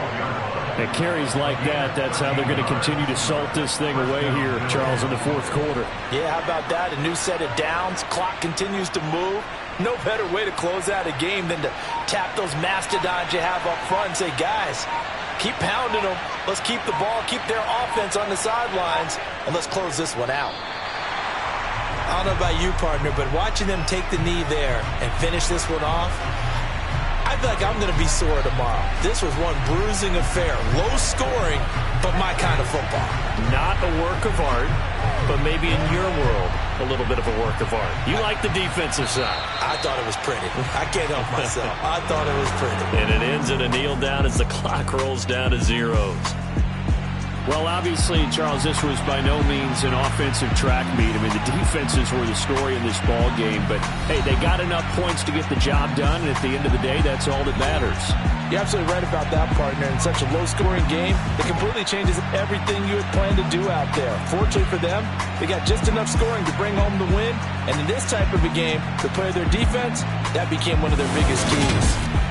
[SPEAKER 4] And carries like that, that's how they're going to continue to salt this thing away here, Charles, in the fourth quarter.
[SPEAKER 5] Yeah, how about that? A new set of downs. Clock continues to move. No better way to close out a game than to tap those mastodons you have up front and say, guys, keep pounding them. Let's keep the ball, keep their offense on the sidelines, and let's close this one out.
[SPEAKER 1] I don't know about you, partner, but watching them take the knee there and finish this one off, I feel like I'm going to be sore tomorrow. This was one bruising affair. Low scoring, but my kind of football.
[SPEAKER 2] Not a work of art, but maybe in your world, a little bit of a work of art. You like the defensive side.
[SPEAKER 1] I thought it was pretty. I can't help myself. I thought it was pretty.
[SPEAKER 2] And it ends in a kneel down as the clock rolls down to zeros.
[SPEAKER 4] Well, obviously, Charles, this was by no means an offensive track meet. I mean, the defenses were the story in this ball game. But, hey, they got enough points to get the job done. And at the end of the day, that's all that matters.
[SPEAKER 5] You're absolutely right about that, partner. In such a low-scoring game, it completely changes everything you had planned to do out there. Fortunately for them, they got just enough scoring to bring home the win. And in this type of a game, to play their defense, that became one of their biggest keys.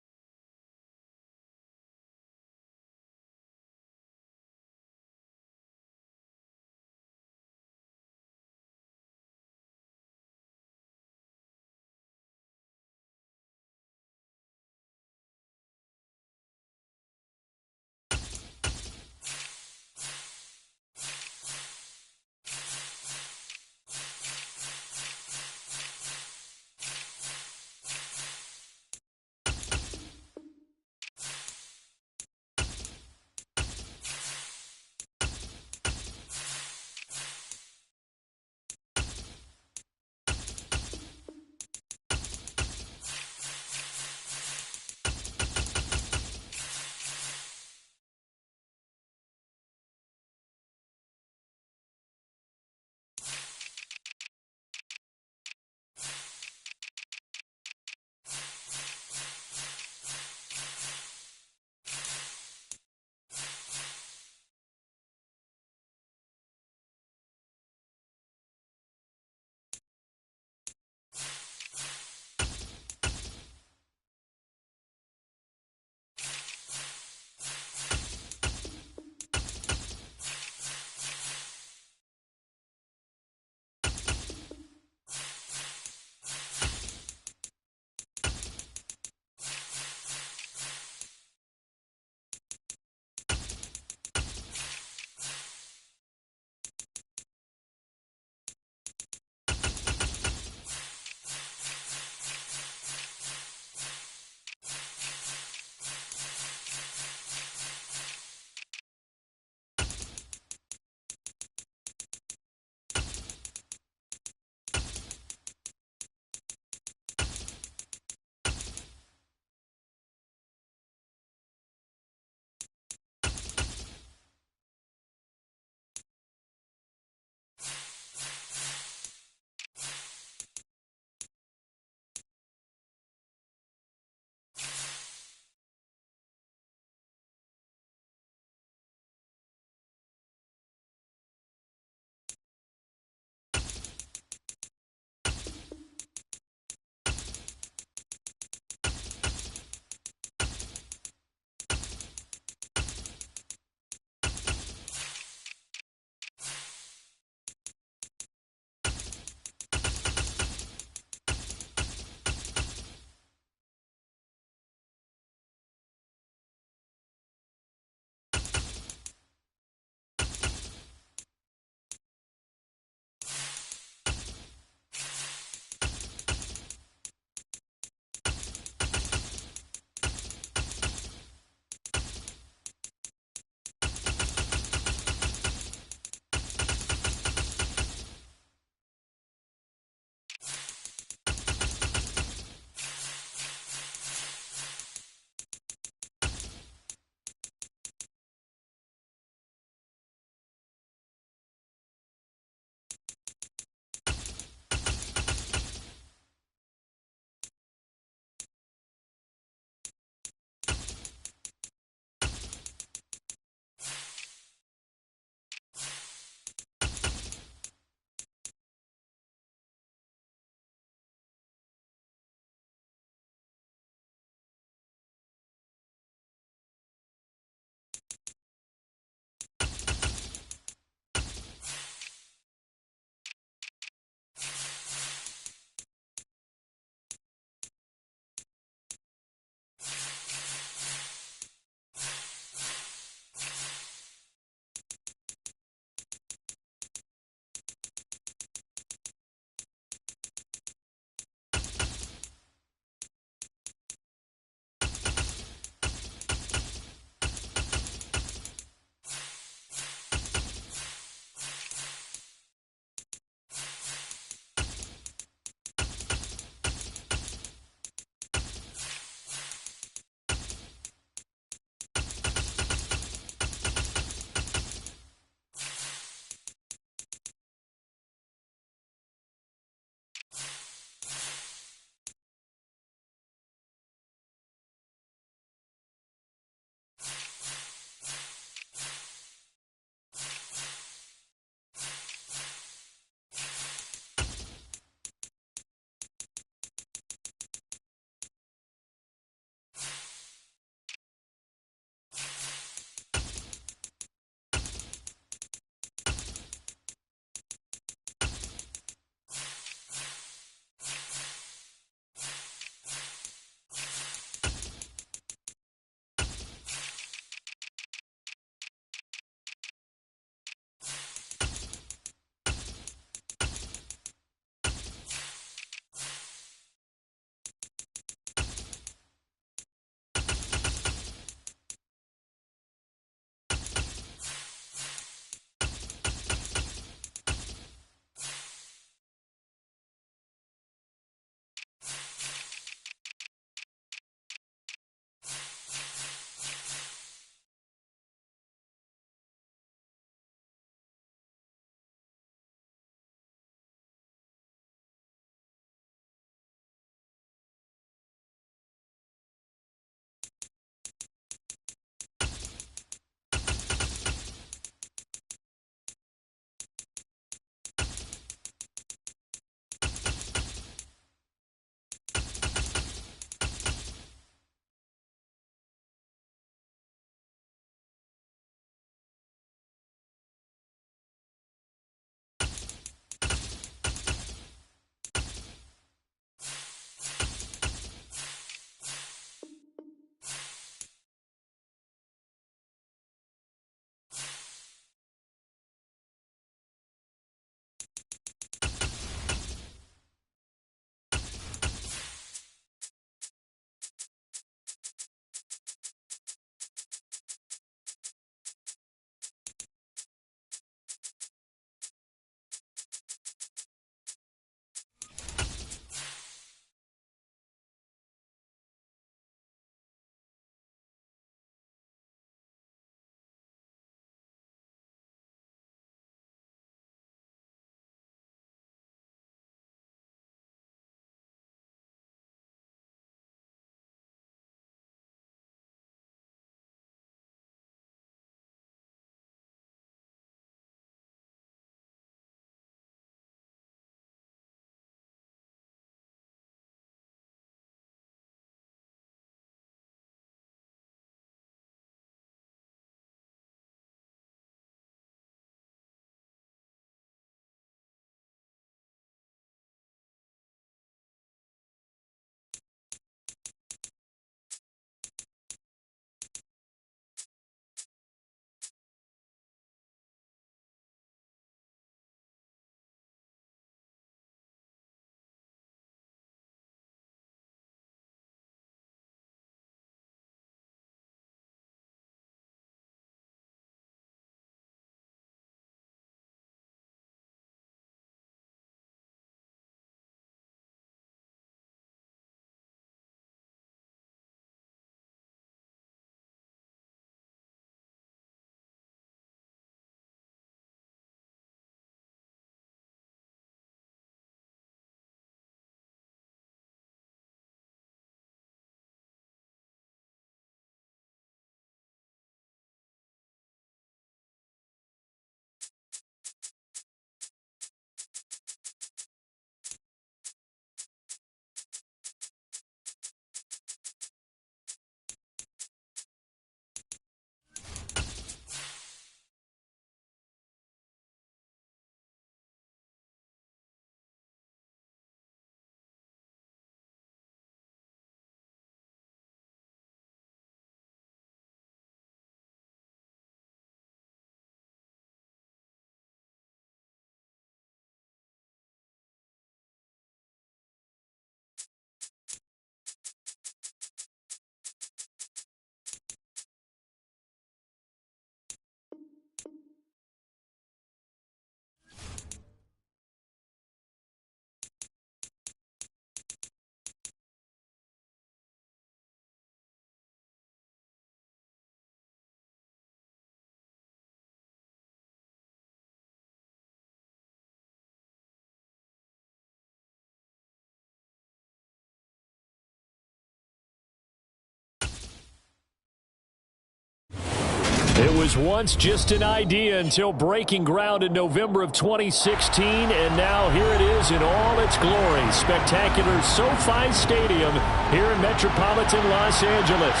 [SPEAKER 4] was once just an idea until breaking ground in November of 2016, and now here it is in all its glory. Spectacular SoFi Stadium here in metropolitan Los Angeles.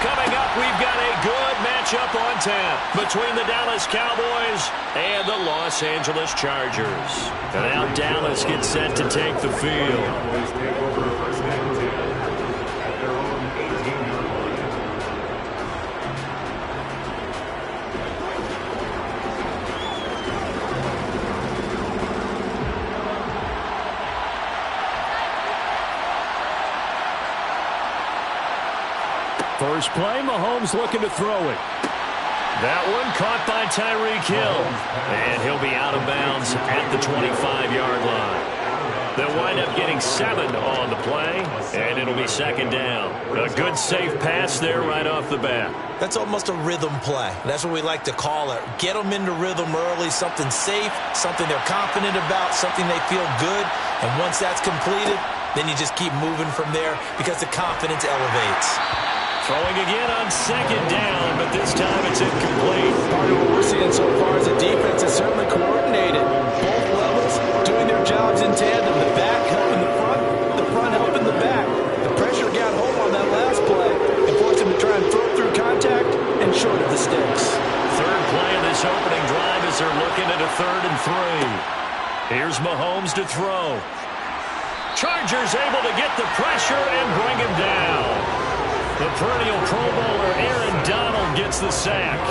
[SPEAKER 2] Coming up, we've got a good matchup on tap between the Dallas Cowboys and the Los Angeles Chargers. And now Dallas gets set to take the field.
[SPEAKER 3] Cowboys take over first and 10 at their own 18-yard line.
[SPEAKER 4] First play, Mahomes looking to throw it.
[SPEAKER 2] That one caught by Tyreek Hill. And he'll be out of bounds at the 25-yard line. They'll wind up getting 7 on the play, and it'll be second down. A good, safe pass there right off the bat.
[SPEAKER 1] That's almost a rhythm play. That's what we like to call it. Get them into rhythm early, something safe, something they're confident about, something they feel good. And once that's completed, then you just keep moving from there because the confidence elevates.
[SPEAKER 2] Throwing again on second down, but this time it's incomplete.
[SPEAKER 5] Part of what we're seeing so far is the defense is certainly coordinated. Both levels doing their jobs in tandem. The back helping the front helping the back. The pressure got home on that last play and forced him to try and throw through contact and short of the sticks.
[SPEAKER 2] Third play of this opening drive as they're looking at a 3rd and 3. Here's Mahomes to throw. Chargers able to get the pressure and bring him down. The perennial Pro Bowler Aaron Donald gets the sack.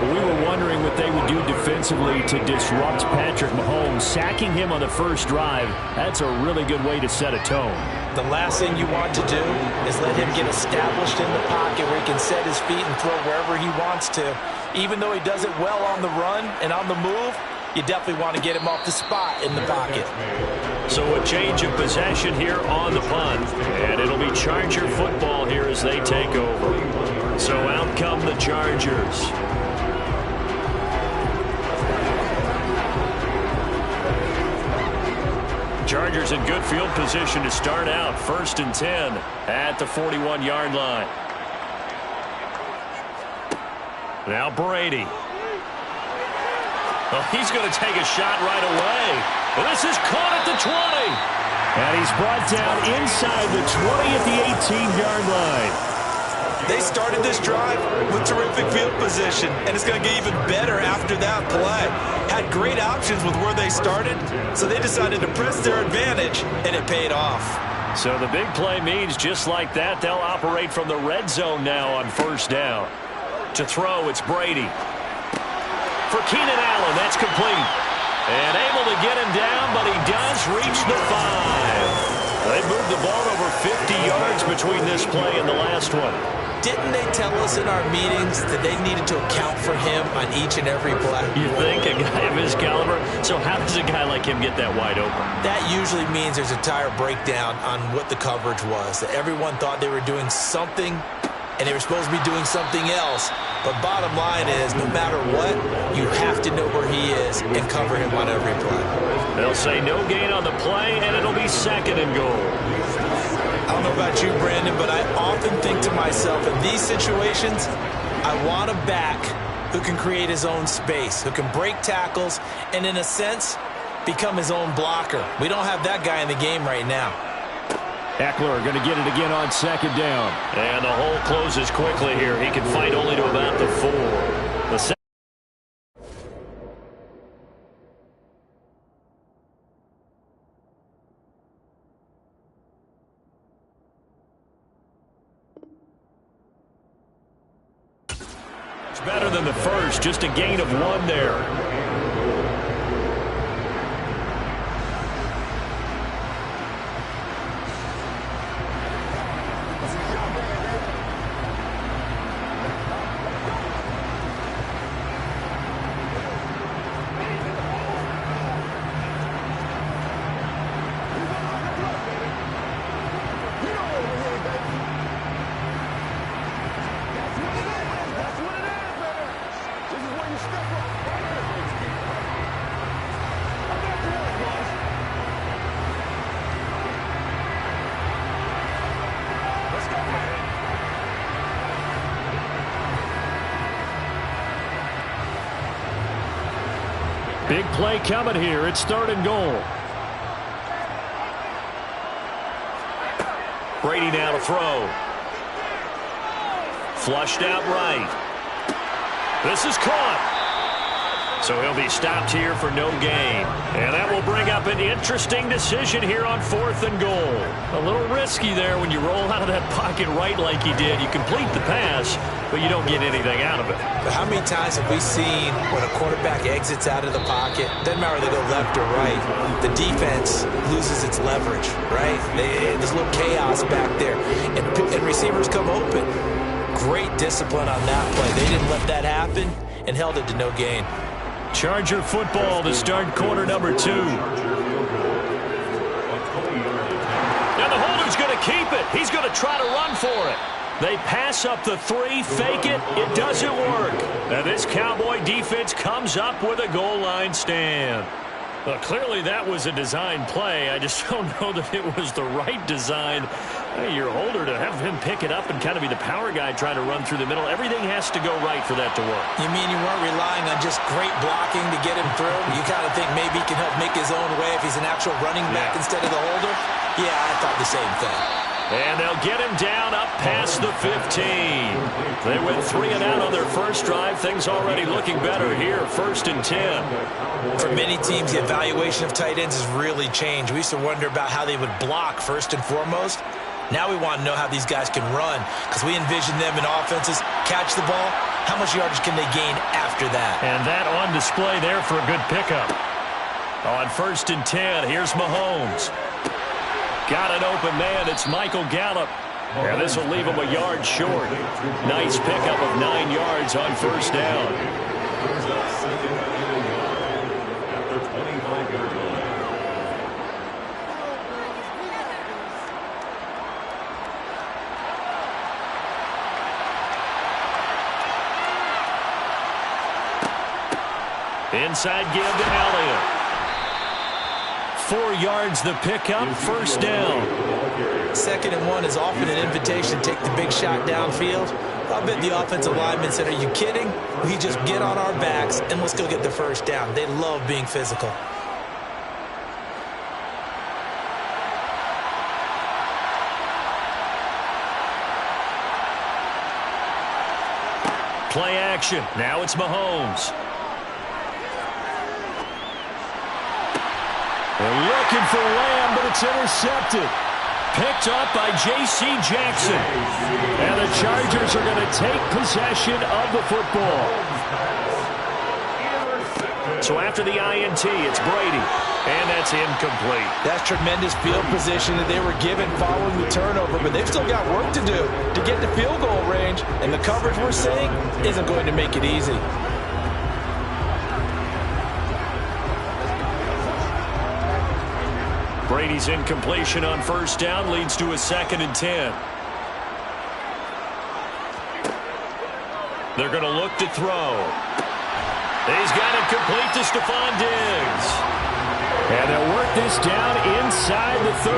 [SPEAKER 4] We were wondering what they would do defensively to disrupt Patrick Mahomes. Sacking him on the first drive, that's a really good way to set a tone.
[SPEAKER 5] The last thing you want to do is let him get established in the pocket where he can set his feet and throw wherever he wants to. Even though he does it well on the run and on the move, you definitely want to get him off the spot in the pocket.
[SPEAKER 2] So a change of possession here on the punt, and it'll be Charger football here as they take over. So out come the Chargers. Chargers in good field position to start out. 1st and 10 at the 41-yard line. Now Brady. Well, he's going to take a shot right away. Well, this is caught at the 20.
[SPEAKER 4] And he's brought down inside the 20 at the 18-yard line.
[SPEAKER 1] They started this drive with terrific field position, and it's going to get even better after that play. Had great options with where they started, so they decided to press their advantage, and it paid off.
[SPEAKER 2] So the big play means just like that, they'll operate from the red zone now on 1st down. To throw, it's Brady. For Keenan Allen, that's complete. And able to get him down, but he does reach the 5. They moved the ball over 50 yards between this play and the last one.
[SPEAKER 1] Didn't they tell us in our meetings that they needed to account for him on each and every play?
[SPEAKER 2] You think a guy of his caliber? So how does a guy like him get that wide open?
[SPEAKER 1] That usually means there's a entire breakdown on what the coverage was. That everyone thought they were doing something, and they were supposed to be doing something else. But bottom line is, no matter what, you have to know where he is and cover him on every play.
[SPEAKER 2] They'll say no gain on the play, and it'll be 2nd and goal.
[SPEAKER 1] I don't know about you, Brandon, but I often think to myself, in these situations, I want a back who can create his own space, who can break tackles, and in a sense, become his own blocker. We don't have that guy in the game right now.
[SPEAKER 4] Eckler going to get it again on 2nd down.
[SPEAKER 2] And the hole closes quickly here. He can fight only to about the 4. The it's better than the first. Just a gain of 1 there.
[SPEAKER 4] play coming here. It's 3rd and goal.
[SPEAKER 2] Brady now to throw. Flushed out right. This is caught. So he'll be stopped here for no gain. And that will bring up an interesting decision here on 4th and goal. A little risky there when you roll out of that pocket right like he did. You complete the pass, but you don't get anything out of it.
[SPEAKER 1] But how many times have we seen when a quarterback exits out of the pocket, doesn't matter whether they go left or right, the defense loses its leverage, right? There's a little chaos back there, and receivers come open. Great discipline on that play. They didn't let that happen and held it to no gain.
[SPEAKER 4] Charger football to start quarter number 2.
[SPEAKER 2] Now the holder's going to keep it. He's going to try to run for it. They pass up the 3, fake it. It doesn't work. Now this Cowboy defense comes up with a goal line stand.
[SPEAKER 4] Well, clearly that was a design play. I just don't know that it was the right design. Hey, your holder to have him pick it up and kind of be the power guy trying to run through the middle. Everything has to go right for that to work.
[SPEAKER 1] You mean you weren't relying on just great blocking to get him through? You kind of think maybe he can help make his own way if he's an actual running back instead of the holder? Yeah, I thought the same thing.
[SPEAKER 2] And they'll get him down up past the 15. They went 3 and out on their first drive. Things already looking better here. 1st and 10.
[SPEAKER 1] For many teams, the evaluation of tight ends has really changed. We used to wonder about how they would block first and foremost. Now we want to know how these guys can run because we envision them in offenses catch the ball. How much yardage can they gain after that?
[SPEAKER 4] And that on display there for a good pickup.
[SPEAKER 2] On 1st and 10, here's Mahomes. Got an open man. It's Michael Gallup. And this will leave him a yard short. Nice pickup of 9 yards on 1st down. Inside give to Elliott. 4 yards the pickup, 1st down.
[SPEAKER 1] 2nd and 1 is often an invitation to take the big shot downfield. I bet the offensive lineman said, are you kidding? We just get on our backs and let's go get the 1st down. They love being physical.
[SPEAKER 2] Play action. Now it's Mahomes.
[SPEAKER 4] They're looking for Lamb, but it's intercepted. Picked up by J.C. Jackson. And the Chargers are going to take possession of the football.
[SPEAKER 2] So after the INT, it's Brady. And that's incomplete.
[SPEAKER 1] That's tremendous field position that they were given following the turnover, but they've still got work to do to get to field goal range, and the coverage we're seeing isn't going to make it easy.
[SPEAKER 2] Brady's incompletion on 1st down leads to a 2nd and 10. They're going to look to throw. He's got it complete to Stephon Diggs.
[SPEAKER 4] And they'll work this down inside the 30.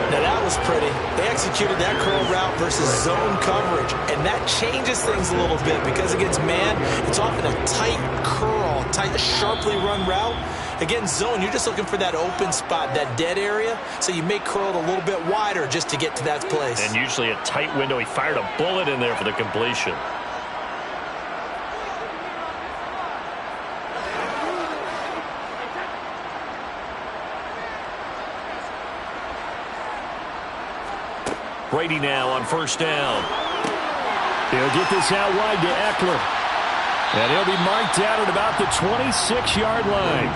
[SPEAKER 1] Now that was pretty. They executed that curl route versus zone coverage, and that changes things a little bit because against man, it's often a tight curl, tight, sharply run route. Against zone, you're just looking for that open spot, that dead area, so you may curl it a little bit wider just to get to that place.
[SPEAKER 2] And usually a tight window. He fired a bullet in there for the completion. Brady now on 1st down.
[SPEAKER 4] He'll get this out wide to Eckler. And he'll be marked out at about the 26-yard line.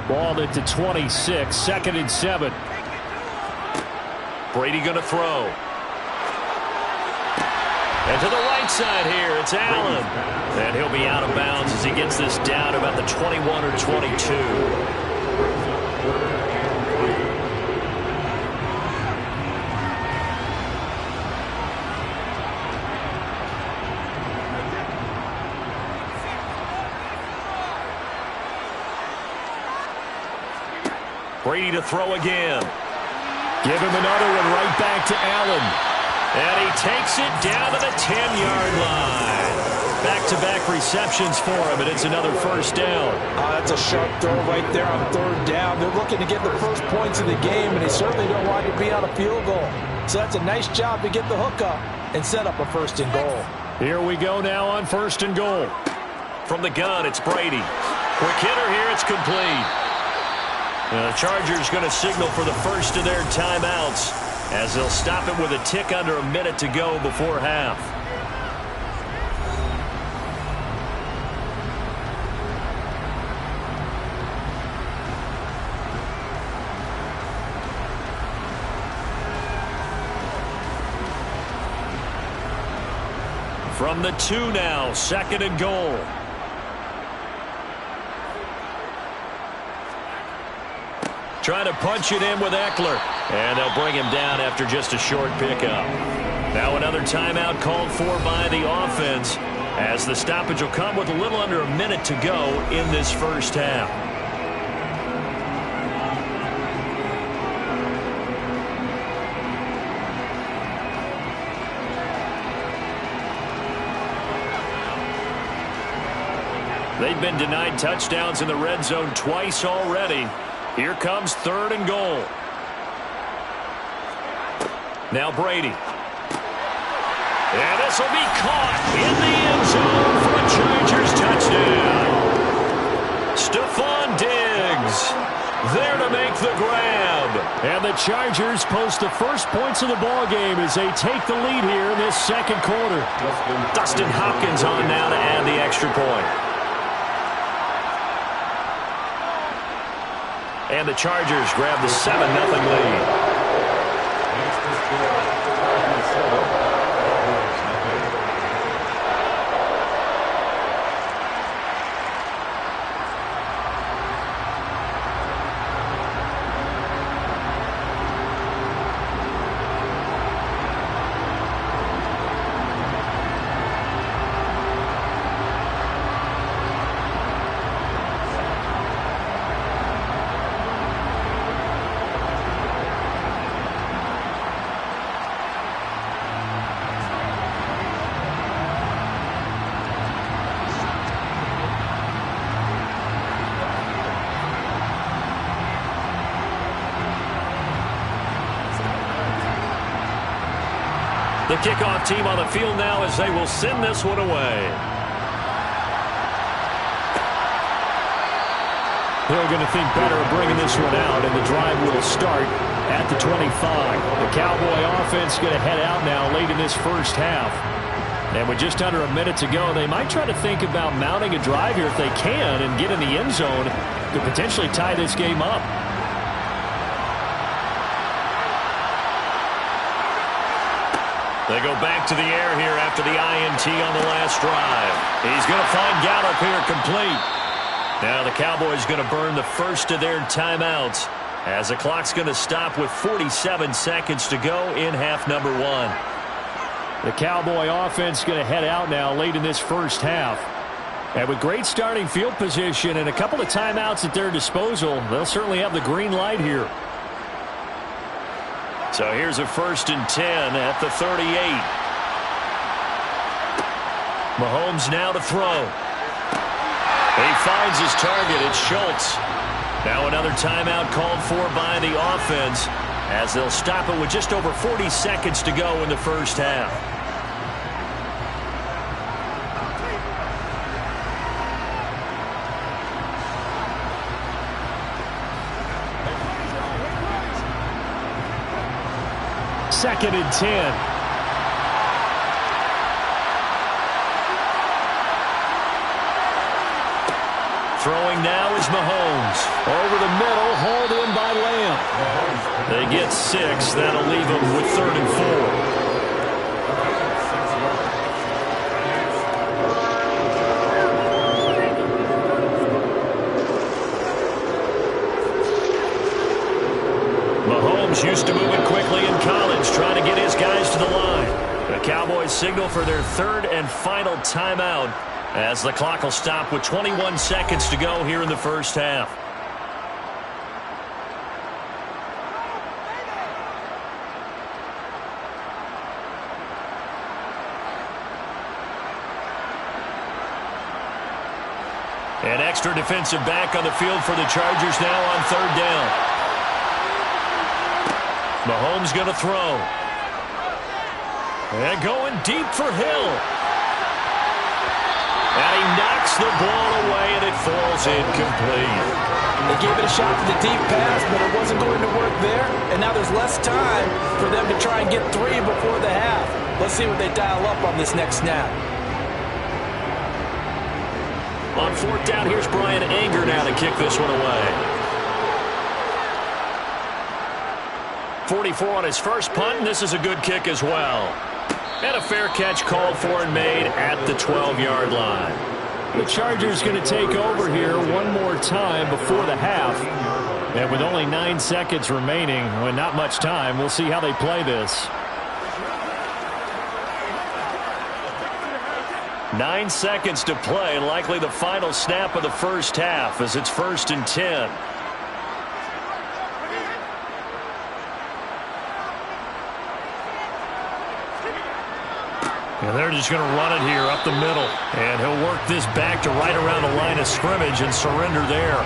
[SPEAKER 4] Ball at the 26, 2nd and 7.
[SPEAKER 2] Brady going to throw. And to the right side here, it's Allen. And he'll be out of bounds as he gets this down about the 21 or 22. Brady to throw again.
[SPEAKER 4] Give him another one right back to Allen.
[SPEAKER 2] And he takes it down to the 10-yard line. Back-to-back receptions for him, and it's another first down.
[SPEAKER 5] That's a sharp throw right there on third down. They're looking to get the first points of the game, and they certainly don't want to be on a field goal. So that's a nice job to get the hook up and set up a first and goal.
[SPEAKER 4] Here we go now on first and goal.
[SPEAKER 2] From the gun, it's Brady. Quick hitter here, it's complete. Now the Chargers going to signal for the first of their timeouts as they'll stop it with a tick under a minute to go before half. From the 2 now, second and goal. Trying to punch it in with Eckler. And they'll bring him down after just a short pickup. Now another timeout called for by the offense, as the stoppage will come with a little under a minute to go in this first half. They've been denied touchdowns in the red zone twice already. Here comes third and goal. Now Brady. And this will be caught in the end zone for a Chargers touchdown. Stephon Diggs there to make the grab.
[SPEAKER 4] And the Chargers post the first points of the ball game as they take the lead here in this second quarter.
[SPEAKER 2] Dustin Hopkins on now to add the extra point. And the Chargers grab the 7-0 lead. The kickoff team on the field now as they will send this one away.
[SPEAKER 4] They're going to think better of bringing this one out, and the drive will start at the 25. The Cowboy offense going to head out now late in this first half. And with just under a minute to go, they might try to think about mounting a drive here if they can and get in the end zone to potentially tie this game up.
[SPEAKER 2] They go back to the air here after the INT on the last drive. He's going to find Gallup here complete. Now the Cowboys going to burn the first of their timeouts as the clock's going to stop with 47 seconds to go in half number 1.
[SPEAKER 4] The Cowboy offense going to head out now late in this first half. And with great starting field position and a couple of timeouts at their disposal, they'll certainly have the green light here.
[SPEAKER 2] So here's a 1st and 10 at the 38. Mahomes now to throw. He finds his target. It's Schultz. Now another timeout called for by the offense as they'll stop it with just over 40 seconds to go in the first half.
[SPEAKER 4] Second and 10.
[SPEAKER 2] Throwing now is Mahomes.
[SPEAKER 4] Over the middle, hauled in by Lamb.
[SPEAKER 2] They get 6. That'll leave them with 3rd and 4. Mahomes used to moving quickly in college, trying to get his guys to the line. The Cowboys signal for their 3rd and final timeout as the clock will stop with 21 seconds to go here in the first half. An extra defensive back on the field for the Chargers now on third down. Mahomes going to throw. And going deep for Hill. And he knocks the ball away, and it falls incomplete.
[SPEAKER 5] They gave it a shot for the deep pass, but it wasn't going to work there. And now there's less time for them to try and get 3 before the half. Let's see what they dial up on this next snap.
[SPEAKER 2] On fourth down, here's Brian Anger now to kick this one away. 44 on his first punt, and this is a good kick as well. And a fair catch called for and made at the 12-yard line.
[SPEAKER 4] The Chargers going to take over here one more time before the half. And with only 9 seconds remaining, well, not much time, we'll see how they play this.
[SPEAKER 2] 9 seconds to play, likely the final snap of the first half as it's 1st and 10.
[SPEAKER 4] And they're just going to run it here up the middle. And he'll work this back to right around the line of scrimmage and surrender there.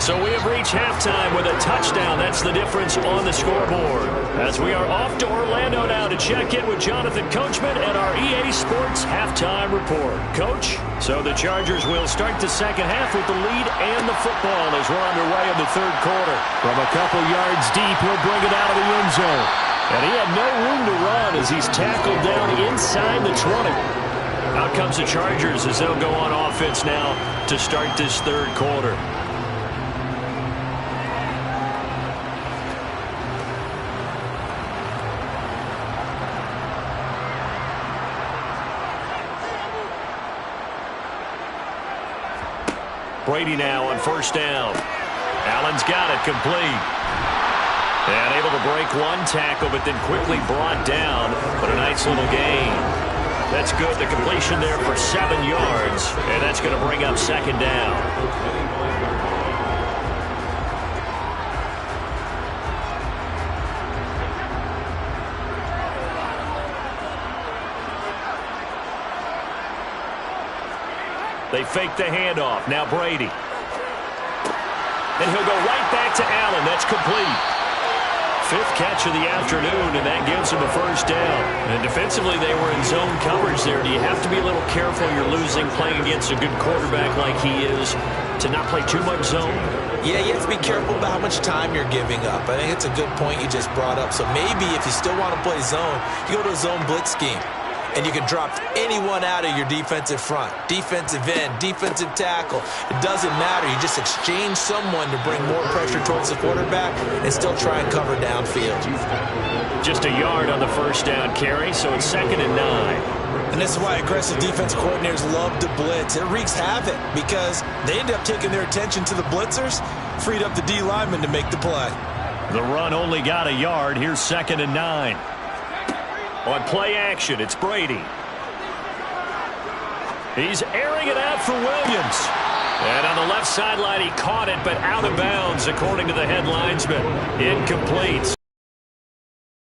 [SPEAKER 2] So we have reached halftime with a touchdown. That's the difference on the scoreboard. As we are off to Orlando now to check in with Jonathan Coachman and our EA Sports halftime report. Coach, so the Chargers will start the second half with the lead and the football as we're underway in the third quarter.
[SPEAKER 4] From a couple yards deep, he'll bring it out of the end zone. And he had no room to run as he's tackled down inside the 20.
[SPEAKER 2] Out comes the Chargers as they'll go on offense now to start this third quarter. Brady now on first down. Allen's got it complete. And able to break one tackle, but then quickly brought down. But a nice little gain. That's good. The completion there for 7 yards. And that's going to bring up second down. They fake the handoff. Now Brady. And he'll go right back to Allen. That's complete. 5th catch of the afternoon, and that gives him a first down. And defensively, they were in zone coverage there. Do you have to be a little careful? You're losing playing against a good quarterback like he is to not play too much zone?
[SPEAKER 1] Yeah, you have to be careful about how much time you're giving up. I think it's a good point you just brought up. So maybe if you still want to play zone, you go to a zone blitz scheme. And you can drop anyone out of your defensive front. Defensive end, defensive tackle. It doesn't matter. You just exchange someone to bring more pressure towards the quarterback and still try and cover downfield.
[SPEAKER 2] Just a yard on the first down carry, so it's 2nd and 9.
[SPEAKER 1] And this is why aggressive defense coordinators love to blitz. It wreaks havoc because they end up taking their attention to the blitzers, freed up the D lineman to make the play.
[SPEAKER 2] The run only got a yard. Here's 2nd and 9. On play action, it's Brady. He's airing it out for Williams. And on the left sideline, he caught it, but out of bounds, according to the head linesman. Incomplete.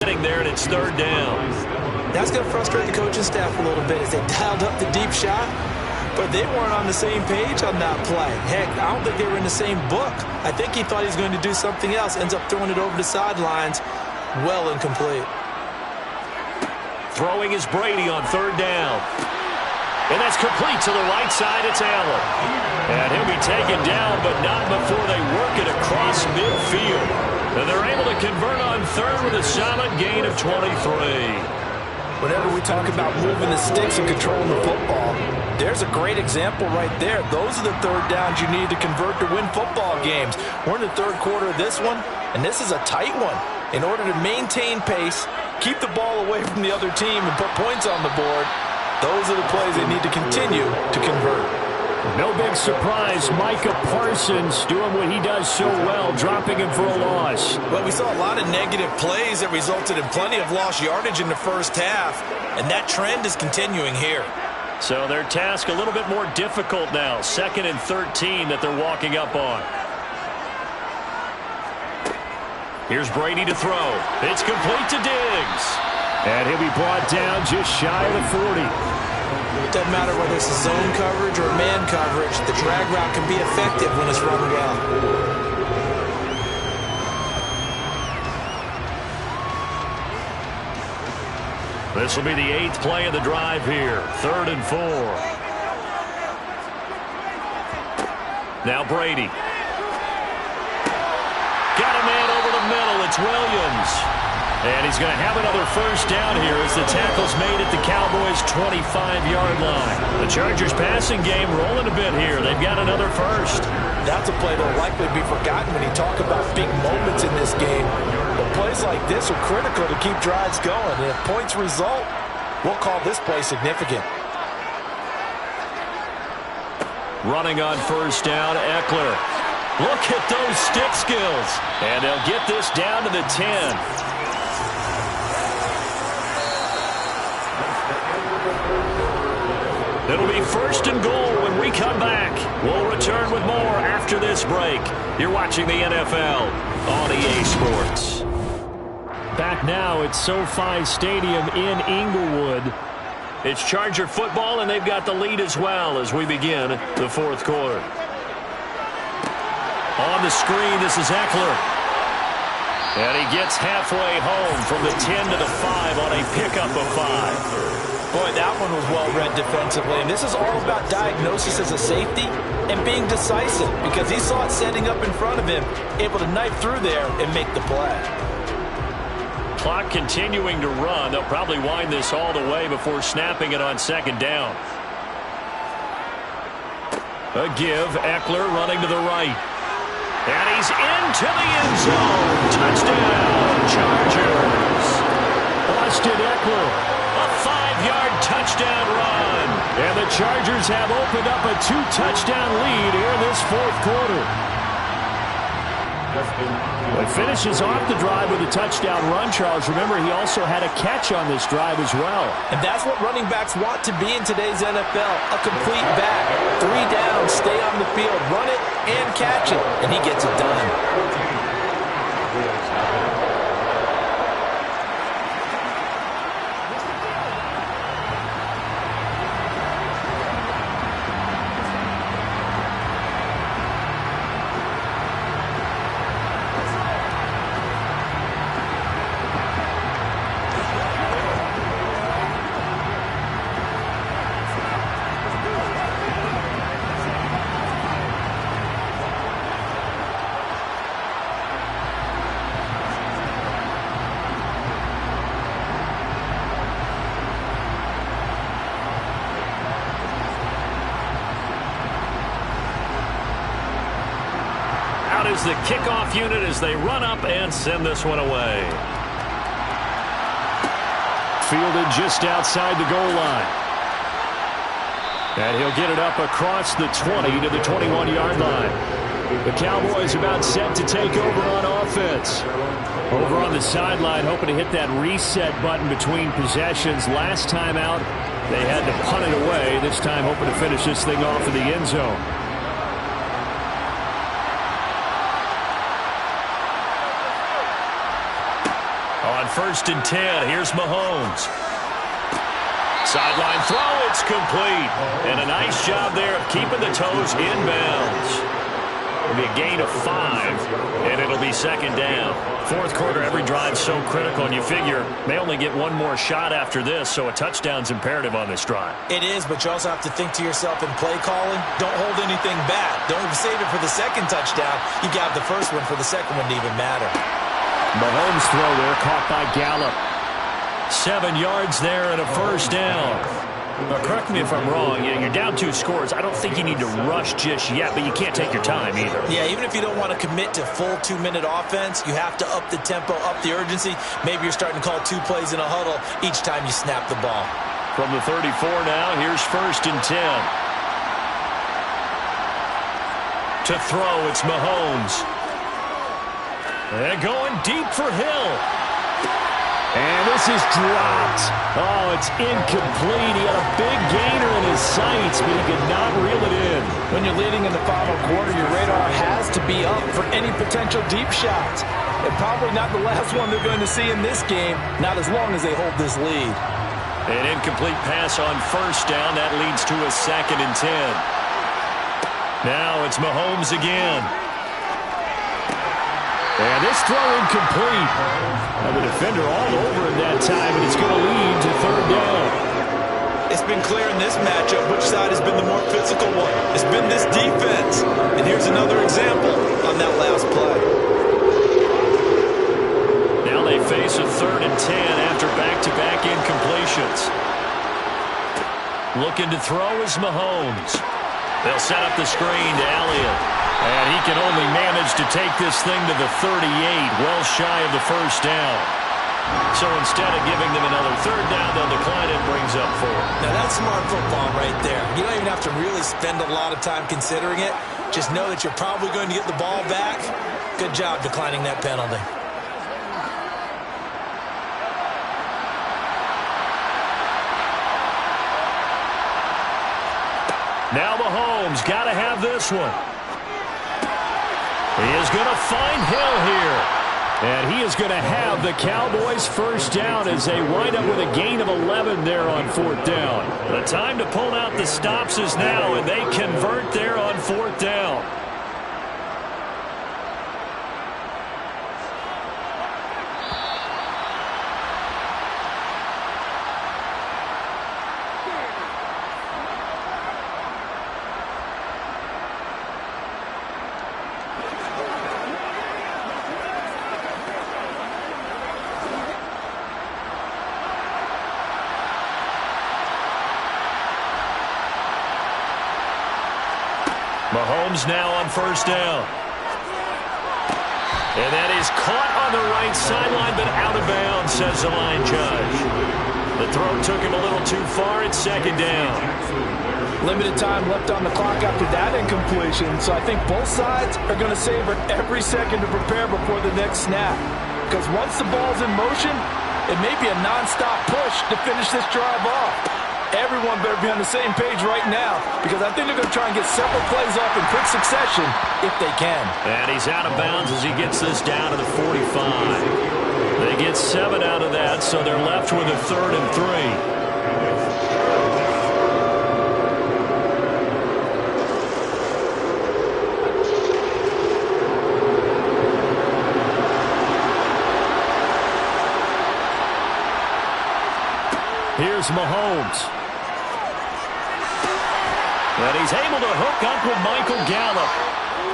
[SPEAKER 2] Sitting there, and it's 3rd down.
[SPEAKER 5] That's going to frustrate the coaching staff a little bit as they dialed up the deep shot, but they weren't on the same page on that play. Heck, I don't think they were in the same book. I think he thought he was going to do something else, ends up throwing it over the sidelines. Well incomplete.
[SPEAKER 2] Throwing is Brady on 3rd down. And that's complete to the right side. It's Allen. And he'll be taken down, but not before they work it across midfield. And they're able to convert on 3rd with a solid gain of 23.
[SPEAKER 5] Whenever we talk about moving the sticks and controlling the football, there's a great example right there. Those are the 3rd downs you need to convert to win football games. We're in the 3rd quarter of this one, and this is a tight one. In order to maintain pace, keep the ball away from the other team, and put points on the board, those are the plays they need to continue to convert.
[SPEAKER 4] No big surprise, Micah Parsons doing what he does so well, dropping him for a loss.
[SPEAKER 1] Well, we saw a lot of negative plays that resulted in plenty of lost yardage in the first half, and that trend is continuing here.
[SPEAKER 2] So their task a little bit more difficult now. 2nd and 13 that they're walking up on. Here's Brady to throw. It's complete to Diggs.
[SPEAKER 4] And he'll be brought down just shy of the 40.
[SPEAKER 1] Doesn't matter whether it's a zone coverage or man coverage, the drag route can be effective when it's run well.
[SPEAKER 2] This will be the 8th play of the drive here. 3rd and 4. Now Brady. Got a man over the middle. It's Williams. And he's going to have another first down here as the tackle's made at the Cowboys' 25-yard line. The Chargers passing game rolling a bit here. They've got another first.
[SPEAKER 5] That's a play that will likely be forgotten when you talk about big moments in this game. But plays like this are critical to keep drives going. And if points result, we'll call this play significant.
[SPEAKER 2] Running on first down, Eckler. Look at those stick skills. And they'll get this down to the 10. It'll be 1st and goal when we come back. We'll return with more after this break. You're watching the NFL on EA Sports.
[SPEAKER 4] Back now at SoFi Stadium in Inglewood.
[SPEAKER 2] It's Charger football, and they've got the lead as well as we begin the 4th quarter. On the screen, this is Eckler. And he gets halfway home from the 10 to the 5 on a pickup of 5.
[SPEAKER 5] Boy, that one was well read defensively. And this is all about diagnosis as a safety and being decisive because he saw it setting up in front of him, able to knife through there and make the play.
[SPEAKER 2] Clock continuing to run. They'll probably wind this all the way before snapping it on 2nd down. A give. Eckler running to the right. And he's into the end zone. Touchdown, Chargers.
[SPEAKER 4] Austin Eckler.
[SPEAKER 2] A 5-yard touchdown run.
[SPEAKER 4] And the Chargers have opened up a 2-touchdown lead here in this 4th quarter. He finishes off the drive with a touchdown run, Charles. Remember, he also had a catch on this drive as well.
[SPEAKER 5] And that's what running backs want to be in today's NFL, a complete back. 3 down, stay on the field, run it and catch it, and he gets it done.
[SPEAKER 2] Is the kickoff unit as they run up and send this one away.
[SPEAKER 4] Fielded just outside the goal line. And he'll get it up across the 20 to the 21-yard line. The Cowboys about set to take over on offense. Over on the sideline, hoping to hit that reset button between possessions. Last time out, they had to punt it away. This time, hoping to finish this thing off in the end zone.
[SPEAKER 2] On 1st and 10, here's Mahomes. Sideline throw, it's complete. And a nice job there of keeping the toes inbounds. It'll be a gain of 5, and it'll be 2nd down. 4th quarter, every drive so critical, and you figure they only get one more shot after this, so a touchdown's imperative on this drive.
[SPEAKER 1] It is, but you also have to think to yourself in play calling, don't hold anything back. Don't save it for the 2nd touchdown. You got the first one for the 2nd one to even matter.
[SPEAKER 4] Mahomes throw there, caught by Gallup.
[SPEAKER 2] 7 yards there and a first down. Now, correct me if I'm wrong. You're down 2 scores. I don't think you need to rush just yet, but you can't take your time either.
[SPEAKER 1] Yeah, even if you don't want to commit to full 2-minute offense, you have to up the tempo, up the urgency. Maybe you're starting to call 2 plays in a huddle each time you snap the ball.
[SPEAKER 2] From the 34 now, here's 1st and 10. To throw, it's Mahomes. And going deep for Hill.
[SPEAKER 4] And this is dropped. Oh, it's incomplete. He had a big gainer in his sights, but he could not reel it in.
[SPEAKER 5] When you're leading in the final quarter, your radar has to be up for any potential deep shots. And probably not the last one they're going to see in this game, not as long as they hold this lead.
[SPEAKER 2] An incomplete pass on first down. That leads to a 2nd and 10. Now it's Mahomes again. And this throw incomplete. And the defender all over him that time, and it's going to lead to 3rd down.
[SPEAKER 1] It's been clear in this matchup which side has been the more physical one. It's been this defense. And here's another example on that last play.
[SPEAKER 2] Now they face a 3rd and 10 after back-to-back incompletions. Looking to throw is Mahomes. They'll set up the screen to Elliott. And he can only manage to take this thing to the 38, well shy of the 1st down. So instead of giving them another 3rd down, they'll decline it and brings up 4.
[SPEAKER 1] Now that's smart football right there. You don't even have to really spend a lot of time considering it. Just know that you're probably going to get the ball back. Good job declining that penalty.
[SPEAKER 2] Now Mahomes got to have this one. He is going to find Hill here. And he is going to have the Cowboys' 1st down as they wind up with a gain of 11 there on 4th down. The time to pull out the stops is now, and they convert there on 4th down. Mahomes now on 1st down. And that is caught on the right sideline, but out of bounds, says the line judge. The throw took him a little too far. It's 2nd down.
[SPEAKER 5] Limited time left on the clock after that incompletion, so I think both sides are going to savor every second to prepare before the next snap. Because once the ball's in motion, it may be a nonstop push to finish this drive off. Everyone better be on the same page right now, because I think they're going to try and get several plays off in quick succession if they can.
[SPEAKER 2] And he's out of bounds as he gets this down to the 45. They get 7 out of that, so they're left with a 3rd and 3. Here's Mahomes. And he's able to hook up with Michael Gallup.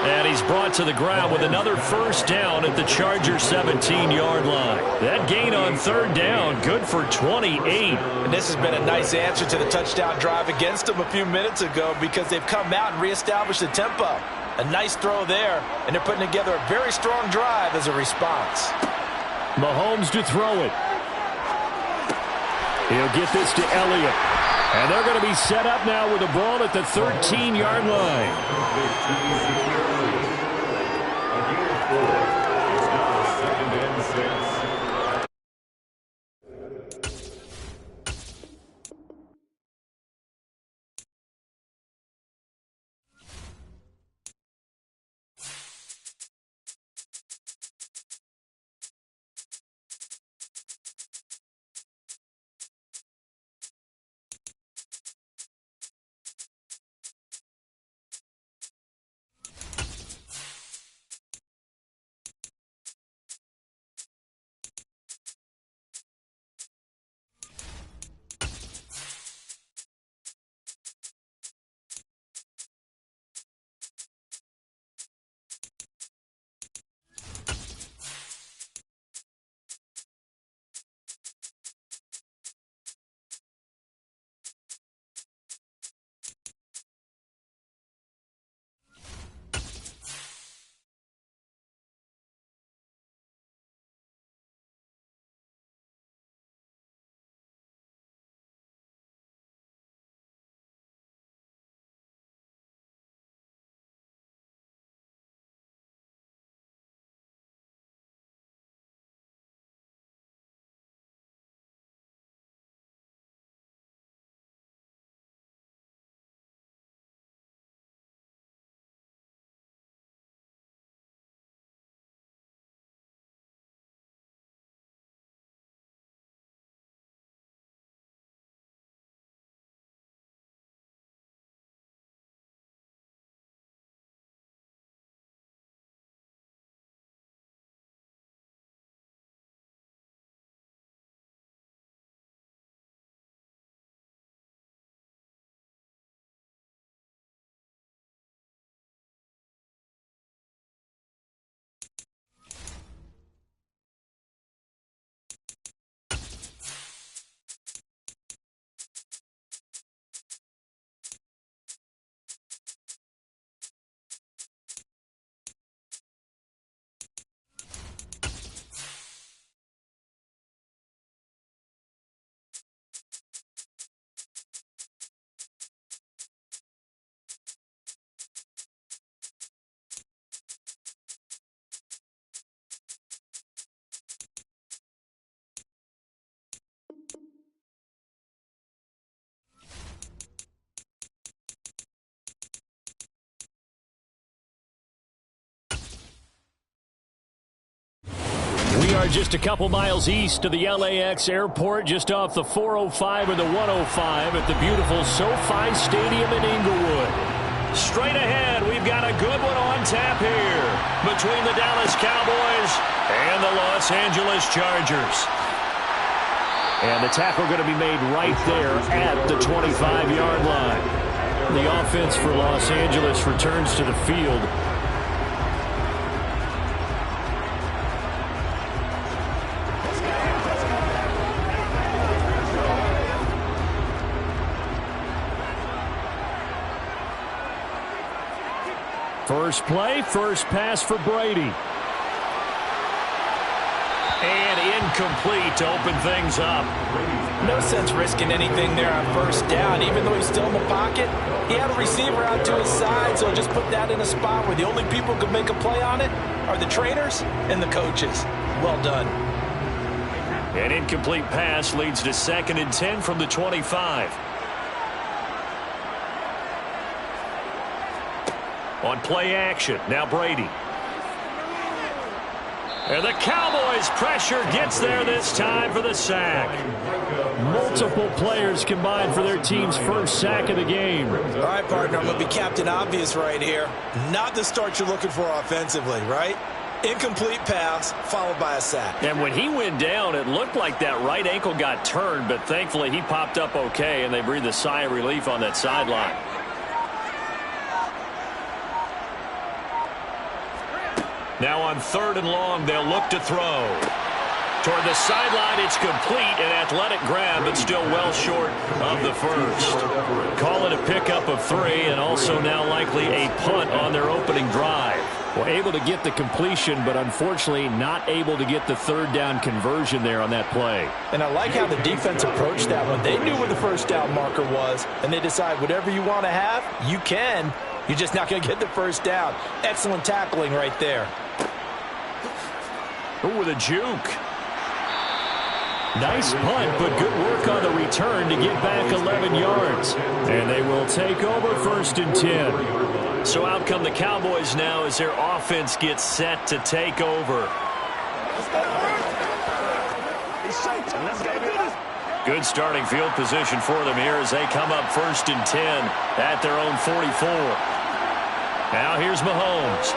[SPEAKER 2] And he's brought to the ground with another 1st down at the Chargers' 17-yard line. That gain on 3rd down, good for 28.
[SPEAKER 5] And this has been a nice answer to the touchdown drive against them a few minutes ago, because they've come out and reestablished the tempo. A nice throw there, and they're putting together a very strong drive as a response.
[SPEAKER 2] Mahomes to throw it. He'll get this to Elliott. And they're going to be set up now with the ball at the 13-yard line.
[SPEAKER 4] are just a couple miles east of the LAX airport, just off the 405 or the 105 at the beautiful SoFi Stadium in Inglewood.
[SPEAKER 2] Straight ahead, we've got a good one on tap here between the Dallas Cowboys and the Los Angeles Chargers.
[SPEAKER 4] And the tackle going to be made right there at the 25-yard line. The offense for Los Angeles returns to the field. First play, first pass for Brady.
[SPEAKER 2] And incomplete to open things up.
[SPEAKER 5] No sense risking anything there on first down. Even though he's still in the pocket, he had a receiver out to his side, so just put that in a spot where the only people who can make a play on it are the trainers and the coaches. Well done.
[SPEAKER 2] An incomplete pass leads to 2nd and 10 from the 25. On play action, now Brady. And the Cowboys' pressure gets there this time for the sack.
[SPEAKER 4] Multiple players combined for their team's first sack of the game.
[SPEAKER 1] All right, partner, I'm going to be Captain Obvious right here. Not the start you're looking for offensively, right? Incomplete pass followed by a sack.
[SPEAKER 2] And when he went down, it looked like that right ankle got turned, but thankfully he popped up okay, and they breathed a sigh of relief on that sideline. Now on 3rd and long, they'll look to throw. Toward the sideline, it's complete, an athletic grab, but still well short of the first. Call it a pickup of 3, and also now likely a punt on their opening drive.
[SPEAKER 4] Well, able to get the completion, but unfortunately not able to get the 3rd down conversion there on that play.
[SPEAKER 5] And I like how the defense approached that one. They knew where the first down marker was, and they decide whatever you want to have, you can. You're just not going to get the first down. Excellent tackling right there.
[SPEAKER 2] Ooh, with a juke.
[SPEAKER 4] Nice punt, but good work on the return to get back 11 yards. And they will take over 1st and 10.
[SPEAKER 2] So out come the Cowboys now as their offense gets set to take over. Good starting field position for them here as they come up 1st and 10 at their own 44. Now here's Mahomes.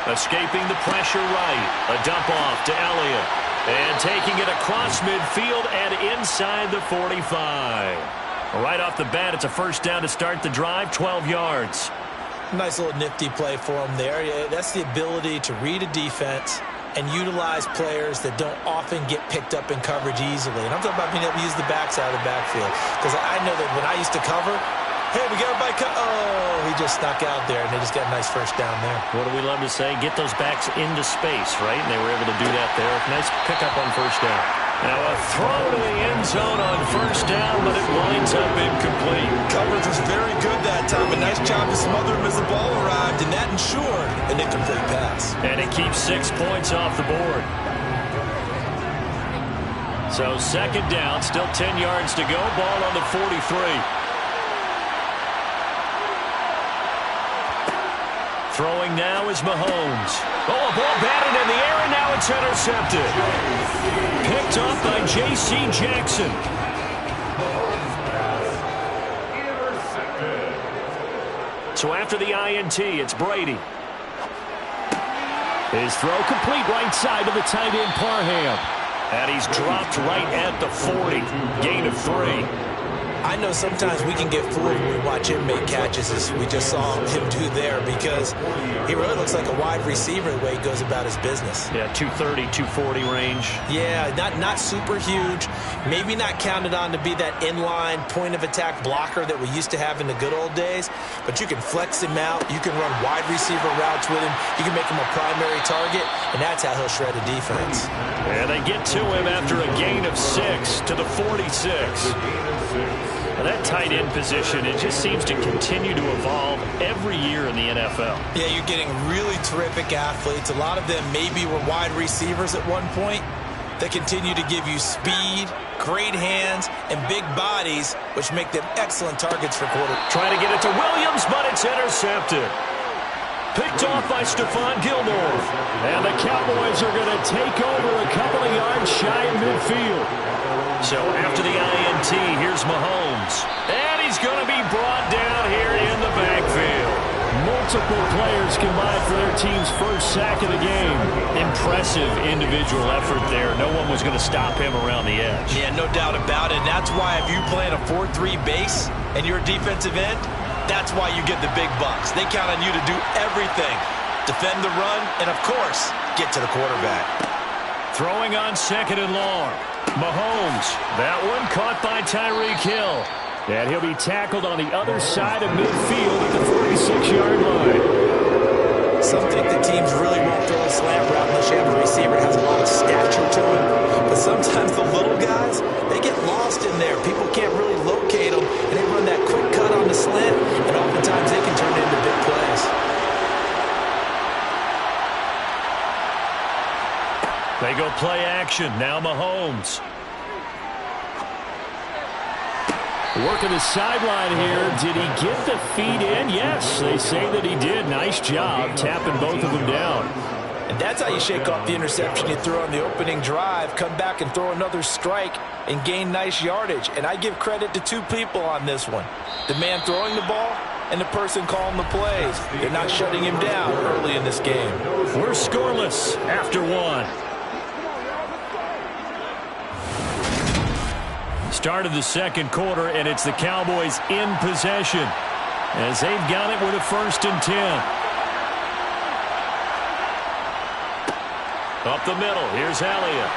[SPEAKER 2] Escaping the pressure right. A dump off to Elliott. And taking it across midfield and inside the 45. Right off the bat, it's a first down to start the drive, 12 yards.
[SPEAKER 5] Nice little nifty play for him there. Yeah, that's the ability to read a defense and utilize players that don't often get picked up in coverage easily. And I'm talking about being able to use the backside of the backfield. Because I know that when I used to cover, hey, we got a bike. Oh, he just snuck out there, and they just got a nice first down there.
[SPEAKER 2] What do we love to say? Get those backs into space, right? And they were able to do that there. Nice pickup on first down. Now a throw to the end zone on first down, but it winds up incomplete.
[SPEAKER 1] Coverage was very good that time. A nice job to smother him as the ball arrived, and that ensured an incomplete pass.
[SPEAKER 2] And it keeps 6 points off the board. So 2nd down, still 10 yards to go. Ball on the 43. Throwing now is Mahomes. Oh, a ball batted in the air, and now it's intercepted. Picked up by J.C. Jackson. So after the INT, it's Brady.
[SPEAKER 4] His throw complete right side to the tight end Parham.
[SPEAKER 2] And he's dropped right at the 40. Gain of 3.
[SPEAKER 5] I know sometimes we can get fooled when we watch him make catches, as we just saw him do there, because he really looks like a wide receiver the way he goes about his business.
[SPEAKER 2] Yeah, 230, 240 range.
[SPEAKER 5] Yeah, not super huge. Maybe not counted on to be that inline point-of-attack blocker that we used to have in the good old days, but you can flex him out. You can run wide receiver routes with him. You can make him a primary target, and that's how he'll shred a defense.
[SPEAKER 2] And they get to him after a gain of 6 to the 46. Well, that tight end position, it just seems to continue to evolve every year in the NFL.
[SPEAKER 5] Yeah, you're getting really terrific athletes. A lot of them maybe were wide receivers at one point. They continue to give you speed, great hands, and big bodies, which make them excellent targets for quarterbacks.
[SPEAKER 2] Trying to get it to Williams, but it's intercepted. Picked off by Stephon Gilmore. And the Cowboys are going to take over a couple of yards shy of midfield. So after the INT, here's Mahomes. And he's going to be brought down here in the backfield. Multiple players combined for their team's first sack of the game. Impressive individual effort there. No one was going to stop him around the edge.
[SPEAKER 1] Yeah, no doubt about it. That's why if you play in a 4-3 base and you're a defensive end, that's why you get the big bucks. They count on you to do everything. Defend the run and, of course, get to the quarterback.
[SPEAKER 2] Throwing on 2nd and long. Mahomes. That one caught by Tyreek Hill. And he'll be tackled on the other side of midfield at the 46-yard line.
[SPEAKER 5] Some think the teams really won't throw a slant route unless you have a receiver that has a lot of stature to him. But sometimes the little guys, they get lost in there. People can't really locate them, and they run that quick cut on the slant, and oftentimes they can turn it into big plays.
[SPEAKER 2] They go play action. Now Mahomes. Working the sideline here. Did he get the feet in? Yes, they say that he did. Nice job tapping both of them down.
[SPEAKER 5] And that's how you shake off the interception you threw on the opening drive. Come back and throw another strike and gain nice yardage. And I give credit to two people on this one. The man throwing the ball and the person calling the plays. They're not shutting him down early in this game.
[SPEAKER 2] We're scoreless after one. Start of the second quarter, and it's the Cowboys in possession as they've got it with a 1st and 10. Up the middle, here's Elliott.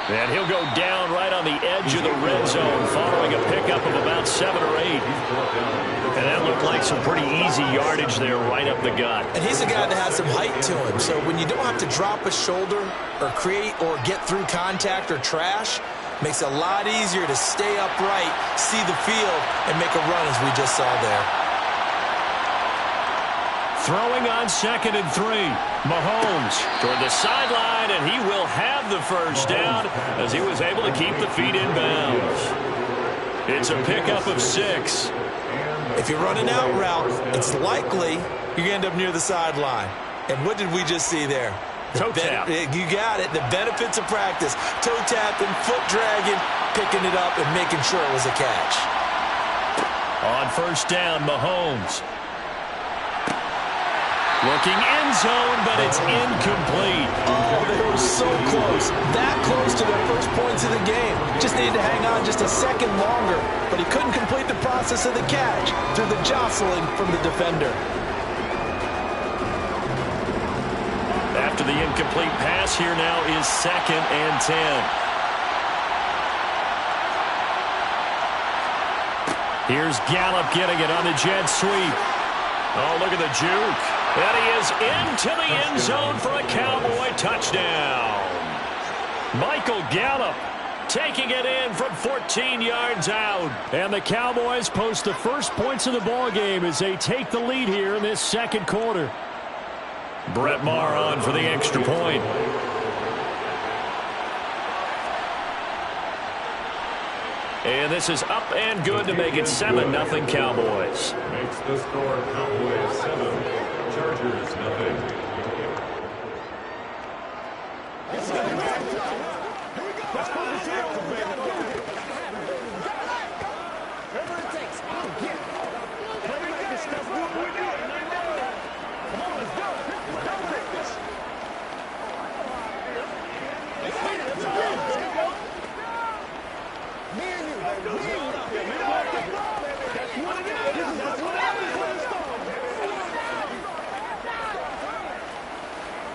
[SPEAKER 2] And he'll go down right on the edge of the red zone following a pickup of about 7 or 8. And that looked like some pretty easy yardage there right up the gut.
[SPEAKER 5] And he's a guy that has some height to him. So when you don't have to drop a shoulder or create or get through contact or trash, makes it a lot easier to stay upright, see the field, and make a run as we just saw there.
[SPEAKER 2] Throwing on 2nd and 3. Mahomes toward the sideline, and he will have the first down as he was able to keep the feet in bounds. It's a pickup of 6.
[SPEAKER 5] If you're running out route, it's likely you're going to end up near the sideline. And what did we just see there?
[SPEAKER 2] Toe tap.
[SPEAKER 5] You got it. The benefits of practice. Toe tapping, foot dragging, picking it up, and making sure it was a catch.
[SPEAKER 2] On 1st down, Mahomes. Looking end zone, but it's incomplete.
[SPEAKER 5] Oh, they were so close. That close to their first points of the game. Just needed to hang on just a second longer, but he couldn't complete the process of the catch through the jostling from the defender.
[SPEAKER 2] After the incomplete pass, here now is 2nd and 10. Here's Gallup getting it on the jet sweep. Oh, look at the juke. And he is into the end zone for a Cowboy touchdown. Michael Gallup taking it in from 14 yards out. And the Cowboys post the first points of the ball game as they take the lead here in this second quarter. Brett Maher on for the extra point. And this is up and good to make it 7-0 Cowboys.
[SPEAKER 3] Makes the score Cowboys 7, Chargers 0.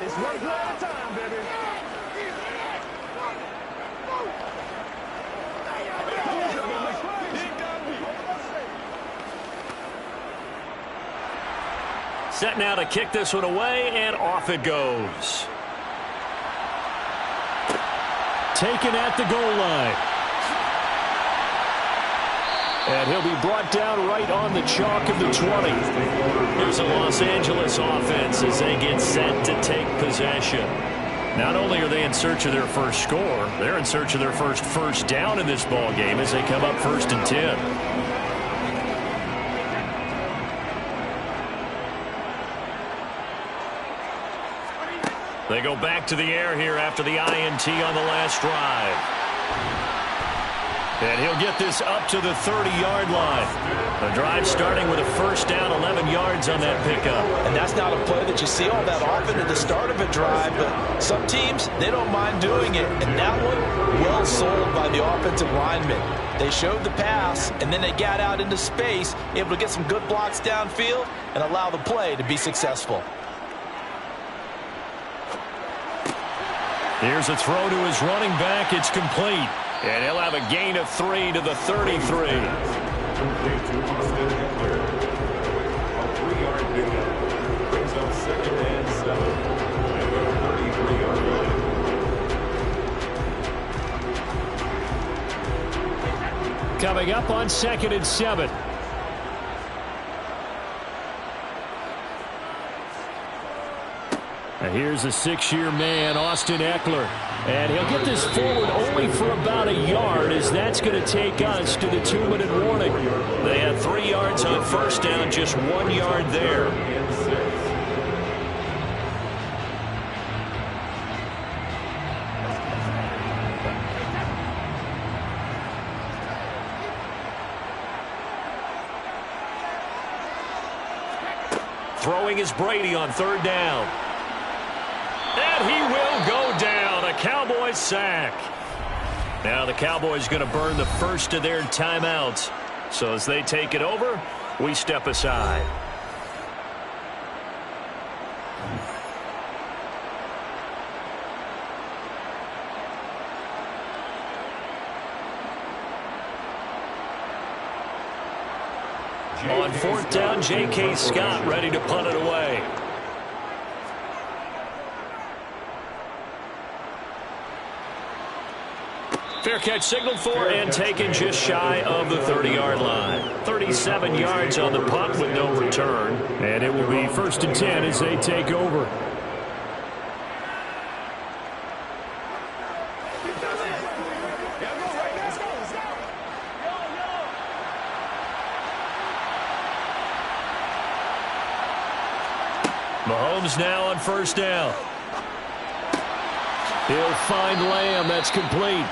[SPEAKER 6] It's one play at a time, baby.
[SPEAKER 2] Set now to kick this one away, and off it goes. Taken at the goal line. And he'll be brought down right on the chalk of the 20. Here's a Los Angeles offense as they get set to take possession. Not only are they in search of their first score, they're in search of their first down in this ball game as they come up 1st and 10. They go back to the air here after the INT on the last drive. And he'll get this up to the 30-yard line. The drive starting with a first down, 11 yards on that pickup.
[SPEAKER 5] And that's not a play that you see all that often at the start of a drive, but some teams, they don't mind doing it. And that one, well sold by the offensive lineman. They showed the pass, and then they got out into space, able to get some good blocks downfield and allow the play to be successful.
[SPEAKER 2] Here's a throw to his running back. It's complete. And he'll have a gain of 3 to the 33.
[SPEAKER 3] Complete to Austin Ekeler. A 3-yard pickup. Brings up 2nd and 7. At the 33-yard line.
[SPEAKER 4] Coming up on 2nd and 7. And here's a 6-year man, Austin Ekeler. And he'll get this forward only for about a yard, as that's going to take us to the 2-minute warning.
[SPEAKER 2] They had 3 yards on first down, just 1 yard there. Throwing is Brady on 3rd down. And he will go down. A Cowboys sack. Now the Cowboys going to burn the first of their timeouts. So as they take it over, we step aside. On 4th down, J.K. Scott ready to punt it away. Fair catch signaled for and taken just shy of the 30-yard line. 37 yards on the punt with no return.
[SPEAKER 4] And it will be 1st and 10 as they take over.
[SPEAKER 2] Mahomes now on 1st down.
[SPEAKER 4] He'll find Lamb. That's complete.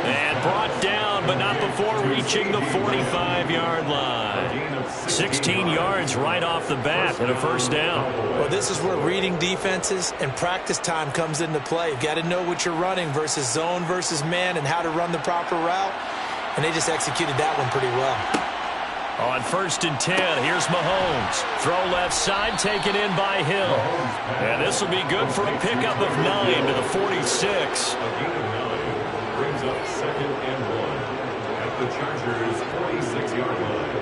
[SPEAKER 2] And brought down, but not before reaching the 45-yard line. 16 yards right off the bat and a 1st down.
[SPEAKER 5] Well, this is where reading defenses and practice time comes into play. You've got to know what you're running versus zone versus man and how to run the proper route. And they just executed that one pretty well.
[SPEAKER 2] On 1st and 10, here's Mahomes. Throw left side, taken in by Hill. And this will be good for a pickup of 9 to the 46.
[SPEAKER 3] A gain of 9 brings up 2nd and 1 at the Chargers' 46-yard line.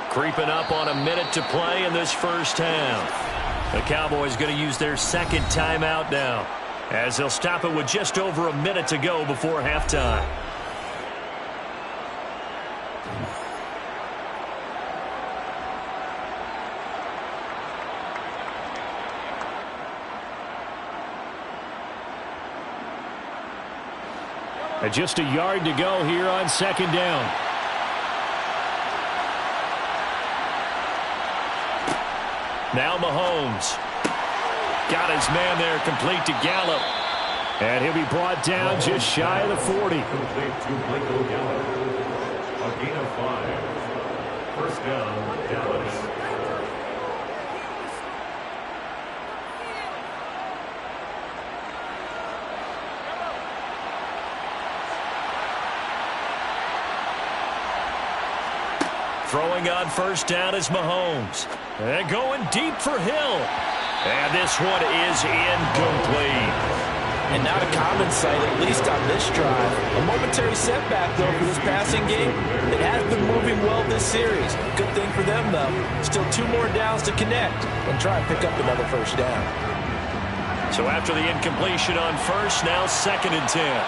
[SPEAKER 2] Creeping up on a minute to play in this first half. The Cowboys going to use their 2nd timeout now, as they'll stop it with just over a minute to go before halftime.
[SPEAKER 4] And just a yard to go here on 2nd down.
[SPEAKER 2] Now Mahomes. Got his man there, complete to Gallup.
[SPEAKER 4] And he'll be brought down just shy of the 40.
[SPEAKER 3] Complete to Blake Gallup. A gain of 5. 1st down, Dallas.
[SPEAKER 2] Throwing on 1st down is Mahomes. And going deep for Hill. And this one is incomplete.
[SPEAKER 5] And not a common sight, at least on this drive. A momentary setback, though, for this passing game. It has been moving well this series. Good thing for them, though. Still 2 more downs to connect and try and pick up another 1st down.
[SPEAKER 2] So after the incompletion on 1st, now 2nd and 10.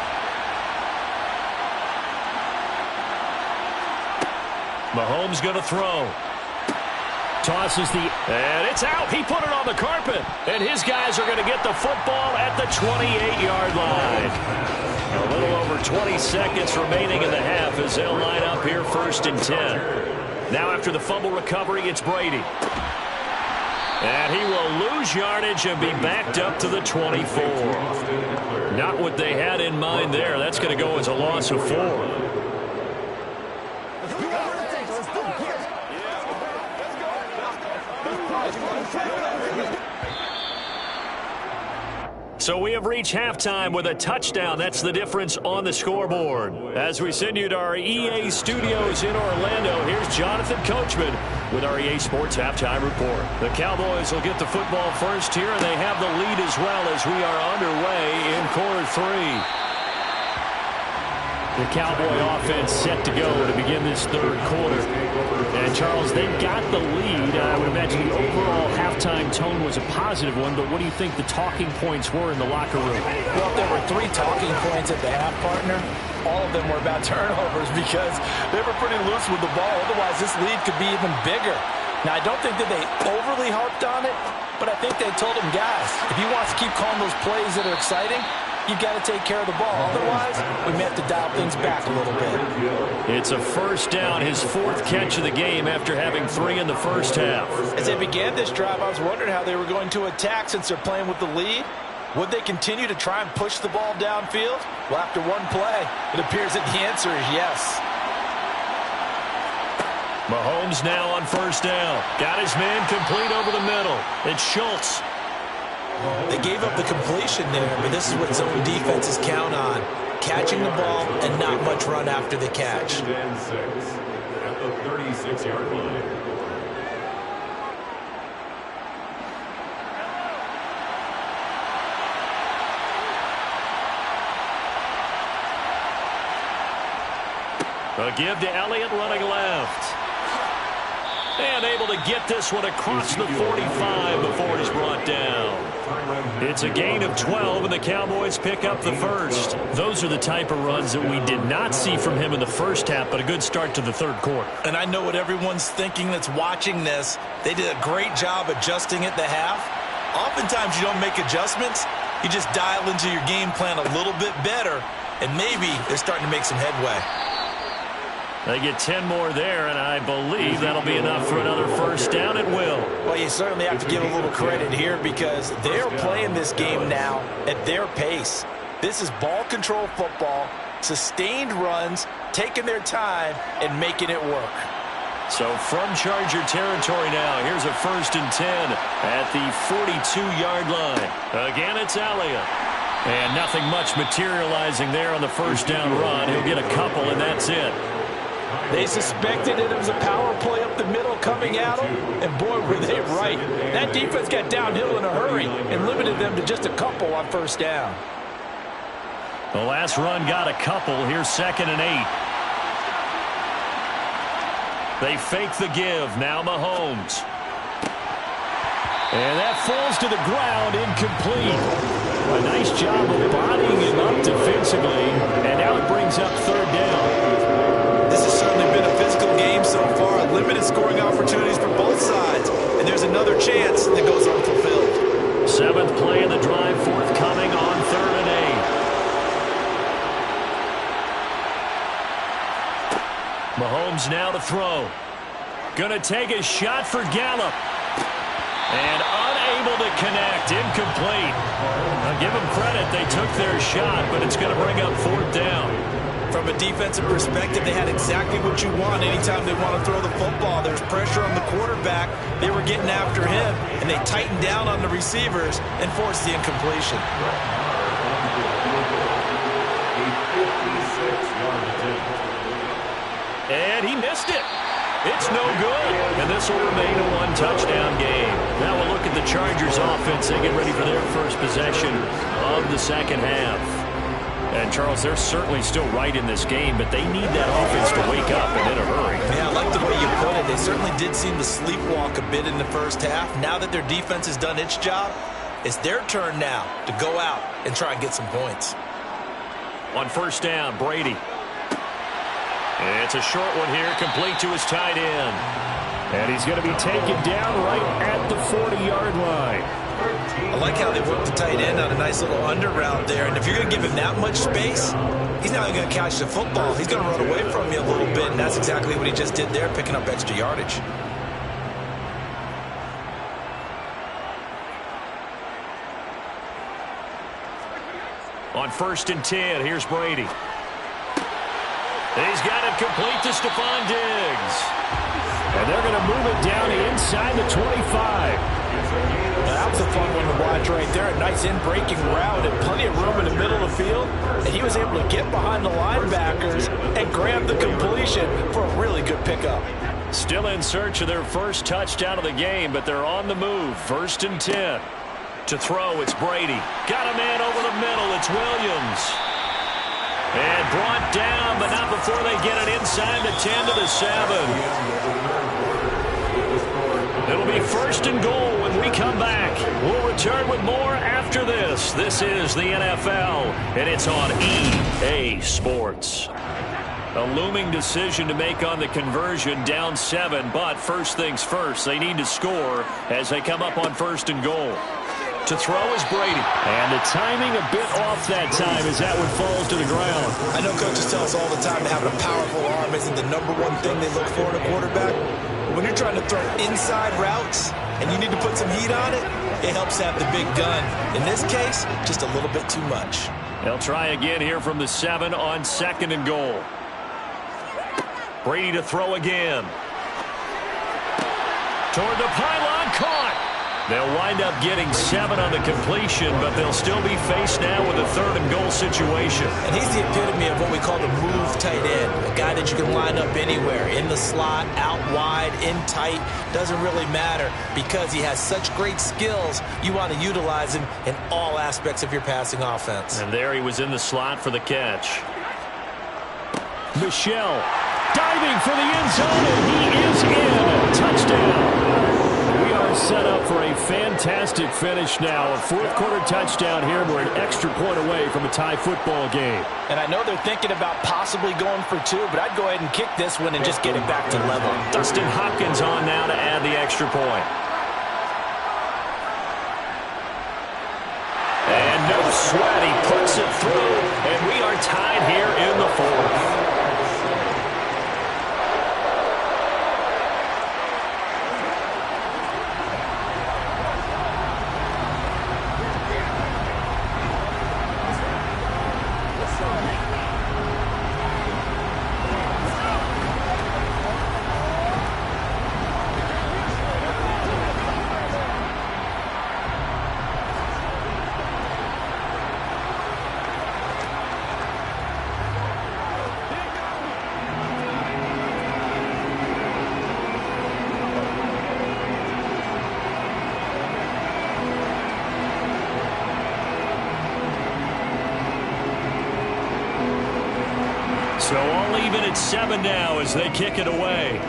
[SPEAKER 2] Mahomes going to throw.
[SPEAKER 4] Tosses the...
[SPEAKER 2] And it's out. He put it on the carpet. And his guys are going to get the football at the 28-yard line. A little over 20 seconds remaining in the half as they'll line up here 1st and 10. Now after the fumble recovery, it's Brady. And he will lose yardage and be backed up to the 24. Not what they had in mind there. That's going to go as a loss of 4. So we have reached halftime with a touchdown. That's the difference on the scoreboard. As we send you to our EA studios in Orlando, here's Jonathan Coachman with our EA Sports Halftime Report. The Cowboys will get the football first here, and they have the lead as well as we are underway in quarter 3. The Cowboy offense set to go to begin this third quarter. And, Charles, they've got the lead. I would imagine the overall halftime tone was a positive one, but what do you think the talking points were in the locker room?
[SPEAKER 5] Well, if there were 3 talking points at the half, partner, all of them were about turnovers because they were pretty loose with the ball. Otherwise, this lead could be even bigger. Now, I don't think that they overly harped on it, but I think they told him, guys, if he wants to keep calling those plays that are exciting, you've got to take care of the ball. Otherwise, we may have to dial things back a little bit.
[SPEAKER 2] It's a first down, his 4th catch of the game after having 3 in the first half.
[SPEAKER 5] As they began this drive, I was wondering how they were going to attack since they're playing with the lead. Would they continue to try and push the ball downfield? Well, after one play, it appears that the answer is yes.
[SPEAKER 2] Mahomes now on first down. Got his man complete over the middle. It's Schultz.
[SPEAKER 1] They gave up the completion there, but this is what zone defenses count on. Catching the ball and not much run after the catch.
[SPEAKER 3] 6 at the 36-yard line.
[SPEAKER 2] A give to Elliott running left. And able to get this one across the 45 before he's brought down. It's a gain of 12, and the Cowboys pick up the first. Those are the type of runs that we did not see from him in the first half, but a good start to the third quarter.
[SPEAKER 1] And I know what everyone's thinking that's watching this. They did a great job adjusting at the half. Oftentimes you don't make adjustments. You just dial into your game plan a little bit better, and maybe they're starting to make some headway.
[SPEAKER 2] They get 10 more there, and I believe that'll be enough for another first down at will.
[SPEAKER 5] Well, you certainly have to give a little credit here because they're playing this game now at their pace. This is ball control football, sustained runs, taking their time, and making it work.
[SPEAKER 2] So from Charger territory now, here's a 1st and 10 at the 42-yard line. Again, it's Elliott. And nothing much materializing there on the first down run. He'll get a couple, and that's it.
[SPEAKER 5] They suspected it was a power play up the middle coming at them, and boy, were they right. That defense got downhill in a hurry and limited them to just a couple on first down.
[SPEAKER 2] The last run got a couple. Here's 2nd and 8. They fake the give. Now Mahomes. And that falls to the ground, incomplete. A nice job of bodying him up defensively, and now it brings up 3rd down.
[SPEAKER 1] This has certainly been a physical game so far. Limited scoring opportunities for both sides. And there's another chance that goes unfulfilled.
[SPEAKER 2] 7th play of the drive forthcoming on 3rd and 8. Mahomes now to throw. Gonna take a shot for Gallup. And unable to connect. Incomplete. Now give them credit. They took their shot, but it's going to bring up 4th down.
[SPEAKER 1] From a defensive perspective, they had exactly what you want anytime they want to throw the football. There's pressure on the quarterback. They were getting after him, and they tightened down on the receivers and forced the incompletion.
[SPEAKER 2] And he missed it. It's no good. And this will remain a 1-touchdown game. Now we'll look at the Chargers offense. They get ready for their first possession of the second half. And, Charles, they're certainly still right in this game, but they need that offense to wake up and in a hurry.
[SPEAKER 1] Yeah, I like the way you put it. They certainly did seem to sleepwalk a bit in the first half. Now that their defense has done its job, it's their turn now to go out and try and get some points.
[SPEAKER 2] On first down, Brady. It's a short one here, complete to his tight end. And he's going to be taken down right at the 40-yard line.
[SPEAKER 1] I like how they worked the tight end on a nice little under route there. And if you're going to give him that much space, he's not going to catch the football. He's going to run away from you a little bit, and that's exactly what he just did there, picking up extra yardage.
[SPEAKER 2] On 1st and 10, here's Brady. He's got it complete to Stephon Diggs.
[SPEAKER 4] And they're going to move it down inside the 25.
[SPEAKER 5] That was a fun one to watch right there. A nice in-breaking route and plenty of room in the middle of the field. And he was able to get behind the linebackers and grab the completion for a really good pickup.
[SPEAKER 2] Still in search of their first touchdown of the game, but they're on the move. 1st and 10. To throw, it's Brady. Got a man over the middle. It's Williams. And brought down, but not before they get it inside the 10 to the 7. It'll be 1st and goal when we come back. We'll return with more after this. This is the NFL, and it's on EA Sports. A looming decision to make on the conversion, down 7, but first things first, they need to score as they come up on 1st and goal. To throw is Brady.
[SPEAKER 4] And the timing a bit off that time as that one falls to the ground.
[SPEAKER 5] I know coaches tell us all the time that having a powerful arm isn't the #1 thing they look for in a quarterback. But when you're trying to throw inside routes and you need to put some heat on it, it helps have the big gun. In this case, just a little bit too much.
[SPEAKER 2] They'll try again here from the 7 on 2nd and goal. Brady to throw again. Toward the pylon, caught. They'll wind up getting 7 on the completion, but they'll still be faced now with a 3rd and goal situation.
[SPEAKER 5] And he's the epitome of what we call the move tight end, a guy that you can line up anywhere, in the slot, out wide, in tight, doesn't really matter because he has such great skills. You want to utilize him in all aspects of your passing offense.
[SPEAKER 2] And there he was in the slot for the catch.
[SPEAKER 4] Michel diving for the end zone, and he is in. Touchdown. We are set up for a fantastic finish now. A 4th quarter touchdown here. We're an extra point away from a tie football game.
[SPEAKER 5] And I know they're thinking about possibly going for 2, but I'd go ahead and kick this one and just get it back to level.
[SPEAKER 2] Dustin Hopkins on now to add the extra point. And no sweat. He puts it through, and we are tied here in the 4th. So all even at 7 now as they kick it away.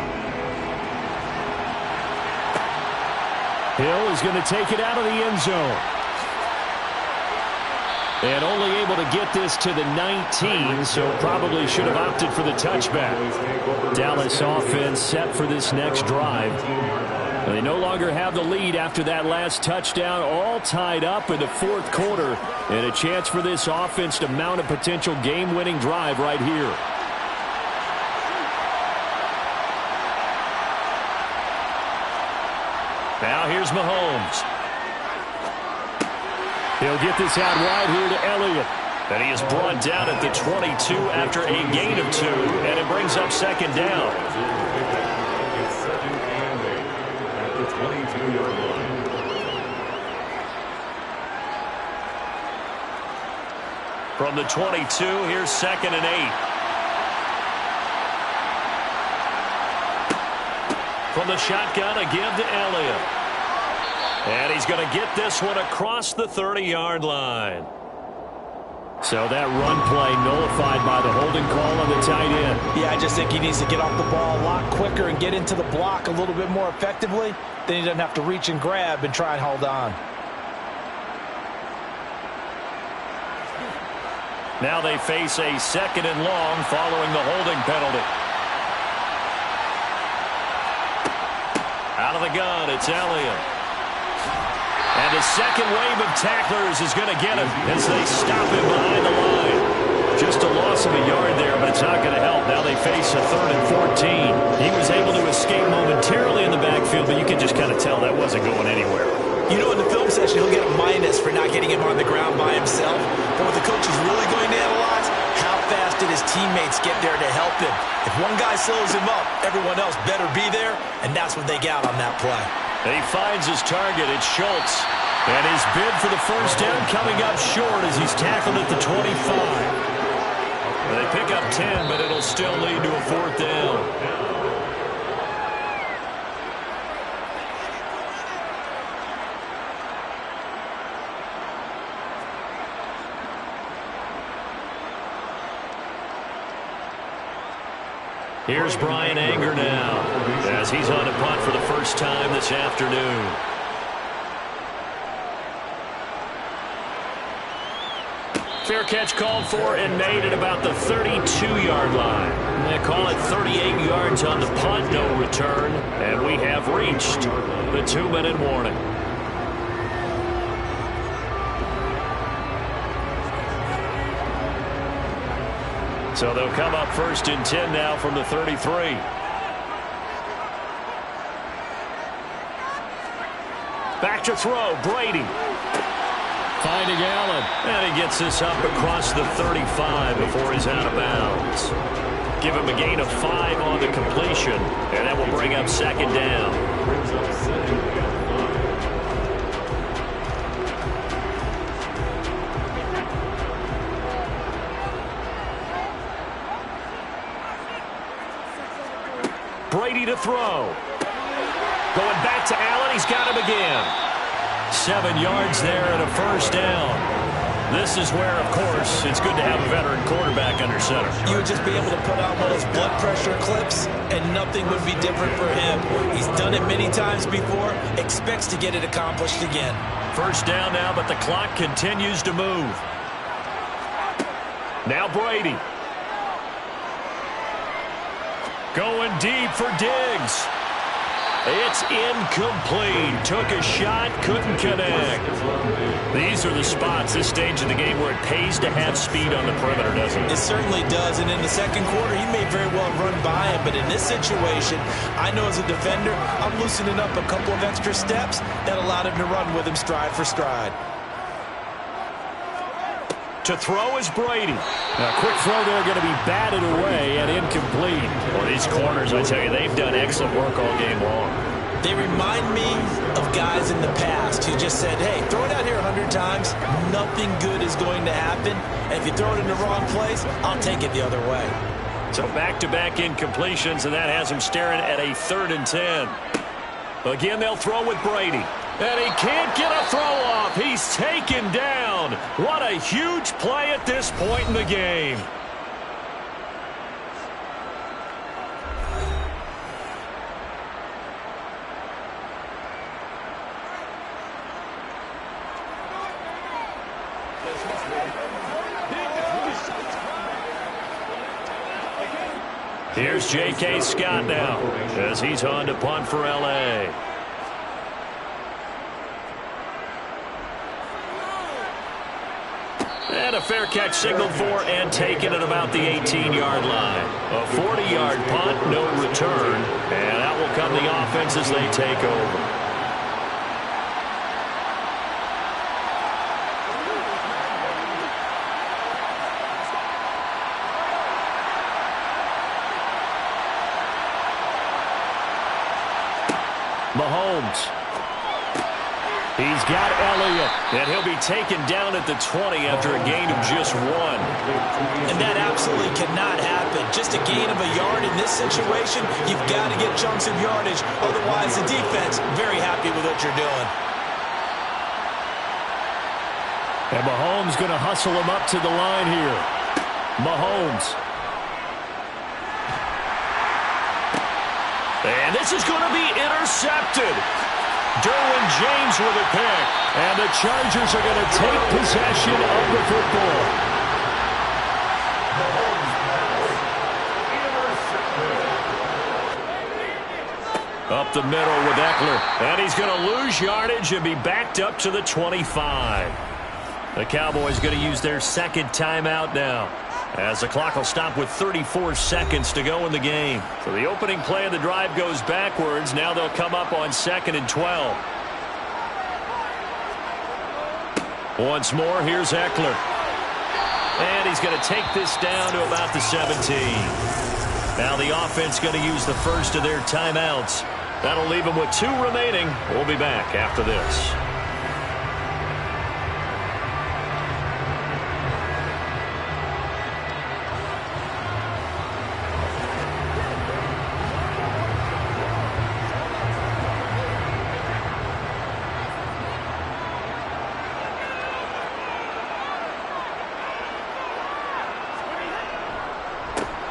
[SPEAKER 4] Hill is going to take it out of the end zone. And only able to get this to the 19, so probably should have opted for the touchback. Dallas offense set for this next drive. And they no longer have the lead after that last touchdown, all tied up in the 4th quarter. And a chance for this offense to mount a potential game-winning drive right here.
[SPEAKER 2] Now here's Mahomes.
[SPEAKER 4] He'll get this out wide here to Elliott.
[SPEAKER 2] And he is brought down at the 22 after a gain of 2, and it brings up 2nd down.
[SPEAKER 3] It's 2nd and 8 at the 22-yard line.
[SPEAKER 2] From the 22, here's 2nd and 8. From the shotgun, a give to Elliott. And he's going to get this one across the 30-yard line.
[SPEAKER 4] So that run play nullified by the holding call on the tight end.
[SPEAKER 5] Yeah, I just think he needs to get off the ball a lot quicker and get into the block a little bit more effectively. Then he doesn't have to reach and grab and try and hold on.
[SPEAKER 2] Now they face a 2nd and long following the holding penalty. Out of the gun, it's Elliott. And a second wave of tacklers is going to get him as they stop him behind the line. Just a loss of a yard there, but it's not going to help. Now they face a 3rd and 14. He was able to escape momentarily in the backfield, but you can just kind of tell that wasn't going anywhere.
[SPEAKER 5] You know, in the film session, he'll get a minus for not getting him on the ground by himself. But what the coaches teammates get there to help him. If one guy slows him up, everyone else better be there, and that's what they got on that play.
[SPEAKER 2] He finds his target. It's Schultz. And his bid for the first down coming up short as he's tackled at the 25. They pick up 10, but it'll still lead to a 4th down. Here's Bryan Anger now as he's on a punt for the first time this afternoon. Fair catch called for and made at about the 32-yard line. They call it 38 yards on the punt, no return, and we have reached the 2-minute warning. So they'll come up 1st and 10 now from the 33. Back to throw, Brady. Finding Allen. And he gets this up across the 35 before he's out of bounds. Give him a gain of 5 on the completion, and that will bring up 2nd down. Brady to throw. Going back to Allen. He's got him again. 7 yards there and a 1st down. This is where, of course, it's good to have a veteran quarterback under center. You would just be able to put out one of those blood pressure clips, and nothing would be different for him. He's done it many times before, expects to get it accomplished again. 1st down now, but the clock continues to move. Now Brady. Going deep for Diggs. It's incomplete. Took a shot, couldn't connect. These are the spots, this stage of the game, where it pays to have speed on the perimeter, doesn't it? It certainly does, and in the second quarter, he may very well run by him, but in this situation, I know as a defender, I'm loosening up a couple of extra steps that allowed him to run with him stride for stride. To throw is Brady. A quick throw there, going to be batted away and incomplete. Well, these corners, I tell you, they've done excellent work all game long. They remind me of guys in the past who just said, hey, throw it out here 100 times, nothing good is going to happen. And if you throw it in the wrong place, I'll take it the other way. So back-to-back incompletions, and that has him staring at a 3rd and 10. Again, they'll throw with Brady. And he can't get a throw off. He's taken down. What a huge play at this point in the game. Here's J.K. Scott now as he's on to punt for L.A. And a fair catch signaled for and taken at about the 18-yard line. A 40-yard punt, no return. And out will come the offense as they take over. Mahomes. He's got Elliott, and he'll be taken down at the 20 after a gain of just 1. And that absolutely cannot happen. Just a gain of a yard in this situation, you've got to get chunks of yardage. Otherwise, the defense, very happy with what you're doing. And Mahomes going to hustle him up to the line here. Mahomes. And this is going to be intercepted. Derwin James with a pick. And the Chargers are going to take possession of the football. Up the middle with Eckler. And he's going to lose yardage and be backed up to the 25. The Cowboys going to use their second timeout now, as the clock will stop with 34 seconds to go in the game. So the opening play of the drive goes backwards. Now they'll come up on 2nd and 12. Once more, here's Eckler. And he's going to take this down to about the 17. Now the offense going to use the first of their timeouts. That'll leave them with 2 remaining. We'll be back after this.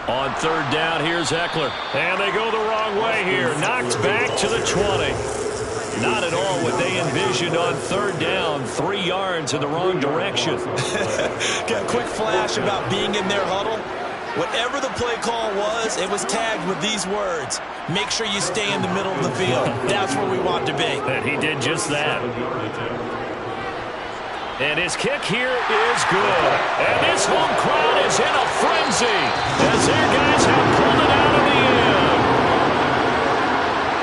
[SPEAKER 2] On 3rd down, here's Eckler. And they go the wrong way here. Knocked back to the 20. Not at all what they envisioned on 3rd down. 3 yards in the wrong direction.
[SPEAKER 1] Got a quick flash about being in their huddle. Whatever the play call was, it was tagged with these words. Make sure you stay in the middle of the field. That's where we want to be.
[SPEAKER 2] And he did just that. And his kick here is good. And this home crowd is in a frenzy as their guys have pulled it out in the end.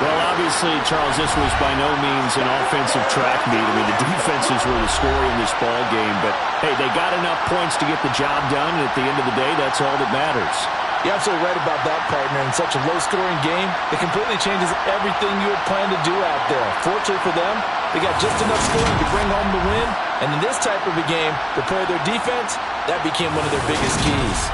[SPEAKER 4] Well, obviously, Charles, this was by no means an offensive track meet. I mean, the defenses were the story in this ball game. But, hey, they got enough points to get the job done. And at the end of the day, that's all that matters.
[SPEAKER 5] You're absolutely right about that, partner. In such a low-scoring game, it completely changes everything you had planned to do out there. Fortunately for them, they got just enough scoring to bring home the win. And in this type of a game, to play their defense, that became one of their biggest keys.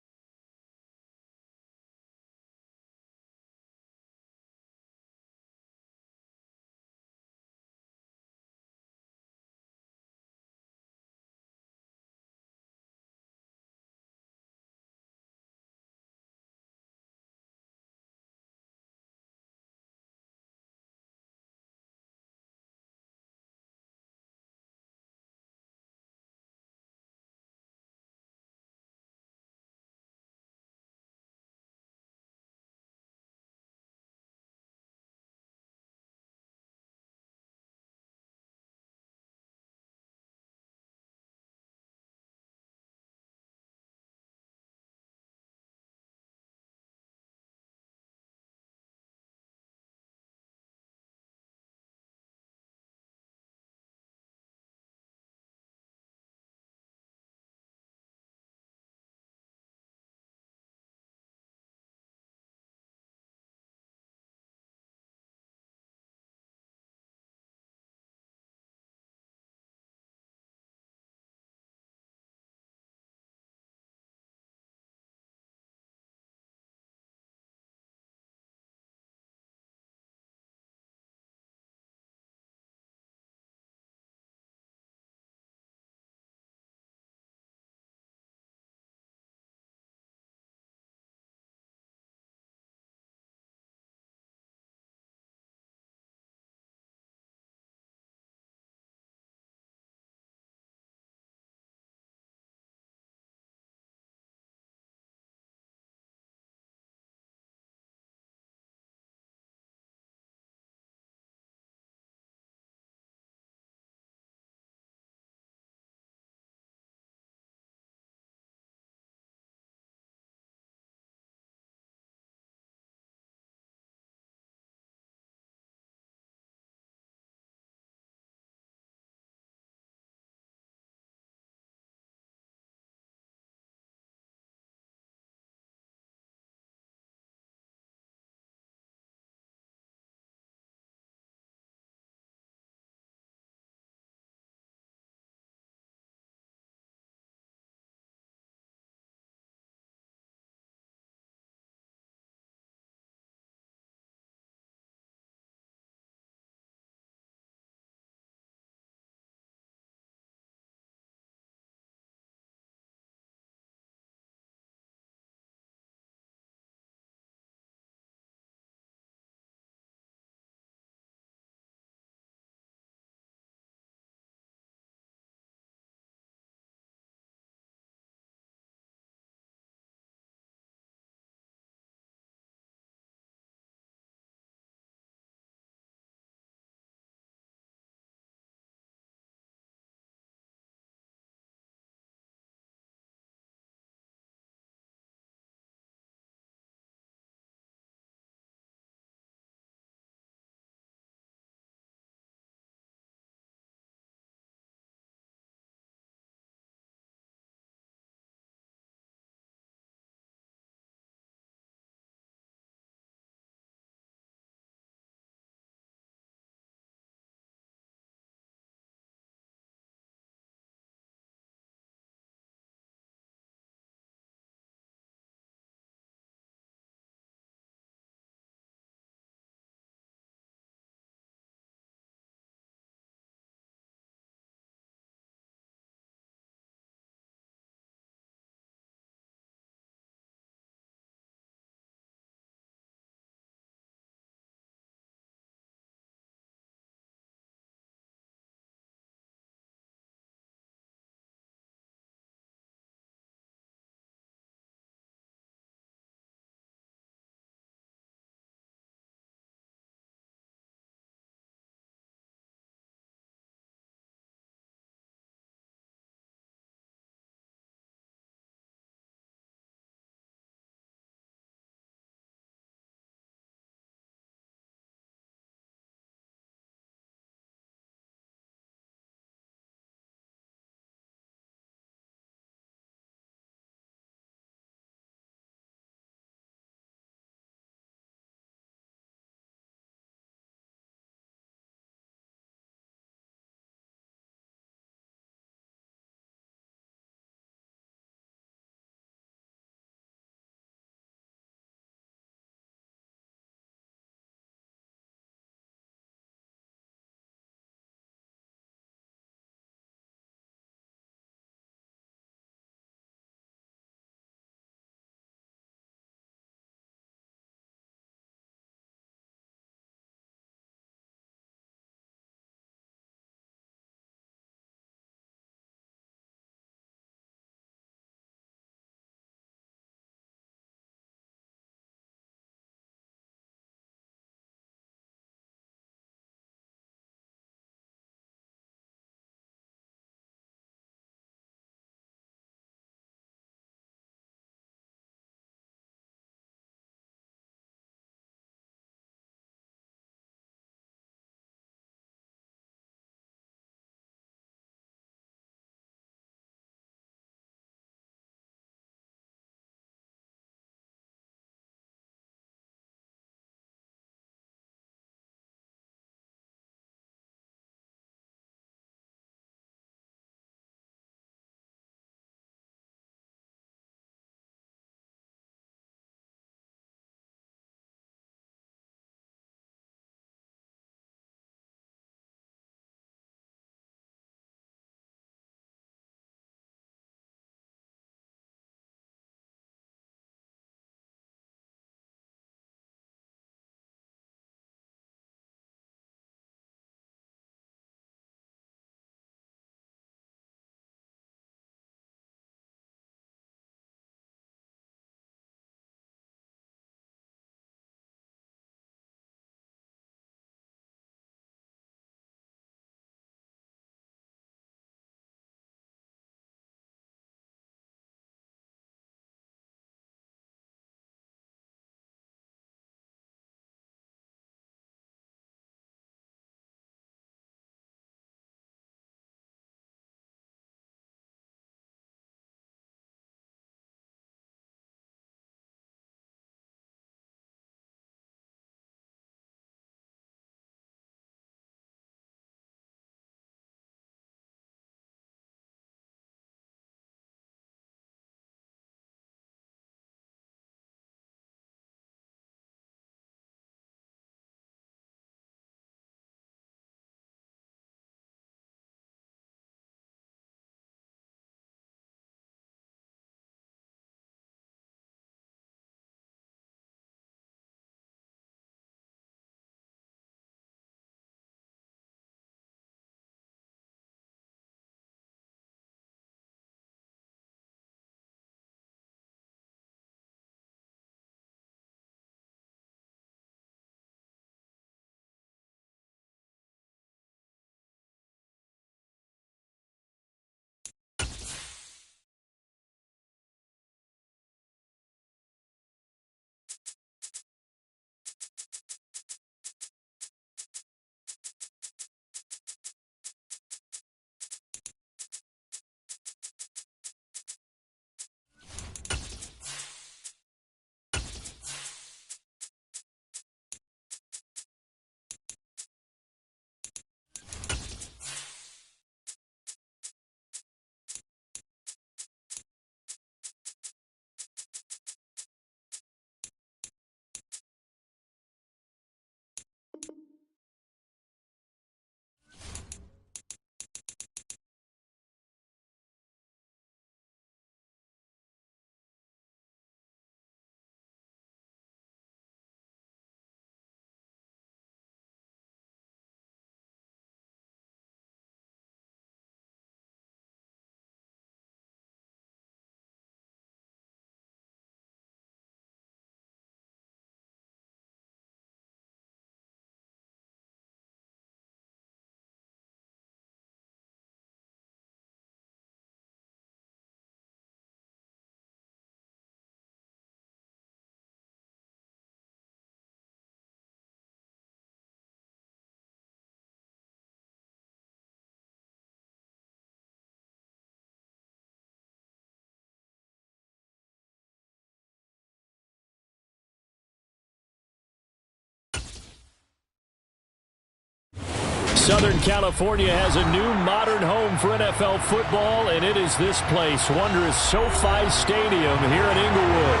[SPEAKER 4] Southern California has a new modern home for NFL football, and it is this place, wondrous SoFi Stadium here in Inglewood.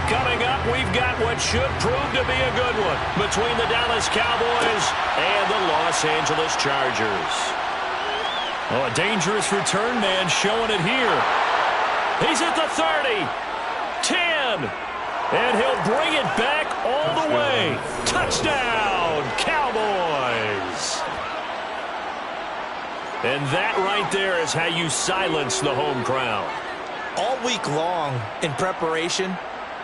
[SPEAKER 2] Coming up, we've got what should prove to be a good one between the Dallas Cowboys and the Los Angeles Chargers. Oh, a dangerous return man showing it here. He's at the 30, 10, and he'll bring it back all the way. Touchdown, Cowboys! And that right there is how you silence the home crowd.
[SPEAKER 1] All week long in preparation,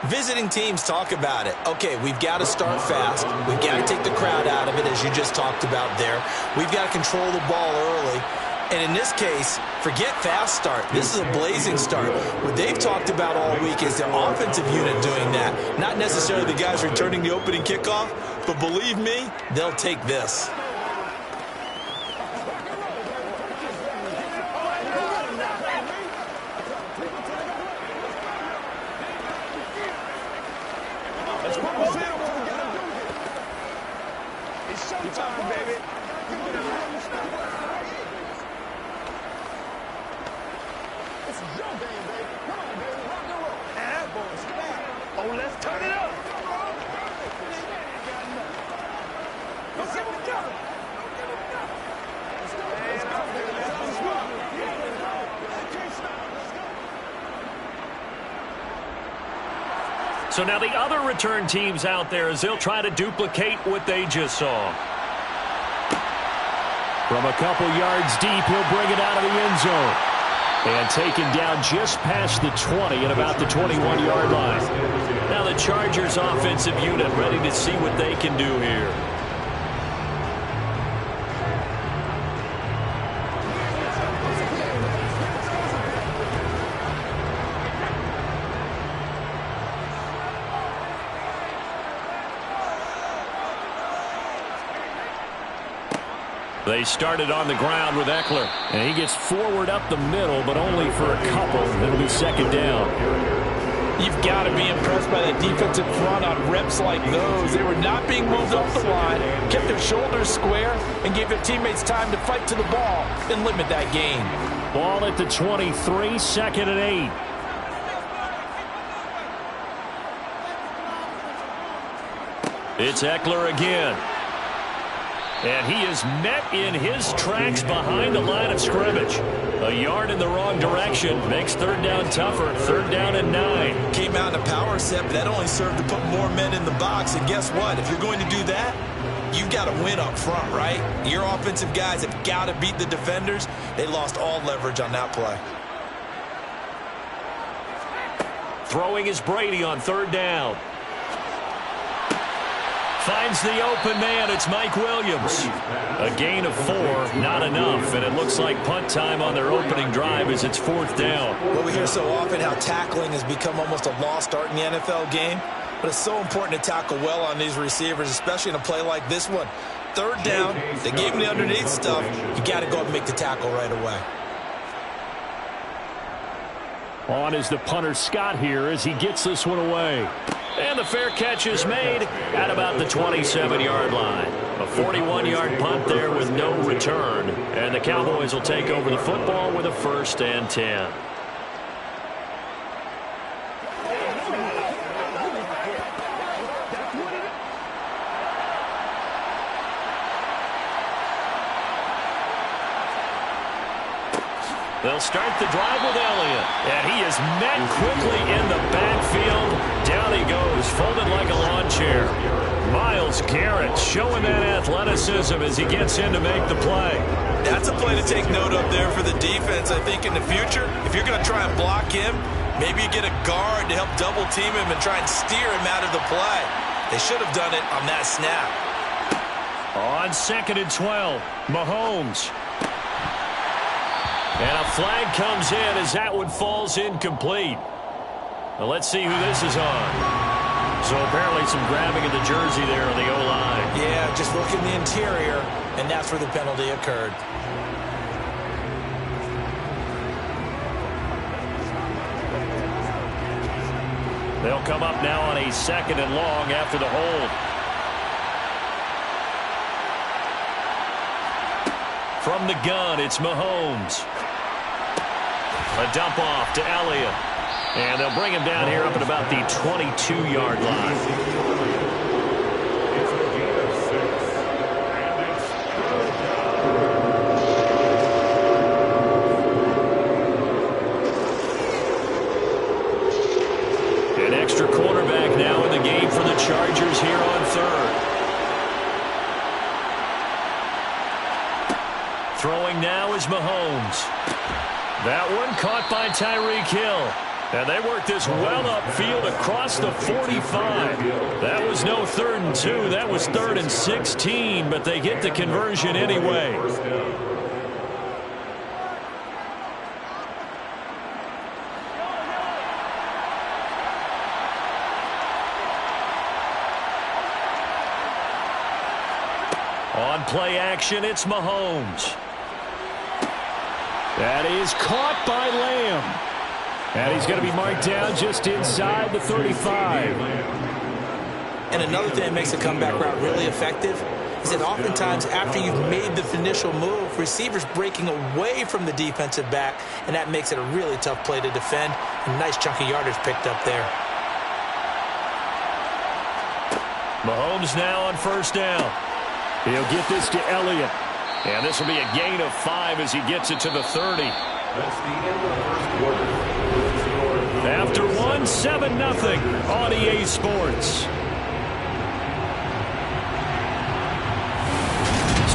[SPEAKER 1] visiting teams talk about it. Okay, we've got to start fast. We've got to take the crowd out of it, as you just talked about there. We've got to control the ball early. And in this case, forget fast start. This is a blazing start. What they've talked about all week is their offensive unit doing that. Not necessarily the guys returning the opening kickoff, but believe me, they'll take this.
[SPEAKER 6] It's showtime, baby. This is your game, baby. Come on, baby. Rock and roll. And that boy's back. Oh, let's turn it up. Let's give him go. Let's go, baby. Let's go. Can't stop. Let's go.
[SPEAKER 2] So now the other return teams out there as they'll try to duplicate what they just saw.
[SPEAKER 4] From a couple yards deep, he'll bring it out of the end zone. And taken down just past the 20 at about the 21-yard line.
[SPEAKER 2] Now the Chargers offensive unit ready to see what they can do here. They started on the ground with Eckler.
[SPEAKER 4] And he gets forward up the middle, but only for a couple. It'll be second down.
[SPEAKER 5] You've got to be impressed by that defensive front on reps like those. They were not being moved off the line, kept their shoulders square, and gave their teammates time to fight to the ball and limit that gain.
[SPEAKER 4] Ball at the 23, second and 8.
[SPEAKER 2] It's Eckler again. And he is met in his tracks behind the line of scrimmage. A yard in the wrong direction makes third down tougher. Third down and 9.
[SPEAKER 1] Came out in a power set, but that only served to put more men in the box. And guess what? If you're going to do that, you've got to win up front, right? Your offensive guys have got to beat the defenders. They lost all leverage on that play.
[SPEAKER 2] Throwing is Brady on third down. Finds the open man. It's Mike Williams. A gain of 4, not enough. And it looks like punt time on their opening drive as it's fourth down.
[SPEAKER 1] Well, we hear so often how tackling has become almost a lost art in the NFL game. But it's so important to tackle well on these receivers, especially in a play like this one. Third down, they gave him the underneath stuff. You got to go and make the tackle right away.
[SPEAKER 4] On is the punter Scott here as he gets this one away.
[SPEAKER 2] And the fair catch is made at about the 27-yard line. A 41-yard punt there with no return. And the Cowboys will take over the football with a 1st and 10. They'll start the drive with Elliott. And he is met quickly in the backfield. Down he goes, folded like a lawn chair. Myles Garrett showing that athleticism as he gets in to make the play.
[SPEAKER 1] That's a play to take note of there for the defense. I think in the future, if you're going to try and block him, maybe you get a guard to help double team him and try and steer him out of the play. They should have done it on that snap.
[SPEAKER 2] On 2nd and 12, Mahomes. And a flag comes in as that one falls incomplete. Now let's see who this is on. So apparently some grabbing of the jersey there on the O-line.
[SPEAKER 1] Yeah, just look in the interior, and that's where the penalty occurred.
[SPEAKER 2] They'll come up now on a 2nd and long after the hold. From the gun, it's Mahomes. A dump off to Elliott. And they'll bring him down here up at about the 22-yard line.
[SPEAKER 3] It's a gain of 6. And it's
[SPEAKER 2] an extra quarterback now in the game for the Chargers here on third. Throwing now is Mahomes. That one caught by Tyreek Hill. And they work this well upfield across the 45. That was no 3rd and 2. That was 3rd and 16, but they get the conversion anyway. On play action, it's Mahomes. That is caught by Lamb. And he's going to be marked down just inside the 35.
[SPEAKER 1] And another thing that makes the comeback route really effective is that oftentimes after you've made the initial move, receivers breaking away from the defensive back, and that makes it a really tough play to defend. A nice chunk of yardage picked up there.
[SPEAKER 2] Mahomes now on first down.
[SPEAKER 4] He'll get this to Elliott.
[SPEAKER 2] And this will be a gain of 5 as he gets it to the 30.
[SPEAKER 3] That's the end of the first quarter.
[SPEAKER 2] After 1, 7-0 on EA Sports.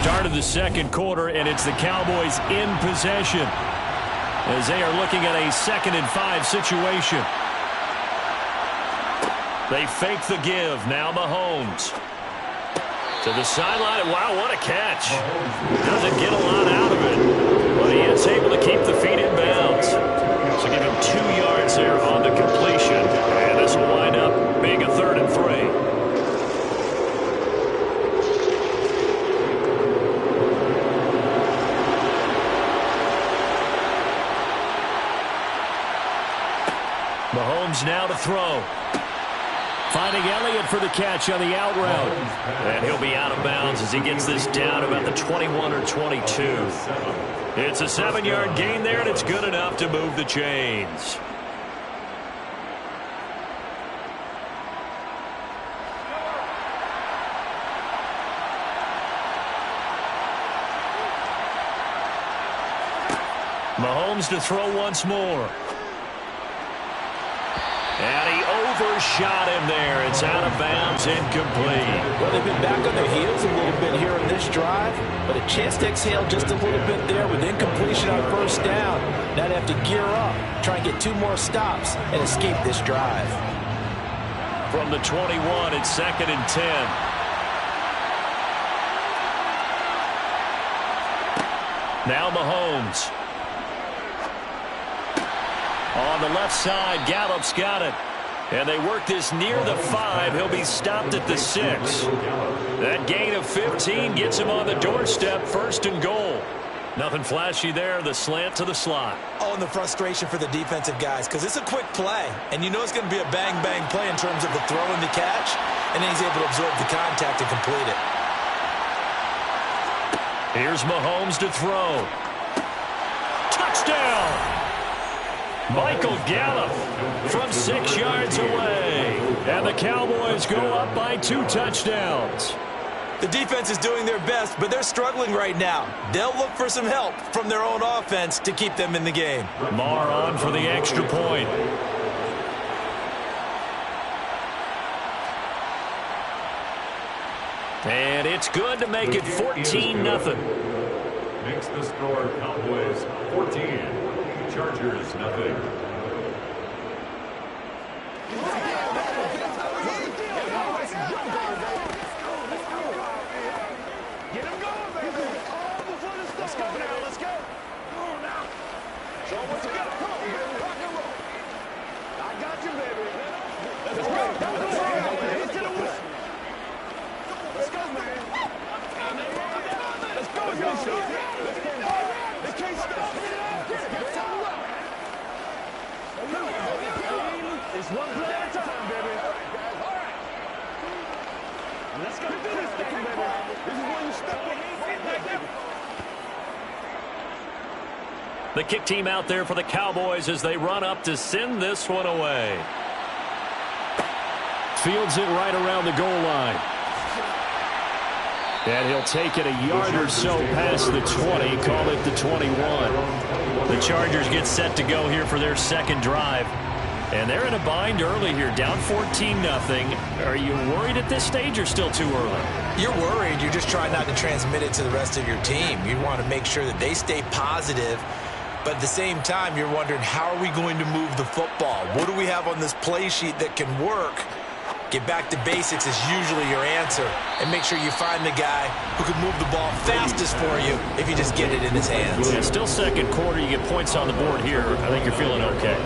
[SPEAKER 2] Start of the second quarter, and it's the Cowboys in possession as they are looking at a 2nd and 5 situation. They fake the give. Now Mahomes. To the sideline. Wow, what a catch. Doesn't get a lot out of it, but he is able to keep the feet in bounds. So give him 2 yards there on the completion. And this will wind up being a 3rd and 3. Mahomes now to throw. Finding Elliott for the catch on the out route. And he'll be out of bounds as he gets this down about the 21 or 22. It's a 7-yard gain there, and it's good enough to move the chains. Mahomes to throw once more. And he overshot him there. It's out of bounds, incomplete.
[SPEAKER 5] Well, they've been back on their heels a little bit here in this drive, but a chance to exhale just a little bit there with incompletion on first down. Now they have to gear up, try and get 2 more stops, and escape this drive.
[SPEAKER 2] From the 21, it's 2nd and 10. Now Mahomes. On the left side, Gallup's got it. And they work this near the 5. He'll be stopped at the 6. That gain of 15 gets him on the doorstep, 1st and goal. Nothing flashy there, the slant to the slot.
[SPEAKER 1] Oh, and the frustration for the defensive guys, because it's a quick play. And you know it's going to be a bang-bang play in terms of the throw and the catch. And then he's able to absorb the contact and complete it.
[SPEAKER 2] Here's Mahomes to throw. Touchdown! Michael Gallup from 6 yards away. And the Cowboys go up by 2 touchdowns.
[SPEAKER 1] The defense is doing their best, but they're struggling right now. They'll look for some help from their own offense to keep them in the game.
[SPEAKER 2] Marr on for the extra point. And it's good to make it 14-0.
[SPEAKER 3] Makes the score Cowboys 14. Chargers nothing.
[SPEAKER 6] Get him going, baby. Let's go now. Let's go. Come on now. Show him what you got. Come on, baby. Rock and roll. I got you, baby. Let's go. Hit to the whistle. Let's go, man. Let's go, y'all. Let's go. They can't stop. It's one play at a time, baby. All right. Let's go do this thing, baby. This is when you step up.
[SPEAKER 2] The kick team out there for the Cowboys as they run up to send this one away.
[SPEAKER 4] Fields it right around the goal line. And he'll take it a yard or so past the 20, call it the 21.
[SPEAKER 2] The Chargers get set to go here for their second drive. And they're in a bind early here, down 14-0. Are you worried at this stage or still too early?
[SPEAKER 5] You're worried. You're just trying not to transmit it to the rest of your team. You want to make sure that they stay positive. But at the same time, you're wondering, how are we going to move the football? What do we have on this play sheet that can work? Get back to basics is usually your answer. And make sure you find the guy who can move the ball fastest for you if you just get it in his hands.
[SPEAKER 2] Yeah, still second quarter. You get points on the board here. I think you're feeling okay.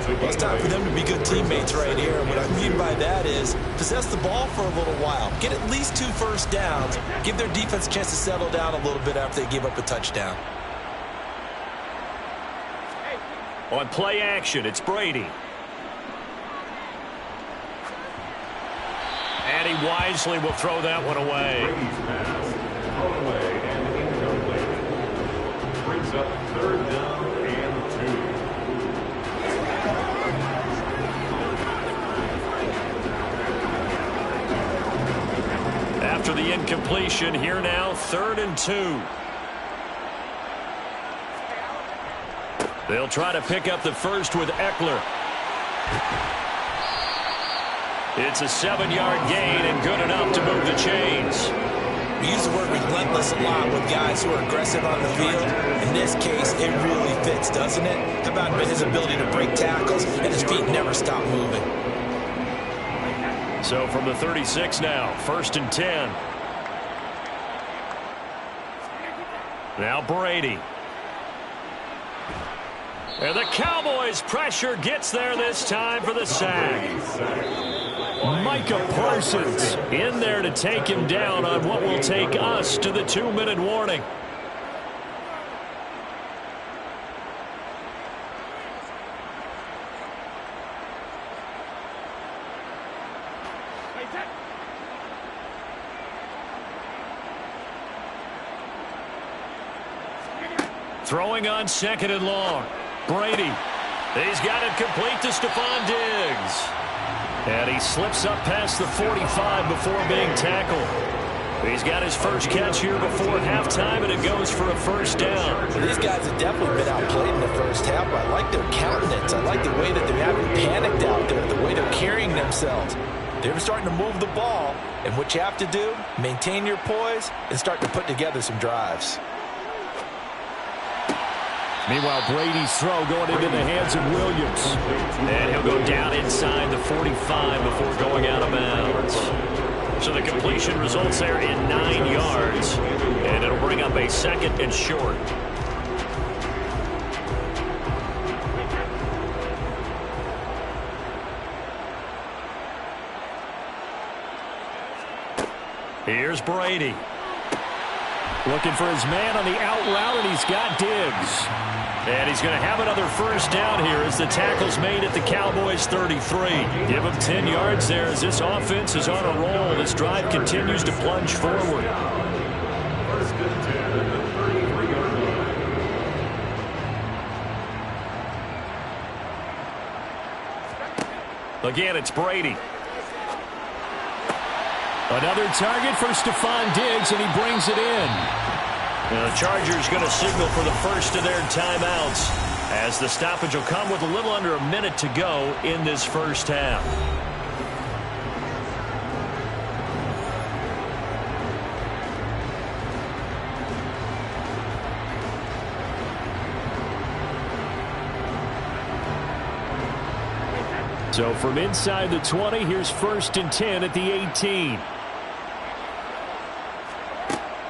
[SPEAKER 1] Well, it's time for them to be good teammates right here. What I mean by that is possess the ball for a little while. Get at least 2 first downs. Give their defense a chance to settle down a little bit after they give up a touchdown.
[SPEAKER 2] On play action, it's Brady. And he wisely will throw that one away.
[SPEAKER 3] Brady's pass thrown away and incomplete. Brings up 3rd down and 2.
[SPEAKER 2] After the incompletion, here now, 3rd and 2. They'll try to pick up the first with Eckler. It's a 7-yard gain and good enough to move the chains.
[SPEAKER 1] We use the word relentless a lot with guys who are aggressive on the field. In this case, it really fits, doesn't it? How about his ability to break tackles and his feet never stop moving?
[SPEAKER 2] So from the 36 now, 1st and 10. Now Brady. And the Cowboys' pressure gets there this time for the sack.
[SPEAKER 4] Micah Parsons
[SPEAKER 2] In there to take him down on what will take us to the 2-minute warning. Throwing on 2nd and long. Brady. He's got it complete to Stephon Diggs. And he slips up past the 45 before being tackled. He's got his first catch here before halftime, and it goes for a first down.
[SPEAKER 5] These guys have definitely been outplayed in the first half. I like their countenance. I like the way that they haven't panicked out there, the way they're carrying themselves. They're starting to move the ball, and what you have to do, maintain your poise and start to put together some drives.
[SPEAKER 4] Meanwhile, Brady's throw going into the hands of Williams.
[SPEAKER 2] And he'll go down inside the 45 before going out of bounds. So the completion results there in 9 yards. And it'll bring up a 2nd and short. Here's Brady.
[SPEAKER 4] Looking for his man on the out route, and he's got Diggs.
[SPEAKER 2] And he's going to have another first down here as the tackle's made at the Cowboys' 33. Give him 10 yards there as this offense is on a roll. This drive continues to plunge forward.
[SPEAKER 3] 1st and 10 at the 33-yard line.
[SPEAKER 2] Again, it's Brady.
[SPEAKER 4] Another target for Stephon Diggs, and he brings it in.
[SPEAKER 2] Now the Chargers going to signal for the first of their timeouts as the stoppage will come with a little under a minute to go in this first half.
[SPEAKER 4] So from inside the 20, here's 1st and 10 at the 18.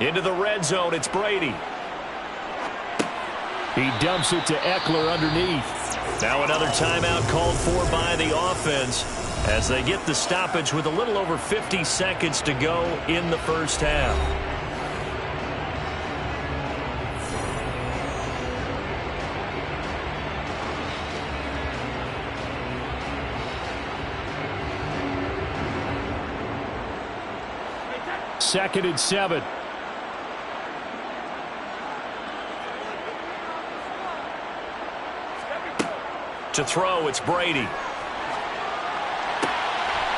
[SPEAKER 2] Into the red zone, it's Brady.
[SPEAKER 4] He dumps it to Eckler underneath.
[SPEAKER 2] Now another timeout called for by the offense as they get the stoppage with a little over 50 seconds to go in the first half.
[SPEAKER 4] Second and 7.
[SPEAKER 2] To throw, it's Brady.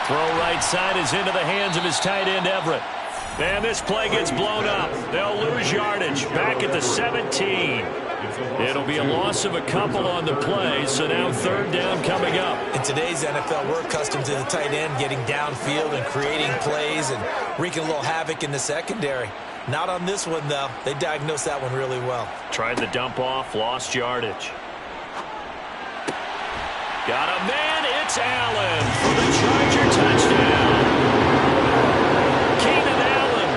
[SPEAKER 2] Throw right side is into the hands of his tight end, Everett. And this play gets blown up. They'll lose yardage back at the 17. It'll be a loss of a couple on the play, so now third down coming up.
[SPEAKER 1] In today's NFL, we're accustomed to the tight end getting downfield and creating plays and wreaking a little havoc in the secondary. Not on this one, though. They diagnosed that one really well.
[SPEAKER 2] Tried the dump off, lost yardage. Got a man, it's Allen for the Charger touchdown. Keenan Allen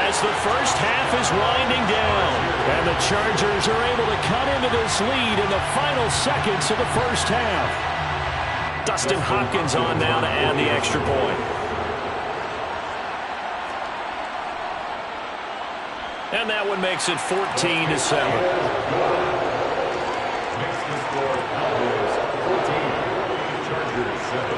[SPEAKER 2] as the first half is winding down. And the Chargers are able to cut into this lead in the final seconds of the first half. Dustin Hopkins on now to add the extra point. And that one makes it 14-7.
[SPEAKER 3] Makes the score Cowboys 14, Chargers 7.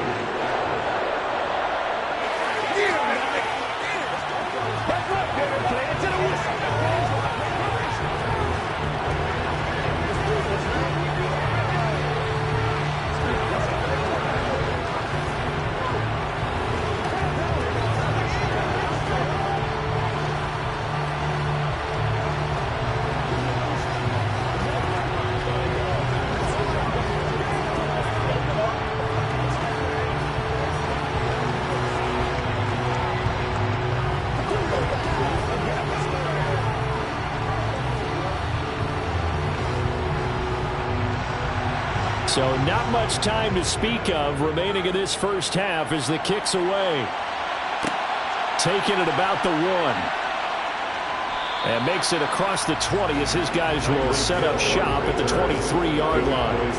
[SPEAKER 4] So not much time to speak of remaining in this first half as the kick's away. Taking it about the 1. And makes it across the 20 as his guys will set up shop at the 23-yard line.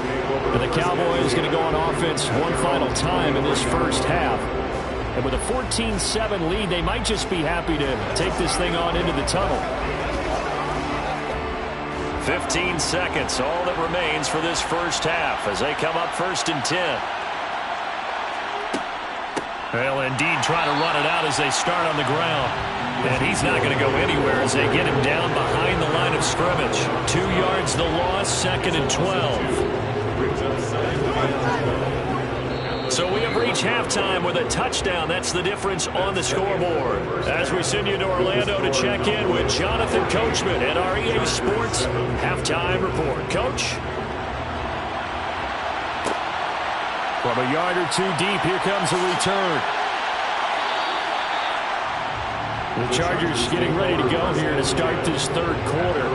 [SPEAKER 4] And the Cowboys going to go on offense one final time in this first half. And with a 14-7 lead, they might just be happy to take this thing on into the tunnel.
[SPEAKER 2] 15 seconds, all that remains for this first half as they come up 1st and 10. Well, indeed, try to run it out as they start on the ground. And he's not going to go anywhere as they get him down behind the line of scrimmage. 2 yards the loss, 2nd and 12. So we have reached halftime with a touchdown. That's the difference on the scoreboard. As we send you to Orlando to check in with Jonathan Coachman at our EA Sports Halftime Report. Coach?
[SPEAKER 4] From a yard or 2 deep, here comes a return. The Chargers getting ready to go here to start this third quarter.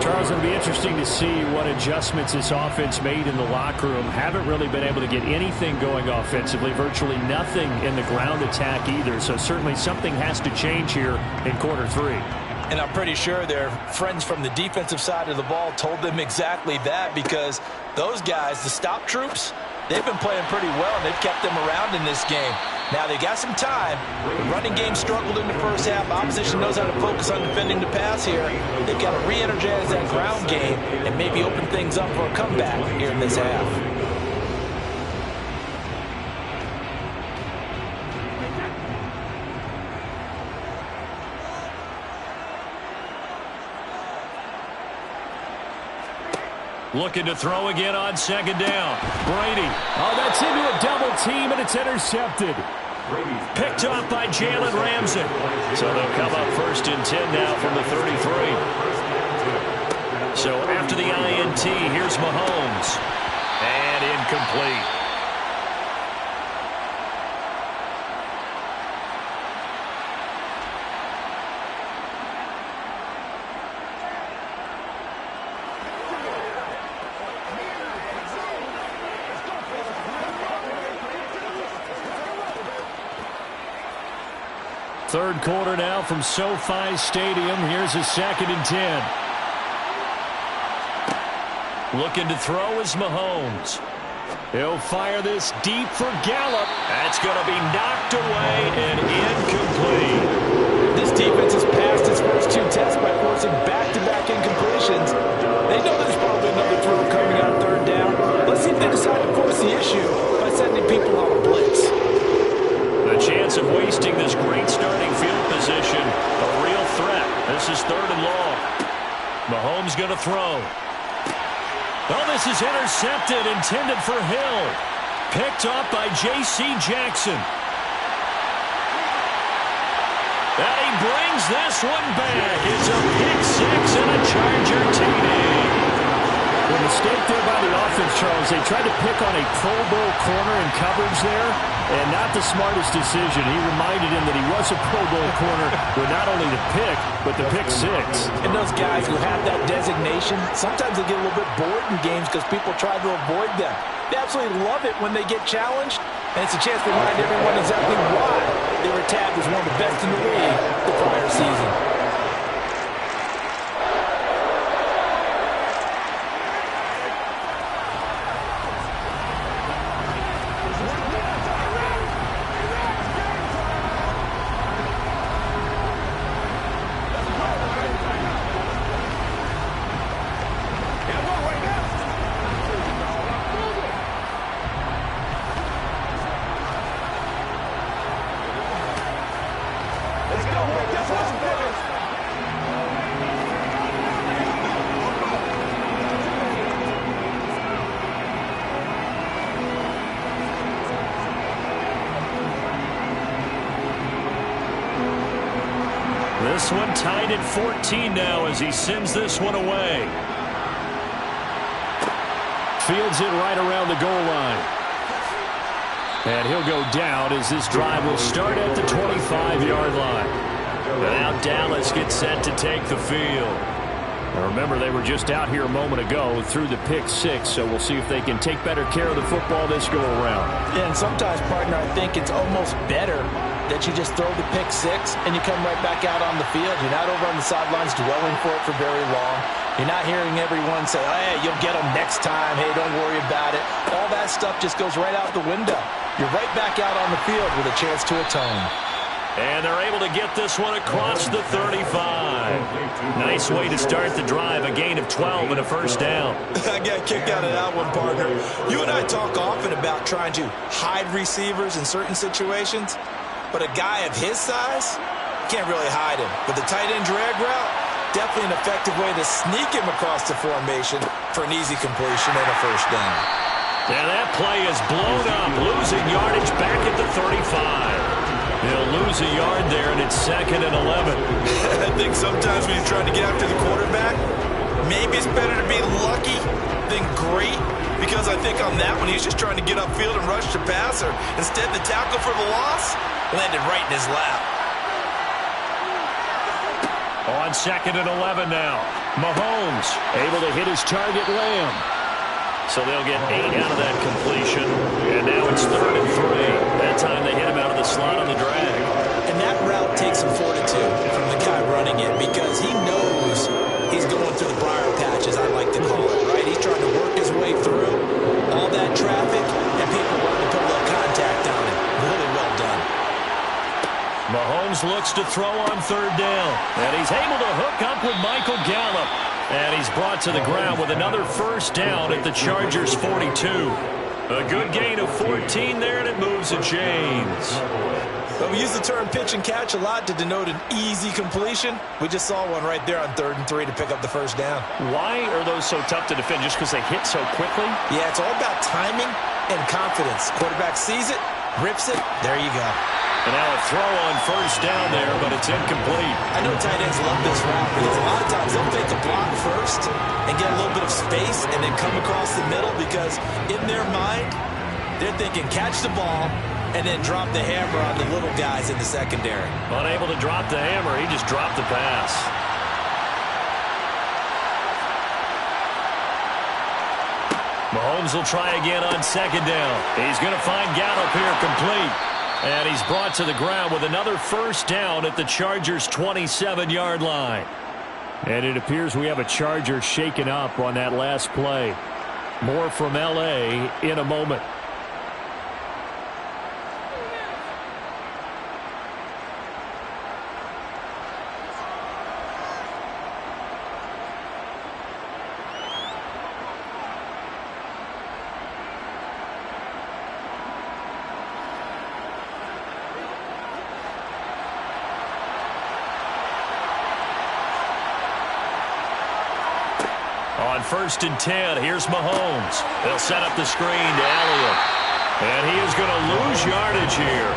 [SPEAKER 4] Charles, it'll be interesting to see what adjustments this offense made in the locker room. Haven't really been able to get anything going offensively, virtually nothing in the ground attack either. So certainly something has to change here in quarter 3.
[SPEAKER 5] And I'm pretty sure their friends from the defensive side of the ball told them exactly that, because those guys, the stop troops, they've been playing pretty well, and they've kept them around in this game. Now, they got some time. The running game struggled in the first half. Opposition knows how to focus on defending the pass here. They've got to re-energize that ground game and maybe open things up for a comeback here in this half.
[SPEAKER 2] Looking to throw again on 2nd down. Brady. Oh, that's into a double team, and it's intercepted. Picked off by Jalen Ramsey. So they'll come up 1st and 10 now from the 33. So after the INT, here's Mahomes. And incomplete.
[SPEAKER 4] Third quarter now from SoFi Stadium. Here's a 2nd and 10.
[SPEAKER 2] Looking to throw is Mahomes.
[SPEAKER 4] He'll fire this deep for Gallup.
[SPEAKER 2] That's going to be knocked away and incomplete.
[SPEAKER 5] This defense has passed its first 2 tests by forcing back-to-back incompletions. They know there's probably another throw coming on 3rd down. Let's see if they decide to force the issue by sending people on a blitz.
[SPEAKER 2] The chance of wasting this great starting field position, a real threat. This is 3rd and long. Mahomes going to throw. Oh, this is intercepted, intended for Hill. Picked off by J.C. Jackson. And he brings this one back. It's a pick six and a Charger TD. The mistake there by the offense, Charles. They tried to pick on a Pro Bowl corner in coverage there, and not the smartest decision. He reminded him that he was a Pro Bowl corner with not only the pick, but the pick six.
[SPEAKER 5] And those guys who have that designation, sometimes they get a little bit bored in games because people try to avoid them. They absolutely love it when they get challenged, and it's a chance to remind everyone exactly why they were tagged as one of the best in the league the prior season.
[SPEAKER 2] This one tied at 14 now as he sends this one away. Fields it right around the goal line. And he'll go down as this drive will start at the 25-yard line. Now Dallas gets set to take the field. Now remember, they were just out here a moment ago through the pick six, so we'll see if they can take better care of the football this go-around.
[SPEAKER 5] Yeah, and sometimes, partner, I think it's almost better that you just throw the pick six and you come right back out on the field. You're not over on the sidelines dwelling for it for very long. You're not hearing everyone say, oh, hey, you'll get them next time. Hey, don't worry about it. All that stuff just goes right out the window. You're right back out on the field with a chance to atone.
[SPEAKER 2] And they're able to get this one across the 35. Nice way to start the drive, a gain of 12 and a first down.
[SPEAKER 1] I got kicked out of that one, partner. You and I talk often about trying to hide receivers in certain situations, but a guy of his size, can't really hide him. But the tight end drag route, definitely an effective way to sneak him across the formation for an easy completion and a first down.
[SPEAKER 2] And that play is blown up, losing yardage back at the 35. He'll lose a yard there, and it's 2nd and 11.
[SPEAKER 1] I think sometimes when you're trying to get after the quarterback, maybe it's better to be lucky than great, because I think on that one, he's just trying to get upfield and rush the passer. Instead, the tackle for the loss landed right in his lap.
[SPEAKER 2] On 2nd and 11 now. Mahomes able to hit his target, Lamb. So they'll get 8 out of that completion. And now it's 3rd and 3. That time they hit him out of the slot on the drag.
[SPEAKER 5] And that route takes some fortitude from the guy running it, because he knows he's going through the briar patch, as I like to call it, right? He's trying to work his way through all that traffic, and people want to put a little contact on it. Really well done.
[SPEAKER 2] Mahomes looks to throw on 3rd down. And he's able to hook up with Michael Gallup. And he's brought to the ground with another first down at the Chargers' 42. A good gain of 14 there, and it moves the chains.
[SPEAKER 1] But we use the term pitch and catch a lot to denote an easy completion. We just saw one right there on 3rd and 3 to pick up the first down.
[SPEAKER 2] Why are those so tough to defend? Just because they hit so quickly?
[SPEAKER 1] Yeah, it's all about timing and confidence. Quarterback sees it, rips it, there you go.
[SPEAKER 2] And now a throw on first down there, but it's incomplete.
[SPEAKER 1] I know tight ends love this route because a lot of times they'll fake a block first and get a little bit of space and then come across the middle, because in their mind, they're thinking catch the ball and then drop the hammer on the little guys in the secondary.
[SPEAKER 2] Unable to drop the hammer, he just dropped the pass. Mahomes will try again on 2nd down. He's going to find Gallup here complete. And he's brought to the ground with another first down at the Chargers' 27-yard line. And it appears we have a Charger shaken up on that last play. More from L.A. in a moment. On 1st and 10, here's Mahomes. They'll set up the screen to Elliott. And he is going to lose yardage here.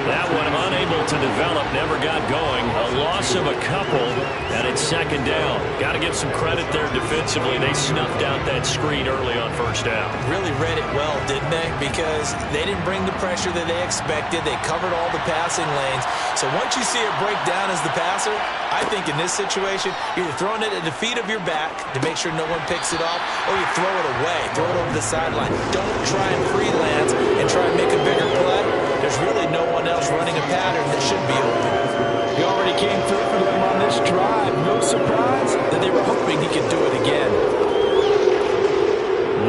[SPEAKER 2] That one unable to develop, never got going. A loss of a couple, and it's 2nd down. Got to give some credit there defensively. They snuffed out that screen early on 1st down.
[SPEAKER 1] Really read it well, didn't they? Because they didn't bring the pressure that they expected. They covered all the passing lanes. So once you see it break down as the passer, I think in this situation, you're throwing it at the feet of your back to make sure no one picks it off, or you throw it away, throw it over the sideline. Don't try and freelance and try and make a bigger play. There's really no one else running a pattern that should be open.
[SPEAKER 5] He already came through for them on this drive. No surprise that they were hoping he could do it again.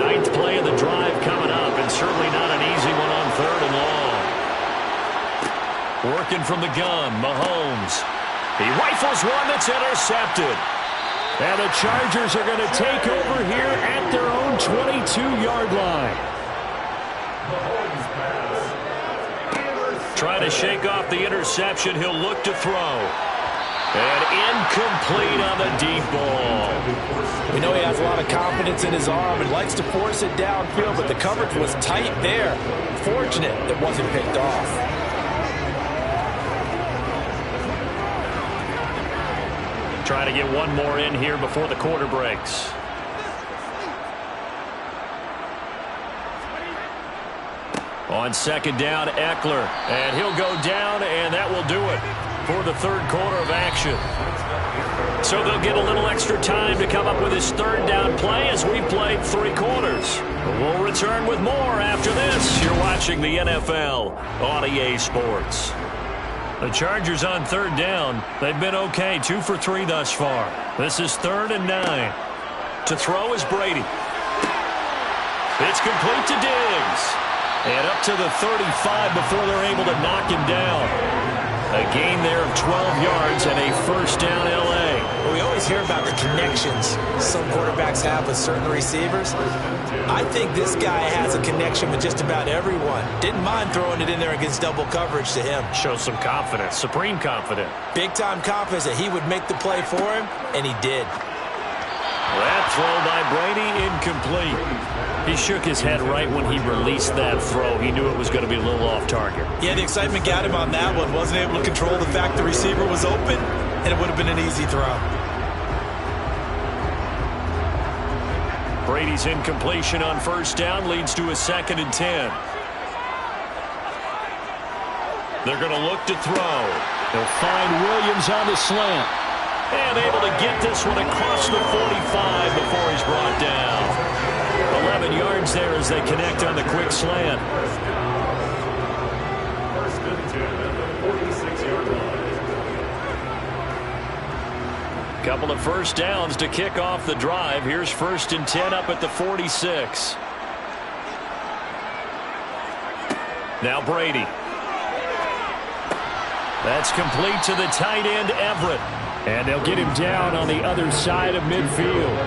[SPEAKER 2] 9th play of the drive coming up, and certainly not an easy one on 3rd and long. Working from the gun, Mahomes. He rifles one that's intercepted.
[SPEAKER 4] And the Chargers are going to take over here at their own 22-yard line.
[SPEAKER 2] Trying to shake off the interception. He'll look to throw. And incomplete on the deep ball.
[SPEAKER 5] We know he has a lot of confidence in his arm and likes to force it downfield, but the coverage was tight there. Fortunate it wasn't picked off.
[SPEAKER 2] Trying to get one more in here before the quarter breaks. On 2nd down, Eckler. And he'll go down, and that will do it for the 3rd quarter of action. So they'll get a little extra time to come up with his 3rd down play as we've played 3 quarters. We'll return with more after this. You're watching the NFL on EA Sports. The Chargers on 3rd down. They've been okay, 2 for 3 thus far. This is 3rd and 9. To throw is Brady. It's complete to Diggs. And up to the 35 before they're able to knock him down. A gain there of 12 yards and a 1st down L.A.
[SPEAKER 1] Well, we always hear about the connections some quarterbacks have with certain receivers. I think this guy has a connection with just about everyone. Didn't mind throwing it in there against double coverage to him.
[SPEAKER 2] Shows some confidence, supreme confidence.
[SPEAKER 1] Big-time confidence that he would make the play for him, and he did.
[SPEAKER 2] That throw by Brady, incomplete. He shook his head right when he released that throw. He knew it was going to be a little off target.
[SPEAKER 1] Yeah, the excitement got him on that one. Wasn't able to control the fact the receiver was open, and it would have been an easy throw.
[SPEAKER 2] Brady's incompletion on 1st down leads to a 2nd and 10. They're going to look to throw.
[SPEAKER 4] They'll find Williams on the slant.
[SPEAKER 2] And able to get this one across the 45 before he's brought down. 11 yards there as they connect on the quick slant.
[SPEAKER 3] 1st and 10 at the 46-yard line.
[SPEAKER 2] Couple of 1st downs to kick off the drive. Here's 1st and 10 up at the 46. Now Brady. That's complete to the tight end, Everett.
[SPEAKER 4] And they'll get him down on the other side of midfield.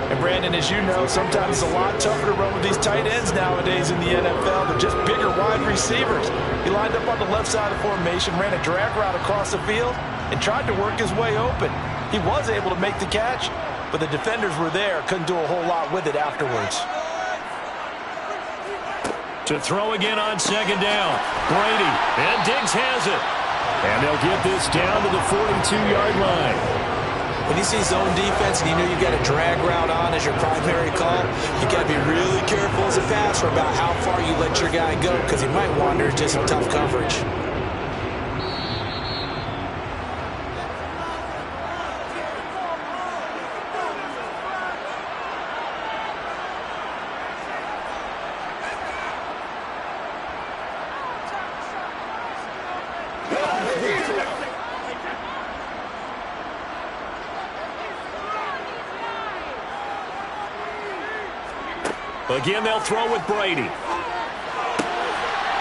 [SPEAKER 5] And Brandon, as you know, sometimes it's a lot tougher to run with these tight ends nowadays in the NFL. They're just bigger wide receivers. He lined up on the left side of the formation, ran a drag route across the field, and tried to work his way open. He was able to make the catch, but the defenders were there, couldn't do a whole lot with it afterwards.
[SPEAKER 2] To throw again on 2nd down. Brady, and Diggs has it.
[SPEAKER 4] And they'll get this down to the 42-yard line.
[SPEAKER 1] When you see zone defense and you know you've got a drag route on as your primary call, you got to be really careful as a passer about how far you let your guy go because he might wander into some tough coverage.
[SPEAKER 2] Again, they'll throw with Brady.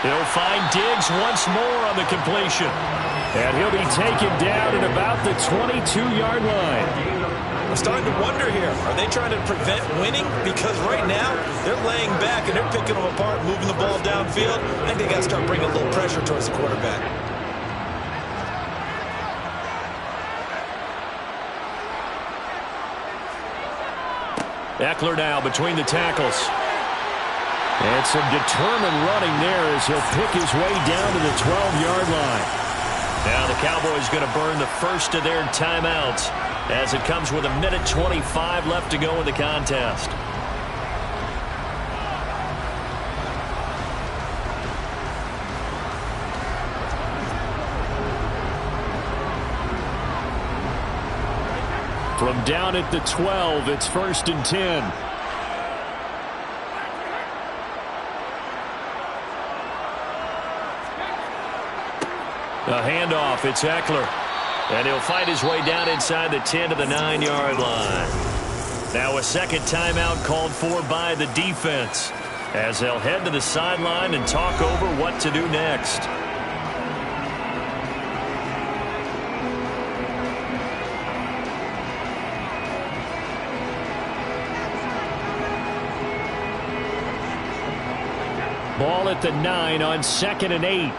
[SPEAKER 2] He'll find Diggs once more on the completion.
[SPEAKER 4] And he'll be taken down at about the 22-yard line.
[SPEAKER 1] I'm starting to wonder here. Are they trying to prevent winning? Because right now, they're laying back and they're picking them apart, moving the ball downfield. I think they got to start bringing a little pressure towards the quarterback.
[SPEAKER 2] Eckler now between the tackles.
[SPEAKER 4] And some determined running there as he'll pick his way down to the 12-yard line.
[SPEAKER 2] Now the Cowboys going to burn the first of their timeouts as it comes with 1:25 left to go in the contest.
[SPEAKER 4] From down at the 12, it's 1st and 10.
[SPEAKER 2] A handoff, it's Eckler. And he'll fight his way down inside the 10 to the 9-yard line. Now a second timeout called for by the defense as they'll head to the sideline and talk over what to do next.
[SPEAKER 4] Ball at the 9 on 2nd and 8.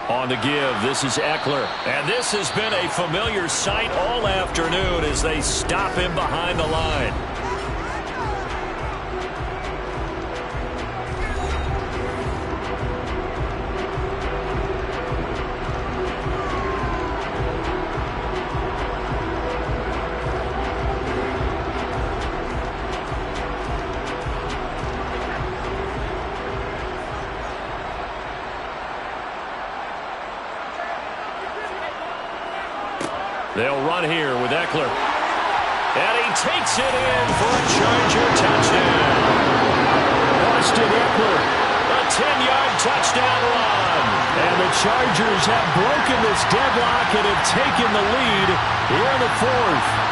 [SPEAKER 2] On the give, this is Eckler. And this has been a familiar sight all afternoon as they stop him behind the line. They'll run here with Eckler. And he takes it in for a Charger touchdown.
[SPEAKER 4] Austin Eckler.
[SPEAKER 2] A 10-yard touchdown run.
[SPEAKER 4] And the Chargers have broken this deadlock and have taken the lead here in the 4th.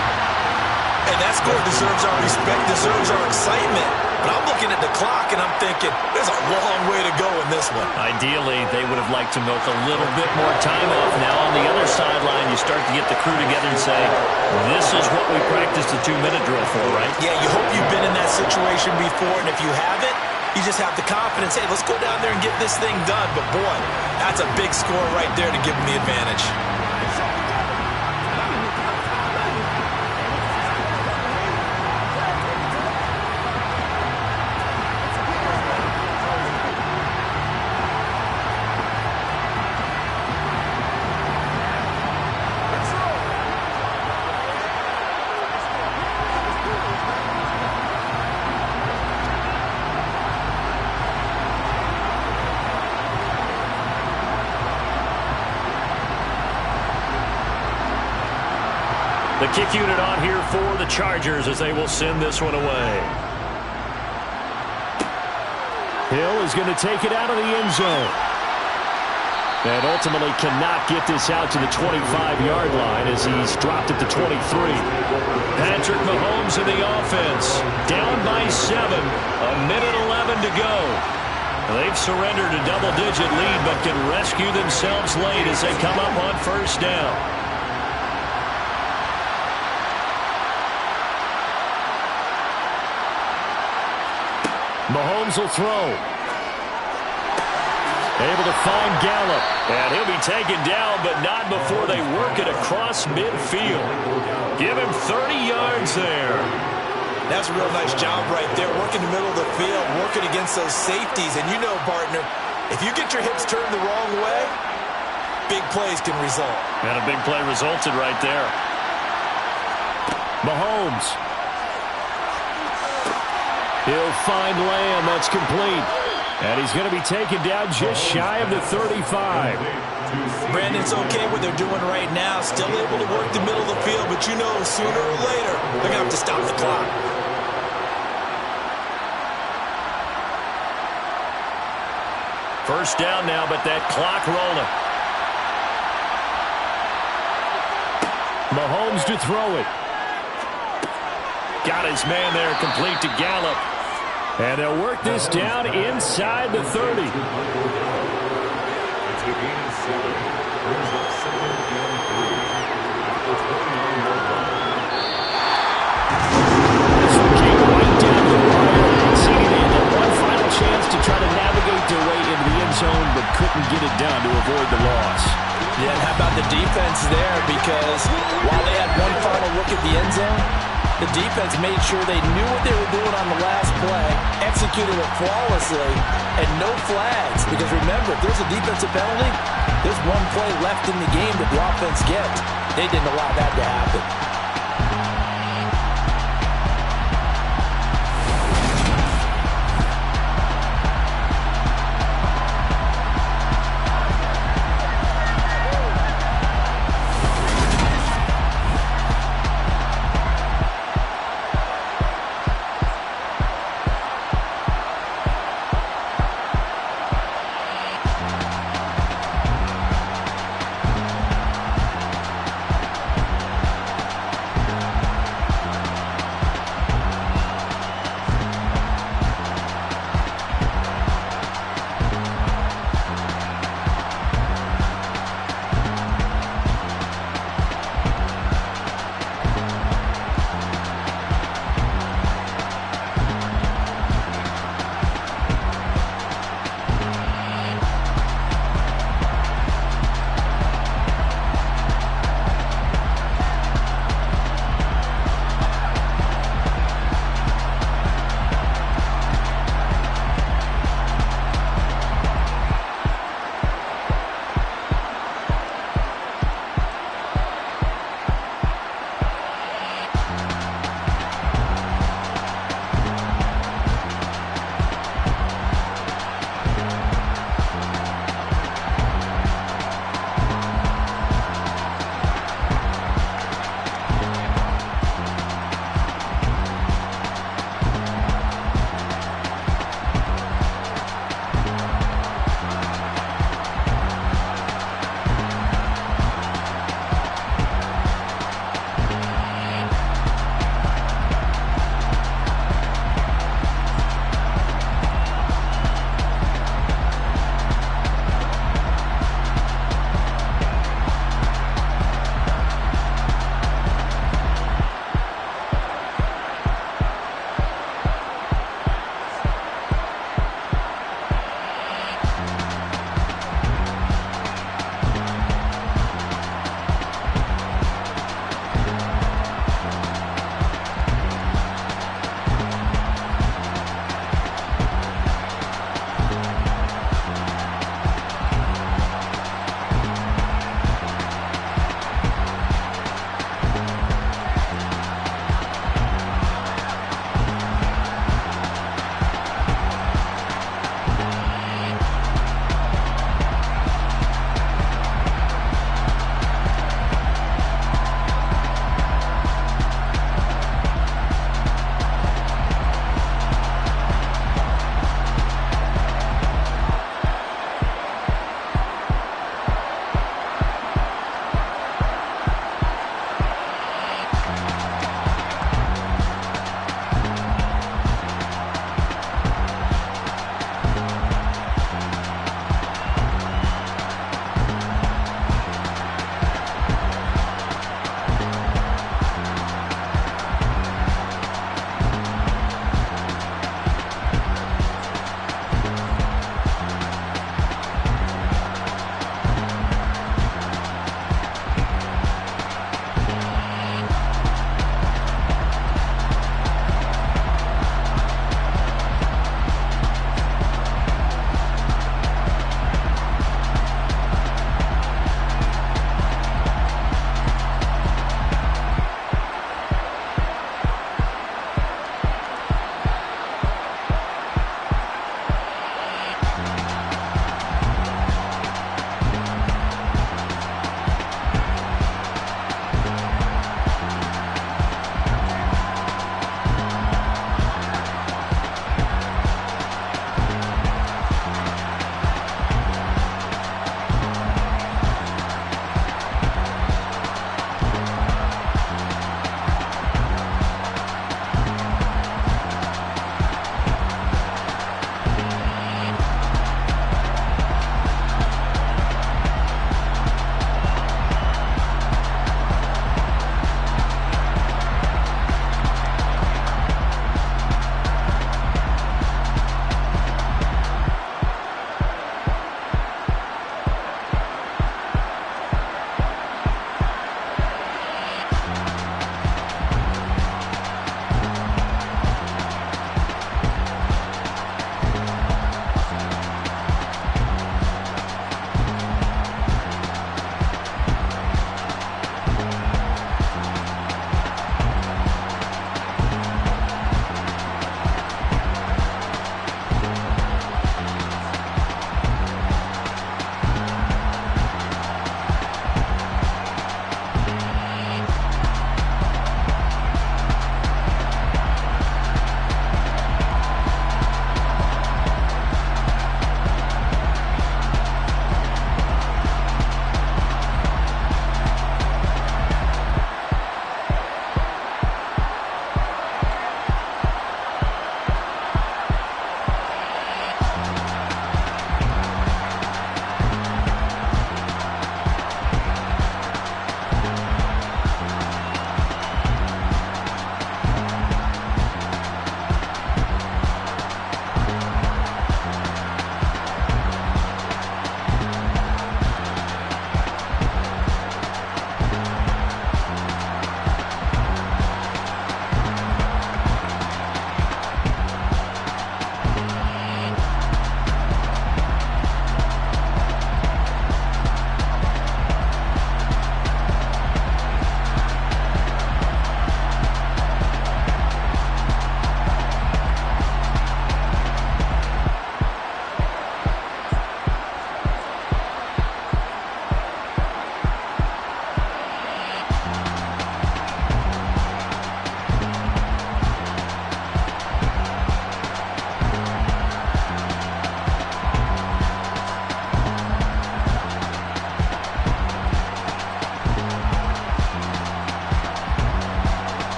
[SPEAKER 1] And that score deserves our respect, deserves our excitement. But I'm looking at the clock and I'm thinking, there's a long way to go in this one.
[SPEAKER 2] Ideally, they would have liked to milk a little bit more time off. Now on the other sideline, you start to get the crew together and say, this is what we practiced the 2-minute drill for, right?
[SPEAKER 1] Yeah, you hope you've been in that situation before, and if you haven't, you just have the confidence, hey, let's go down there and get this thing done. But boy, that's a big score right there to give them the advantage.
[SPEAKER 2] The kick unit on here for the Chargers as they will send this one away.
[SPEAKER 4] Hill is going to take it out of the end zone. And ultimately cannot get this out to the 25-yard line as he's dropped at the 23.
[SPEAKER 2] Patrick Mahomes in the offense. Down by 7. 1:11 to go. They've surrendered a double-digit lead but can rescue themselves late as they come up on 1st down.
[SPEAKER 4] Mahomes will throw. Able to find Gallup.
[SPEAKER 2] And he'll be taken down, but not before they work it across midfield. Give him 30 yards there.
[SPEAKER 1] That's a real nice job right there, working the middle of the field, working against those safeties. And you know, partner, if you get your hips turned the wrong way, big plays can result.
[SPEAKER 2] And a big play resulted right there.
[SPEAKER 4] Mahomes. He'll find Lamb. That's complete. And he's going to be taken down just shy of the 35.
[SPEAKER 1] Brandon, it's okay what they're doing right now. Still able to work the middle of the field, but you know sooner or later they're going to have to stop the clock.
[SPEAKER 2] First down now, but that clock rolling.
[SPEAKER 4] Mahomes to throw it.
[SPEAKER 2] Got his man there, complete to Gallup.
[SPEAKER 4] And they'll work this down inside the 30. This one came right down the wire. Seeing they had one final chance to try to navigate their way into the end zone, but couldn't get it done to avoid the loss.
[SPEAKER 5] Yeah, and how about the defense there? Because while they had one final look at the end zone, the defense made sure they knew what they were doing on the last play, executed it flawlessly, and no flags. Because remember, if there's a defensive penalty, there's one play left in the game that the offense gets. They didn't allow that to happen.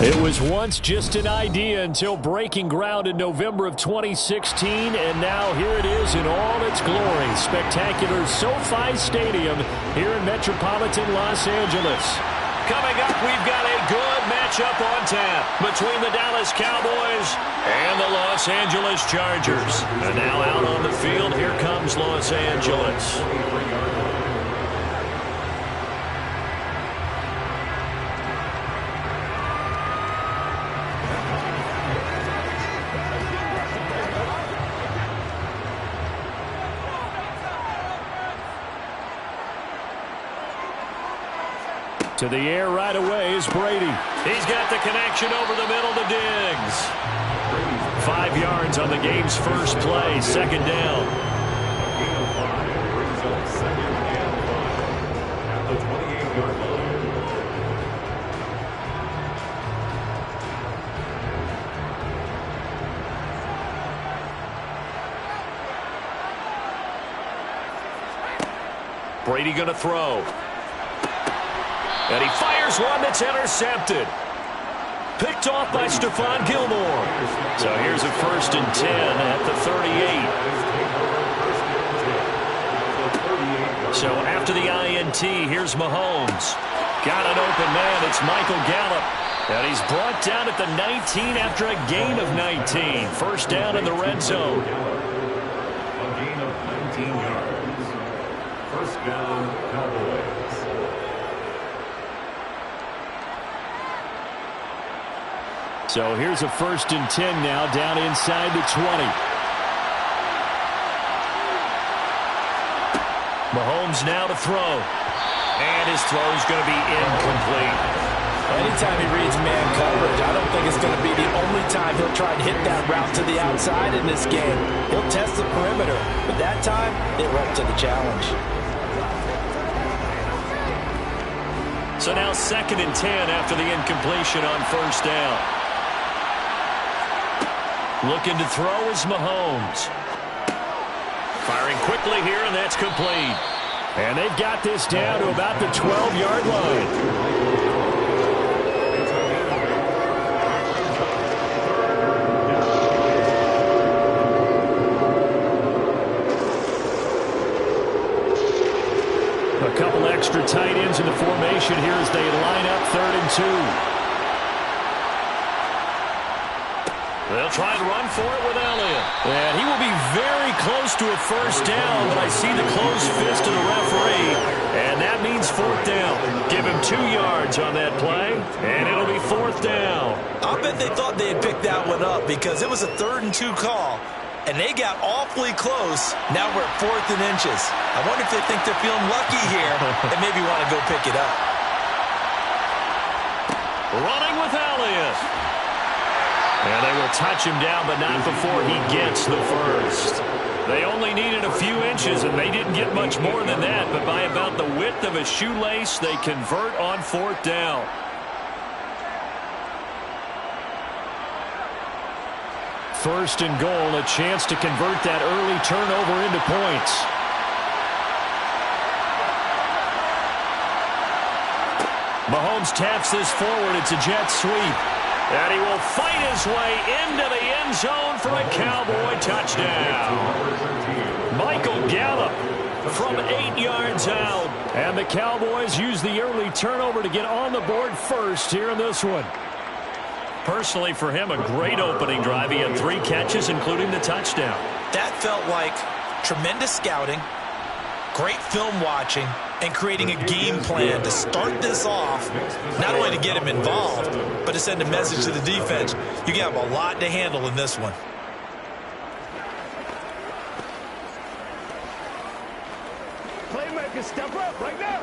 [SPEAKER 4] It was once just an idea until breaking ground in November of 2016, and now here it is in all its glory. Spectacular SoFi Stadium here in metropolitan Los Angeles.
[SPEAKER 2] Coming up, we've got a good matchup on tap between the Dallas Cowboys and the Los Angeles Chargers. And now out on the field, here comes Los Angeles.
[SPEAKER 4] To the air right away is Brady.
[SPEAKER 2] He's got the connection over the middle to Diggs. 5 yards on the game's first play, second down.
[SPEAKER 3] At the 28-yard line.
[SPEAKER 2] Brady going to throw. And he fires one that's intercepted. Picked off by Stephon Gilmore. So here's a 1st and 10 at the 38. So after the INT, here's Mahomes. Got an open man. It's Michael Gallup. And he's brought down at the 19 after a gain of 19. First down in the red zone.
[SPEAKER 3] A gain of 19 yards. First down, Cowboys.
[SPEAKER 4] So here's a 1st and 10 now down inside the 20.
[SPEAKER 2] Mahomes now to throw. And his throw is going to be incomplete.
[SPEAKER 5] Anytime he reads man coverage, I don't think it's going to be the only time he'll try and hit that route to the outside in this game. He'll test the perimeter, but that time, they were up to the challenge.
[SPEAKER 2] So now 2nd and 10 after the incompletion on first down. Looking to throw is Mahomes. Firing quickly here, and that's complete.
[SPEAKER 4] And they've got this down to about the 12-yard line. A couple extra tight ends in the formation here as they line up 3rd and 2.
[SPEAKER 2] They'll try to run for it with Elliott.
[SPEAKER 4] And he will be very close to a first down, but I see the closed fist of the referee, and that means 4th down.
[SPEAKER 2] Give him 2 yards on that play, and it'll be 4th down.
[SPEAKER 1] I bet they thought they had picked that one up because it was a 3rd and 2 call, and they got awfully close. Now we're at 4th and inches. I wonder if they think they're feeling lucky here and maybe want to go pick it up.
[SPEAKER 2] Running with Elliott. And they will touch him down, but not before he gets the first. They only needed a few inches, and they didn't get much more than that. But by about the width of a shoelace, they convert on 4th down.
[SPEAKER 4] First and goal, a chance to convert that early turnover into points.
[SPEAKER 2] Mahomes taps this forward. It's a jet sweep. And he will fight his way into the end zone for a Cowboy touchdown. Michael Gallup from 8 yards out.
[SPEAKER 4] And the Cowboys use the early turnover to get on the board first here in this one.
[SPEAKER 2] Personally, for him, a great opening drive. He had 3 catches, including the touchdown.
[SPEAKER 1] That felt like tremendous scouting, great film watching, and creating a game plan to start this off, not only to get him involved, but to send a message to the defense. You have a lot to handle in this one.
[SPEAKER 6] Playmaker, step up right now.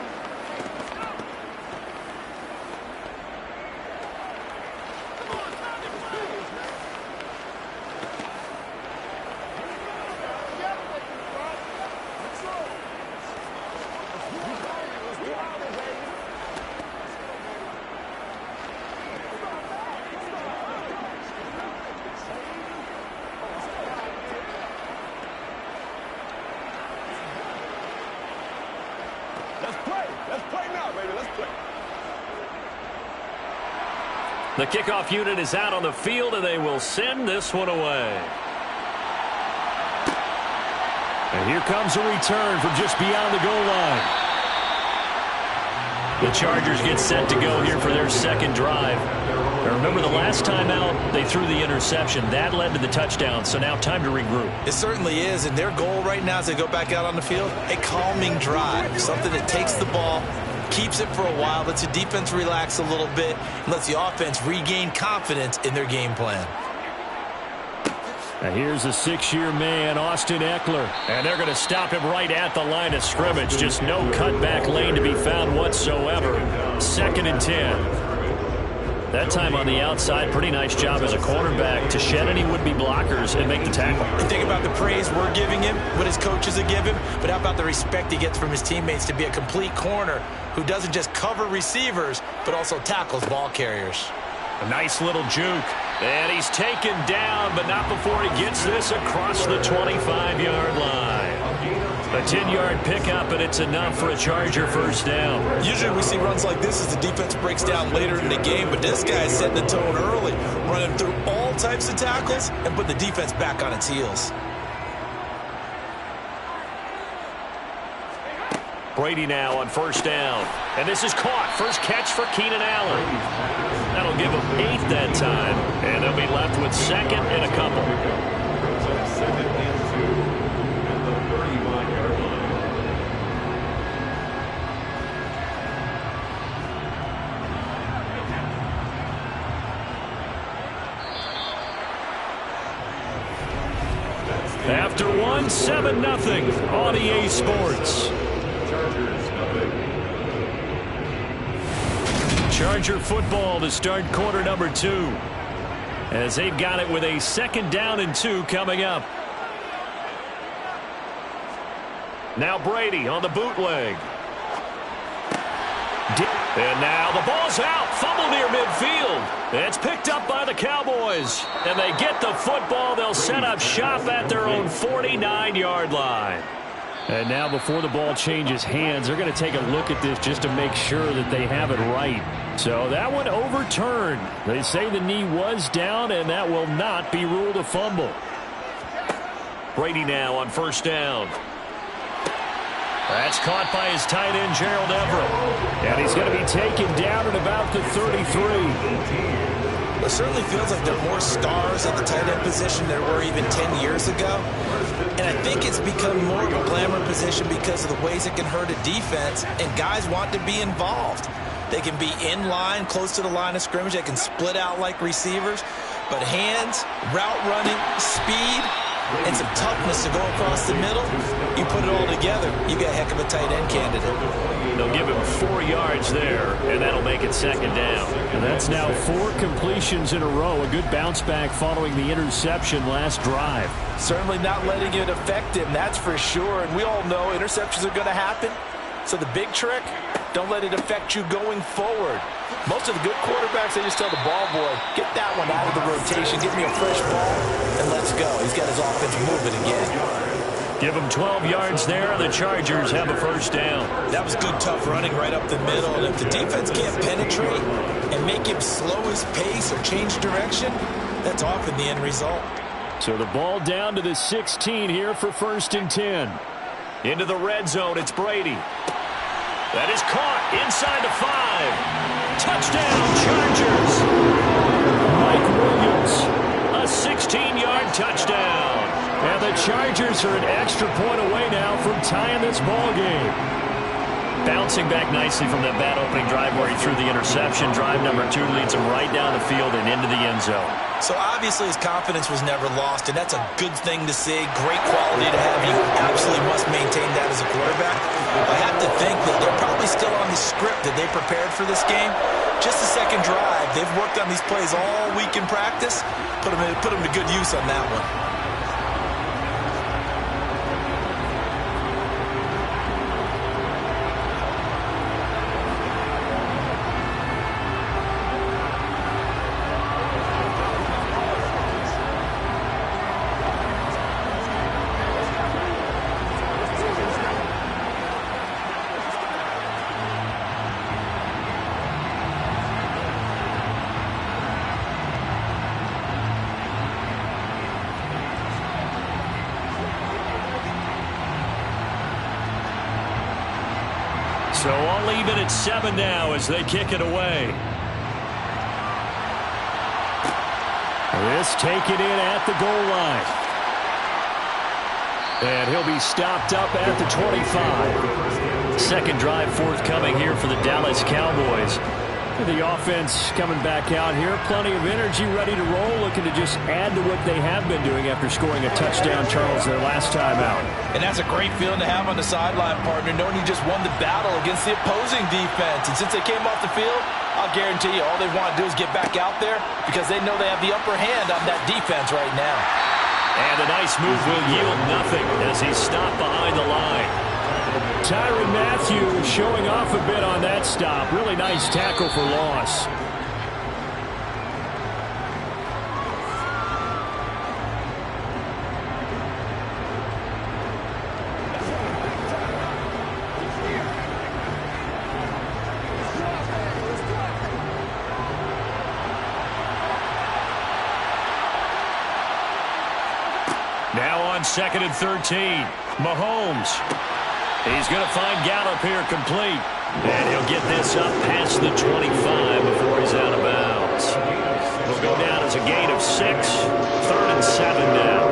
[SPEAKER 6] Let's play now, baby. Let's play.
[SPEAKER 2] The kickoff unit is out on the field, and they will send this one away. And here comes a return from just beyond the goal line. The Chargers get set to go here for their second drive. Now remember, the last time out, they threw the interception. That led to the touchdown, so now time to regroup.
[SPEAKER 1] It certainly is, and their goal right now as they go back out on the field, a calming drive, something that takes the ball, keeps it for a while, lets the defense relax a little bit, and lets the offense regain confidence in their game plan.
[SPEAKER 4] Now here's a 6-year man, Austin Ekeler.
[SPEAKER 2] And they're going to stop him right at the line of scrimmage. Just no cutback lane to be found whatsoever. 2nd and 10. That time on the outside, pretty nice job as a cornerback to shed any would-be blockers and make the tackle.
[SPEAKER 1] And think about the praise we're giving him, what his coaches are giving him, but how about the respect he gets from his teammates to be a complete corner who doesn't just cover receivers, but also tackles ball carriers.
[SPEAKER 2] A nice little juke. And he's taken down, but not before he gets this across the 25-yard line. A 10-yard pickup, and it's enough for a Charger first down.
[SPEAKER 1] Usually we see runs like this as the defense breaks down later in the game, but this guy is setting the tone early, running through all types of tackles and putting the defense back on its heels.
[SPEAKER 2] Brady now on first down. And this is caught. First catch for Keenan Allen. That'll give him 8 that time. And they'll be left with 2nd and a couple.
[SPEAKER 3] 2nd and 2 at the 35-yard line.
[SPEAKER 2] After 1, 7-0 on EA Sports. Charger football to start quarter number 2. As they've got it with a 2nd down and 2 coming up. Now Brady on the bootleg. And now the ball's out. Fumble near midfield. It's picked up by the Cowboys. And they get the football. They'll set up shop at their own 49-yard line.
[SPEAKER 4] And now before the ball changes hands, they're going to take a look at this just to make sure that they have it right. So that one overturned. They say the knee was down, and that will not be ruled a fumble.
[SPEAKER 2] Brady now on first down. That's caught by his tight end, Gerald Everett.
[SPEAKER 4] And he's going to be taken down at about the 33.
[SPEAKER 1] It certainly feels like there are more stars at the tight end position than there were even 10 years ago. And I think it's become more of a glamour position because of the ways it can hurt a defense, and guys want to be involved. They can be in line, close to the line of scrimmage. They can split out like receivers. But hands, route running, speed, and some toughness to go across the middle, you put it all together, you got a heck of a tight end candidate.
[SPEAKER 2] They'll give him 4 yards there, and that'll make it 2nd down.
[SPEAKER 4] And that's now 4 completions in a row. A good bounce back following the interception last drive.
[SPEAKER 5] Certainly not letting it affect him, that's for sure. And we all know interceptions are going to happen. So the big trick, don't let it affect you going forward. Most of the good quarterbacks, they just tell the ball boy, get that one out of the rotation, give me a fresh ball, and let's go. He's got his offense moving again.
[SPEAKER 2] Give him 12 yards there. The Chargers have a first down.
[SPEAKER 1] That was good, tough running right up the middle. And if the defense can't penetrate and make him slow his pace or change direction, that's often the end result.
[SPEAKER 4] So the ball down to the 16 here for 1st and 10.
[SPEAKER 2] Into the red zone, it's Brady. That is caught inside the 5. Touchdown, Chargers.
[SPEAKER 4] Mike Williams.
[SPEAKER 2] A 16-yard touchdown.
[SPEAKER 4] And the Chargers are an extra point away now from tying this ball game.
[SPEAKER 2] Bouncing back nicely from that bad opening drive where he threw the interception. Drive number 2 leads him right down the field and into the end zone.
[SPEAKER 1] So obviously his confidence was never lost, and that's a good thing to see. Great quality to have. You absolutely must maintain that as a quarterback. I have to think that they're probably still on the script that they prepared for this game. Just the second drive. They've worked on these plays all week in practice. Put them to good use on that one.
[SPEAKER 2] So all even at 7 now as they kick it away.
[SPEAKER 4] This taken in at the goal line. And he'll be stopped up at the 25.
[SPEAKER 2] Second drive forthcoming here for the Dallas Cowboys.
[SPEAKER 4] The offense coming back out here. Plenty of energy, ready to roll, looking to just add to what they have been doing after scoring a touchdown, Charles, their last time out.
[SPEAKER 5] And that's a great feeling to have on the sideline, partner, knowing you just won the battle against the opposing defense. And since they came off the field, I'll guarantee you all they want to do is get back out there because they know they have the upper hand on that defense right now.
[SPEAKER 2] And a nice move will yield nothing as he's stopped behind the line.
[SPEAKER 4] Tyrann Mathieu showing off a bit on that stop. Really nice tackle for loss.
[SPEAKER 2] Now on 2nd and 13. Mahomes. He's going to find Gallup here complete. And he'll get this up past the 25 before he's out of bounds. It'll go down as a gain of 6. 3rd and 7 now.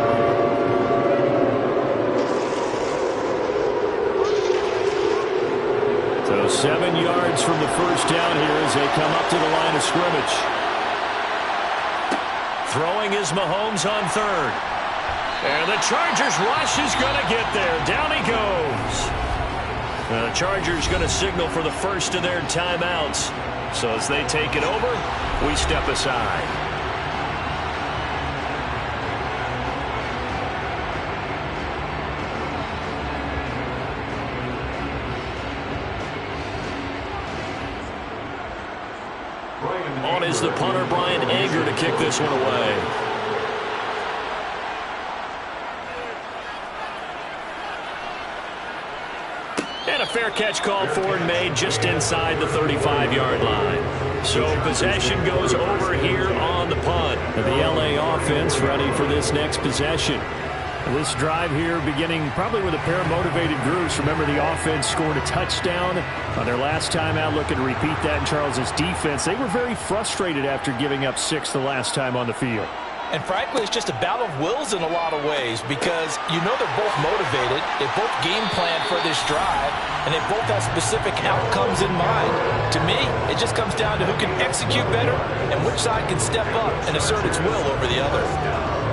[SPEAKER 4] So 7 yards from the first down here as they come up to the line of scrimmage.
[SPEAKER 2] Throwing is Mahomes on 3rd. And the Chargers rush is going to get there. Down he goes. The Chargers going to signal for the first of their timeouts. So as they take it over, we step aside. On is the punter, Brian Anger, to kick this one away. And a fair catch called for and made just inside the 35-yard line. So possession goes over here on the punt.
[SPEAKER 4] The LA offense ready for this next possession. This drive here beginning probably with a pair of motivated groups. Remember, the offense scored a touchdown on their last time out, looking to repeat that in Charles's defense. They were very frustrated after giving up 6 the last time on the field.
[SPEAKER 5] And frankly, it's just a battle of wills in a lot of ways because you know they're both motivated. They both game plan for this drive, and they both have specific outcomes in mind. To me, it just comes down to who can execute better and which side can step up and assert its will over the other.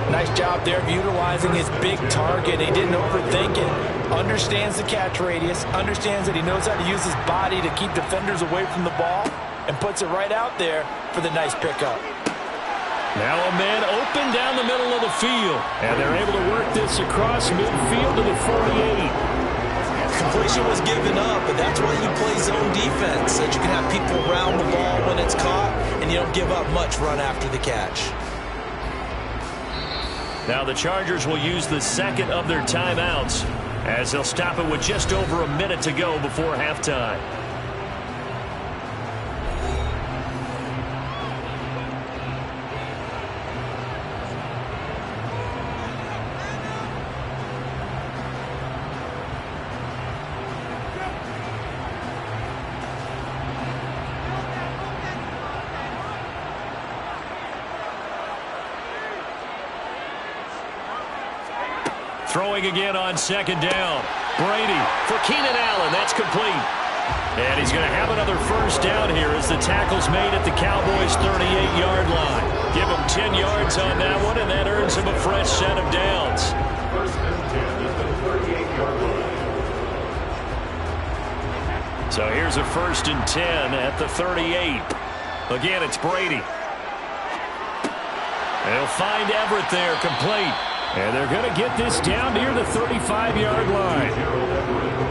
[SPEAKER 5] Nice job there of utilizing his big target. He didn't overthink it. Understands the catch radius. Understands that he knows how to use his body to keep defenders away from the ball and puts it right out there for the nice pickup.
[SPEAKER 2] Now a man open down the middle of the field.
[SPEAKER 4] And they're able to work this across midfield to the 48.
[SPEAKER 1] Completion was given up, but that's why you play zone defense, so that you can have people around the ball when it's caught, and you don't give up much run after the catch.
[SPEAKER 2] Now the Chargers will use the second of their timeouts as they'll stop it with just over a minute to go before halftime. Throwing again on 2nd down. Brady for Keenan Allen. That's complete. And he's going to have another first down here as the tackle's made at the Cowboys' 38-yard line. Give him 10 yards on that one, and that earns him a fresh set of downs. So here's a 1st and 10 at the 38. Again, it's Brady. They'll find Everett there, complete.
[SPEAKER 4] And they're going to get this down near the 35-yard line.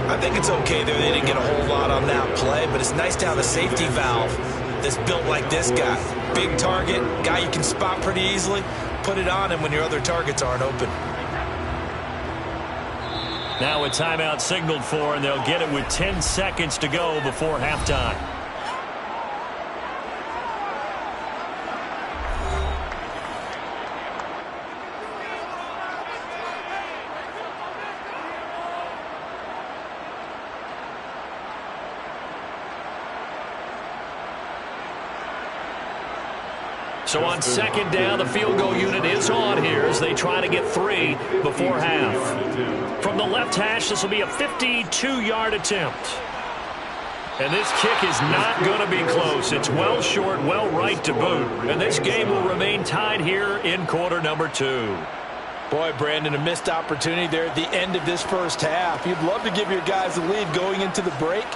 [SPEAKER 1] I think it's okay there. They didn't get a whole lot on that play, but it's nice to have a safety valve that's built like this guy. Big target, guy you can spot pretty easily. Put it on him when your other targets aren't open.
[SPEAKER 2] Now a timeout signaled for, and they'll get it with 10 seconds to go before halftime. So on second down, the field goal unit is on here as they try to get 3 before half. From the left hash, this will be a 52-yard attempt. And this kick is not going to be close. It's well short, well right to boot. And this game will remain tied here in quarter number 2.
[SPEAKER 5] Boy, Brandon, a missed opportunity there at the end of this first half. You'd love to give your guys the lead going into the break,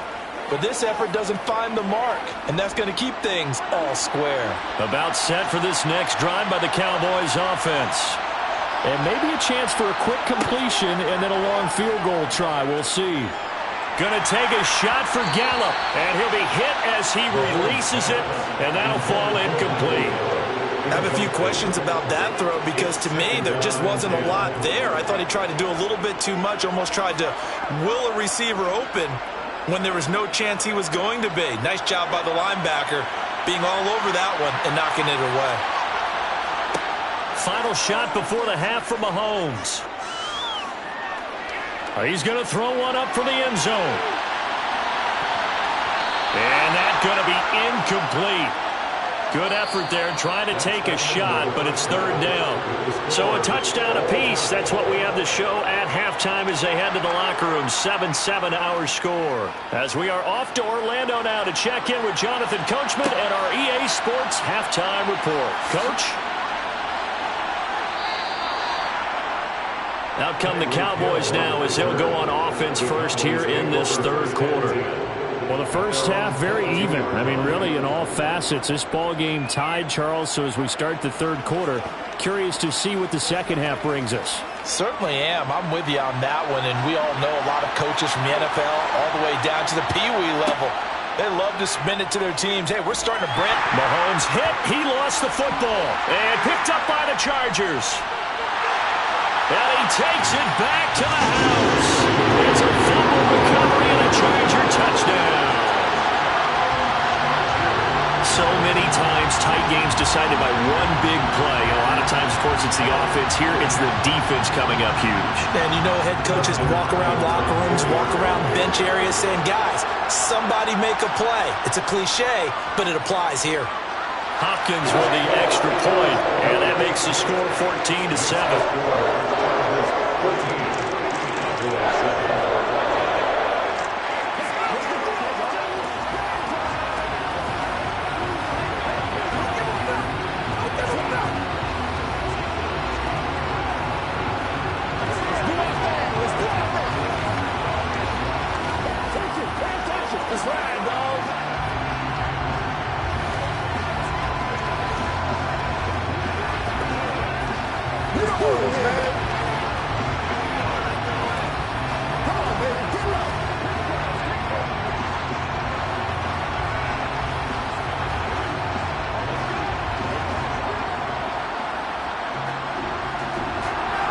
[SPEAKER 5] but this effort doesn't find the mark, and that's going to keep things all square.
[SPEAKER 2] About set for this next drive by the Cowboys offense.
[SPEAKER 4] And maybe a chance for a quick completion and then a long field goal try. We'll see.
[SPEAKER 2] Going to take a shot for Gallup, and he'll be hit as he releases it, and that'll fall incomplete.
[SPEAKER 5] I have a few questions about that throw because to me there just wasn't a lot there. I thought he tried to do a little bit too much, almost tried to will a receiver open when there was no chance he was going to be. Nice job by the linebacker being all over that one and knocking it away.
[SPEAKER 2] Final shot before the half from Mahomes. He's going to throw one up for the end zone. And that's going to be incomplete. Good effort there trying to take a shot, but it's third down. So a touchdown apiece. That's what we have to show at halftime as they head to the locker room. 7-7 our score. As we are off to Orlando now to check in with Jonathan Coachman and our EA Sports halftime report. Coach? Out come the Cowboys now as they'll go on offense first here in this third quarter.
[SPEAKER 4] Well, the first half, very even. I mean, really, in all facets, this ball game tied, Charles. So as we start the third quarter, curious to see what the second half brings us.
[SPEAKER 5] Certainly am. I'm with you on that one. And we all know a lot of coaches from the NFL all the way down to the Pee Wee level. They love to spin it to their teams. Hey, we're starting to brand.
[SPEAKER 2] Mahomes hit. He lost the football. And picked up by the Chargers. And he takes it back to the house. It's a fumble recovery and a Charger touchdown. So many times tight games decided by one big play. And a lot of times, of course, it's the offense. Here, it's the defense coming up huge.
[SPEAKER 5] And you know head coaches walk around locker rooms, walk around bench areas saying, guys, somebody make a play. It's a cliche, but it applies here.
[SPEAKER 2] Hopkins with the extra point, and that makes the score 14-7.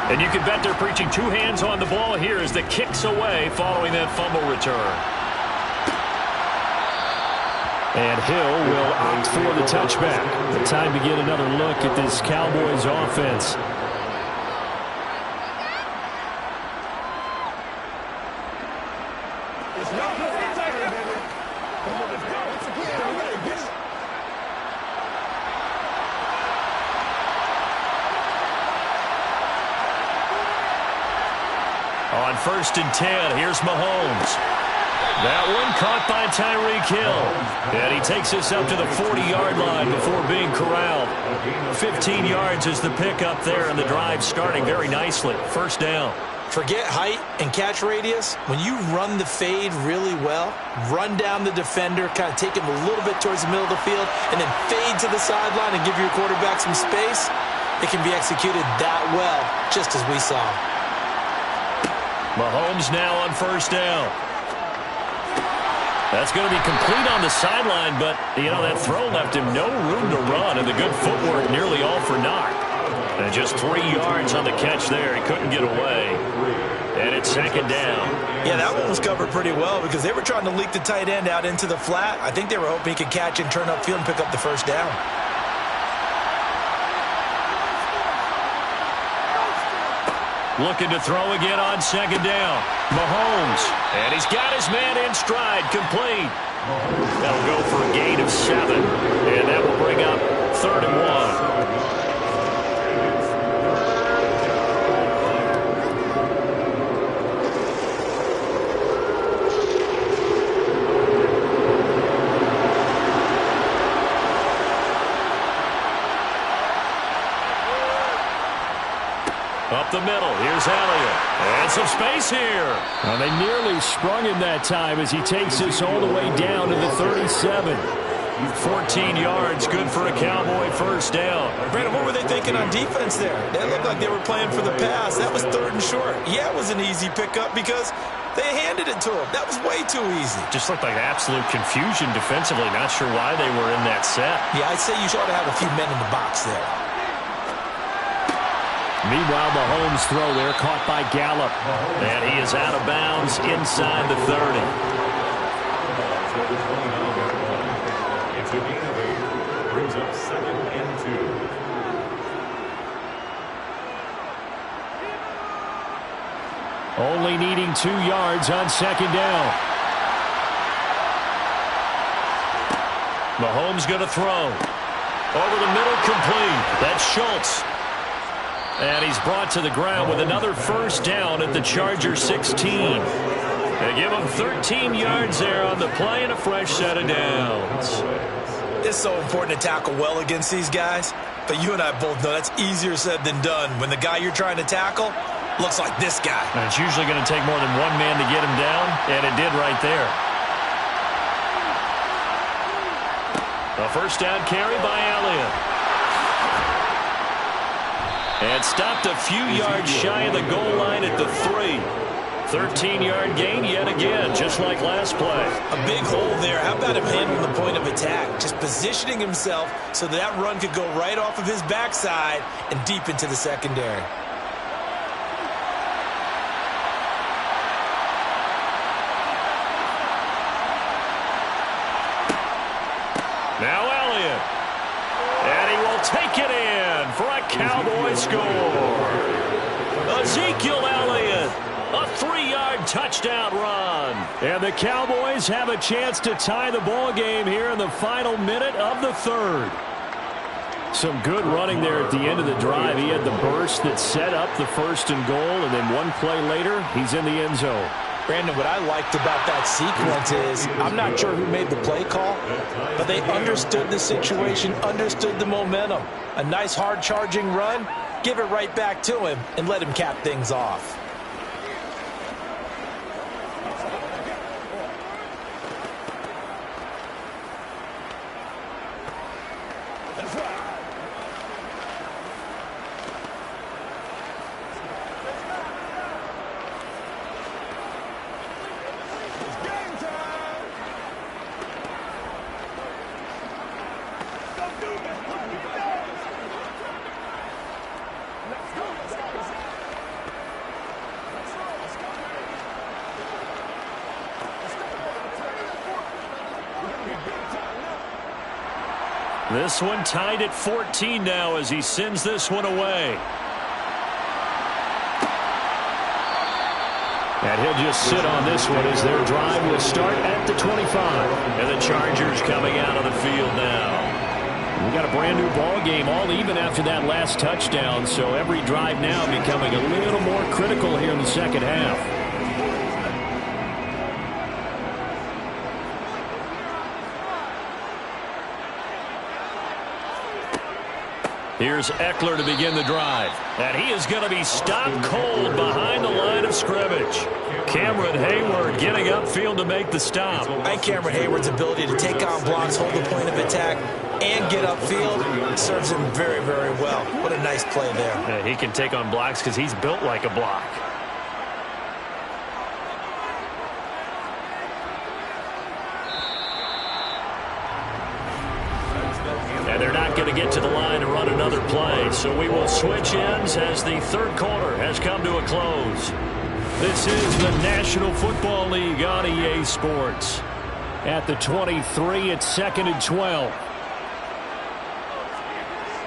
[SPEAKER 2] And you can bet they're preaching two hands on the ball here as the kick's away following that fumble return.
[SPEAKER 4] And Hill will opt for the touchback. The time to get another look at this Cowboys offense.
[SPEAKER 2] On 1st and 10, here's Mahomes. That one caught by Tyreek Hill. And he takes us up to the 40-yard line before being corralled. 15 yards is the pickup there, and the drive starting very nicely. First down.
[SPEAKER 5] Forget height and catch radius. When you run the fade really well, run down the defender, kind of take him a little bit towards the middle of the field, and then fade to the sideline and give your quarterback some space, it can be executed that well, just as we saw.
[SPEAKER 2] Mahomes now on 1st down. That's going to be complete on the sideline, but, you know, that throw left him no room to run, and the good footwork nearly all for naught. And just 3 yards on the catch there. He couldn't get away. And it's 2nd down.
[SPEAKER 5] Yeah, that one was covered pretty well because they were trying to leak the tight end out into the flat. I think they were hoping he could catch and turn upfield and pick up the first down.
[SPEAKER 2] Looking to throw again on 2nd down. Mahomes. And he's got his man in stride. Complete. That'll go for a gain of 7. And that will bring up 3rd and 1. Up the middle, here's Elliott. And some space here.
[SPEAKER 4] Well, they nearly sprung him that time as he takes this all the way down to the 37.
[SPEAKER 2] 14 yards, good for a Cowboy first down.
[SPEAKER 1] Brandon, what were they thinking on defense there? They looked like they were playing for the pass. That was 3rd and short. Yeah, it was an easy pickup because they handed it to him. That was way too easy.
[SPEAKER 2] Just looked like absolute confusion defensively. Not sure why they were in that set.
[SPEAKER 1] Yeah, I'd say you ought to have a few men in the box there.
[SPEAKER 4] Meanwhile, Mahomes' throw there caught by Gallup.
[SPEAKER 2] And he is out of bounds inside the 30.
[SPEAKER 3] It's a gain of 8. Brings up 2nd and 2.
[SPEAKER 4] Only needing 2 yards on 2nd down.
[SPEAKER 2] Mahomes going to throw. Over the middle, complete. That's Schultz. And he's brought to the ground with another first down at the Chargers 16. They give him 13 yards there on the play and a fresh set of downs.
[SPEAKER 1] It's so important to tackle well against these guys, but you and I both know that's easier said than done when the guy you're trying to tackle looks like this guy.
[SPEAKER 2] And it's usually going to take more than one man to get him down, and it did right there. A first down carry by Elliott. And stopped a few yards shy of the goal line at the 3. 13-yard gain yet again, just like last play.
[SPEAKER 1] A big hole there. How about him handling the point of attack? Just positioning himself so that run could go right off of his backside and deep into the secondary.
[SPEAKER 2] Now Elliott. And he will take it in for a Cowboy score. Ezekiel Elliott, a 3-yard touchdown run.
[SPEAKER 4] And the Cowboys have a chance to tie the ball game here in the final minute of the 3rd. Some good running there at the end of the drive. He had the burst that set up the 1st and goal, and then one play later, he's in the end zone.
[SPEAKER 1] Brandon, what I liked about that sequence is I'm not sure who made the play call, but they understood the situation, understood the momentum. A nice hard charging run, give it right back to him and let him cap things off.
[SPEAKER 2] This one tied at 14 now as he sends this one away.
[SPEAKER 4] And he'll just sit on this one as their drive will start at the 25.
[SPEAKER 2] And the Chargers coming out of the field now.
[SPEAKER 4] We got a brand new ball game, all even after that last touchdown. So every drive now becoming a little more critical here in the second half.
[SPEAKER 2] Here's Eckler to begin the drive. And he is going to be stopped cold behind the line of scrimmage. Cameron Hayward getting upfield to make the stop.
[SPEAKER 1] I think Cameron Hayward's ability to take on blocks, hold the point of attack, and get upfield serves him very, very well. What a nice play there.
[SPEAKER 2] Yeah, he can take on blocks because he's built like a block. And they're not going to get to the line to run another play. So we will switch ends as the third quarter has come to a close. This is the National Football League on EA Sports.
[SPEAKER 4] At the 23, it's 2nd and 12.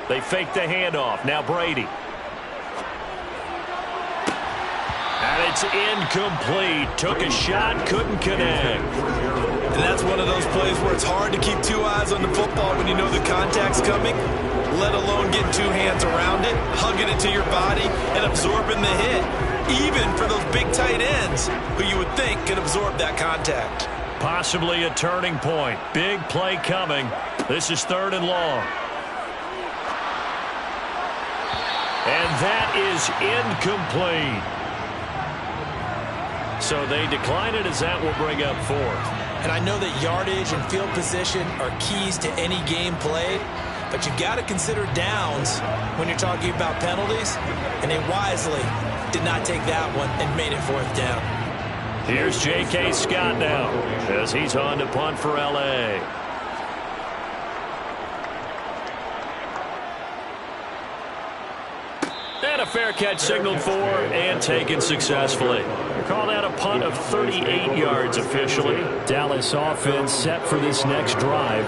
[SPEAKER 2] They fake the handoff. Now Brady. And And it's incomplete. Took a shot, couldn't connect.
[SPEAKER 1] And that's one of those plays where it's hard to keep two eyes on the football when you know the contact's coming, let alone getting two hands around it, hugging it to your body, and absorbing the hit. Even for those big tight ends who you would think could absorb that contact.
[SPEAKER 2] Possibly a turning point. Big play coming. This is 3rd and long. And that is incomplete. So they decline it as that will bring up 4th.
[SPEAKER 1] And I know that yardage and field position are keys to any game played, but you've got to consider downs when you're talking about penalties, and they wisely did not take that one and made it 4th down.
[SPEAKER 2] Here's J.K. Scott now as he's on to punt for L.A. And a fair catch signaled for and taken successfully. Call that a punt of 38 yards officially.
[SPEAKER 4] Dallas offense set for this next drive.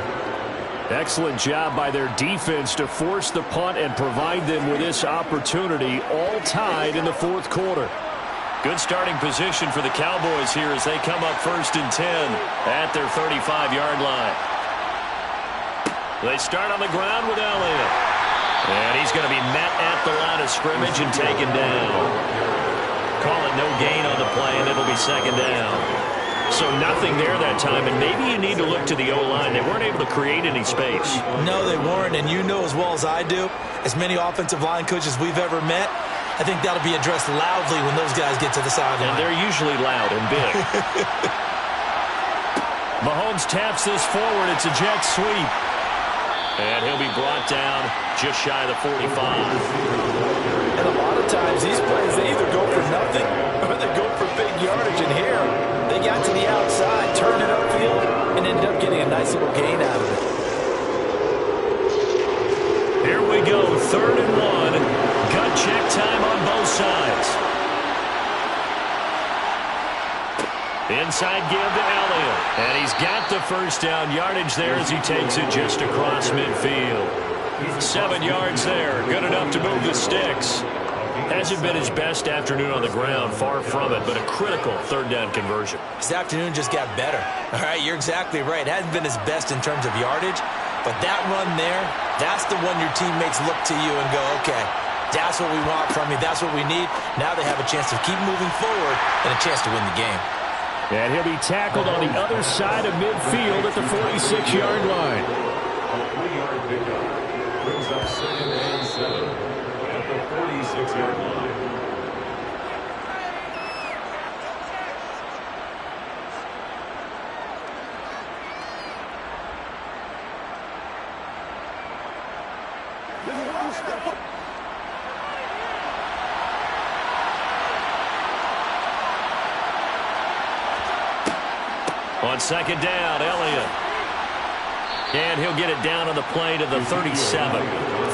[SPEAKER 4] Excellent job by their defense to force the punt and provide them with this opportunity, all tied in the 4th quarter.
[SPEAKER 2] Good starting position for the Cowboys here as they come up 1st and 10 at their 35-yard line. They start on the ground with Elliott. And he's going to be met at the line of scrimmage and taken down. Call it no gain on the play, and it'll be 2nd down. So nothing there that time, and maybe you need to look to the O-line. They weren't able to create any space.
[SPEAKER 1] No, they weren't, and you know as well as I do, as many offensive line coaches we've ever met, I think that'll be addressed loudly when those guys get to the sideline.
[SPEAKER 2] And they're usually loud and big. Mahomes taps this forward. It's a jet sweep. And he'll be brought down just shy of the 45.
[SPEAKER 5] And a lot of times these plays, they either go for nothing or they go for big yardage. And here, they got to the outside, turned it upfield, and ended up getting a nice little gain out of it.
[SPEAKER 2] Here we go, 3rd and 1. Gut check time on both sides. Inside give to Elliott. And he's got the 1st down yardage there as he takes it just across midfield. 7 yards there. Good enough to move the sticks. Hasn't been his best afternoon on the ground. Far from it, but a critical 3rd down conversion.
[SPEAKER 1] His afternoon just got better. All right, you're exactly right. Hasn't been his best in terms of yardage, but that run there, that's the one your teammates look to you and go, okay, that's what we want from you. That's what we need. Now they have a chance to keep moving forward and a chance to win the game.
[SPEAKER 4] And he'll be tackled on the other side of midfield at the 46-yard line.
[SPEAKER 3] A 3-yard pickup brings up 2nd and 7 at the 46-yard line.
[SPEAKER 2] On 2nd down, Elliott. And he'll get it down on the play to the 37.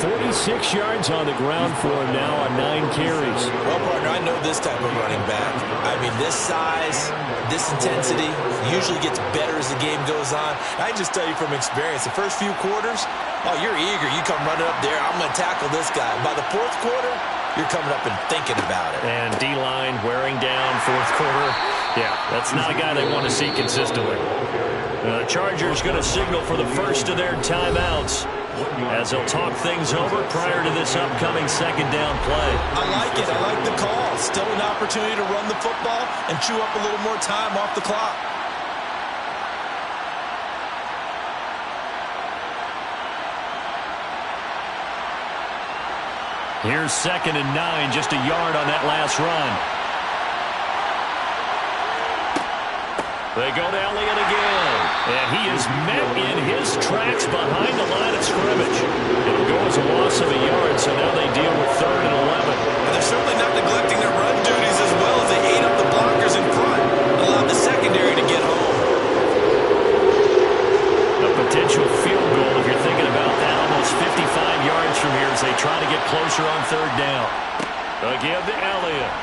[SPEAKER 4] 46 yards on the ground for him now on 9 carries.
[SPEAKER 1] Well, partner, I know this type of running back. I mean, this size, this intensity usually gets better as the game goes on. I can just tell you from experience, the first few quarters, oh, you're eager. You come running up there, I'm going to tackle this guy. By the 4th quarter, you're coming up and thinking about it.
[SPEAKER 2] And D-line wearing down 4th quarter. Yeah, that's not a guy they want to see consistently. The Chargers going to signal for the first of their timeouts as they'll talk things over prior to this upcoming 2nd down play.
[SPEAKER 1] I like it. I like the call. Still an opportunity to run the football and chew up a little more time off the clock.
[SPEAKER 2] Here's 2nd and 9, just a yard on that last run. They go to Elliott again. And he is met in his tracks behind the line of scrimmage. It'll go as a loss of a yard, so now they deal with 3rd and 11.
[SPEAKER 1] And they're certainly not neglecting their run duties as well as they ate up the blockers in front and allowed the secondary to get home.
[SPEAKER 2] A potential field goal, if you're thinking about that, almost 55 yards from here as they try to get closer on 3rd down. Again to Elliott.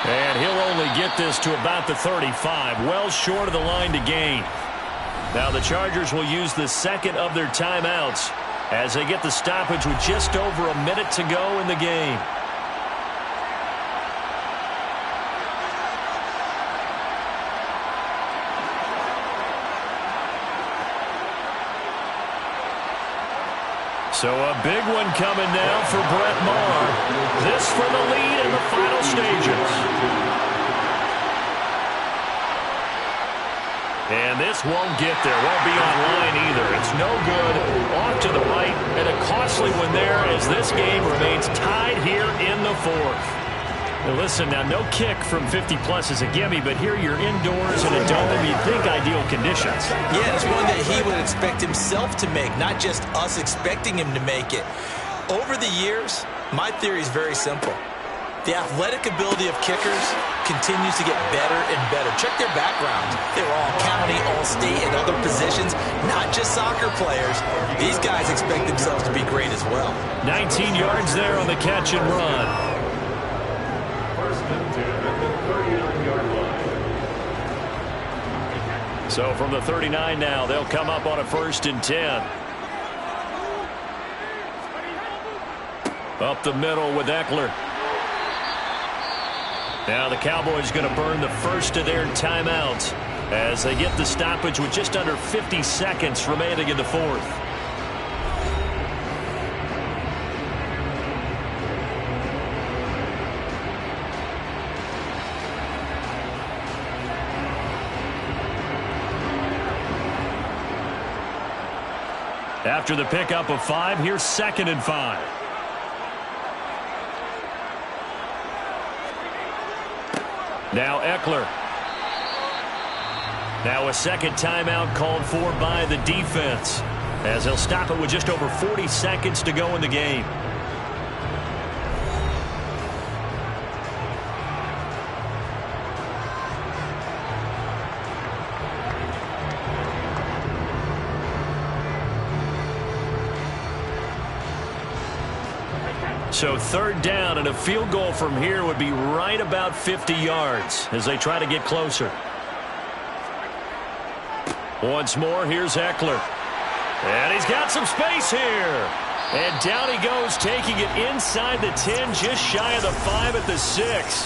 [SPEAKER 2] And he'll only get this to about the 35, well short of the line to gain. Now the Chargers will use the 2nd of their timeouts as they get the stoppage with just over a minute to go in the game. So a big one coming now for Brett Maher. This for the lead in the final stages. And this won't get there. Won't be online either. It's no good. Off to the right. And a costly one there as this game remains tied here in the fourth. Now listen, now no kick from 50-plus is a gimme, but here you're indoors in a dome. You'd think ideal conditions.
[SPEAKER 1] Yeah, it's one that he would expect himself to make, not just us expecting him to make it. Over the years, my theory is very simple. The athletic ability of kickers continues to get better and better. Check their backgrounds. They were all county, all state, and other positions, not just soccer players. These guys expect themselves to be great as well.
[SPEAKER 2] 19 yards there on the catch and run.
[SPEAKER 3] First and 10 at the 39-yard line.
[SPEAKER 2] So from the 39 now, they'll come up on a 1st and 10. Up the middle with Eckler. Now the Cowboys going to burn the first of their timeouts as they get the stoppage with just under 50 seconds remaining in the fourth. After the pickup of 5, here's 2nd and 5. Now Eckler. Now a second timeout called for by the defense as they'll stop it with just over 40 seconds to go in the game. So 3rd down, and a field goal from here would be right about 50 yards as they try to get closer. Once more, here's Eckler. And he's got some space here. And down he goes, taking it inside the 10, just shy of the 5 at the 6.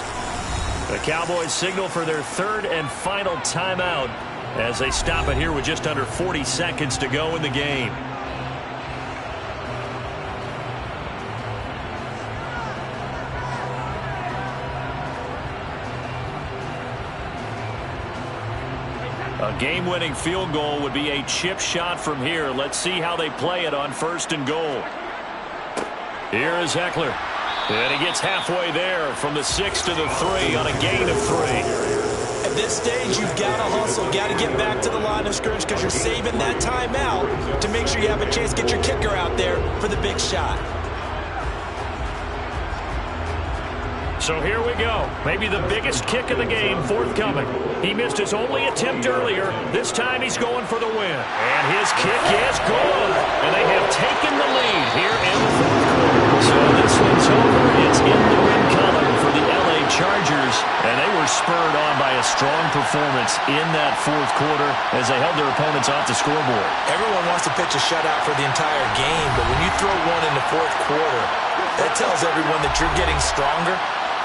[SPEAKER 2] The Cowboys signal for their 3rd and final timeout as they stop it here with just under 40 seconds to go in the game. A game-winning field goal would be a chip shot from here. Let's see how they play it on 1st and goal. Here is Eckler. And he gets halfway there from the 6 to the 3 on a gain of 3.
[SPEAKER 1] At this stage, you've got to hustle, got to get back to the line of scrimmage because you're saving that timeout to make sure you have a chance to get your kicker out there for the big shot.
[SPEAKER 2] So here we go. Maybe the biggest kick of the game forthcoming. He missed his only attempt earlier. This time he's going for the win. And his kick is good. And they have taken the lead here in the 4th quarter. So this one's over. It's in the win column for the LA Chargers. And they were spurred on by a strong performance in that 4th quarter as they held their opponents off the scoreboard.
[SPEAKER 1] Everyone wants to pitch a shutout for the entire game, but when you throw one in the 4th quarter, that tells everyone that you're getting stronger.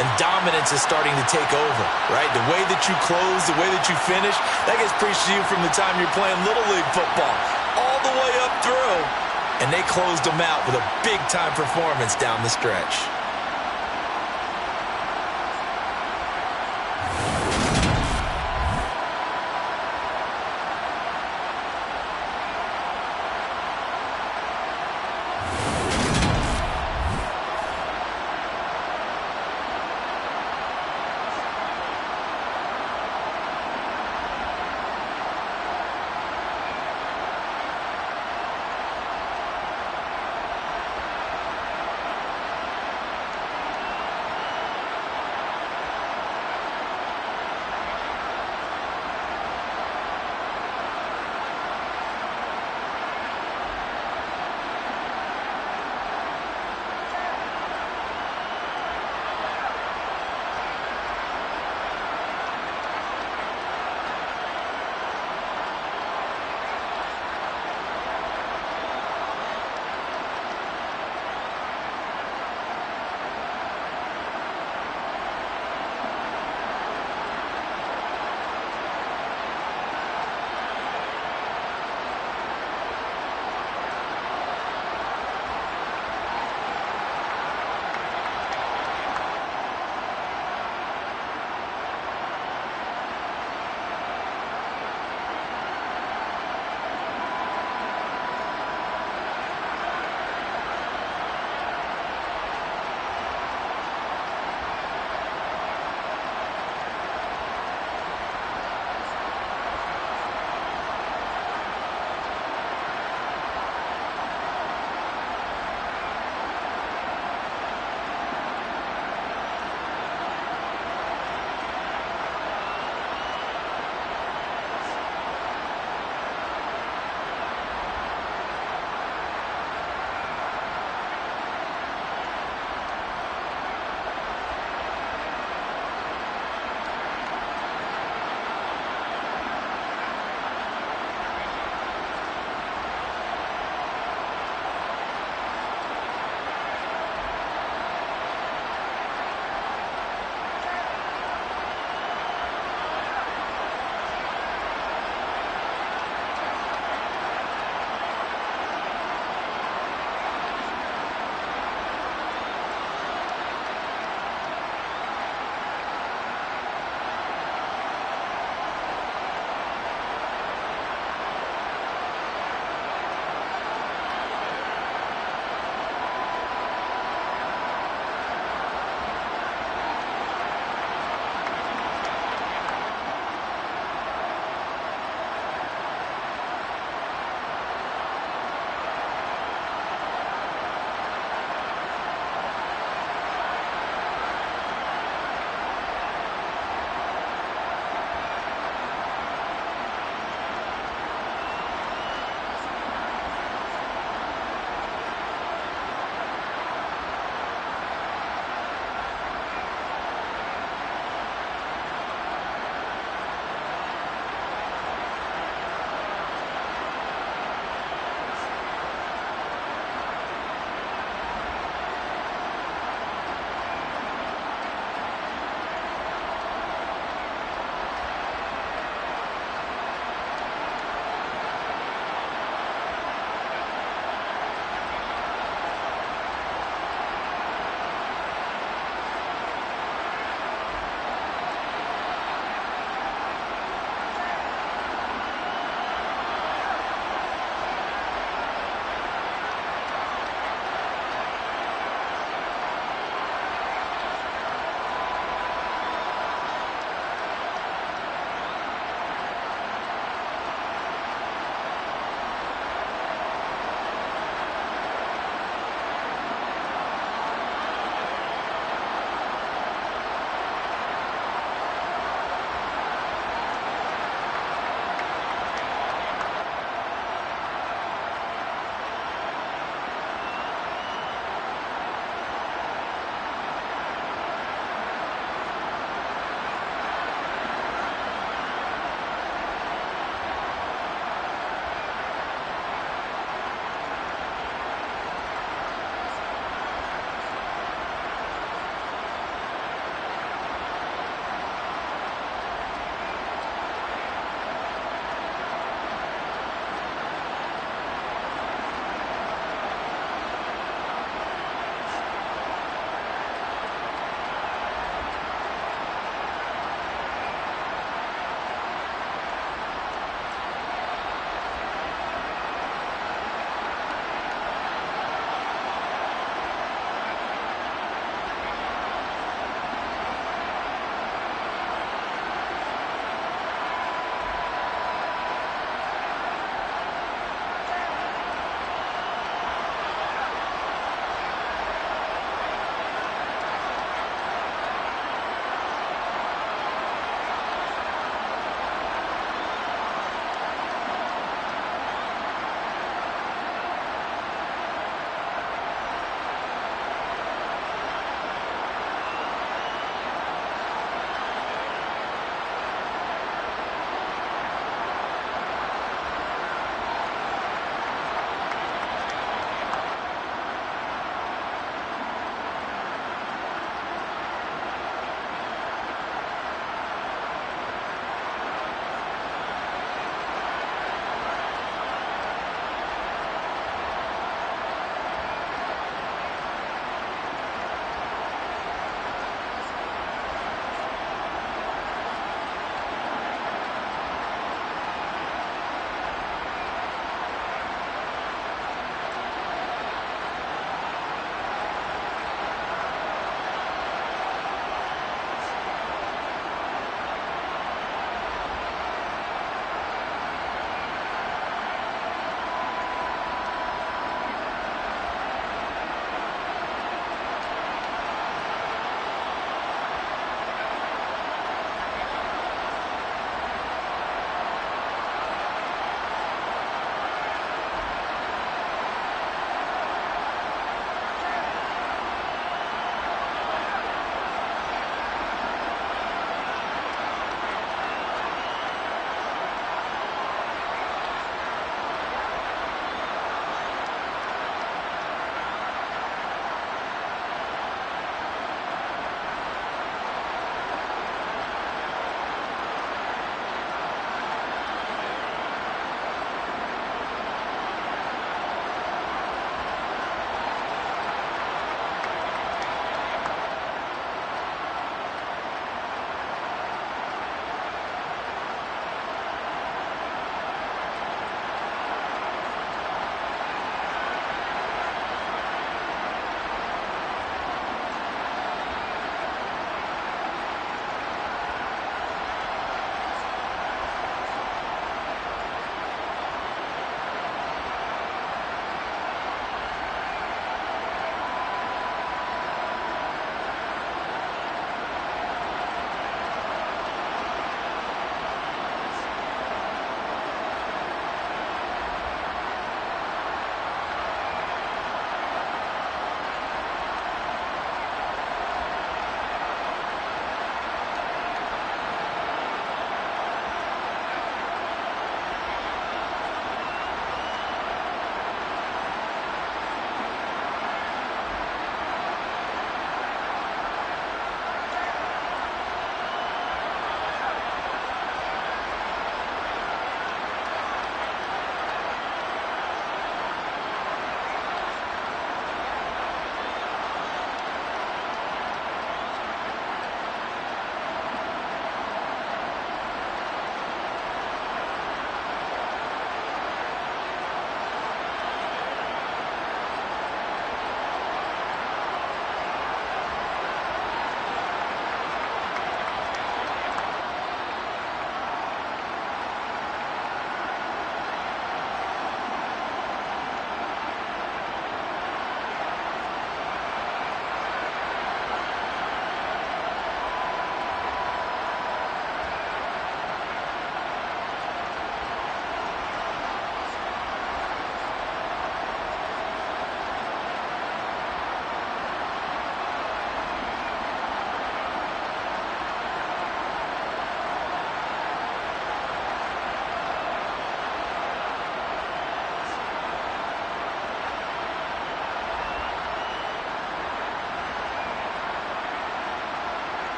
[SPEAKER 1] And dominance is starting to take over, right? The way that you close, the way that you finish, that gets preached to you from the time you're playing Little League football all the way up through. And they closed them out with a big-time performance down the stretch.